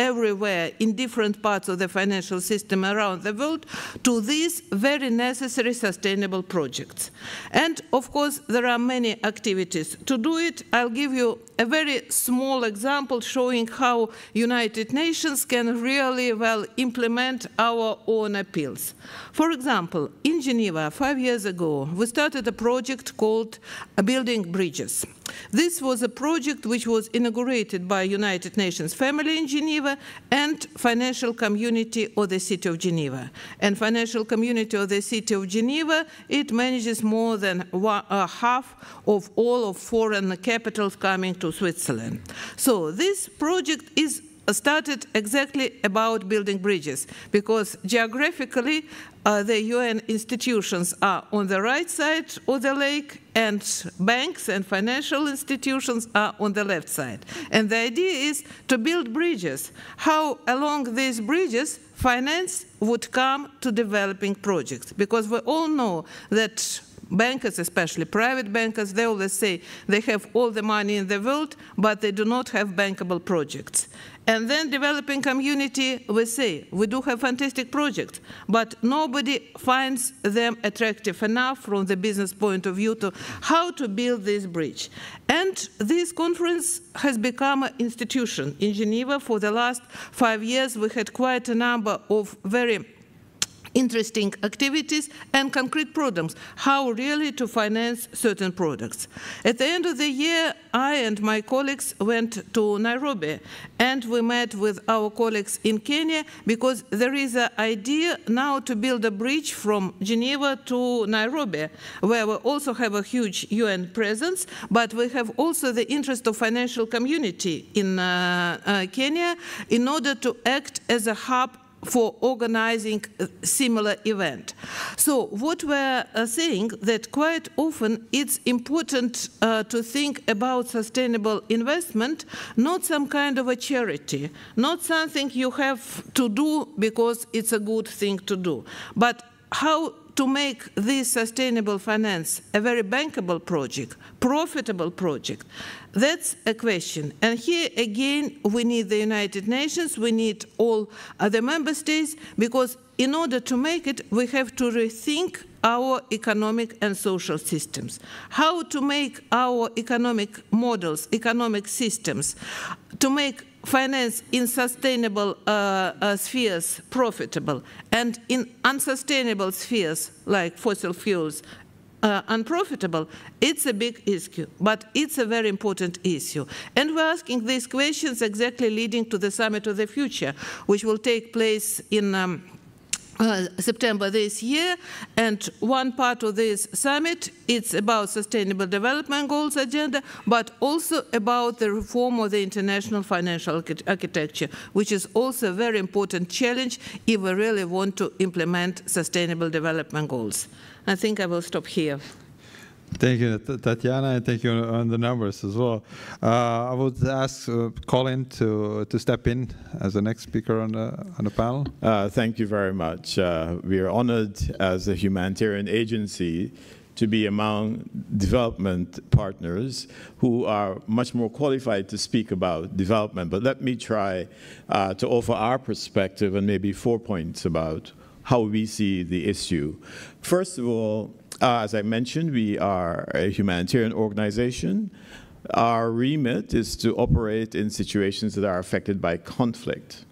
everywhere in different parts of the financial system around the world to these very necessary sustainable projects. And of course, there are many activities to do it. I'll give you a very small example showing how United Nations can really well implement our own appeals. For example, in Geneva, 5 years ago, we started a project called Building Bridges. This was a project which was inaugurated by United Nations Family in Geneva and Financial Community of the City of Geneva. And Financial Community of the City of Geneva, it manages more than half of all of foreign capitals coming to Switzerland. So this project is started exactly about building bridges, because geographically the UN institutions are on the right side of the lake and banks and financial institutions are on the left side. And the idea is to build bridges. How along these bridges finance would come to developing projects, because we all know that bankers, especially private bankers, they always say they have all the money in the world, but they do not have bankable projects. And then developing community, we say, we do have fantastic projects, but nobody finds them attractive enough from the business point of view to how to build this bridge. And this conference has become an institution. In Geneva, for the last 5 years, we had quite a number of very interesting activities and concrete programs, how really to finance certain products. At the end of the year, I and my colleagues went to Nairobi, and we met with our colleagues in Kenya, because there is an idea now to build a bridge from Geneva to Nairobi, where we also have a huge UN presence, but we have also the interest of financial community in Kenya in order to act as a hub for organizing a similar event. So what we're saying that quite often it's important to think about sustainable investment, not some kind of a charity, not something you have to do because it's a good thing to do, but how to make this sustainable finance a very bankable project, profitable project. That's a question. And here again, we need the United Nations, we need all other member states, because in order to make it, we have to rethink our economic and social systems. How to make our economic models, economic systems, to make finance in sustainable spheres profitable, and in unsustainable spheres like fossil fuels unprofitable. It's a big issue, but it's a very important issue. And we're asking these questions exactly leading to the Summit of the Future, which will take place in September this year, and one part of this summit, it's about Sustainable Development Goals agenda, but also about the reform of the international financial architecture, which is also a very important challenge if we really want to implement Sustainable Development Goals. I think I will stop here. Thank you, Tatiana, and thank you on the numbers as well. I would ask Colin to step in as the next speaker on the panel. Thank you very much. We are honored as a humanitarian agency to be among development partners who are much more qualified to speak about development. But let me try to offer our perspective and maybe 4 points about how we see the issue. First of all, as I mentioned, we are a humanitarian organization. Our remit is to operate in situations that are affected by conflict.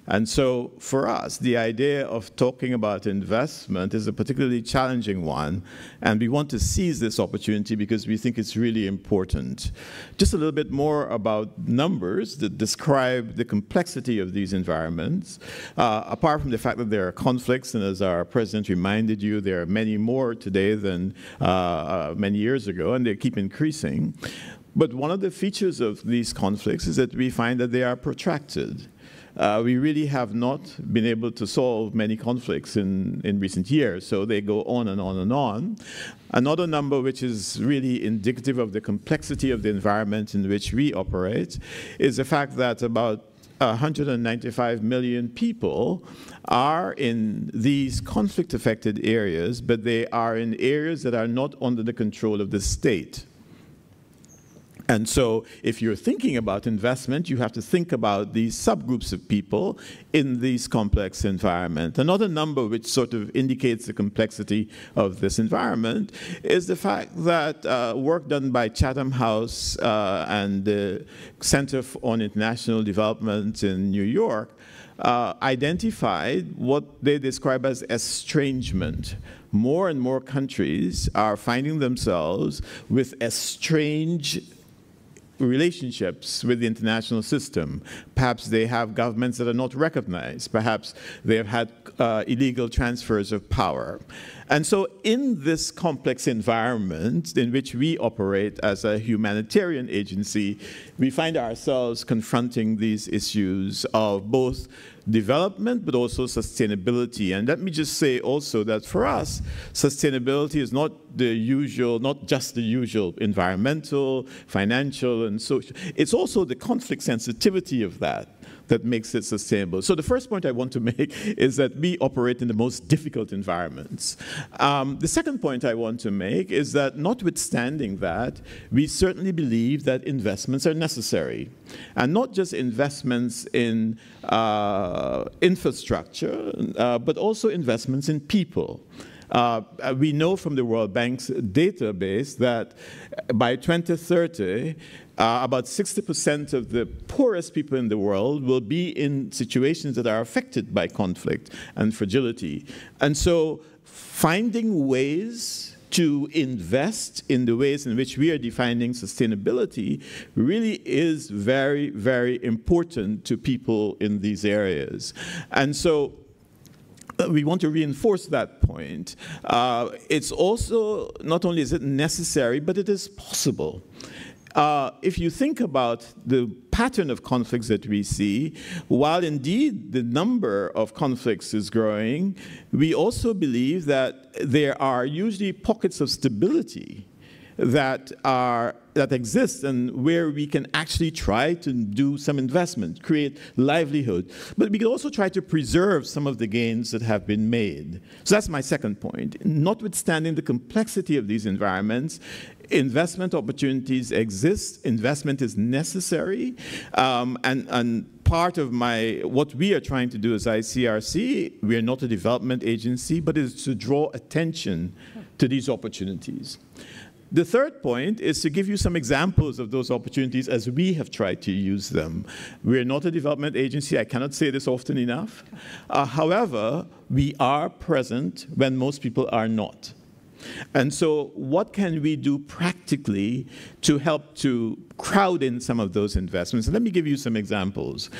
And so for us, the idea of talking about investment is a particularly challenging one, and we want to seize this opportunity because we think it's really important. Just a little bit more about numbers that describe the complexity of these environments. Apart from the fact that there are conflicts, and as our president reminded you, there are many more today than many years ago, and they keep increasing. But one of the features of these conflicts is that we find that they are protracted. We really have not been able to solve many conflicts in recent years, so they go on and on and on. Another number which is really indicative of the complexity of the environment in which we operate is the fact that about 195 million people are in these conflict-affected areas, but they are in areas that are not under the control of the state. And so if you're thinking about investment, you have to think about these subgroups of people in these complex environment. Another number which sort of indicates the complexity of this environment is the fact that work done by Chatham House and the Center on International Development in New York identified what they describe as estrangement. More and more countries are finding themselves with estranged relationships with the international system. Perhaps they have governments that are not recognized. Perhaps they have had illegal transfers of power. And so in this complex environment in which we operate as a humanitarian agency, we find ourselves confronting these issues of both development, but also sustainability. And let me just say also that for us, sustainability is not the usual, not just the usual environmental, financial, and social. It's also the conflict sensitivity of that makes it sustainable. So the first point I want to make is that we operate in the most difficult environments. The second point I want to make is that notwithstanding that, we certainly believe that investments are necessary. And not just investments in infrastructure, but also investments in people. We know from the World Bank's database that by 2030, about 60% of the poorest people in the world will be in situations that are affected by conflict and fragility. And so finding ways to invest in the ways in which we are defining sustainability really is very, very important to people in these areas. And so we want to reinforce that point. It's also, not only is it necessary, but it is possible. If you think about the pattern of conflicts that we see, while indeed the number of conflicts is growing, we also believe that there are usually pockets of stability that exist and where we can actually try to do some investment, create livelihood. But we can also try to preserve some of the gains that have been made. So that's my second point. Notwithstanding the complexity of these environments, investment opportunities exist, investment is necessary, and part of what we are trying to do as ICRC, we are not a development agency, but is to draw attention to these opportunities. The third point is to give you some examples of those opportunities as we have tried to use them. We're not a development agency. I cannot say this often enough. However, we are present when most people are not. And so what can we do practically to help to crowd in some of those investments? And let me give you some examples.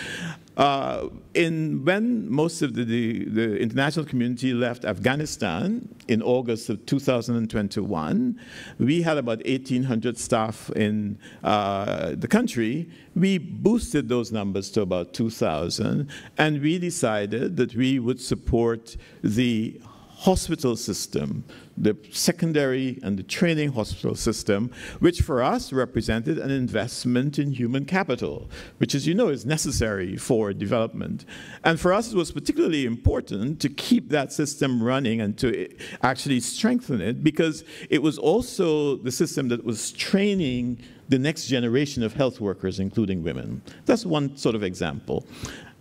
When most of the international community left Afghanistan in August of 2021, we had about 1,800 staff in the country. We boosted those numbers to about 2,000, and we decided that we would support the hospital system, the secondary and the training hospital system, which for us represented an investment in human capital, which, as you know, is necessary for development. And for us, it was particularly important to keep that system running and to actually strengthen it, because it was also the system that was training the next generation of health workers, including women. That's one sort of example.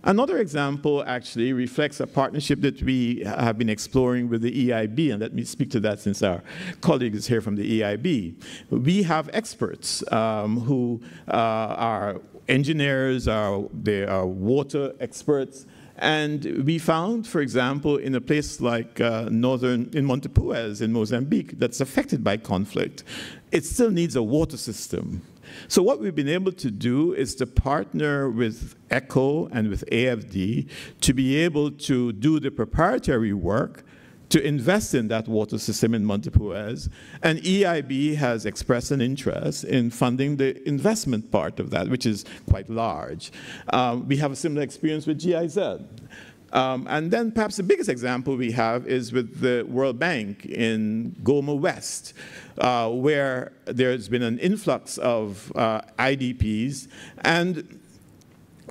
Another example actually reflects a partnership that we have been exploring with the EIB, and let me speak to that since our colleague is here from the EIB. We have experts who are engineers, they are water experts, and we found, for example, in a place like in Montepuez in Mozambique that's affected by conflict, it still needs a water system. So what we've been able to do is to partner with ECHO and with AFD to be able to do the preparatory work to invest in that water system in Montepuez, and EIB has expressed an interest in funding the investment part of that, which is quite large. We have a similar experience with GIZ. And then perhaps the biggest example we have is with the World Bank in Goma West, where there's been an influx of IDPs, and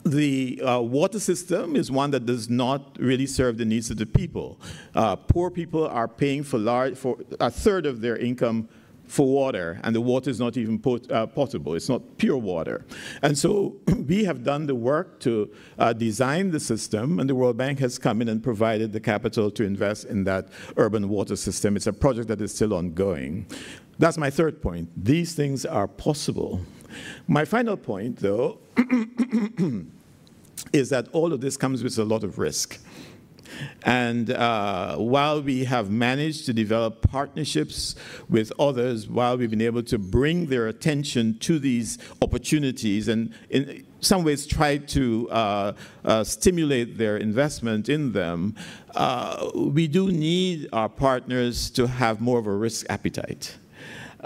the water system is one that does not really serve the needs of the people. Poor people are paying for a third of their income for water, and the water is not even potable. It's not pure water. And so we have done the work to design the system, and the World Bank has come in and provided the capital to invest in that urban water system. It's a project that is still ongoing. That's my third point. These things are possible. My final point, though, is that all of this comes with a lot of risk. And while we have managed to develop partnerships with others, while we've been able to bring their attention to these opportunities and in some ways try to stimulate their investment in them, we do need our partners to have more of a risk appetite.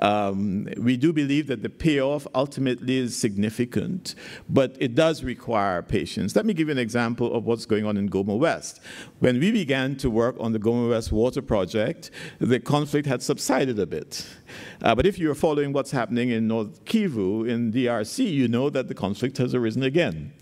We do believe that the payoff ultimately is significant, but it does require patience. Let me give you an example of what's going on in Goma West. When we began to work on the Goma West water project, the conflict had subsided a bit. But if you're following what's happening in North Kivu, in DRC, you know that the conflict has arisen again.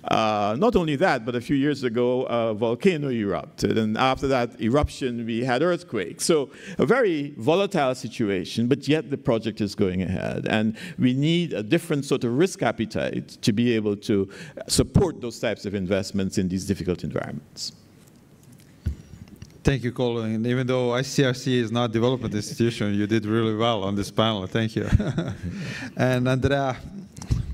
Not only that, but a few years ago, a volcano erupted, and after that eruption, we had earthquakes. So a very volatile situation, but yet the project is going ahead. And we need a different sort of risk appetite to be able to support those types of investments in these difficult environments. Thank you, Colin. And even though ICRC is not a development institution, you did really well on this panel. Thank you. And Andrea,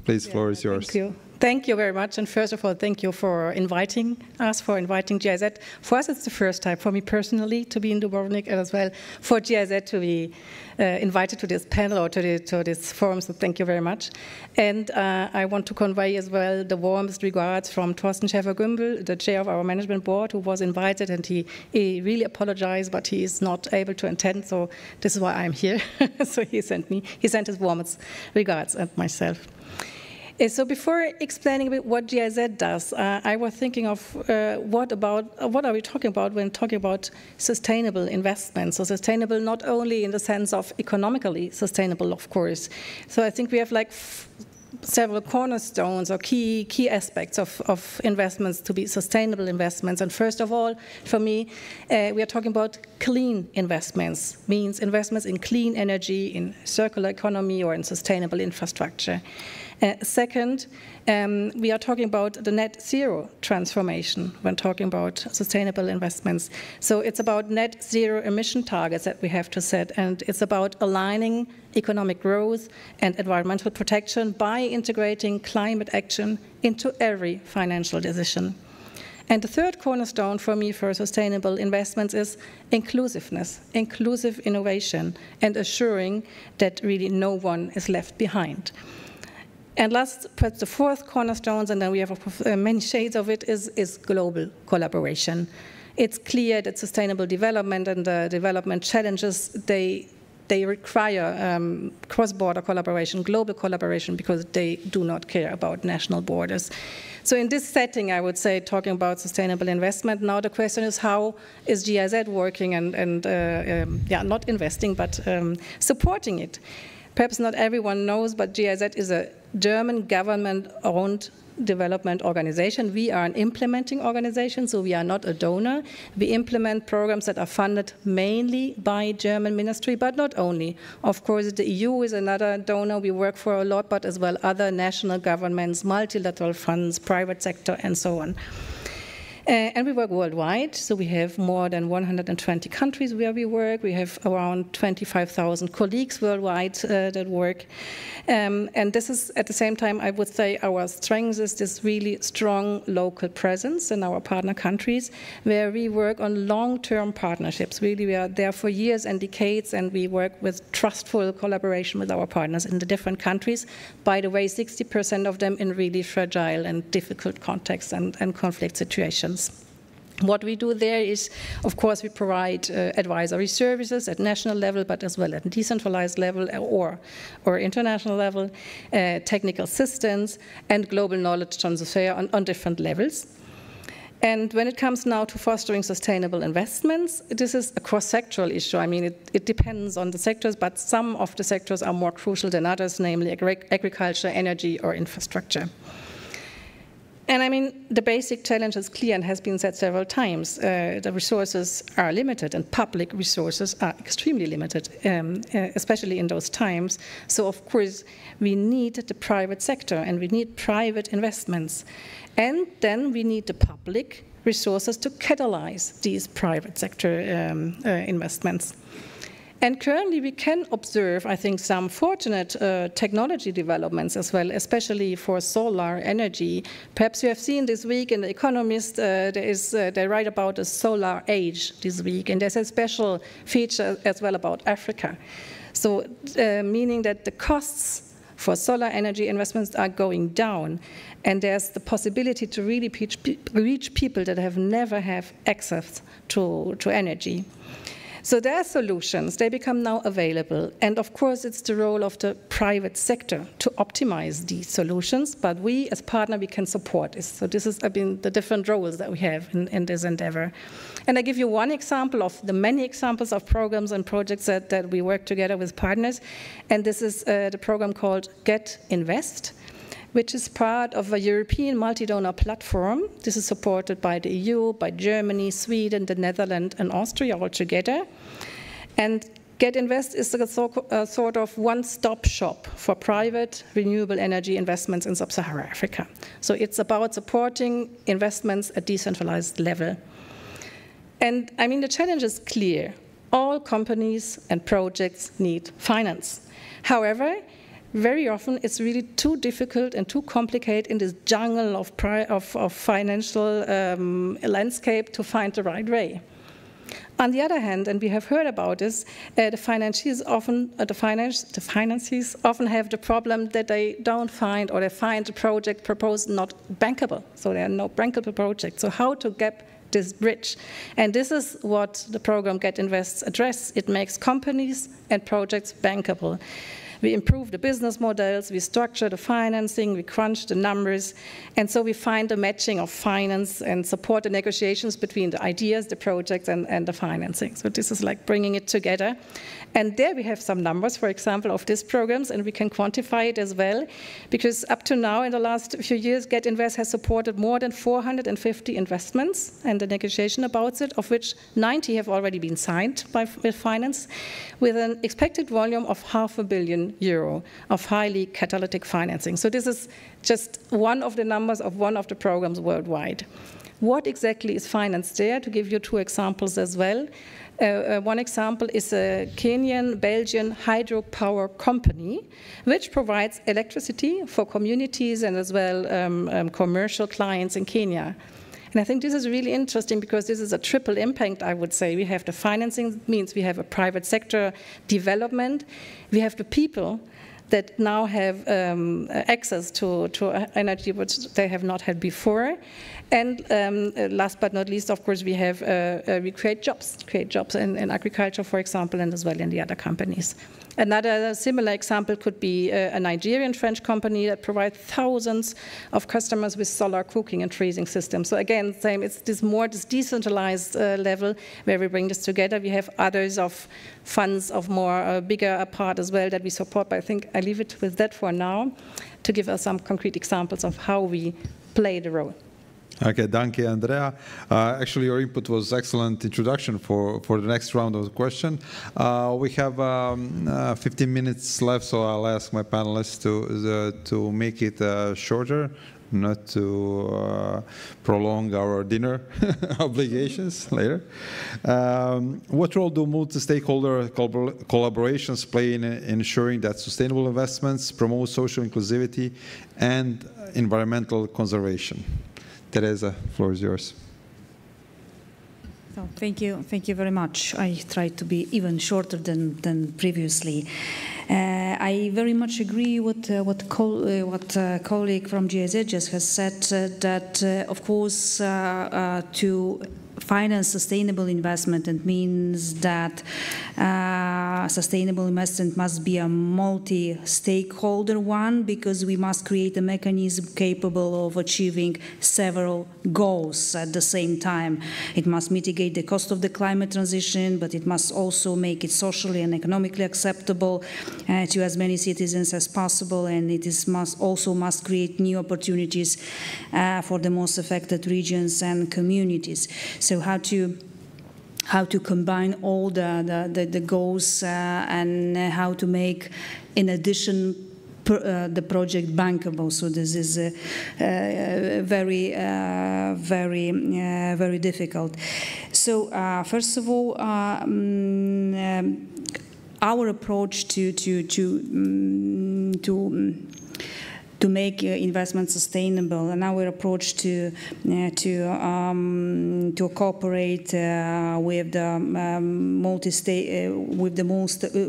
please, floor is yours. Thank you. Thank you very much. And first of all, thank you for inviting us, for inviting GIZ. For us, it's the first time, for me personally, to be in Dubrovnik, and as well for GIZ to be invited to this panel or to this forum. So thank you very much. And I want to convey as well the warmest regards from Thorsten Schäfer-Gümbel, the chair of our management board, who was invited, and he really apologized, but he is not able to attend. So this is why I'm here. So he sent his warmest regards and myself. So before explaining a bit what GIZ does, I was thinking of what are we talking about when talking about sustainable investments? So sustainable not only in the sense of economically sustainable, of course. So I think we have like several cornerstones or key aspects of investments to be sustainable investments. And first of all, for me, we are talking about clean investments, means investments in clean energy, in circular economy, or in sustainable infrastructure. Second, we are talking about the net zero transformation when talking about sustainable investments. So it's about net zero emission targets that we have to set, and it's about aligning economic growth and environmental protection by integrating climate action into every financial decision. And the third cornerstone for me for sustainable investments is inclusiveness, inclusive innovation, and assuring that really no one is left behind. And last, perhaps the fourth cornerstones, and then we have many shades of it, is global collaboration. It's clear that sustainable development and the development challenges, they require cross-border collaboration, global collaboration, because they do not care about national borders. So in this setting, I would say, talking about sustainable investment, now the question is, how is GIZ working and not investing, but supporting it? Perhaps not everyone knows, but GIZ is a German government-owned development organization. We are an implementing organization, so we are not a donor. We implement programs that are funded mainly by German ministry, but not only. Of course, the EU is another donor we work for a lot, but as well other national governments, multilateral funds, private sector, and so on. And we work worldwide, so we have more than 120 countries where we work. We have around 25,000 colleagues worldwide that work. And this is, at the same time, I would say our strength is this really strong local presence in our partner countries, where we work on long-term partnerships. Really, we are there for years and decades, and we work with trustful collaboration with our partners in the different countries. By the way, 60% of them in really fragile and difficult contexts and conflict situations. What we do there is, of course, we provide advisory services at national level, but as well at decentralized level or international level, technical assistance, and global knowledge transfer on different levels. And when it comes now to fostering sustainable investments, this is a cross-sectoral issue. I mean, it depends on the sectors, but some of the sectors are more crucial than others, namely agriculture, energy, or infrastructure. And I mean, the basic challenge is clear and has been said several times. The resources are limited, and public resources are extremely limited, especially in those times. So, of course, we need the private sector, and we need private investments. And then we need the public resources to catalyze these private sector investments. And currently we can observe, I think, some fortunate technology developments as well, especially for solar energy. Perhaps you have seen this week in The Economist, they write about a solar age this week, and there's a special feature as well about Africa. So meaning that the costs for solar energy investments are going down, and there's the possibility to really reach people that have never have access to energy. So there are solutions, they become now available. And of course, it's the role of the private sector to optimize these solutions, but we as partner, we can support this. So this is, I mean, the different roles that we have in this endeavor. And I give you one example of the many examples of programs and projects that we work together with partners. And this is the program called Get Invest, which is part of a European multi-donor platform. This is supported by the EU, by Germany, Sweden, the Netherlands, and Austria all together. And Get Invest is a sort of one-stop shop for private renewable energy investments in sub-Saharan Africa. So it's about supporting investments at decentralized level. And I mean, the challenge is clear. All companies and projects need finance. However, very often it's really too difficult and too complicated in this jungle of financial landscape to find the right way. On the other hand, and we have heard about this, the financiers often have the problem that they don't find, or they find the project proposed not bankable. So there are no bankable projects. So how to get this bridge? And this is what the program Get Invest addresses. It makes companies and projects bankable. We improve the business models, we structure the financing, we crunch the numbers, and so we find the matching of finance and support the negotiations between the ideas, the projects, and the financing. So this is like bringing it together. And there we have some numbers, for example, of these programs, and we can quantify it as well, because up to now, in the last few years, Get Invest has supported more than 450 investments and the negotiation about it, of which 90 have already been signed with finance, with an expected volume of €500 million of highly catalytic financing. So this is just one of the numbers of one of the programs worldwide. What exactly is financed there? To give you two examples as well. One example is a Kenyan-Belgian hydropower company, which provides electricity for communities and as well commercial clients in Kenya. And I think this is really interesting because this is a triple impact, I would say. We have the financing, means we have a private sector development. We have the people that now have access to energy which they have not had before. And last but not least, of course, we create jobs in agriculture, for example, and as well in the other companies. Another similar example could be a Nigerian-French company that provides thousands of customers with solar cooking and freezing systems. So again, same, it's this decentralized level where we bring this together. We have others of funds of more bigger part as well that we support, but I think I leave it with that for now to give us some concrete examples of how we play the role. Okay, thank you, Andrea. Actually, your input was excellent introduction for the next round of the question. We have 15 minutes left, so I'll ask my panelists to make it shorter, not to prolong our dinner obligations later. What role do multi-stakeholder collaborations play in ensuring that sustainable investments promote social inclusivity and environmental conservation? Teresa, the floor is yours. So thank you very much. I tried to be even shorter than previously. I very much agree with what colleague from GIZ just has said, that of course to finance sustainable investment, it means that sustainable investment must be a multi-stakeholder one, because we must create a mechanism capable of achieving several goals at the same time. It must mitigate the cost of the climate transition, but it must also make it socially and economically acceptable to as many citizens as possible, and it is must create new opportunities for the most affected regions and communities. So how to combine all the goals and how to make, in addition, the project bankable. So this is very difficult. So first of all, our approach to make investment sustainable, and our approach to cooperate with the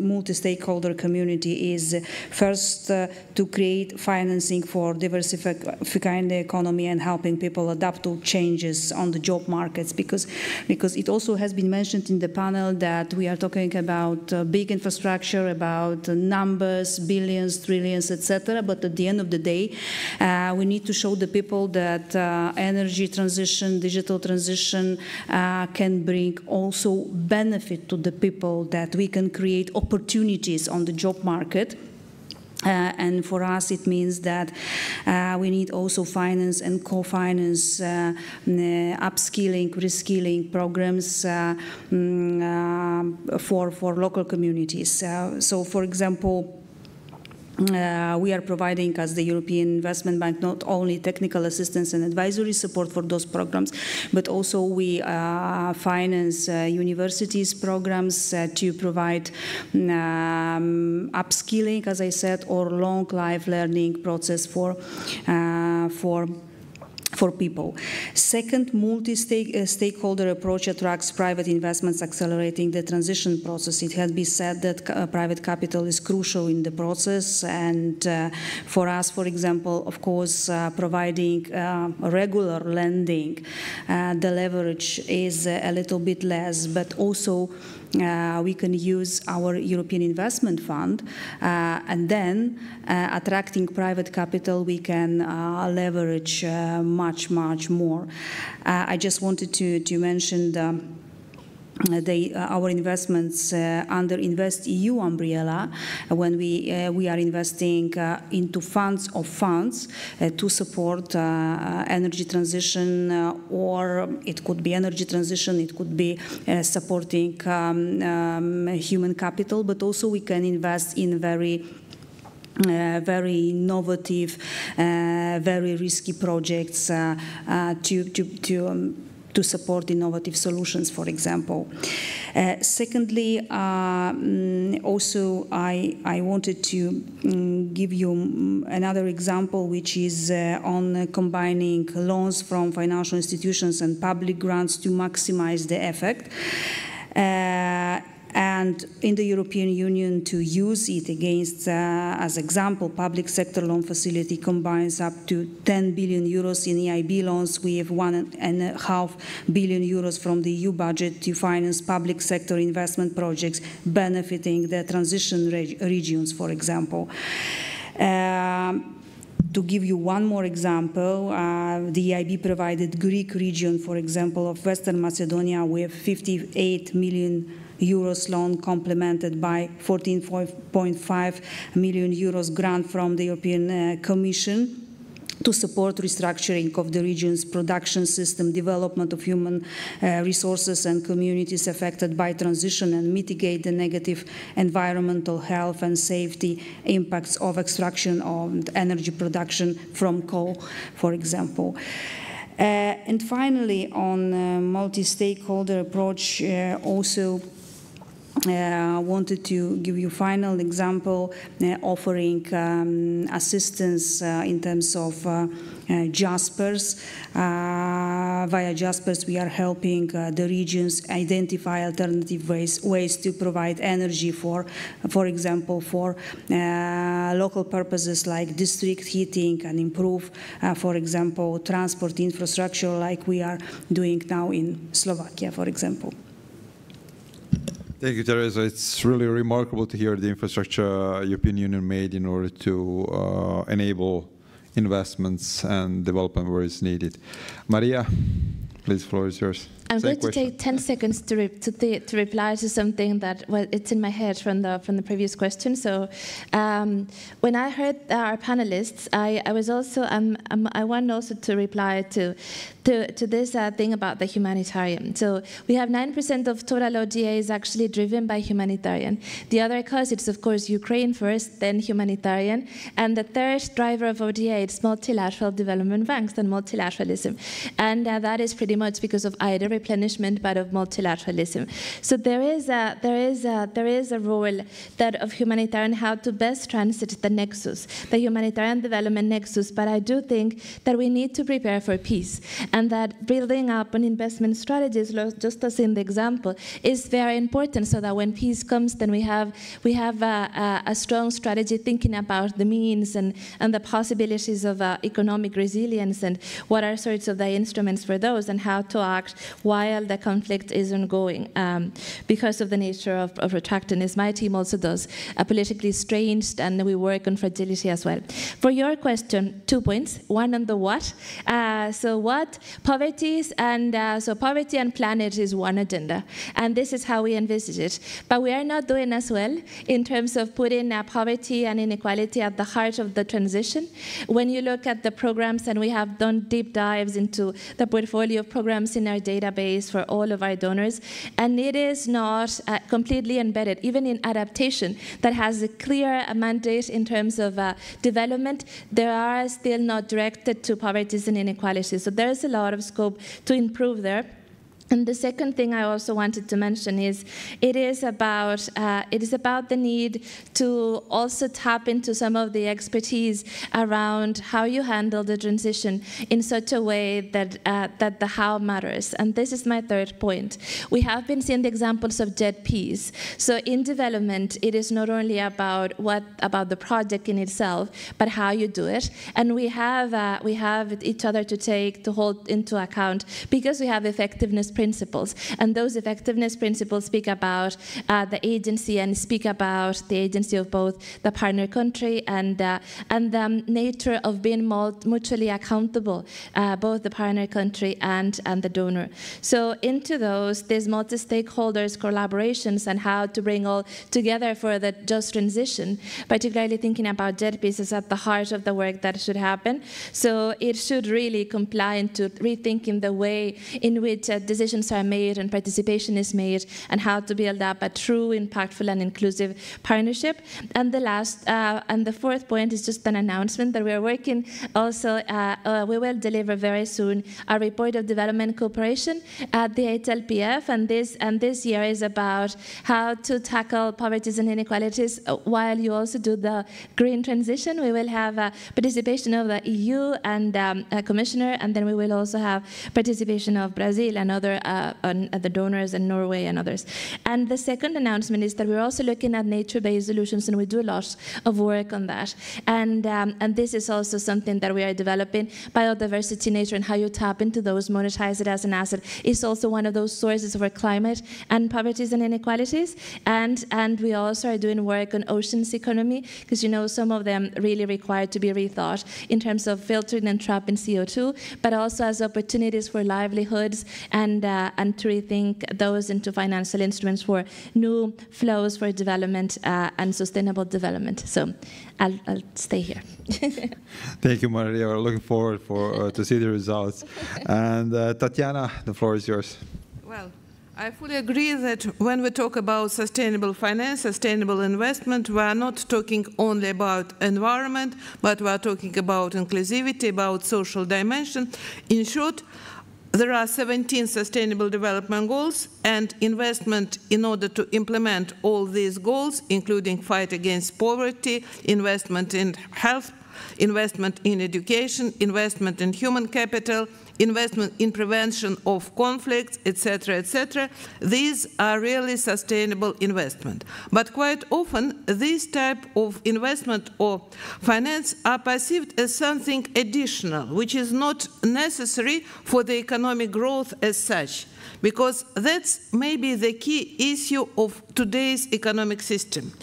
multi-stakeholder community is first to create financing for diversifying the economy and helping people adapt to changes on the job markets, because it also has been mentioned in the panel that we are talking about big infrastructure, about numbers, billions, trillions, etc. But at the end of the day, we need to show the people that energy transition, digital transition can bring also benefit to the people, that we can create opportunities on the job market. And for us, it means that we need also finance and co-finance upskilling, reskilling programs for local communities. So, for example, we are providing, as the European Investment Bank, not only technical assistance and advisory support for those programs, but also we finance universities programs to provide upskilling, as I said, or long life learning process for people. Second, multi-stakeholder approach attracts private investments, accelerating the transition process. It has been said that private capital is crucial in the process, and for us, for example, of course, providing regular lending, the leverage is a little bit less, but also we can use our European Investment Fund, and then attracting private capital, we can leverage much more. I just wanted to mention our investments under InvestEU umbrella, when we are investing into funds of funds to support energy transition, or it could be energy transition, it could be supporting human capital, but also we can invest in very innovative, very risky projects to support innovative solutions, for example. Secondly, also I wanted to give you another example, which is on combining loans from financial institutions and public grants to maximize the effect. And in the European Union, to use it against, as example, public sector loan facility combines up to 10 billion euros in EIB loans. We have 1.5 billion euros from the EU budget to finance public sector investment projects benefiting the transition regions, for example. To give you one more example, the EIB provided Greek region, for example, of Western Macedonia with 58 million euros loan, complemented by 14.5 million euros grant from the European Commission to support restructuring of the region's production system, development of human resources and communities affected by transition, and mitigate the negative environmental, health and safety impacts of extraction of energy production from coal, for example. And finally, on multi-stakeholder approach, also wanted to give you final example, offering assistance in terms of JASPERS. Via JASPERS, we are helping the regions identify alternative ways to provide energy for example, for local purposes like district heating, and improve, for example, transport infrastructure like we are doing now in Slovakia, for example. Thank you, Teresa. It's really remarkable to hear the infrastructure European Union made in order to enable investments and development where it's needed. Maria, please, the floor is yours. I'm going to take 10 seconds to reply to something that, well, it's in my head from the previous question. So when I heard our panelists, I was also I want also to reply to this thing about the humanitarian. So we have 9% of total ODA is actually driven by humanitarian. The other cause is, of course, Ukraine first, then humanitarian, and the third driver of ODA is multilateral development banks and multilateralism, and that is pretty much because of either replenishment, but of multilateralism. So there is a role that of humanitarian, how to best transit the nexus, the humanitarian development nexus. But I do think that we need to prepare for peace, and that building up on investment strategies, just as in the example, is very important, so that when peace comes, then we have a strong strategy thinking about the means and the possibilities of economic resilience, and what are sorts of the instruments for those, and how to act while the conflict is ongoing, because of the nature of retractedness. My team also does politically strained, and we work on fragility as well. For your question, 2 points. One on the what. So what? Poverty and planet is one agenda, and this is how we envisage it. But we are not doing as well in terms of putting poverty and inequality at the heart of the transition. When you look at the programs, and we have done deep dives into the portfolio of programs in our database for all of our donors, and it is not completely embedded, even in adaptation that has a clear mandate in terms of development. They are still not directed to poverty and inequality. So there's a lot of scope to improve there. And the second thing I also wanted to mention is it is about the need to also tap into some of the expertise around how you handle the transition in such a way that that the how matters. And this is my third point. We have been seeing the examples of JET-Ps. So in development, it is not only about the project in itself, but how you do it. And we have each other to hold into account, because we have effectiveness principles, and those effectiveness principles speak about the agency, and speak about the agency of both the partner country and the nature of being mutually accountable, both the partner country and the donor. So into these multi-stakeholders collaborations, and how to bring all together for the just transition, particularly thinking about JET-Ps is at the heart of the work that should happen. So it should really comply into rethinking the way in which decisions are made and participation is made, and how to build up a true, impactful, and inclusive partnership. And the last and the fourth point is just an announcement that we are working also. We will deliver very soon a report of development cooperation at the HLPF, and this year is about how to tackle poverty and inequalities while you also do the green transition. We will have participation of the EU and a commissioner, and then we will also have participation of Brazil and other the donors, and Norway and others. And the second announcement is that we're also looking at nature-based solutions, and we do a lot of work on that. And this is also something that we are developing. Biodiversity, nature, and how you tap into those, monetize it as an asset, is also one of those sources for climate and poverty and inequalities. And we also are doing work on oceans economy, because some of them really require to be rethought in terms of filtering and trapping CO2, but also as opportunities for livelihoods, and to rethink those into financial instruments for new flows for development and sustainable development. So I'll stay here. Thank you, Maria. We're looking forward to see the results. And Tatiana, the floor is yours. Well, I fully agree that when we talk about sustainable finance, sustainable investment, we are not talking only about environment, but we are talking about inclusivity, about social dimension. In short, there are 17 Sustainable Development Goals, and investment in order to implement all these goals, including fight against poverty, investment in health, investment in education, investment in human capital, investment in prevention of conflicts, etc., these are really sustainable investment. But quite often, this type of investment or finance are perceived as something additional, which is not necessary for the economic growth as such, because that's maybe the key issue of today's economic system.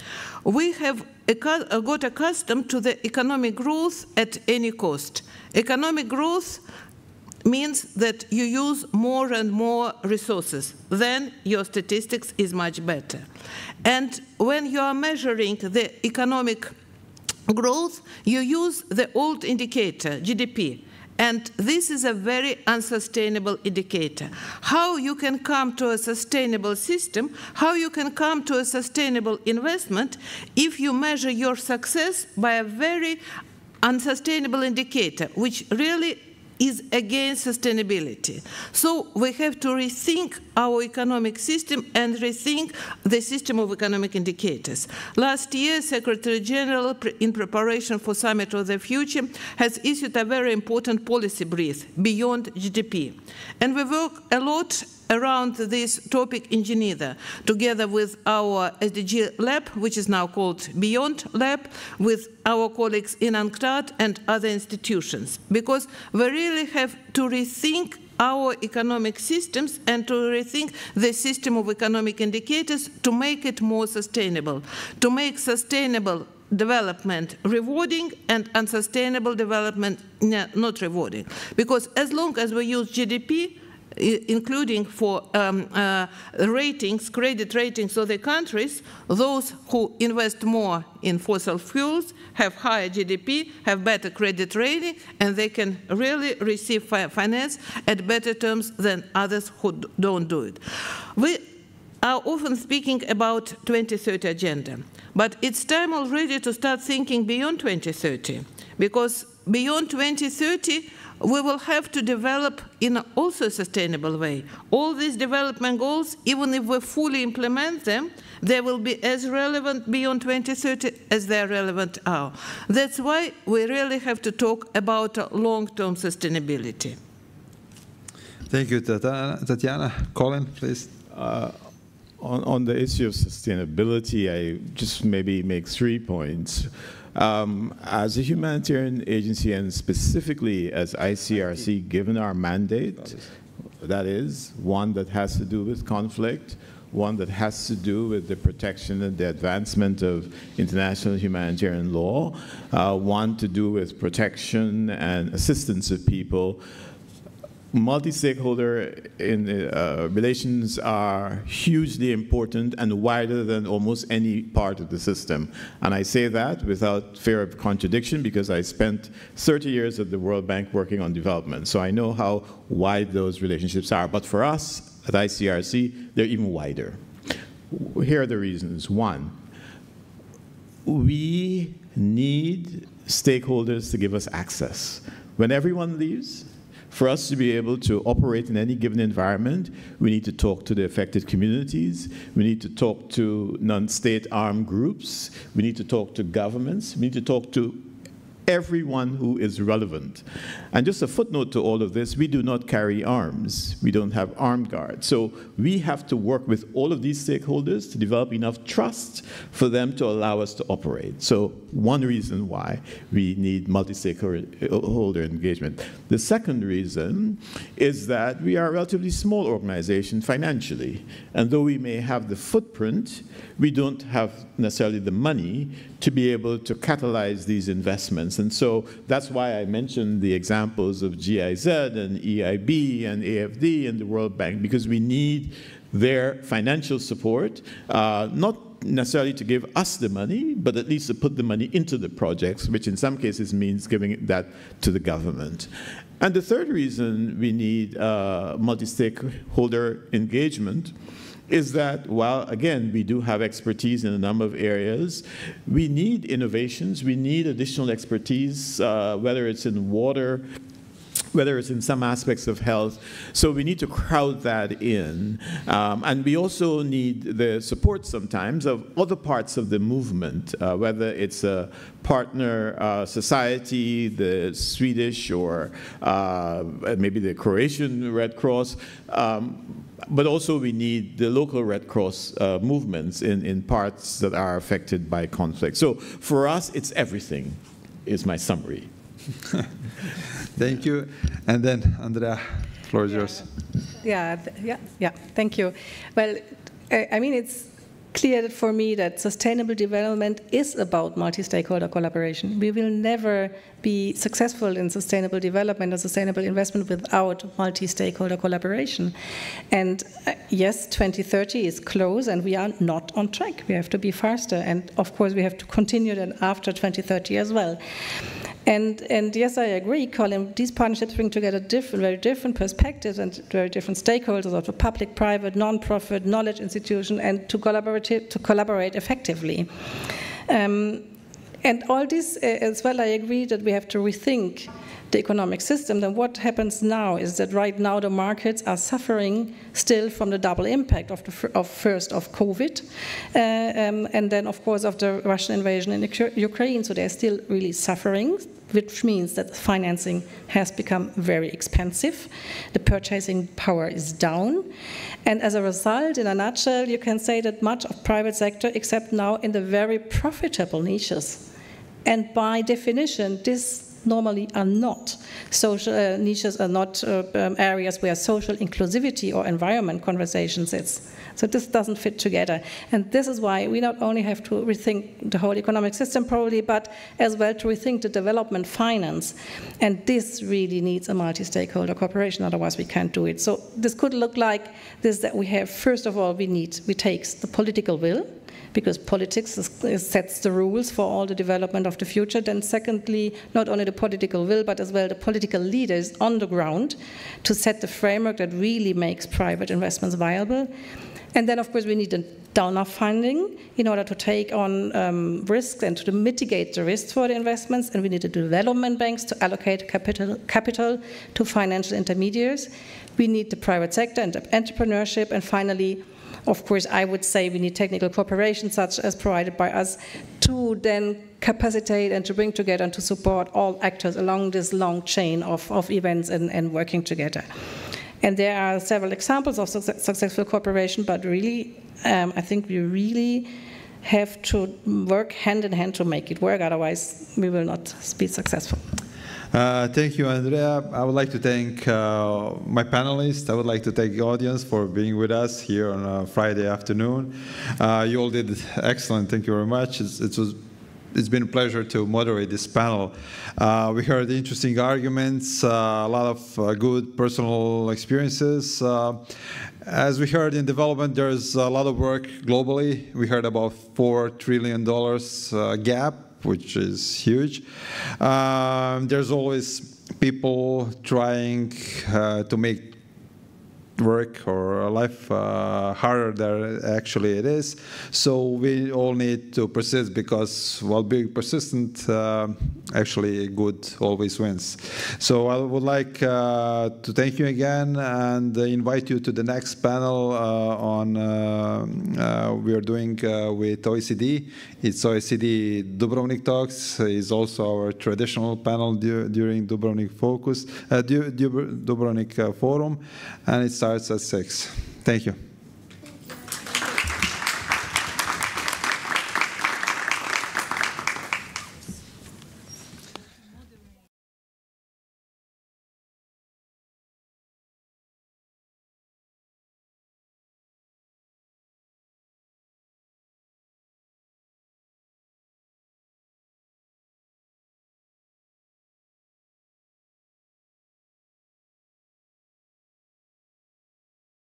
We have got accustomed to the economic growth at any cost. Economic growth means that you use more and more resources, then your statistics is much better. And when you are measuring the economic growth, you use the old indicator, GDP. And this is a very unsustainable indicator. How you can come to a sustainable system, how you can come to a sustainable investment if you measure your success by a very unsustainable indicator, which really is against sustainability. So we have to rethink our economic system and rethink the system of economic indicators. Last year, Secretary General, in preparation for Summit of the Future, has issued a very important policy brief, Beyond GDP. And we work a lot around this topic in Geneva, together with our SDG lab, which is now called Beyond Lab, with our colleagues in UNCTAD and other institutions, because we really have to rethink our economic systems and to rethink the system of economic indicators to make it more sustainable, to make sustainable development rewarding and unsustainable development not rewarding. Because as long as we use GDP, including for ratings, credit ratings of the countries, those who invest more in fossil fuels have higher GDP, have better credit rating, and they can really receive finance at better terms than others who don't do it. We are often speaking about 2030 agenda, but it's time already to start thinking beyond 2030, because beyond 2030, we will have to develop in also a sustainable way. All these development goals, even if we fully implement them, they will be as relevant beyond 2030 as they are relevant now. That's why we really have to talk about long-term sustainability. Thank you, Tatiana. Colin, please. On the issue of sustainability, I just maybe make 3 points. As a humanitarian agency, and specifically as ICRC, given our mandate, that is, one that has to do with conflict, one that has to do with the protection and the advancement of international humanitarian law, one to do with protection and assistance of people. Multi-stakeholder relations are hugely important and wider than almost any part of the system. And I say that without fear of contradiction because I spent 30 years at the World Bank working on development. So I know how wide those relationships are. But for us at ICRC, they're even wider. Here are the reasons. One, we need stakeholders to give us access. When everyone leaves, for us to be able to operate in any given environment, we need to talk to the affected communities, we need to talk to non-state armed groups, we need to talk to governments, we need to talk to everyone who is relevant. And just a footnote to all of this, we do not carry arms. We don't have armed guards. So we have to work with all of these stakeholders to develop enough trust for them to allow us to operate. So one reason why we need multi-stakeholder engagement. The second reason is that we are a relatively small organization financially. And though we may have the footprint, we don't have necessarily the money to be able to catalyze these investments. And so that's why I mentioned the examples of GIZ and EIB and AFD and the World Bank, because we need their financial support, not necessarily to give us the money, but at least to put the money into the projects, which in some cases means giving that to the government. And the third reason we need multi-stakeholder engagement is that while, again, we do have expertise in a number of areas, we need innovations, we need additional expertise, whether it's in water, whether it's in some aspects of health. So we need to crowd that in. And we also need the support sometimes of other parts of the movement, whether it's a partner society, the Swedish or maybe the Croatian Red Cross, but also we need the local Red Cross movements in parts that are affected by conflict. So for us, it's everything, is my summary. Thank you. And then, Andrea, the floor is yours. Yeah, thank you. Well, I mean, it's clear for me that sustainable development is about multi-stakeholder collaboration. We will never be successful in sustainable development or sustainable investment without multi-stakeholder collaboration. And yes, 2030 is close and we are not on track. We have to be faster. And of course, we have to continue then after 2030 as well. And yes, I agree, Colin, these partnerships bring together very different perspectives and very different stakeholders of the public, private, non-profit, knowledge institution, and to collaborate effectively. And all this as well, I agree that we have to rethink the economic system. Then what happens now is that right now the markets are suffering still from the double impact of first of COVID, and then of course of the Russian invasion in Ukraine. So they're still really suffering, which means that financing has become very expensive. The purchasing power is down. And as a result, in a nutshell, you can say that much of private sector, except now in the very profitable niches. And by definition, this normally are not social niches, are not areas where social inclusivity or environment conversation sits. So this doesn't fit together. And this is why we not only have to rethink the whole economic system probably, but as well to rethink the development finance. And this really needs a multi-stakeholder cooperation, otherwise we can't do it. So this could look like this, that we have, first of all, we take the political will, because politics sets the rules for all the development of the future. Then secondly, not only the political will, but as well the political leaders on the ground to set the framework that really makes private investments viable. And then, of course, we need enough funding in order to take on risks and to mitigate the risks for the investments. And we need the development banks to allocate capital to financial intermediaries. We need the private sector and the entrepreneurship. And finally, of course, I would say we need technical cooperation, such as provided by us, to then capacitate and to bring together and to support all actors along this long chain of events and working together. And there are several examples of successful cooperation, but really, I think we really have to work hand in hand to make it work, otherwise we will not be successful. Thank you, Andrea. I would like to thank my panelists. I would like to thank the audience for being with us here on a Friday afternoon. You all did excellent. Thank you very much. It's been a pleasure to moderate this panel. We heard interesting arguments, a lot of good personal experiences. As we heard in development, there's a lot of work globally. We heard about $4 trillion gap, which is huge. There's always people trying to make work or life harder than actually it is. So we all need to persist, because while being persistent, actually good always wins. So I would like to thank you again and invite you to the next panel we are doing with OECD. It's OECD Dubrovnik Talks. It's also our traditional panel during Dubrovnik Focus, Dubrovnik Forum, and it starts at 6. Thank you.